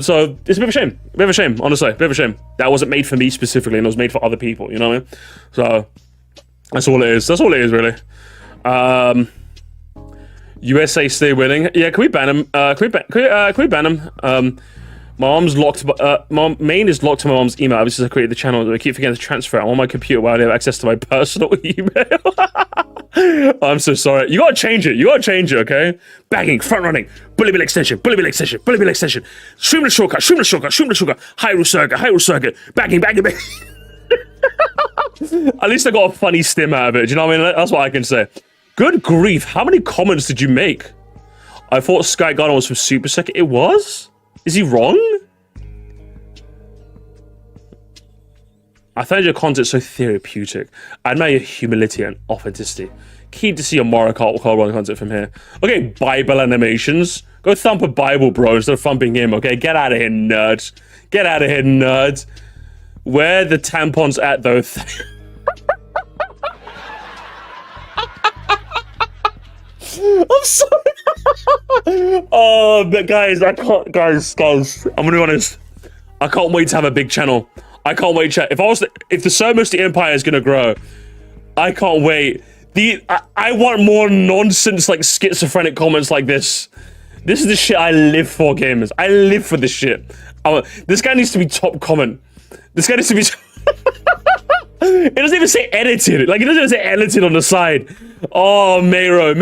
A: So it's a bit of a shame, honestly, a bit of a shame. That wasn't made for me specifically, and it was made for other people, you know what I mean? So, that's all it is, really. USA stay winning. Yeah, can we ban him? Can we ban him? My mom's locked. Main is locked to my mom's email. Ever since I created the channel, I keep forgetting to transfer it. I'm on my computer while I have access to my personal email. I'm so sorry. You gotta change it. Okay? Bagging, front running, bully bill extension. Streamless shortcut. Hyrule circuit. Bagging. At least I got a funny stim out of it. Do you know what I mean? That's what I can say. Good grief, how many comments did you make? I thought Sky Garden was from Super Second. It was? Is he wrong? I found your content so therapeutic. I admire your humility and authenticity. Keen to see your Mario Kart run content from here. Okay, Bible animations. Go thump a Bible, bro, instead of thumping him, okay? Get out of here, nerds. Where the tampons at, though? I'm sorry. Oh, but guys, I can't. Guys, I'm gonna be honest. I can't wait to have a big channel. I can't wait, chat. If the Sermos the Empire is gonna grow, I can't wait. I want more nonsense, like schizophrenic comments like this. This is the shit I live for, gamers. I live for this shit. This guy needs to be top comment. This guy needs to be. It doesn't even say edited. Like, it doesn't even say edited on the side. Oh, Mero,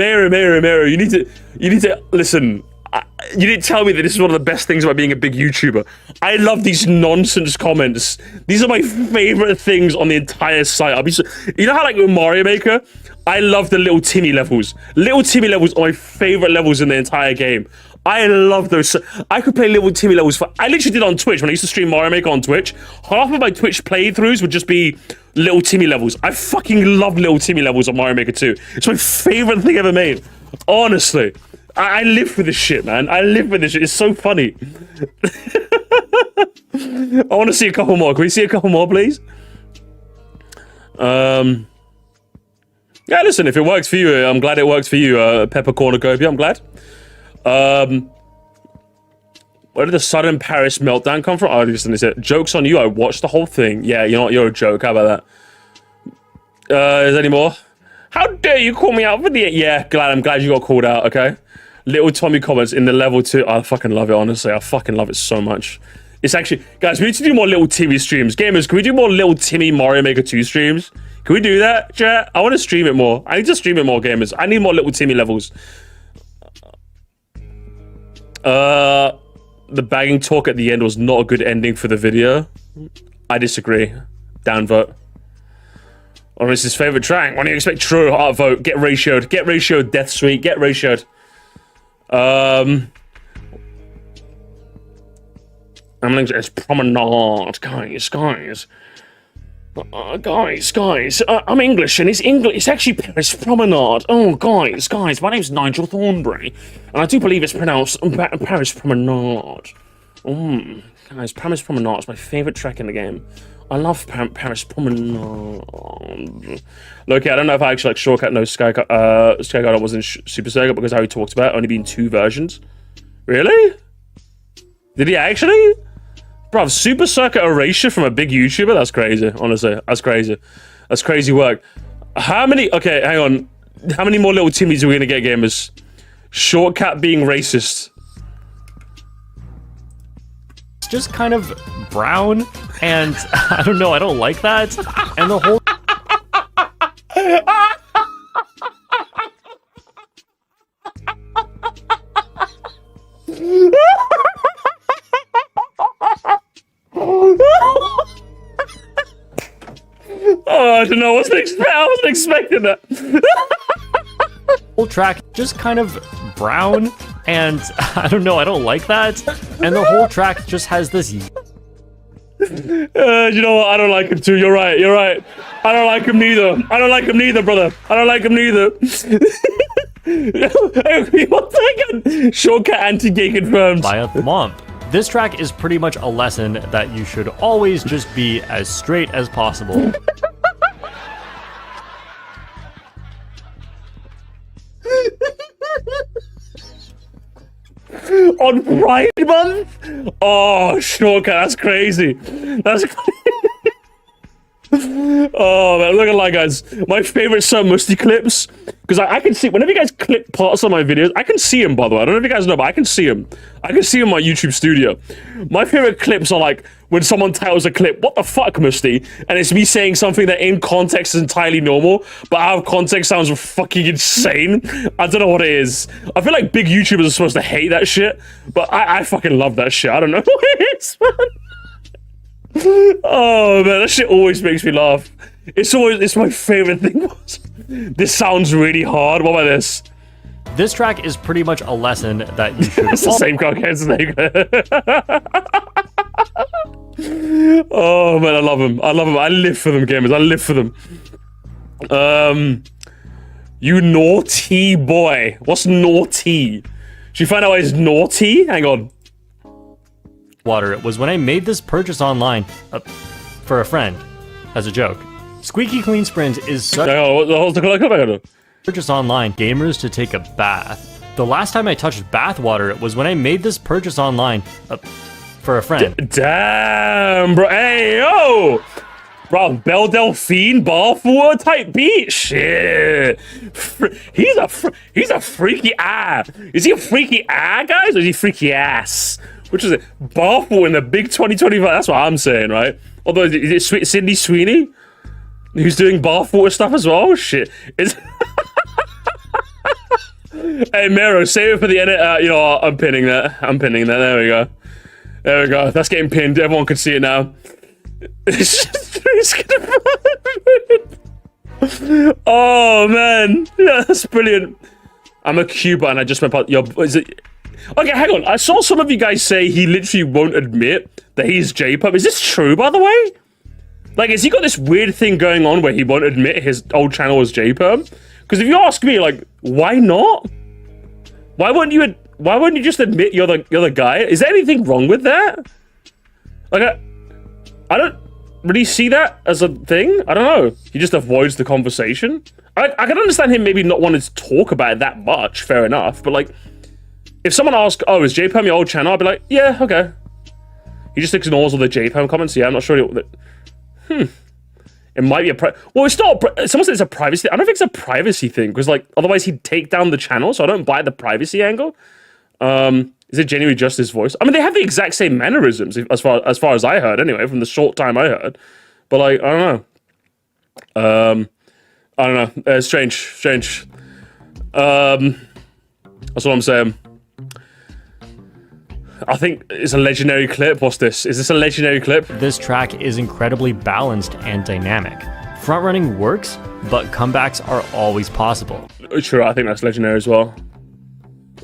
A: you need to listen. You didn't tell me that this is one of the best things about being a big YouTuber. I love these nonsense comments. These are my favorite things on the entire site. You know how, like, with Mario Maker, I love the little Timmy levels. Little Timmy levels are my favorite levels in the entire game. I love those. I could play little Timmy levels for. I literally did it on Twitch when I used to stream Mario Maker on Twitch. Half of my Twitch playthroughs would just be little Timmy levels. I fucking love little Timmy levels on Mario Maker 2. It's my favorite thing ever made. Honestly, I live for this shit, man. I live for this shit. It's so funny. I want to see a couple more. Can we see a couple more, please? Yeah, listen. If it works for you, I'm glad it works for you, Pepper Cornucopia. I'm glad. Where did the sudden Paris meltdown come from? Oh, listen, is it joke's on you? I watched the whole thing. Yeah, you know what? You're a joke. How about that? Is there any more? How dare you call me out for the... Yeah, I'm glad you got called out, okay? Little Tommy comments in the level 2. I fucking love it, honestly. I fucking love it so much. It's actually... Guys, we need to do more Little Timmy streams. Gamers, can we do more Little Timmy Mario Maker 2 streams? Can we do that, chat? I want to stream it more. I need to stream it more, gamers. I need more Little Timmy levels. the bagging talk at the end was not a good ending for the video. I disagree. Downvote. Or is his favorite track? When do you expect true upvote? Get ratioed. Get ratioed, Death Suite. Get ratioed. I'm gonna it's Promenade, guys. Guys, I'm English, and it's English. It's actually Paris Promenade. Oh, guys, my name's Nigel Thornbury, and I do believe it's pronounced Paris Promenade. Guys, Paris Promenade is my favorite track in the game. I love Paris Promenade. Look, I don't know if I actually like shortcut. No, Skyguard wasn't Super Sega because how he talked about it only being 2 versions. Really? Did he actually? Bruv, Super Circuit erasure from a big YouTuber? That's crazy, honestly. That's crazy. That's crazy work. How many... Okay, hang on. How many more little Timmies are we gonna get, gamers? Shortcut being racist.
B: It's just kind of brown, and I don't know, I don't like that. And the whole...
A: Oh, I don't know. I wasn't expecting that.
B: whole track just kind of brown, and I don't know, I don't like that. And the whole track just has this...
A: You know what? I don't like him too. You're right. I don't like him neither. Brother. I don't like him neither. One second. Shortcut anti-gay confirmed.
B: by a thwomp. This track is pretty much a lesson that you should always just be as straight as possible.
A: On Pride Month? Oh, shortcut. That's crazy. That's Oh, man. Look at that, guys. My favorite Moresty clips. Because I can see, whenever you guys clip parts of my videos, I can see them, by the way. I don't know if you guys know, but I can see them. I can see them in my YouTube studio. My favorite clips are like, when someone titles a clip, "What the fuck, Moresty?" And it's me saying something that in context is entirely normal, but out of context sounds fucking insane. I don't know what it is. I feel like big YouTubers are supposed to hate that shit, but I fucking love that shit. I don't know what it is, man. Oh, man, that shit always makes me laugh. It's my favorite thing. This sounds really hard. What about this?
B: This track is pretty much a lesson that you should...
A: It's the same cockhead snake. Oh, man, I love him. I live for them, gamers. I live for them. You naughty boy. What's naughty? Should you find out why it's naughty? Hang on.
B: Water. It was when I made this purchase online for a friend as a joke. Squeaky Clean Sprint is such a purchase online gamers to take a bath. The last time I touched bath water was when I made this purchase online for a friend.
A: Damn, bro. Hey, yo. Bro, Belle Delphine bath water type beat. Shit. He's a freaky eye. Is he a freaky eye, guys? Or is he freaky ass? Which is it? Bathwater in the big 2025. That's what I'm saying, right? Although, is it Sydney Sweeney who's doing bathwater stuff as well? Shit. Hey, Mero, save it for the edit. You know, I'm pinning that. There we go. That's getting pinned. Everyone can see it now. Oh, man. Yeah, that's brilliant. I'm a Cuba and I just went past. Yo, is it... Okay, hang on. I saw some of you guys say he literally won't admit that he's J-Pub. Is this true, by the way? Like, has he got this weird thing going on where he won't admit his old channel was J-Pub? Because if you ask me, like, why not? Why wouldn't you just admit you're the guy? Is there anything wrong with that? Like, I don't really see that as a thing. I don't know. He just avoids the conversation. I can understand him maybe not wanting to talk about it that much. Fair enough. But, like, if someone asks, "Oh, is JPAM your old channel?" I'd be like, "Yeah, okay." He just ignores all the JPAM comments. Yeah, I'm not sure. It might be well, it's not. Someone said it's a privacy. I don't think it's a privacy thing because, like, otherwise he'd take down the channel. So I don't buy the privacy angle. Is it genuinely just his voice? I mean, they have the exact same mannerisms as far as I heard, anyway, from the short time I heard. But, like, I don't know. I don't know. Strange. That's what I'm saying. I think it's a legendary clip. What's this? Is this a legendary clip?
B: This track is incredibly balanced and dynamic. Front running works, but comebacks are always possible.
A: True, I think that's legendary as well.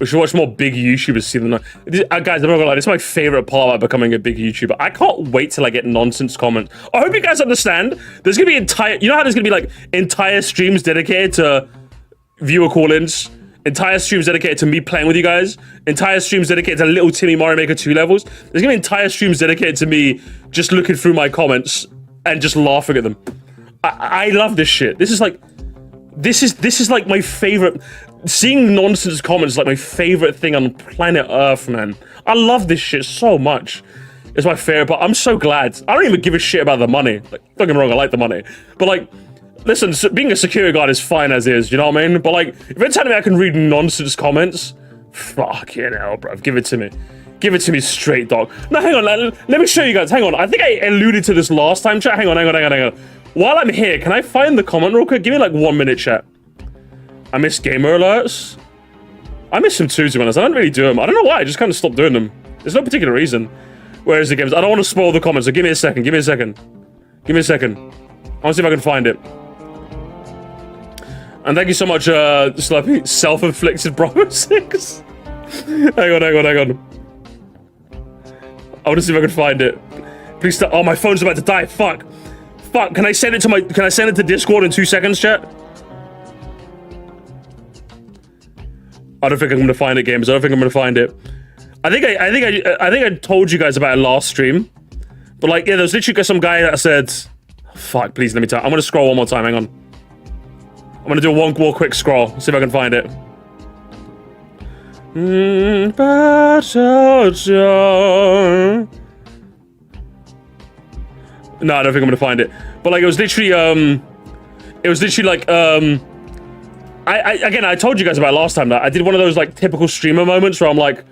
A: We should watch more big YouTubers see them. Guys, I'm not gonna lie, this is my favorite part about becoming a big YouTuber. I can't wait till I get nonsense comments. I hope you guys understand. There's gonna be you know how there's gonna be like entire streams dedicated to viewer call-ins, entire streams dedicated to me playing with you guys, entire streams dedicated to little Timmy Mario Maker 2 levels. There's gonna be entire streams dedicated to me just looking through my comments and just laughing at them. I love this shit. This is like my favorite. Seeing nonsense comments is like my favorite thing on planet Earth, man. I love this shit so much. It's my favorite, but I'm so glad. I don't even give a shit about the money. Like, don't get me wrong, I like the money. But like, listen, being a security guard is fine as is, you know what I mean? But like, if you're telling me I can read nonsense comments, fucking hell, bro. Give it to me. Give it to me straight, dog. No, hang on, let me show you guys. Hang on, I think I alluded to this last time, chat. Hang on. While I'm here, can I find the comment real quick? Give me like 1 minute, chat. I miss gamer alerts. I miss them too, to be honest. I don't really do them. I don't know why. I just kind of stopped doing them. There's no particular reason. Where is the games? I don't want to spoil the comments, so give me a second. Give me a second. I want to see if I can find it. And thank you so much, Slappy. Self-inflicted Bravo 6. Hang on. I want to see if I can find it. Please stop. Oh, my phone's about to die. Fuck. Can I send it to Discord in 2 seconds, chat? I don't think I'm gonna find it, gamers. I don't think I'm gonna find it. I think I told you guys about it last stream, but like, yeah, there's literally some guy that said, "Fuck, please let me tell." I'm gonna scroll one more time. Hang on. I'm gonna do one more quick scroll. See if I can find it. No, I don't think I'm gonna find it. But like, it was literally like I told you guys about it last time that I did one of those like typical streamer moments where I'm like,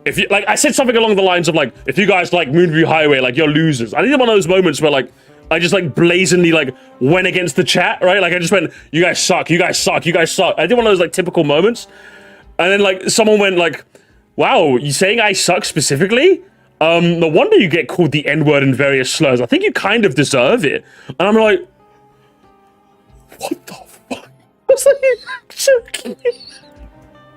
A: if you like, I said something along the lines of like, if you guys like Moonview Highway, like you're losers. I did one of those moments where like I just like blazingly like went against the chat, right? Like I just went, you guys suck. I did one of those like typical moments, and then like someone went like, wow, you saying I suck specifically? No wonder you get called the N-word and various slurs. I think you kind of deserve it. And I'm like, what the fuck? I was like,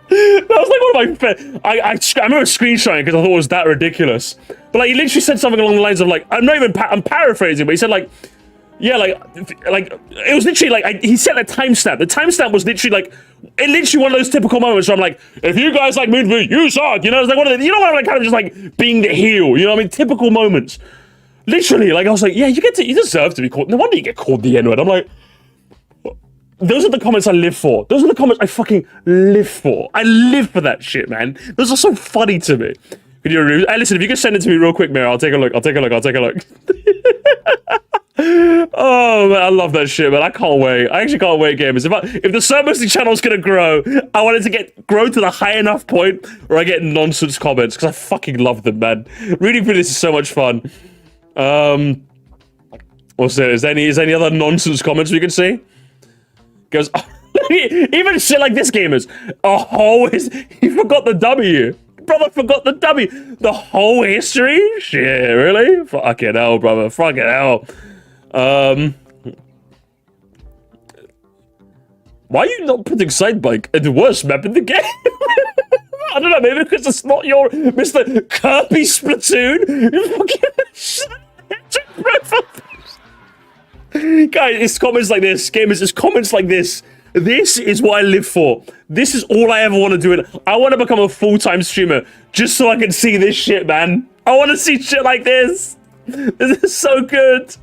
A: that was like one of my I remember screenshotting because I thought it was that ridiculous. But like he literally said something along the lines of like, I'm paraphrasing, but he said like, yeah, like it was literally like he set a timestamp. The timestamp was literally like, literally one of those typical moments where I'm like, if you guys like Moonview, you suck. You know, it's like one of the, you know what I'm like, kind of just like being the heel. You know what I mean? Typical moments. Literally, like I was like, yeah, you deserve to be called. No wonder you get called the N-word. I'm like, those are the comments I live for. Those are the comments I fucking live for. I live for that shit, man. Those are so funny to me. Could you review? Hey, listen, if you can send it to me real quick, Mary, I'll take a look. Oh man, I love that shit, man. I can't wait. I actually can't wait, gamers. If the Surmosty channel's gonna grow, I want it to grow to the high enough point where I get nonsense comments, because I fucking love them, man. Reading through this is so much fun. What's there? Is there any other nonsense comments we can see? Goes, even shit like this, gamers. He forgot the W. Brother forgot the W. The whole history? Shit, really? Fucking hell, brother. Fucking hell. Why are you not putting Sidebike in the worst map in the game? I don't know, maybe because it's not your Mr. Kirby Splatoon. You fucking guys, it's comments like this. Gamers, it's comments like this. This is what I live for. This is all I ever want to do. I want to become a full-time streamer just so I can see this shit, man. I want to see shit like this. This is so good.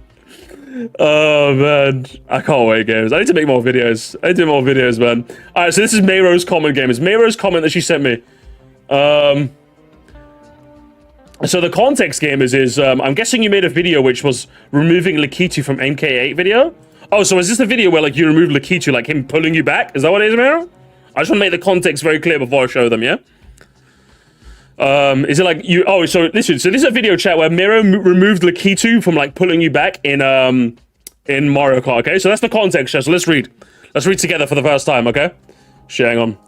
A: Oh, man. I can't wait, gamers. I need to make more videos. I need to do more videos, man. All right, so this is Mayro's comment, gamers. Mayro's comment that she sent me. So the context, gamers, is I'm guessing you made a video which was removing Lakitu from MK8 video. Oh, so is this the video where like you remove Lakitu, like him pulling you back? Is that what it is, Mayro? I just want to make the context very clear before I show them, yeah? Is it like you? Oh, so listen. So this is a video chat where Miro removed Lakitu from like pulling you back in Mario Kart. Okay, so that's the context chat. So let's read. Let's read together for the first time. Okay. Shit, hang on.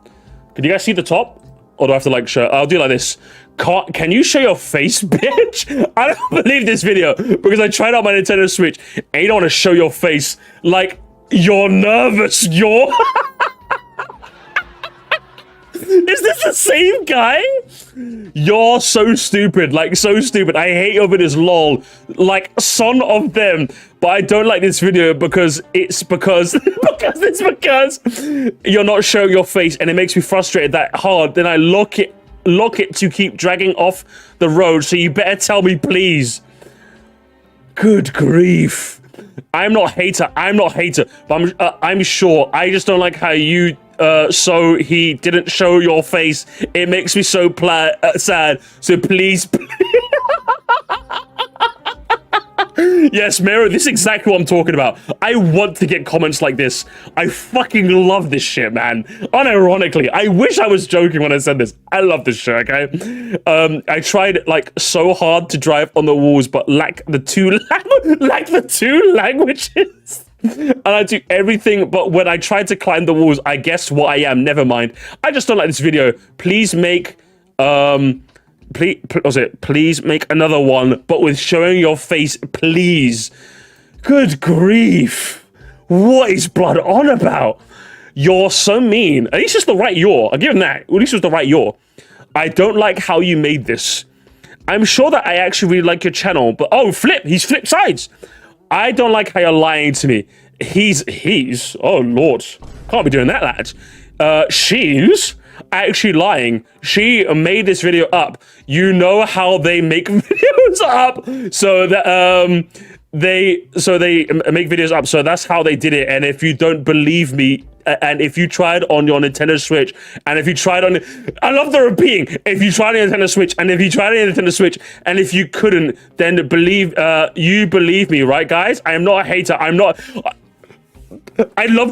A: Can you guys see the top? Or do I have to like show? I'll do like this. Can you show your face, bitch? I don't believe this video because I tried out my Nintendo Switch and you don't want to show your face. Like, you're nervous. You're... Is this the same guy? You're so stupid. Like, so stupid. I hate your videos, lol. Like, son of them. But I don't like this video because because you're not showing your face and it makes me frustrated that hard. Then I lock it to keep dragging off the road. So you better tell me, please. Good grief. I'm not hater. But I'm sure. I just don't like how you... so he didn't show your face. It makes me so sad. So please... Yes, Mero, this is exactly what I'm talking about. I want to get comments like this. I fucking love this shit, man. Unironically, I wish I was joking when I said this. I love this shit, okay? I tried, like, so hard to drive on the walls, but lack the two languages. And I do everything, but when I try to climb the walls, I guess what I am. Never mind. I just don't like this video. Please make, please make another one, but with showing your face, please. Good grief. What is Blood on about? You're so mean. At least it's the right yaw. I'll give him that. At least it was the right yaw. I don't like how you made this. I'm sure that I actually really like your channel, but oh, he's flipped sides. I don't like how you're lying to me. He's, oh Lord. Can't be doing that, lad. She's actually lying. She made this video up. You know how they make videos up, so that they make videos up, so that's how they did it. And if you don't believe me, and if you tried on your Nintendo Switch, and if you tried on, I love the repeating, if you tried on your Nintendo Switch, and if you tried on your Nintendo Switch, and if you couldn't, then you believe me, right, guys? I am not a hater. I love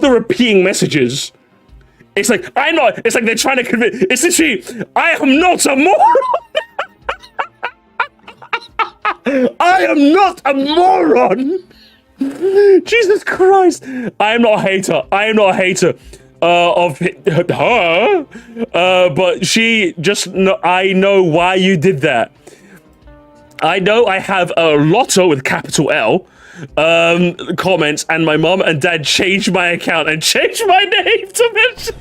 A: the repeating messages. It's like, it's like they're trying to convince, it's literally, I am not a moron. I am not a moron. Jesus Christ. I am not a hater. I am not a hater of her. But she just, I know why you did that. I know I have a lotto with capital L comments, and my mom and dad changed my account and changed my name to mention.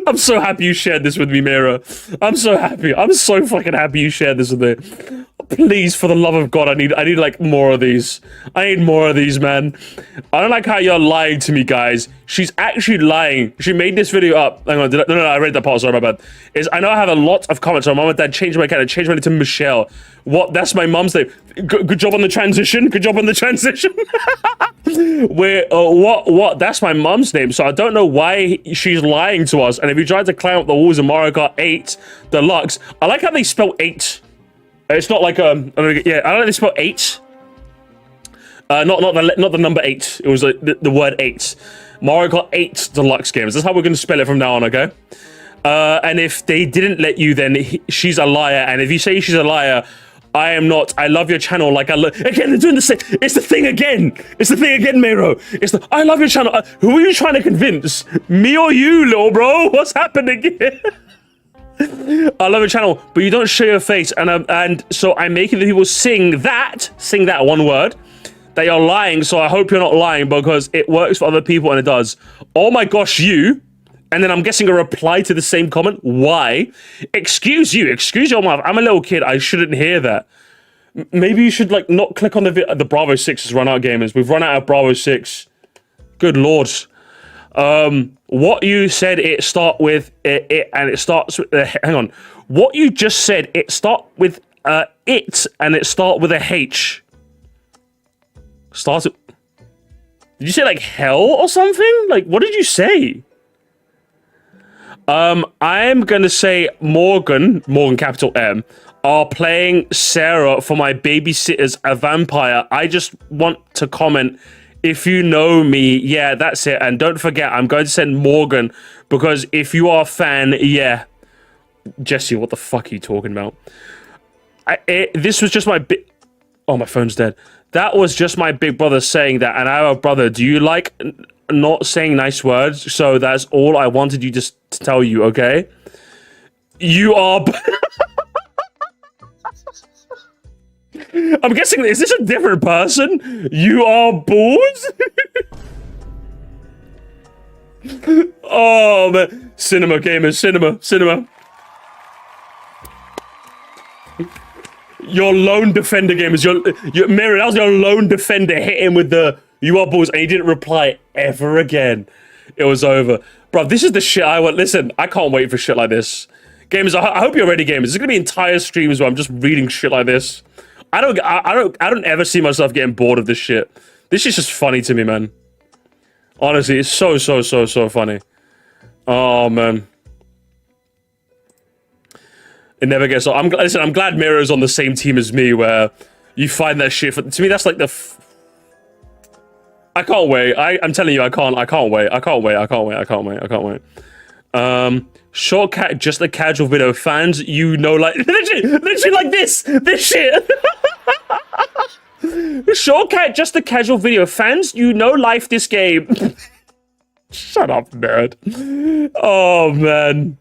A: I'm so happy you shared this with me, Mira. I'm so happy. I'm so fucking happy you shared this with me. Please, for the love of God, I need like more of these. I need more of these, man. I don't like how you're lying to me, guys. She's actually lying. She made this video up. Hang on, no, I read that part. Sorry, my bad. I know I have a lot of comments. My mom and dad changed my account. I changed my name to Michelle. What? That's my mom's name. Good job on the transition. Good job on the transition. What? That's my mom's name. So I don't know why she's lying to us. And if you try to climb up the walls of Mario Kart 8 Deluxe, I like how they spell 8. It's not like yeah, I don't know how they spell 8. Not the number 8. It was like the word 8. Mario Kart 8 Deluxe games. That's how we're going to spell it from now on, okay? And if they didn't let you, then she's a liar. And if you say she's a liar, I am not. I love your channel. Like again, they're doing the same. It's the thing again. It's the thing again, Mero. I love your channel. Who are you trying to convince? Me or you, little bro? What's happening here? I love your channel, but you don't show your face, and so I'm making the people sing that one word that you're lying. So I hope you're not lying because it works for other people and it does. Oh my gosh, you. And then I'm guessing a reply to the same comment. Why? Excuse your mouth. I'm a little kid. I shouldn't hear that. Maybe you should like not click on the Bravo 6 has run out, gamers. We've run out of Bravo 6. Good Lord. What you said, it start with it and it starts with hang on. What you just said, it start with it and it start with a H. Did you say like hell or something? Like what did you say? I'm gonna say Morgan capital M are playing Sarah for my babysitter's a vampire. I just want to comment. If you know me, yeah, that's it. And don't forget, I'm going to send Morgan because if you are a fan, yeah. Jesse, what the fuck are you talking about? This was just my oh, my phone's dead. That was just my big brother saying that. And our brother, do you like not saying nice words? So that's all I wanted you just to tell you, okay? You are... I'm guessing, is this a different person? You are balls? Oh, man. Cinema, gamers, cinema. Your lone defender, gamers. Your Mirror, that was your lone defender. Hit him with the you are balls, and he didn't reply ever again. It was over. Bro, this is the shit I want. Listen, I can't wait for shit like this. Gamers, I hope you're ready, gamers. There's gonna be entire streams where I'm just reading shit like this. I don't ever see myself getting bored of this shit. This is just funny to me, man. Honestly, it's so funny. Oh, man. It never gets old. Listen, I'm glad Miro's on the same team as me, where you find that shit. To me, that's like the... I can't wait. I'm telling you, I can't wait. I can't wait. Shortcut, just a casual video. Fans, you know, like... literally like this shit. Shortcut, just a casual video. Fans, you know life this game. Shut up, nerd. Oh, man.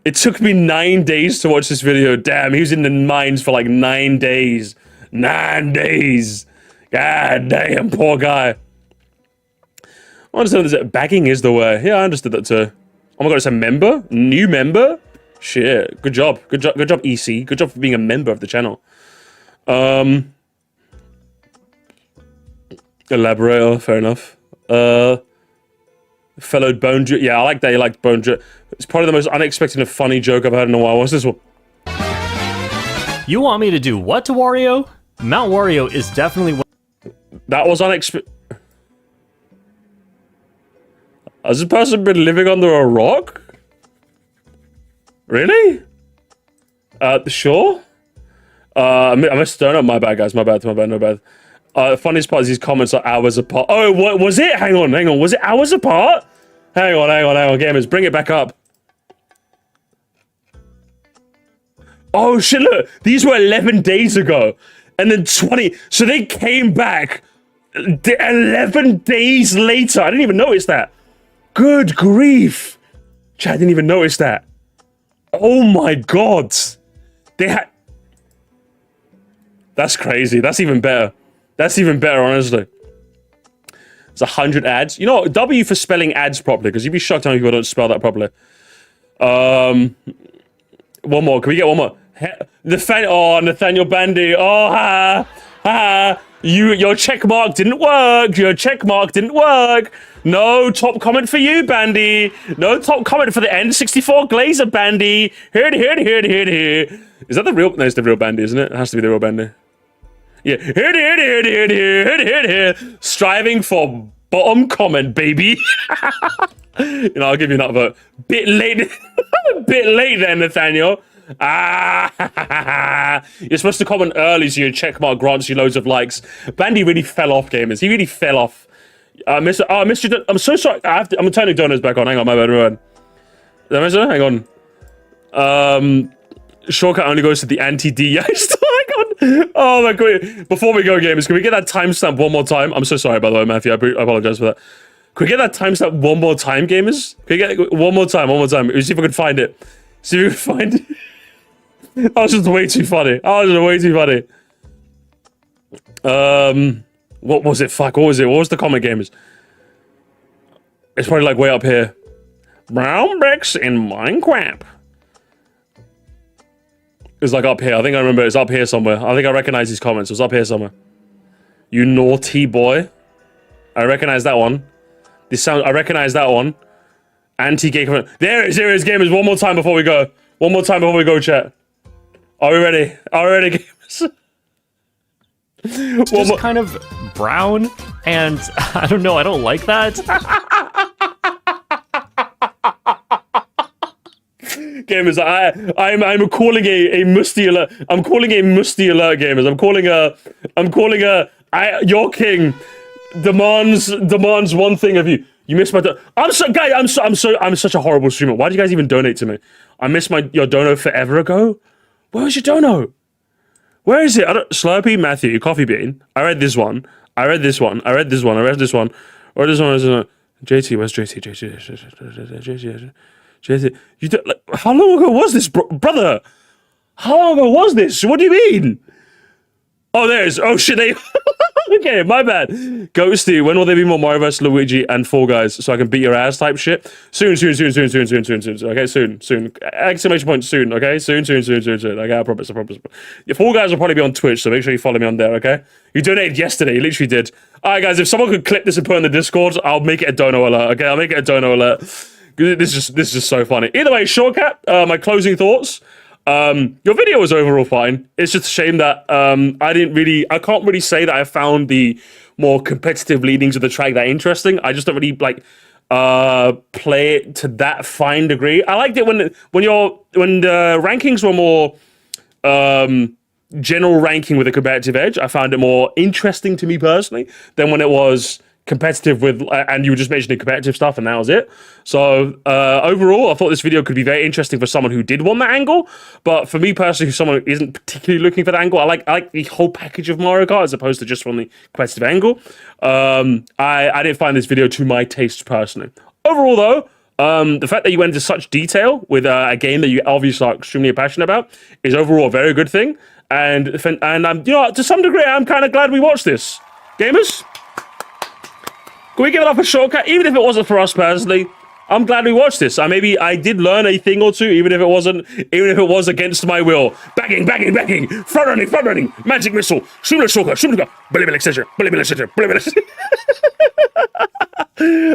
A: It took me 9 days to watch this video. Damn, he was in the mines for like 9 days. 9 days. God damn, poor guy. I understand that bagging is the way. Yeah, I understood that too. Oh my god, it's a member? New member? Shit. Good job, EC. Good job for being a member of the channel. Elaborator, fair enough. Fellow bone joke. Yeah, I like that you liked bone joke. It's probably the most unexpected and funny joke I've heard in a while. What's this one?
B: You want me to do what to Wario? Mount Wario is definitely one.
A: That was unexpected. Has this person been living under a rock? Really? Sure. I missed a donut. My bad, guys. My bad. No bad. The funniest part is these comments are hours apart. Oh, what was it? Hang on. Was it hours apart? Hang on. Gamers, bring it back up. Oh, shit, look. These were 11 days ago. And then 20. So they came back 11 days later. I didn't even notice that. Good grief. Chat, I didn't even notice that. Oh, my God. They had... That's crazy. That's even better. That's even better, honestly. It's 100 ads. You know, W for spelling ads properly, because you'd be shocked how many people don't spell that properly. One more. Can we get one more? Nathaniel Bandy. Oh, your check mark didn't work. No top comment for you, Bandy. No top comment for the N64 Glazer, Bandy. Here. Is that the real? No, it's the real Bandy, isn't it? It has to be the real Bandy. Yeah, here. Striving for bottom comment, baby. You know, I'll give you another vote. Bit late there, Nathaniel. You're supposed to comment early so your checkmark grants you loads of likes. Bandy really fell off, gamers. He really fell off. Mr. I'm so sorry. I'm turning donuts back on. Hang on, my bad. Hang on. Shortcut only goes to the anti-D. Yeah, oh my god. Before we go, gamers, can we get that timestamp one more time? I'm so sorry, by the way, Matthew. I apologize for that. Can we get that timestamp one more time, gamers? Can we get it one more time? Let's see if I can find it. That was just way too funny. What was it? Fuck, what was it? What was the comment, gamers? It's probably like way up here. Brown bricks in Minecraft. It's like up here. I think I remember it's up here somewhere. I think I recognize these comments. It was up here somewhere. You naughty boy. I recognize that one. I recognize that one. Anti-gay comment. There it is, gamers. One more time before we go. Chat. Are we ready? Gamers?
B: It's just kind of brown, and I don't know. I don't like that.
A: Gamers, I'm calling a musty alert. I'm calling a musty alert, gamers. Your king demands one thing of you. You missed my I'm such a horrible streamer. Why did you guys even donate to me? I missed your dono forever ago. Where was your dono? Where is it? Slurpee, Matthew, Coffee Bean. I read this one. I read this one. I read this one. I read this one. Or this one is JT. Where's JT? JT. You don't, like, how long ago was this, brother? How long ago was this? What do you mean? Oh, there's. Oh shit. They. Okay, my bad. Ghosty, when will there be more Mario vs. Luigi and Fall Guys so I can beat your ass type shit? Soon. Okay, soon. Exclamation point soon, okay? Soon. Okay, I promise. Your Fall Guys will probably be on Twitch, so make sure you follow me on there, okay? You donated yesterday, you literally did. Alright guys, if someone could clip this and put it in the Discord, I'll make it a dono alert, okay? I'll make it a dono alert. This is just so funny. Either way, Shortcat, my closing thoughts. Your video was overall fine. It's just a shame that I can't really say that I found the more competitive leadings of the track that interesting. I just don't really like play it to that fine degree. I liked it when the rankings were more general ranking with a competitive edge. I found it more interesting to me personally than when it was competitive with, and you were just mentioning competitive stuff and that was it. So overall, I thought this video could be very interesting for someone who did want that angle, but for me personally, who's someone who isn't particularly looking for that angle, I like the whole package of Mario Kart as opposed to just from the competitive angle. I didn't find this video to my taste personally. Overall though, the fact that you went into such detail with a game that you obviously are extremely passionate about is overall a very good thing, and I'm, you know, to some degree I'm kind of glad we watched this. Gamers, can we give it up for Shortcut? Even if it wasn't for us personally, I'm glad we watched this. Maybe I did learn a thing or two, even if it was against my will. Banging, front running, magic missile, shooter Shortcut, bully extension.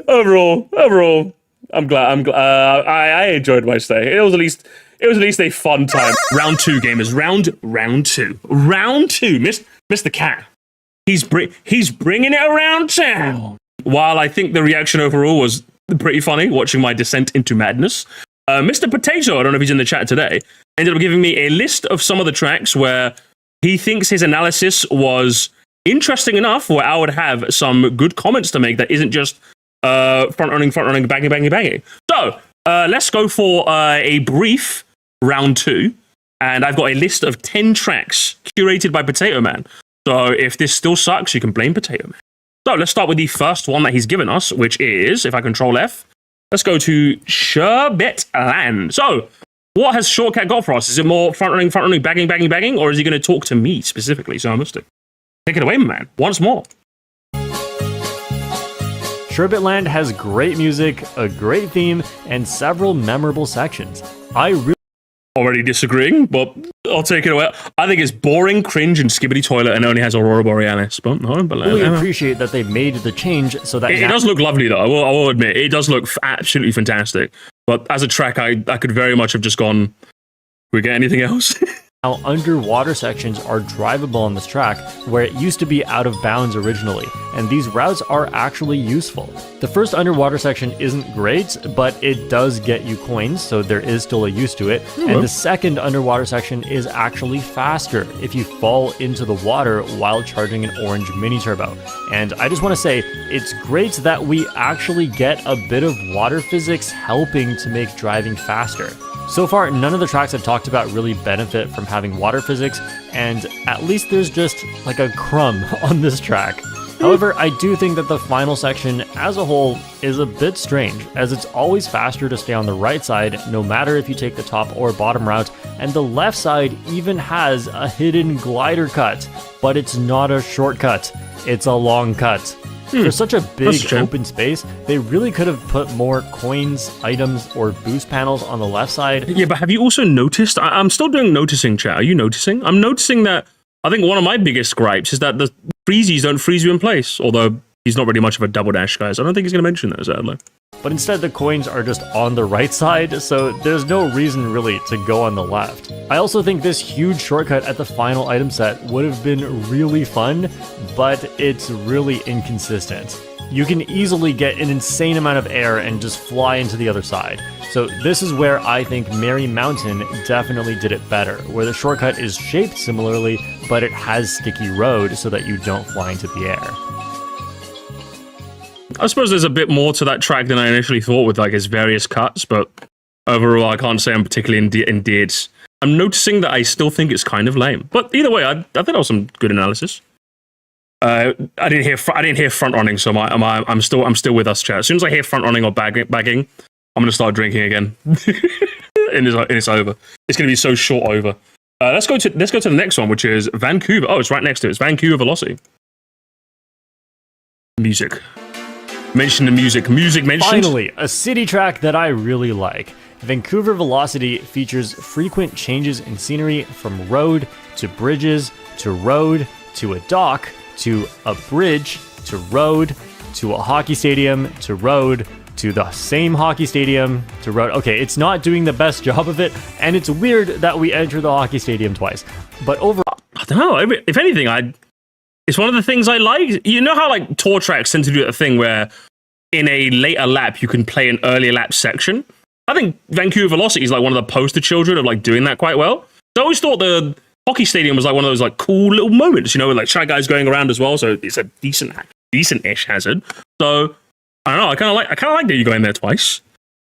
A: Overall, I'm glad. I enjoyed my stay. It was at least a fun time. Round two, gamers. Round two. Mr. Cat. He's bringing it around town. While I think the reaction overall was pretty funny, watching my descent into madness, Mr. Potato, I don't know if he's in the chat today, ended up giving me a list of some of the tracks where he thinks his analysis was interesting enough where I would have some good comments to make that isn't just front running, banging. So, let's go for a brief round two, and I've got a list of 10 tracks curated by Potato Man. So if this still sucks, you can blame Potato Man. So let's start with the first one that he's given us, which is, if I control F, let's go to Sherbet Land. So, what has Shortcat got for us? Is it more front running, banging, or is he going to talk to me specifically? So I must take it away, my man. Once more.
B: Sherbet Land has great music, a great theme, and several memorable sections. I really
A: already disagreeing, but I'll take it away. I think it's boring, cringe, and skibbity toilet, and only has Aurora Borealis. But no, but
B: really appreciate that they made the change so that
A: it does look lovely, though. I will admit, it does look absolutely fantastic. But as a track, I could very much have just gone. We get anything else?
B: Now, underwater sections are drivable on this track, where it used to be out of bounds originally, and these routes are actually useful. The first underwater section isn't great, but it does get you coins, so there is still a use to it, and the second underwater section is actually faster if you fall into the water while charging an orange mini turbo. And I just want to say, it's great that we actually get a bit of water physics helping to make driving faster. So far, none of the tracks I've talked about really benefit from having water physics, and at least there's just like a crumb on this track. However, I do think that the final section as a whole is a bit strange, as it's always faster to stay on the right side, no matter if you take the top or bottom route, and the left side even has a hidden glider cut, but it's not a shortcut, it's a long cut. For such a big open space, they really could have put more coins, items, or boost panels on the left side.
A: Yeah, but have you also noticed? I'm still doing noticing, chat. Are you noticing? I'm noticing that I think one of my biggest gripes is that the freezies don't freeze you in place, although he's not really much of a double dash guy, so I don't think he's going to mention that, sadly.
B: But instead the coins are just on the right side, so there's no reason really to go on the left. I also think this huge shortcut at the final item set would have been really fun, but it's really inconsistent. You can easily get an insane amount of air and just fly into the other side. So this is where I think Merry Mountain definitely did it better, where the shortcut is shaped similarly, but it has sticky road so that you don't fly into the air.
A: I suppose there's a bit more to that track than I initially thought with like its various cuts, but overall I can't say I'm particularly endeared I'm noticing that I still think it's kind of lame. But either way, I think that was some good analysis. I didn't hear front running, so I'm still with us, chat. As soon as I hear front running or bagging, I'm gonna start drinking again. and it's over. It's gonna be so short over. Let's go to the next one, which is Vancouver. Oh, it's right next to it. It's Vancouver Velocity. Music. Mention the music. Music mentioned.
B: Finally, a city track that I really like. Vancouver Velocity features frequent changes in scenery from road to bridges to road to a dock to a bridge to road to a hockey stadium to road to the same hockey stadium to road. Okay, it's not doing the best job of it, and it's weird that we enter the hockey stadium twice. But overall,
A: I don't know. If anything, it's one of the things I like. You know how like tour tracks tend to do a thing where in a later lap you can play an earlier lap section. I think Vancouver Velocity is like one of the poster children of like doing that quite well. So I always thought the hockey stadium was like one of those like cool little moments, you know, with like shy guys going around as well. So it's a decent-ish hazard. So I don't know. I kind of like that you're going there twice.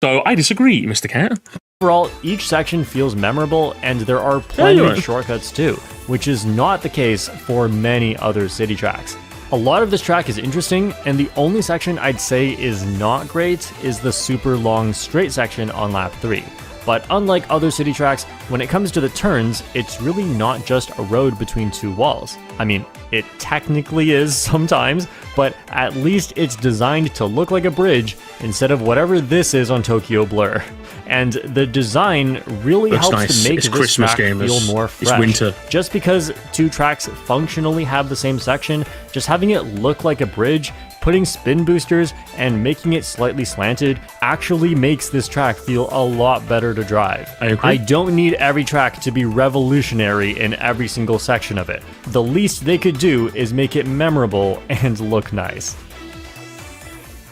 A: So I disagree, Mr. Cat.
B: overall, each section feels memorable, and there are plenty of shortcuts too, which is not the case for many other city tracks. A lot of this track is interesting, and the only section I'd say is not great is the super long straight section on lap 3. But unlike other city tracks, when it comes to the turns, it's really not just a road between two walls. I mean, it technically is sometimes, but at least it's designed to look like a bridge instead of whatever this is on Tokyo Blur. And the design really helps to make this track feel more fresh.
A: It's winter.
B: Just because two tracks functionally have the same section, just having it look like a bridge, putting spin boosters, and making it slightly slanted actually makes this track feel a lot better to drive.
A: I agree.
B: I don't need every track to be revolutionary in every single section of it. The least they could do is make it memorable and look nice.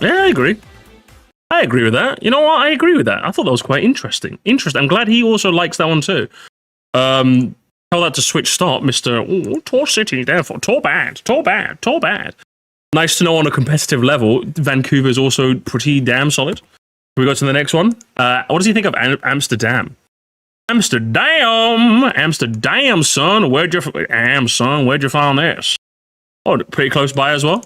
A: Yeah, I agree. I agree with that. You know what? I agree with that. I thought that was quite interesting. I'm glad he also likes that one too. Tell that to switch start, Mr. Tor City, therefore. Tor bad. Nice to know on a competitive level, Vancouver is also pretty damn solid. We go to the next one. What does he think of Amsterdam? Amsterdam, son. Where'd you find this? Oh, pretty close by as well.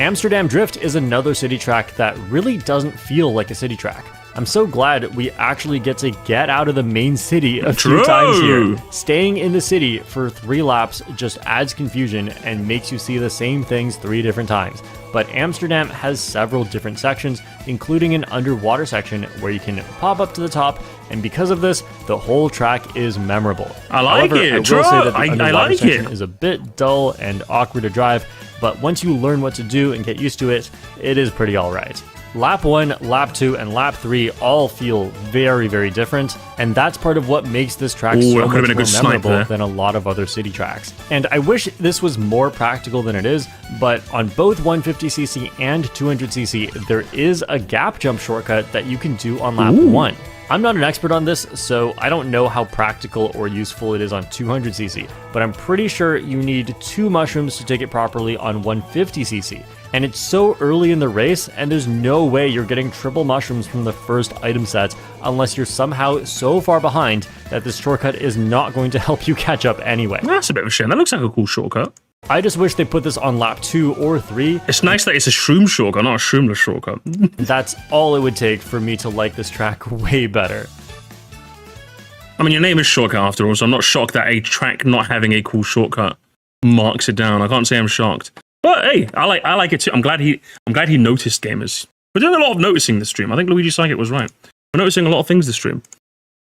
B: Amsterdam Drift is another city track that really doesn't feel like a city track. I'm so glad we actually get to get out of the main city a few times here. Staying in the city for 3 laps just adds confusion and makes you see the same things 3 different times. But Amsterdam has several different sections, including an underwater section where you can pop up to the top, and because of this, the whole track is memorable.
A: I like it.
B: I will say that the underwater section is a bit dull and awkward to drive, but once you learn what to do and get used to it, it is pretty alright. Lap 1, Lap 2, and Lap 3 all feel very, very different, and that's part of what makes this track so much more memorable than a lot of other city tracks. And I wish this was more practical than it is, but on both 150cc and 200cc, there is a gap jump shortcut that you can do on Lap 1. I'm not an expert on this, so I don't know how practical or useful it is on 200cc, but I'm pretty sure you need 2 mushrooms to take it properly on 150cc. And it's so early in the race, and there's no way you're getting triple mushrooms from the first item set unless you're somehow so far behind that this shortcut is not going to help you catch up anyway.
A: That's a bit of a shame. That looks like a cool shortcut.
B: I just wish they put this on lap 2 or 3.
A: It's nice that it's a shroom shortcut, not a shroomless shortcut.
B: That's all it would take for me to like this track way better.
A: I mean, your name is Shortcut after all, so I'm not shocked that a track not having a cool shortcut marks it down. I can't say I'm shocked. But hey, I like it too. I'm glad he noticed, gamers. We're doing a lot of noticing this stream. I think Luigi Psychic was right. We're noticing a lot of things this stream.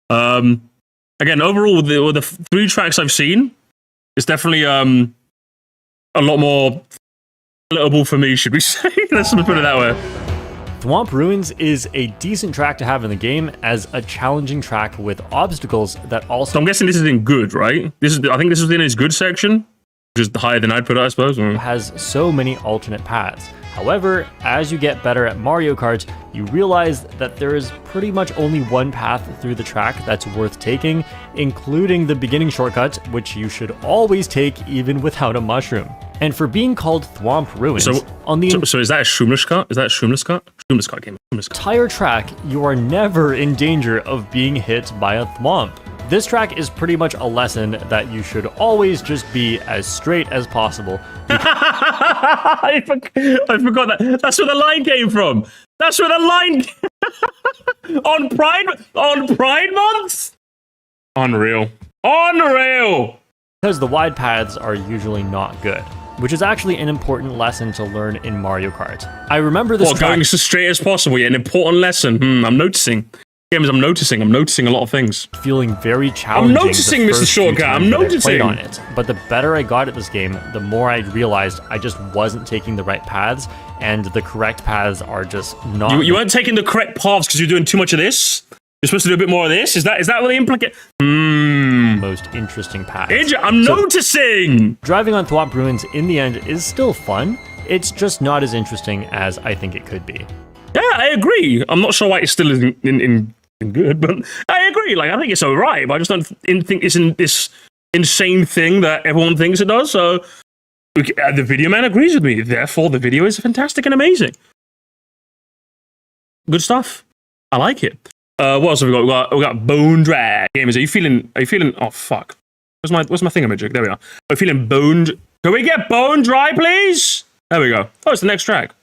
A: Again, overall, the 3 tracks I've seen, it's definitely a lot more palatable for me, should we say? Let's put it that way.
B: Thwomp Ruins is a decent track to have in the game as a challenging track with obstacles that also...
A: So I'm guessing this is in good, right? I think this is in his good section, which is higher than I'd put it, I suppose.
B: Has so many alternate paths. However, as you get better at Mario Kart, you realize that there is pretty much only one path through the track that's worth taking, including the beginning shortcut, which you should always take even without a mushroom. And for being called Thwomp Ruins,
A: So is that a Shroomless Kart? Is that a Shroomless Kart? Shroomless Kart game. Shroomless Kart.
B: entire track, you are never in danger of being hit by a thwomp. This track is pretty much a lesson that you should always just be as straight as possible.
A: I forgot that. That's where the line came from. That's where the line on Pride Month. Unreal.
B: Because the wide paths are usually not good, which is actually an important lesson to learn in Mario Kart. I remember this track
A: Going as straight as possible. Yeah, an important lesson. I'm noticing. Games, I'm noticing a lot of things.
B: feeling very challenging.
A: I'm noticing,
B: the
A: Mr.
B: first few
A: Shortcut,
B: times
A: I'm
B: that I played
A: noticing.
B: on it. But the better I got at this game, the more I realized I just wasn't taking the right paths, and the correct paths are just not.
A: You weren't taking the correct paths because you're doing too much of this? You're supposed to do a bit more of this? Is that what they implicate?
B: most interesting paths.
A: I'm noticing!
B: Driving on Thwomp Ruins in the end is still fun. It's just not as interesting as I think it could be.
A: Yeah, I agree. I'm not sure why it still isn't in good, but I agree. Like, I think it's alright, but I just don't think it's in this insane thing that everyone thinks it does. So the video man agrees with me. Therefore, the video is fantastic and amazing. Good stuff. I like it. What else have we got? We got Bone Drag. Gamers, are you feeling? Oh fuck! Where's my thingamajig? There we are. Are you feeling boned? Can we get bone dry, please? There we go. Oh, it's the next track.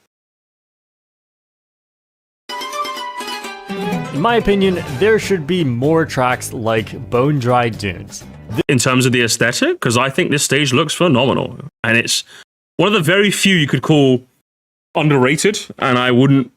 B: In my opinion, there should be more tracks like Bone Dry Dunes.
A: In terms of the aesthetic, because I think this stage looks phenomenal, and it's one of the very few you could call underrated, and I wouldn't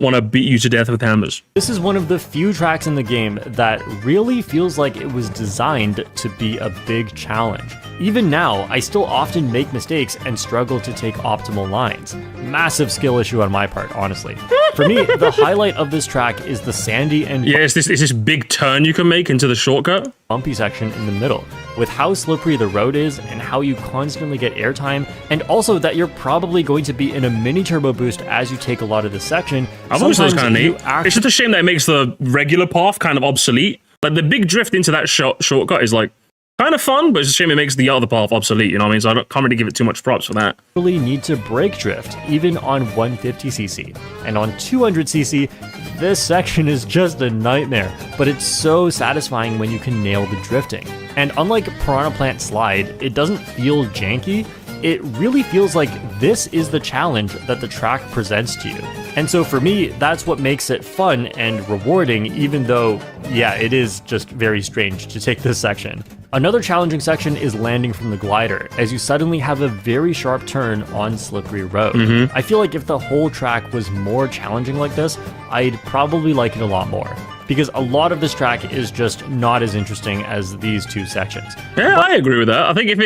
A: want to beat you to death with hammers.
B: This is one of the few tracks in the game that really feels like it was designed to be a big challenge. Even now, I still often make mistakes and struggle to take optimal lines. Massive skill issue on my part, honestly. For me, the highlight of this track is the sandy and
A: Yeah, it's this big turn you can make into the shortcut.
B: bumpy section in the middle. With how slippery the road is and how you constantly get airtime, and also that you're probably going to be in a mini turbo boost as you take a lot of this section.
A: I've always thought it was kind of
B: you
A: neat. It's just a shame that it makes the regular path kind of obsolete. Like the big drift into that shortcut is like kind of fun, but it's a shame it makes the other path obsolete. You know what I mean? So can't really give it too much props for that.
B: Really need to brake drift, even on 150cc. And on 200cc, this section is just a nightmare, but it's so satisfying when you can nail the drifting. And unlike Piranha Plant Slide, it doesn't feel janky. It really feels like this is the challenge that the track presents to you. And so for me, that's what makes it fun and rewarding, even though, yeah, it is just very strange to take this section. Another challenging section is landing from the glider, as you suddenly have a very sharp turn on slippery road. I feel like if the whole track was more challenging like this, I'd probably like it a lot more, because a lot of this track is just not as interesting as these two sections.
A: Yeah, I agree with that. I think if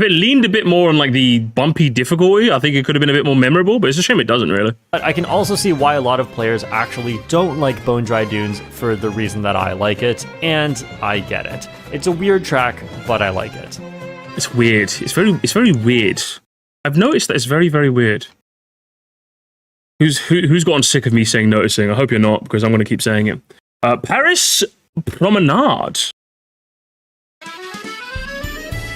A: it leaned a bit more on like the bumpy difficulty, I think it could have been a bit more memorable, but it's a shame it doesn't really.
B: But I can also see why a lot of players actually don't like Bone Dry Dunes for the reason that I like it, and I get it. It's a weird track, but I like it.
A: It's weird. It's very weird. I've noticed that it's very, very weird. Who's gotten sick of me saying noticing? I hope you're not, because I'm going to keep saying it. Paris Promenade.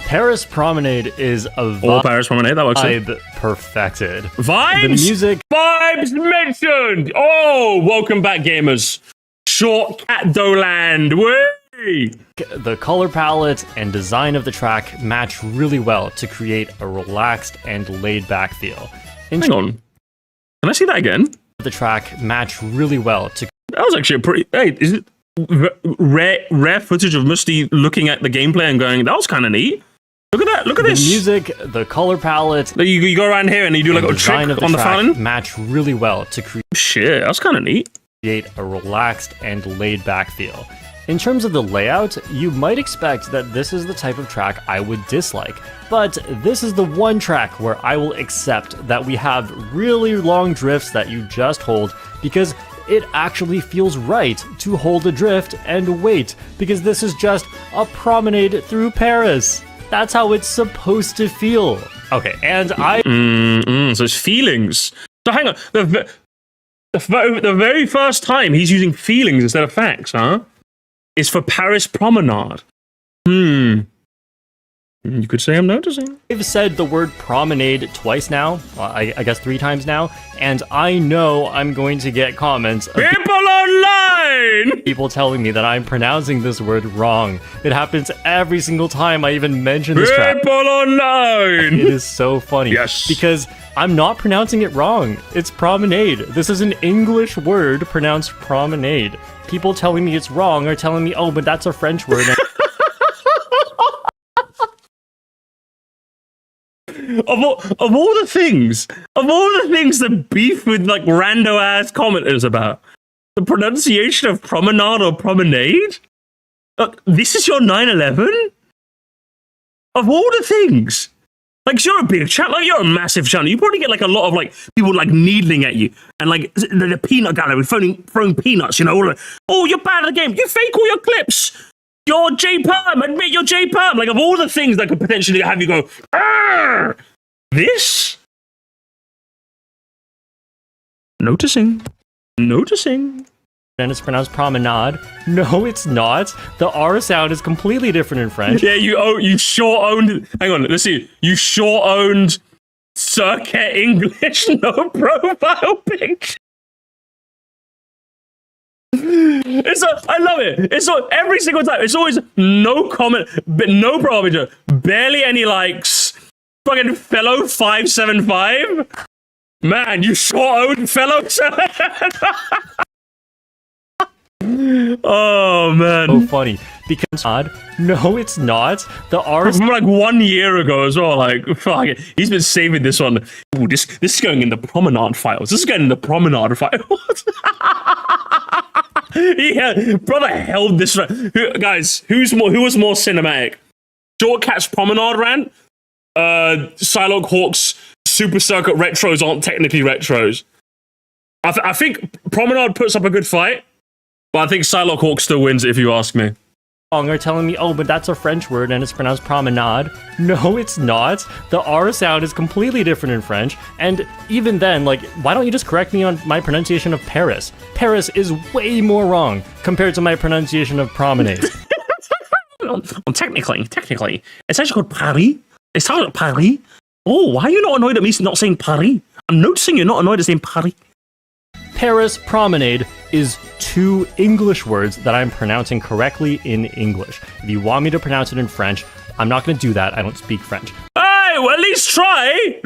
B: Paris Promenade is a
A: Or Paris Promenade, that works.
B: vibe perfected.
A: Vibes?
B: The music,
A: Vibes mentioned! Oh, welcome back, gamers. Short Cat Doland. Way!
B: the color palette, and design of the track match really well to create a relaxed and laid-back feel.
A: Hang on. Can I see that again?
B: The track match really well to
A: That was actually a pretty... Hey, is it rare footage of Musty looking at the gameplay and going, that was kind of neat. Look at that. Look at
B: the
A: this.
B: music, the color palette,
A: You go around here and you do like a
B: design
A: trick
B: of
A: on the
B: track
A: fountain.
B: match really well to
A: Shit, that's kind of neat.
B: create a relaxed and laid-back feel. In terms of the layout, you might expect that this is the type of track I would dislike, but this is the one track where I will accept that we have really long drifts that you just hold, because it actually feels right to hold a drift and wait, because this is just a promenade through Paris. That's how it's supposed to feel. Okay, and
A: So it's feelings. So hang on. The very first time he's using feelings instead of facts, huh? Is for Paris Promenade. You could say I'm noticing.
B: I've said the word promenade twice now, I guess 3 times now, and I know I'm going to get comments of
A: People online!
B: people telling me that I'm pronouncing this word wrong. It happens every single time I even mention this track.
A: People online!
B: It is so funny.
A: Yes.
B: Because I'm not pronouncing it wrong. It's promenade. This is an English word pronounced promenade. People telling me it's wrong are telling me, oh, but that's a French word.
A: Of all the things that beef with like rando ass commenters about, the pronunciation of promenade or promenade? This is your 9/11? Of all the things. Like, you're a big channel, like, you're a massive channel. You probably get like a lot of like people like needling at you and like the peanut gallery throwing peanuts, you know, all like, oh, you're bad at the game. You fake all your clips. You're J Perm. Admit you're J Perm. Like, of all the things that could potentially have you go, argh, this? Noticing.
B: And it's pronounced promenade. No, it's not. The R sound is completely different in French.
A: Yeah, you sure owned. Hang on, let's see. You sure owned Circuit English, no profile picture. I love it. It's every single time. It's always no comment, but no profile picture, barely any likes. Fucking fellow 575. Man, you sure owned fellow 775. Oh man,
B: So funny because no, it's not. The R
A: from like 1 year ago as well. Like, fuck it. He's been saving this one. Ooh, this is going in the promenade files. This is going in the promenade files. Yeah, brother held this. Guys, who was more cinematic? Shortcat's promenade rant. Psylocke Hawk's Super Circuit retros aren't technically retros. I think promenade puts up a good fight. But I think Psylocke Hawk still wins if you ask me.
B: are telling me, oh, but that's a French word and it's pronounced promenade. No, it's not. The R sound is completely different in French. And even then, like, why don't you just correct me on my pronunciation of Paris? Paris is way more wrong compared to my pronunciation of promenade.
A: Well, technically, it's actually called Paris. It sounds like Paris. Oh, why are you not annoyed at me not saying Paris? I'm noticing you're not annoyed at saying Paris.
B: Paris promenade is 2 English words that I'm pronouncing correctly in English. If you want me to pronounce it in French, I'm not going to do that. I don't speak French.
A: Hey, well, at least try.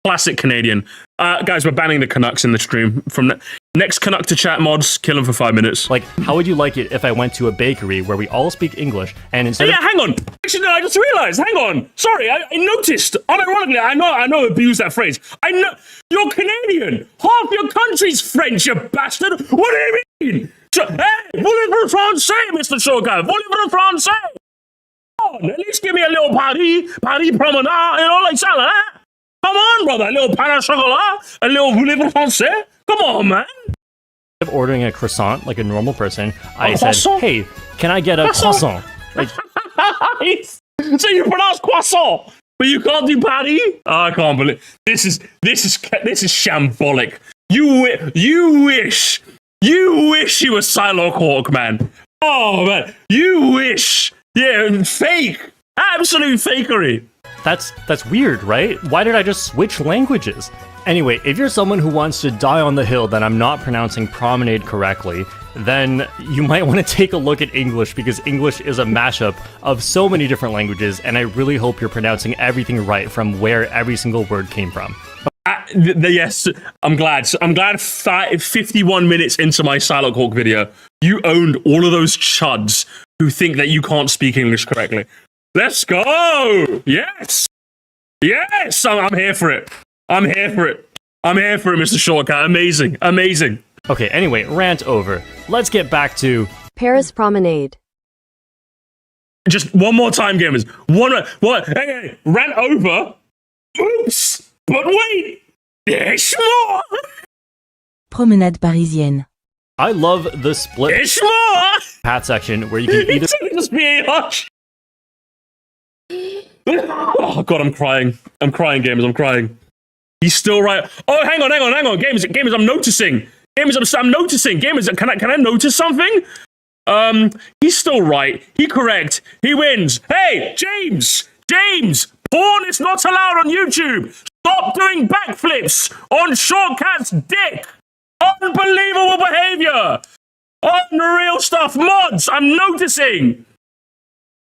A: Classic Canadian. Guys, we're banning the Canucks in the stream. From next Canuck to chat mods, kill them for 5 minutes.
B: Like, how would you like it if I went to a bakery where we all speak English and instead
A: Yeah, hang on. Actually, no, I just realized. Hang on. Sorry, I noticed. Unironically, I know I abuse that phrase. I know you're Canadian. Half your country's French, you bastard. What do you mean? Hey, voulez-vous français, Mr. Shoka? Voulez-vous français? Come on, at least give me a little Paris promenade, you know, like that. Eh? Come on, brother. A little pain au chocolat, a little voulez-vous français. Come on, man.
B: of ordering a croissant like a normal person, I said,
A: croissant?
B: hey, can I get a croissant? Like,
A: So you pronounce croissant, but you can't do Paris? Oh, I can't believe this is shambolic. You wish you were Psylocke Hawk, man. Oh man, you wish. Yeah, fake, absolute fakery.
B: that's weird, right? Why did I just switch languages? Anyway, if you're someone who wants to die on the hill that I'm not pronouncing promenade correctly, then you might want to take a look at English, because English is a mashup of so many different languages, and I really hope you're pronouncing everything right from where every single word came from.
A: Yes, I'm glad. 51 minutes into my Psylocke Hawk video, you owned all of those chuds who think that you can't speak English correctly. Let's go! Yes! I'm here for it. I'm here for it, Mr. Shortcut. Amazing.
B: Okay, anyway, rant over. Let's get back to
F: Paris Promenade.
A: Just one more time, gamers. What? Hey, rant over. Oops! But wait! There's more!
G: Promenade parisienne.
B: I love the split
A: There's more!
B: path section where you can either
A: Just be hush. Oh god, I'm crying, gamers. I'm crying. He's still right. Oh, hang on. Gamers, I'm noticing. I'm noticing. Gamers, can I notice something? He's still right. He correct. He wins. Hey, James, porn is not allowed on YouTube. Stop doing backflips on Shortcat's dick. Unbelievable behavior. Unreal stuff. Mods, I'm noticing.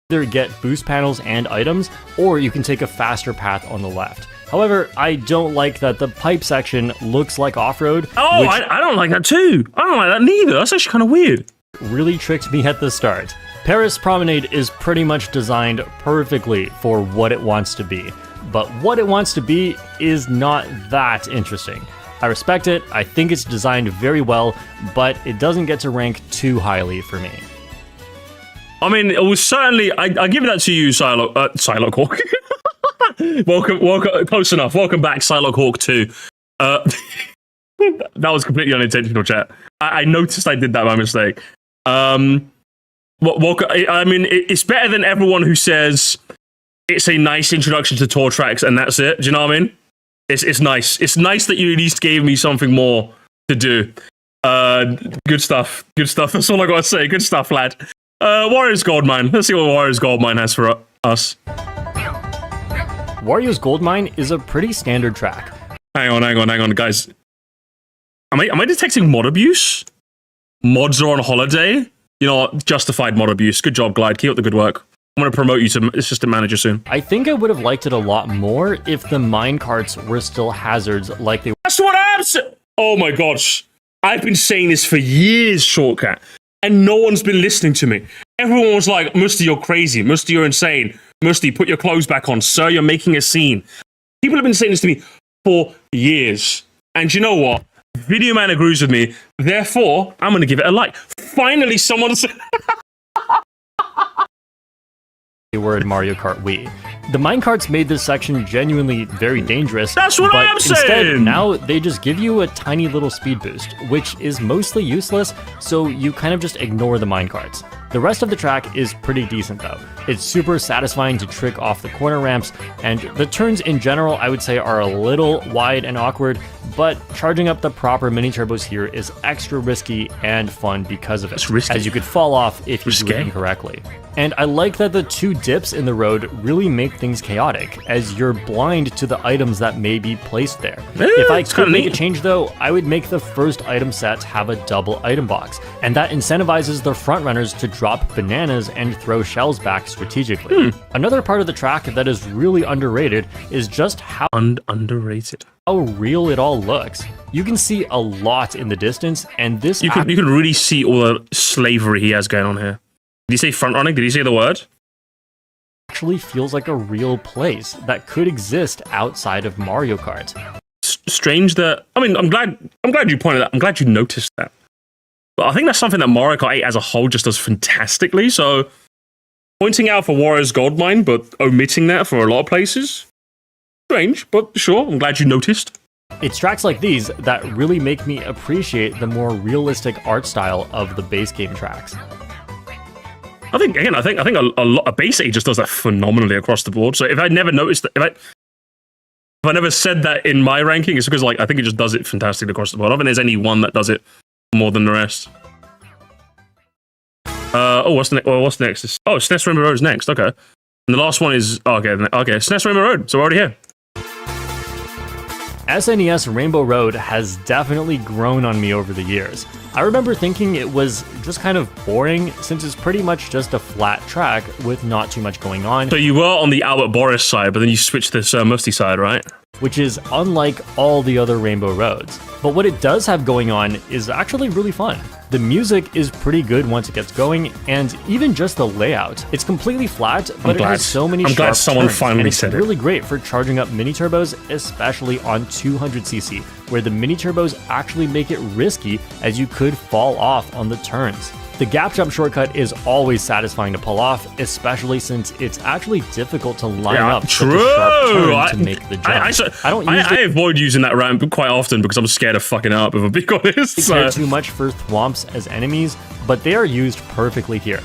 B: Either get boost panels and items, or you can take a faster path on the left. However, I don't like that the pipe section looks like off-road.
A: Oh, I don't like that too. I don't like that neither. That's actually kind of weird.
B: Really tricked me at the start. Paris Promenade is pretty much designed perfectly for what it wants to be, but what it wants to be is not that interesting. I respect it, I think it's designed very well, but it doesn't get to rank too highly for me.
A: I mean, it was certainly, I give that to you, Psylocke Hawk. welcome, close enough. Welcome back, Psylocke Hawk 2. That was completely unintentional, chat. I noticed I did that by mistake. Welcome, I mean, it's better than everyone who says it's a nice introduction to tour tracks and that's it. Do you know what I mean? It's nice. It's nice that you at least gave me something more to do. Good stuff. That's all I gotta say. Good stuff, lad. Warriors Goldmine. Let's see what Warriors Goldmine has for us.
B: Wario's Goldmine is a pretty standard track.
A: Hang on, guys. Am I detecting mod abuse? Mods are on holiday? You know what? Justified mod abuse. Good job, Glide. Keep up the good work. I'm going to promote you to assistant manager soon.
B: I think I would have liked it a lot more if the minecarts were still hazards like they were.
A: That's what I'm saying! Oh my gosh. I've been saying this for years, Shortcat, and no one's been listening to me. Everyone was like, Musty, you're crazy. Musty, you're insane. Musty, put your clothes back on. Sir, you're making a scene. People have been saying this to me for years. And you know what? Video Man agrees with me. Therefore, I'm going to give it a like. Finally, someone said...
B: They were in Mario Kart Wii. The minecarts made this section genuinely very dangerous.
A: That's what
B: but
A: I'm
B: instead,
A: saying!
B: Now they just give you a tiny little speed boost, which is mostly useless, so you kind of just ignore the minecarts. The rest of the track is pretty decent though. It's super satisfying to trick off the corner ramps, and the turns in general I would say are a little wide and awkward, but charging up the proper mini turbos here is extra risky and fun because of it,
A: It's risky.
B: as you could fall off if you do
A: Risque.
B: it incorrectly. And I like that the two dips in the road really make things chaotic, as you're blind to the items that may be placed there. If I
A: it's
B: could
A: kinda
B: make a
A: neat.
B: change though, I would make the first item set have a double item box, and that incentivizes the frontrunners to drop bananas and throw shells back strategically. Another part of the track that is really underrated is just how
A: Underrated.
B: real it all looks. You can see a lot in the distance, and this
A: You can really see all the slavery he has going on here. Did he say front running? Did he say the word?
B: actually feels like a real place that could exist outside of Mario Kart.
A: Strange that... I mean, I'm glad you pointed that. I'm glad you noticed that. But I think that's something that Mario Kart 8 as a whole just does fantastically. So pointing out for Warriors Goldmine, but omitting that for a lot of places. Strange, but sure. I'm glad you noticed.
B: It's tracks like these that really make me appreciate the more realistic art style of the base game tracks.
A: I think a base 8 just does that phenomenally across the board. So if I never noticed that, if I never said that in my ranking, it's because I think it just does it fantastically across the board. I don't think there's any one that does it more than the rest. What's next? SNES Rainbow Road is next. Okay, and the last one is okay. SNES Rainbow Road. So we're already here.
B: SNES Rainbow Road has definitely grown on me over the years. I remember thinking it was just kind of boring, since it's pretty much just a flat track with not too much going on.
A: So you were on the Albert Boris side, but then you switched to Sir Musty side, right?
B: Which is unlike all the other Rainbow Roads. But what it does have going on is actually really fun. The music is pretty good once it gets going, and even just the layout. It's completely flat, but it has so many
A: I'm glad
B: sharp
A: someone
B: turns,
A: finally
B: and it's
A: said it.
B: really great for charging up mini turbos, especially on 200cc, where the mini turbos actually make it risky, as you could fall off on the turns. The gap jump shortcut is always satisfying to pull off, especially since it's actually difficult to line up such a sharp turn to make the jump.
A: I avoid using that ramp quite often because I'm scared of fucking up, if I'm being honest.
B: I care too much for thwomps as enemies, but they are used perfectly here.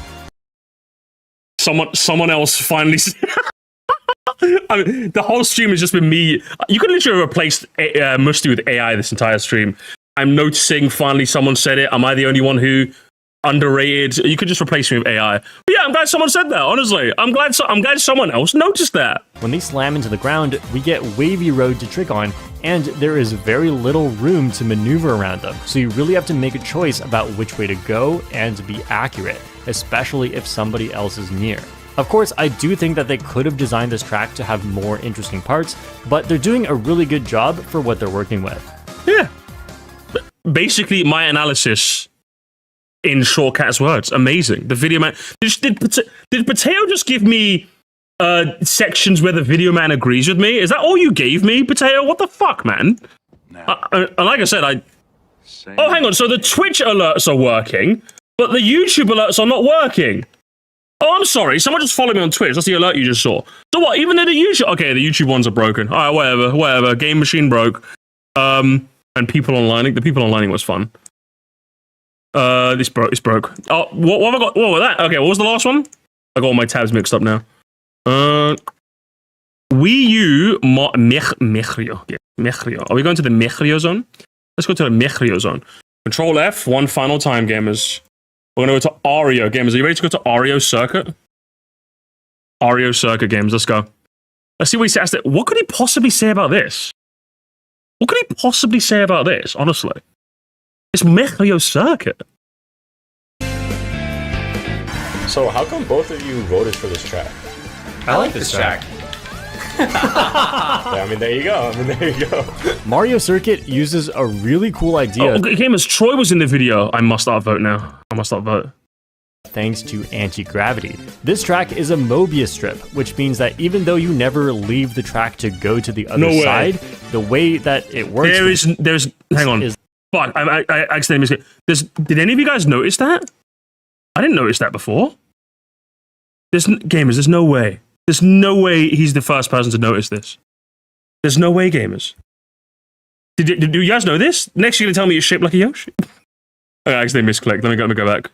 A: Someone else finally... I mean, the whole stream has just been me. You could literally replace Moresty with AI this entire stream. I'm noticing finally someone said it. Am I the only one who underrated? You could just replace me with AI. But yeah, I'm glad someone said that. Honestly, I'm glad someone else noticed that.
B: When they slam into the ground, we get wavy road to trick on, and there is very little room to maneuver around them. So you really have to make a choice about which way to go and be accurate, especially if somebody else is near. Of course, I do think that they could have designed this track to have more interesting parts, but they're doing a really good job for what they're working with.
A: Yeah. Basically, my analysis in Shortcat's words, amazing. The video man did Potato just give me sections where the video man agrees with me? Is that all you gave me, Potato? What the fuck, man? And like I said, oh, hang on. So the Twitch alerts are working, but the YouTube alerts are not working. Oh, I'm sorry. Someone just followed me on Twitch. That's the alert you just saw. So what? Even though the YouTube... Okay, the YouTube ones are broken. All right, whatever. Game machine broke. And people onlining. The people onlining was fun. This broke. Oh, what have I got? What was that? Okay, what was the last one? I got all my tabs mixed up now. Wii U Mechrio. Yeah, Mechrio. Are we going to the Mechrio zone? Let's go to the Mechrio zone. Control F, one final time, gamers. We're going to go to Ario, gamers. Are you ready to go to Ario Circuit? Ario Circuit, games. Let's go. Let's see what he says. What could he possibly say about this? What could he possibly say about this, honestly? It's Mechrio Circuit.
F: So how come both of you voted for this track?
H: I like this track.
F: Yeah, I mean, there you go.
B: Mario Circuit uses a really cool idea.
A: Oh, gamers, Troy was in the video. I must not vote now. I must not vote.
B: Thanks to anti-gravity. This track is a Mobius strip, which means that even though you never leave the track to go to the other side, the way that it works
A: there's hang on. Fuck, I accidentally missed it. Did any of you guys notice that? I didn't notice that before. Gamers, there's no way. There's no way he's the first person to notice this. There's no way, gamers. Did you guys know this? Next you're gonna tell me it's shaped like a Yoshi. Okay, I accidentally misclicked. Let me go back.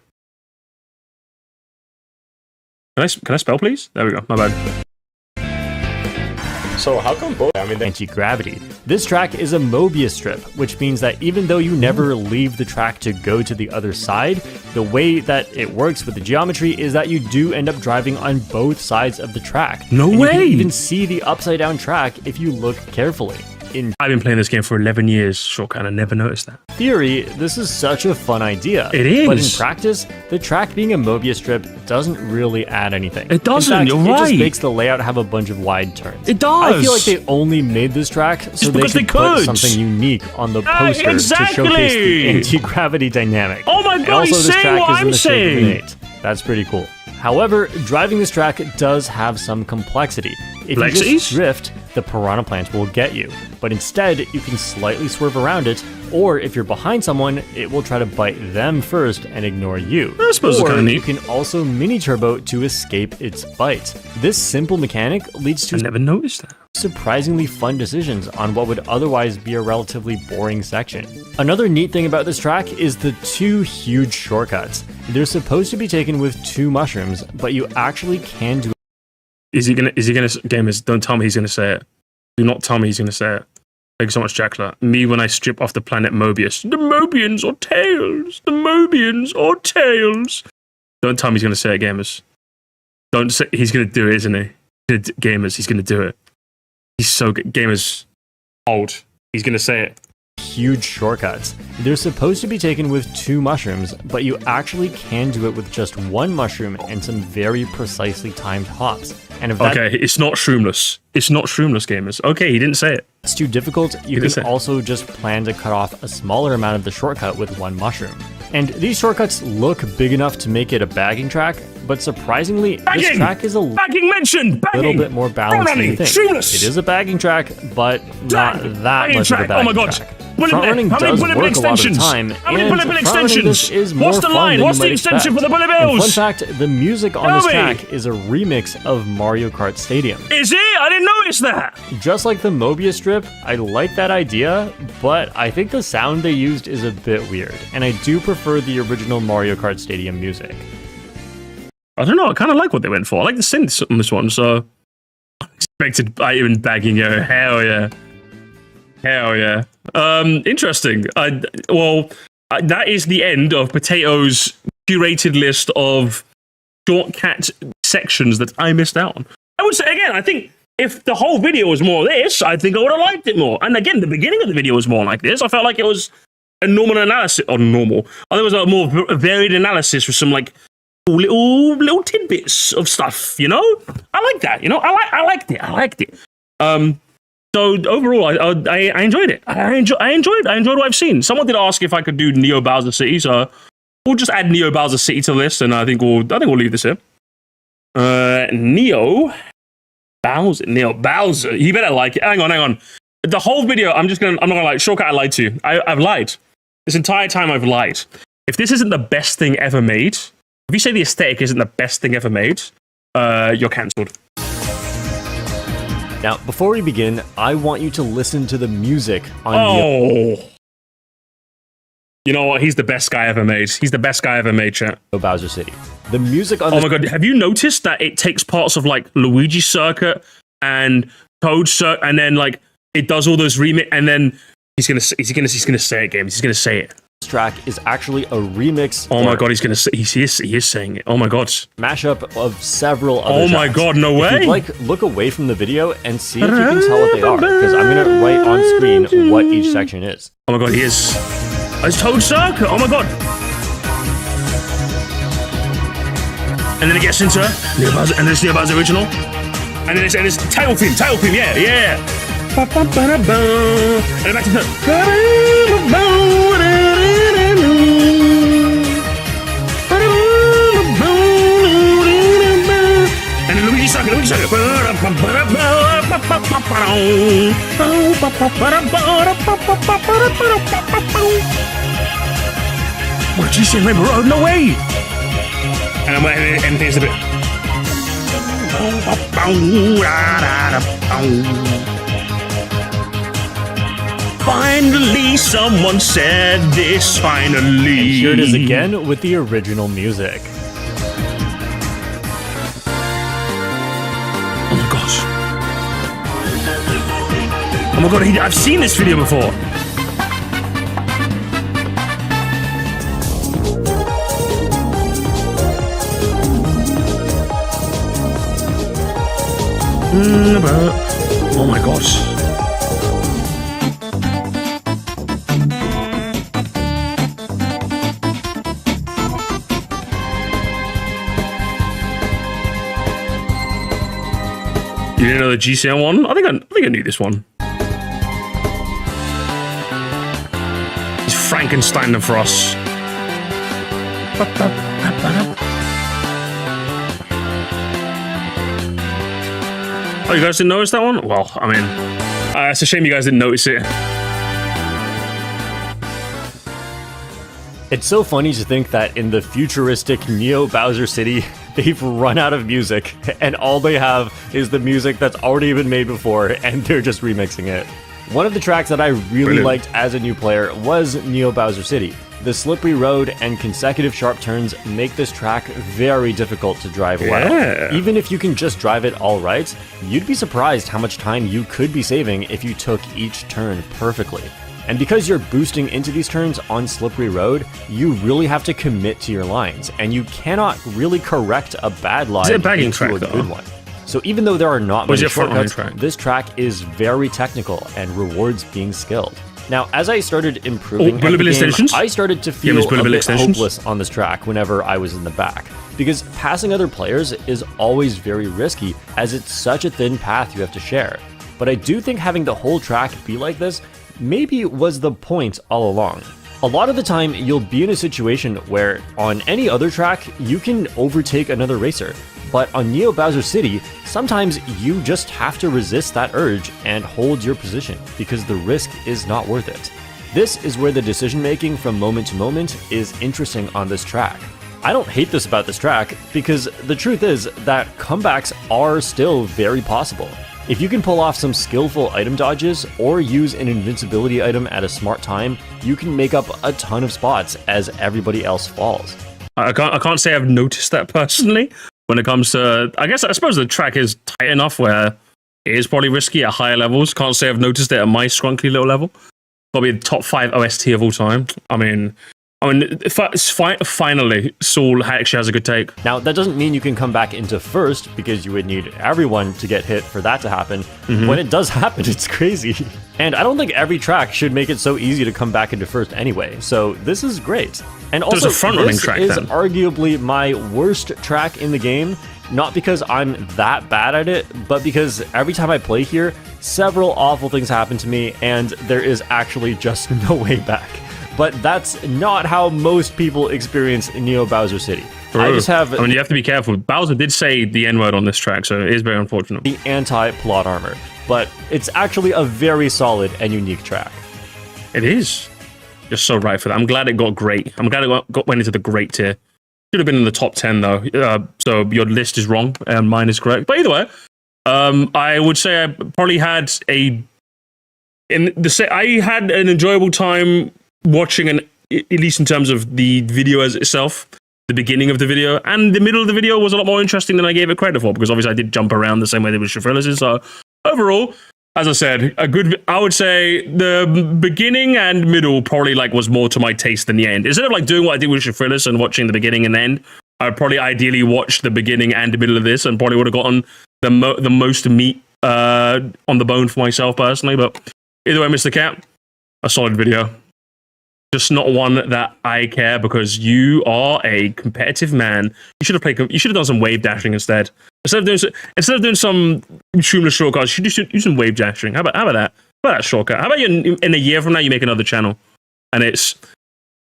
A: Can I spell, please? There we go. My bad.
F: So how come both? I mean,
B: anti-gravity. This track is a Mobius strip, which means that even though you never leave the track to go to the other side, the way that it works with the geometry is that you do end up driving on both sides of the track.
A: No way!
B: You can even see the upside down track if you look carefully.
A: I've been playing this game for 11 years, Shortcut, I never noticed that.
B: In theory, this is such a fun idea.
A: It is.
B: But in practice, the track being a Mobius strip doesn't really add anything.
A: It doesn't,
B: in fact,
A: you're
B: it
A: right.
B: just makes the layout have a bunch of wide turns.
A: It does.
B: I feel like they only made this track so they could put something unique on the poster to showcase the anti-gravity dynamic.
A: Oh my god,
B: and also,
A: he's
B: this
A: saying
B: track
A: what
B: is in
A: I'm
B: the shape of an
A: saying.
B: 8. That's pretty cool. However, driving this track does have some complexity. If you just drift, the piranha plant will get you. But instead, you can slightly swerve around it, or if you're behind someone, it will try to bite them first and ignore you.
A: I suppose it's kind of neat.
B: You can also mini-turbo to escape its bite. This simple mechanic leads to
A: I never noticed that.
B: surprisingly fun decisions on what would otherwise be a relatively boring section. Another neat thing about this track is the 2 huge shortcuts. They're supposed to be taken with 2 mushrooms, but you actually can do.
A: Is he gonna gamers, don't tell me he's gonna say it. Do not tell me he's gonna say it. Thank you so much, Jackler. Me when I strip off the planet Mobius. The Mobians or Tails. The Mobians or Tails. Don't tell me he's gonna say it, gamers. Don't say he's gonna do it, isn't he? Gamers, he's gonna do it. He's so good. Gamers, hold. He's gonna say it.
B: Huge shortcuts. They're supposed to be taken with 2 mushrooms, but you actually can do it with just 1 mushroom and some very precisely timed hops. And if
A: okay, it's not shroomless. It's not shroomless, gamers. Okay, he didn't say it.
B: It's too difficult. You can also just plan to cut off a smaller amount of the shortcut with 1 mushroom. And these shortcuts look big enough to make it a bagging track, but surprisingly, this track is a little bit more balanced than you think. It is a bagging track, but not that much of a bagging track. Front running does work a lot of the time, and extensions is more fun than you might expect. And fun fact, the music on this track is a remix of Mario Kart Stadium.
A: Is it? I didn't notice that!
B: Just like the Mobius strip, I like that idea, but I think the sound they used is a bit weird, and I do prefer the original Mario Kart Stadium music.
A: I don't know, I kind of like what they went for. I like the synths on this one, so I'm unexpected item bagging. Yo, hell yeah. Hell yeah. Interesting. That is the end of Potato's curated list of shortcut sections that I missed out on. I would say, again, I think if the whole video was more of this, I think I would have liked it more. And again, the beginning of the video was more like this. I felt like it was a normal analysis, or normal. I think it was a more varied analysis with some like little tidbits of stuff, you know? I like that, you know? I liked it. So overall, I enjoyed it. I enjoyed what I've seen. Someone did ask if I could do Neo Bowser City, so we'll just add Neo Bowser City to the list, and I think we'll leave this here. Neo Bowser. You better like it. Hang on. The whole video, I'm not gonna lie. Shortcut, I lied to you. I've lied. This entire time I've lied. If this isn't the best thing ever made, if you say the aesthetic isn't the best thing ever made, you're cancelled.
B: Now, before we begin, I want you to listen to the music on Neo
A: You know what? He's the best guy ever made. He's the best guy ever made, chat.
B: Bowser City. The music on
A: Oh my god, have you noticed that it takes parts of like Luigi Circuit and Toad Circuit, and then like it does all those remix, and then he's gonna say it, games. He's gonna say it.
B: This track is actually a remix.
A: Oh my god, he is saying it. Oh my god.
B: Mashup of several other
A: Oh my
B: tracks.
A: god, no way.
B: If you'd like, look away from the video and see if you can tell what they are, because I'm gonna write on screen what each section is.
A: Oh my god, he is. It's Toad Circuit. Oh my god. And then it gets into Neo Bowser, and then it's Neo Bowser original, and then it's title theme, yeah. And then back to the. And then Luigi Circuit. What did you say, Rainbow Road? No way! And here's a bit. Finally, someone said this. Finally.
B: And here it is again with the original music.
A: Oh my gosh. Oh my god, I've seen this video before. Oh my gosh. You didn't know the GCN one? I think I knew this one. He's Frankenstein for us. Oh, you guys didn't notice that one? Well, I mean, it's a shame you guys didn't notice it.
B: It's so funny to think that in the futuristic Neo Bowser City, they've run out of music, and all they have is the music that's already been made before, and they're just remixing it. One of the tracks that I really liked as a new player was Neo Bowser City. The slippery road and consecutive sharp turns make this track very difficult to drive well. Even if you can just drive it all right, you'd be surprised how much time you could be saving if you took each turn perfectly. And because you're boosting into these turns on slippery road, you really have to commit to your lines, and you cannot really correct a bad line into a good one. So even though there are not many shortcuts, this track is very technical and rewards being skilled. Now, as I started improving the game, I started to feel a bit hopeless on this track whenever I was in the back, because passing other players is always very risky, as it's such a thin path you have to share. But I do think having the whole track be like this maybe was the point all along. A lot of the time, you'll be in a situation where on any other track, you can overtake another racer. But on Neo Bowser City, sometimes you just have to resist that urge and hold your position because the risk is not worth it. This is where the decision making from moment to moment is interesting on this track. I don't hate this about this track because the truth is that comebacks are still very possible. If you can pull off some skillful item dodges or use an invincibility item at a smart time, you can make up a ton of spots as everybody else falls.
A: I can't say I've noticed that personally when it comes to, I suppose the track is tight enough where it is probably risky at higher levels. Can't say I've noticed it at my scrunkly little level. Probably the top 5 OST of all time. I mean, finally, Saul actually has a good take.
B: Now, that doesn't mean you can come back into first, because you would need everyone to get hit for that to happen. When it does happen, it's crazy. And I don't think every track should make it so easy to come back into first anyway, so this is great. And also,
A: a front-running
B: this
A: track,
B: is
A: then.
B: arguably my worst track in the game, not because I'm that bad at it, but because every time I play here, several awful things happen to me, and there is actually just no way back. But that's not how most people experience Neo Bowser City. I just have
A: I mean, you have to be careful. Bowser did say the N-word on this track, so it is very unfortunate.
B: the anti-plot armor, but it's actually a very solid and unique track.
A: It is. You're so right for that. I'm glad it got great. I'm glad it went into the great tier. Should have been in the top 10, though. So your list is wrong, and mine is correct. But either way, I would say I probably had I had an enjoyable time watching, at least in terms of the video as itself. The beginning of the video and the middle of the video was a lot more interesting than I gave it credit for, because obviously I did jump around the same way that with Shafrillis. So overall, as I said, I would say the beginning and middle probably was more to my taste than the end. Instead of doing what I did with Shafrillis and watching the beginning and the end, I'd probably ideally watch the beginning and the middle of this, and probably would have gotten the most meat on the bone for myself personally. But either way, Mr. Cat, a solid video. Just not one that I care, because you are a competitive man. You should have done some wave dashing instead. Instead of doing some streamless shortcuts, you should do some wave dashing. How about that? How about that shortcut? How about in a year from now you make another channel, and it's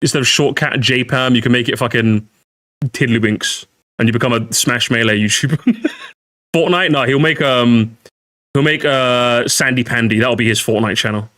A: instead of shortcut JPAM, you can make it fucking Tiddlywinks, and you become a Smash Melee YouTuber. Fortnite? No, he'll make Sandy Pandy. That'll be his Fortnite channel.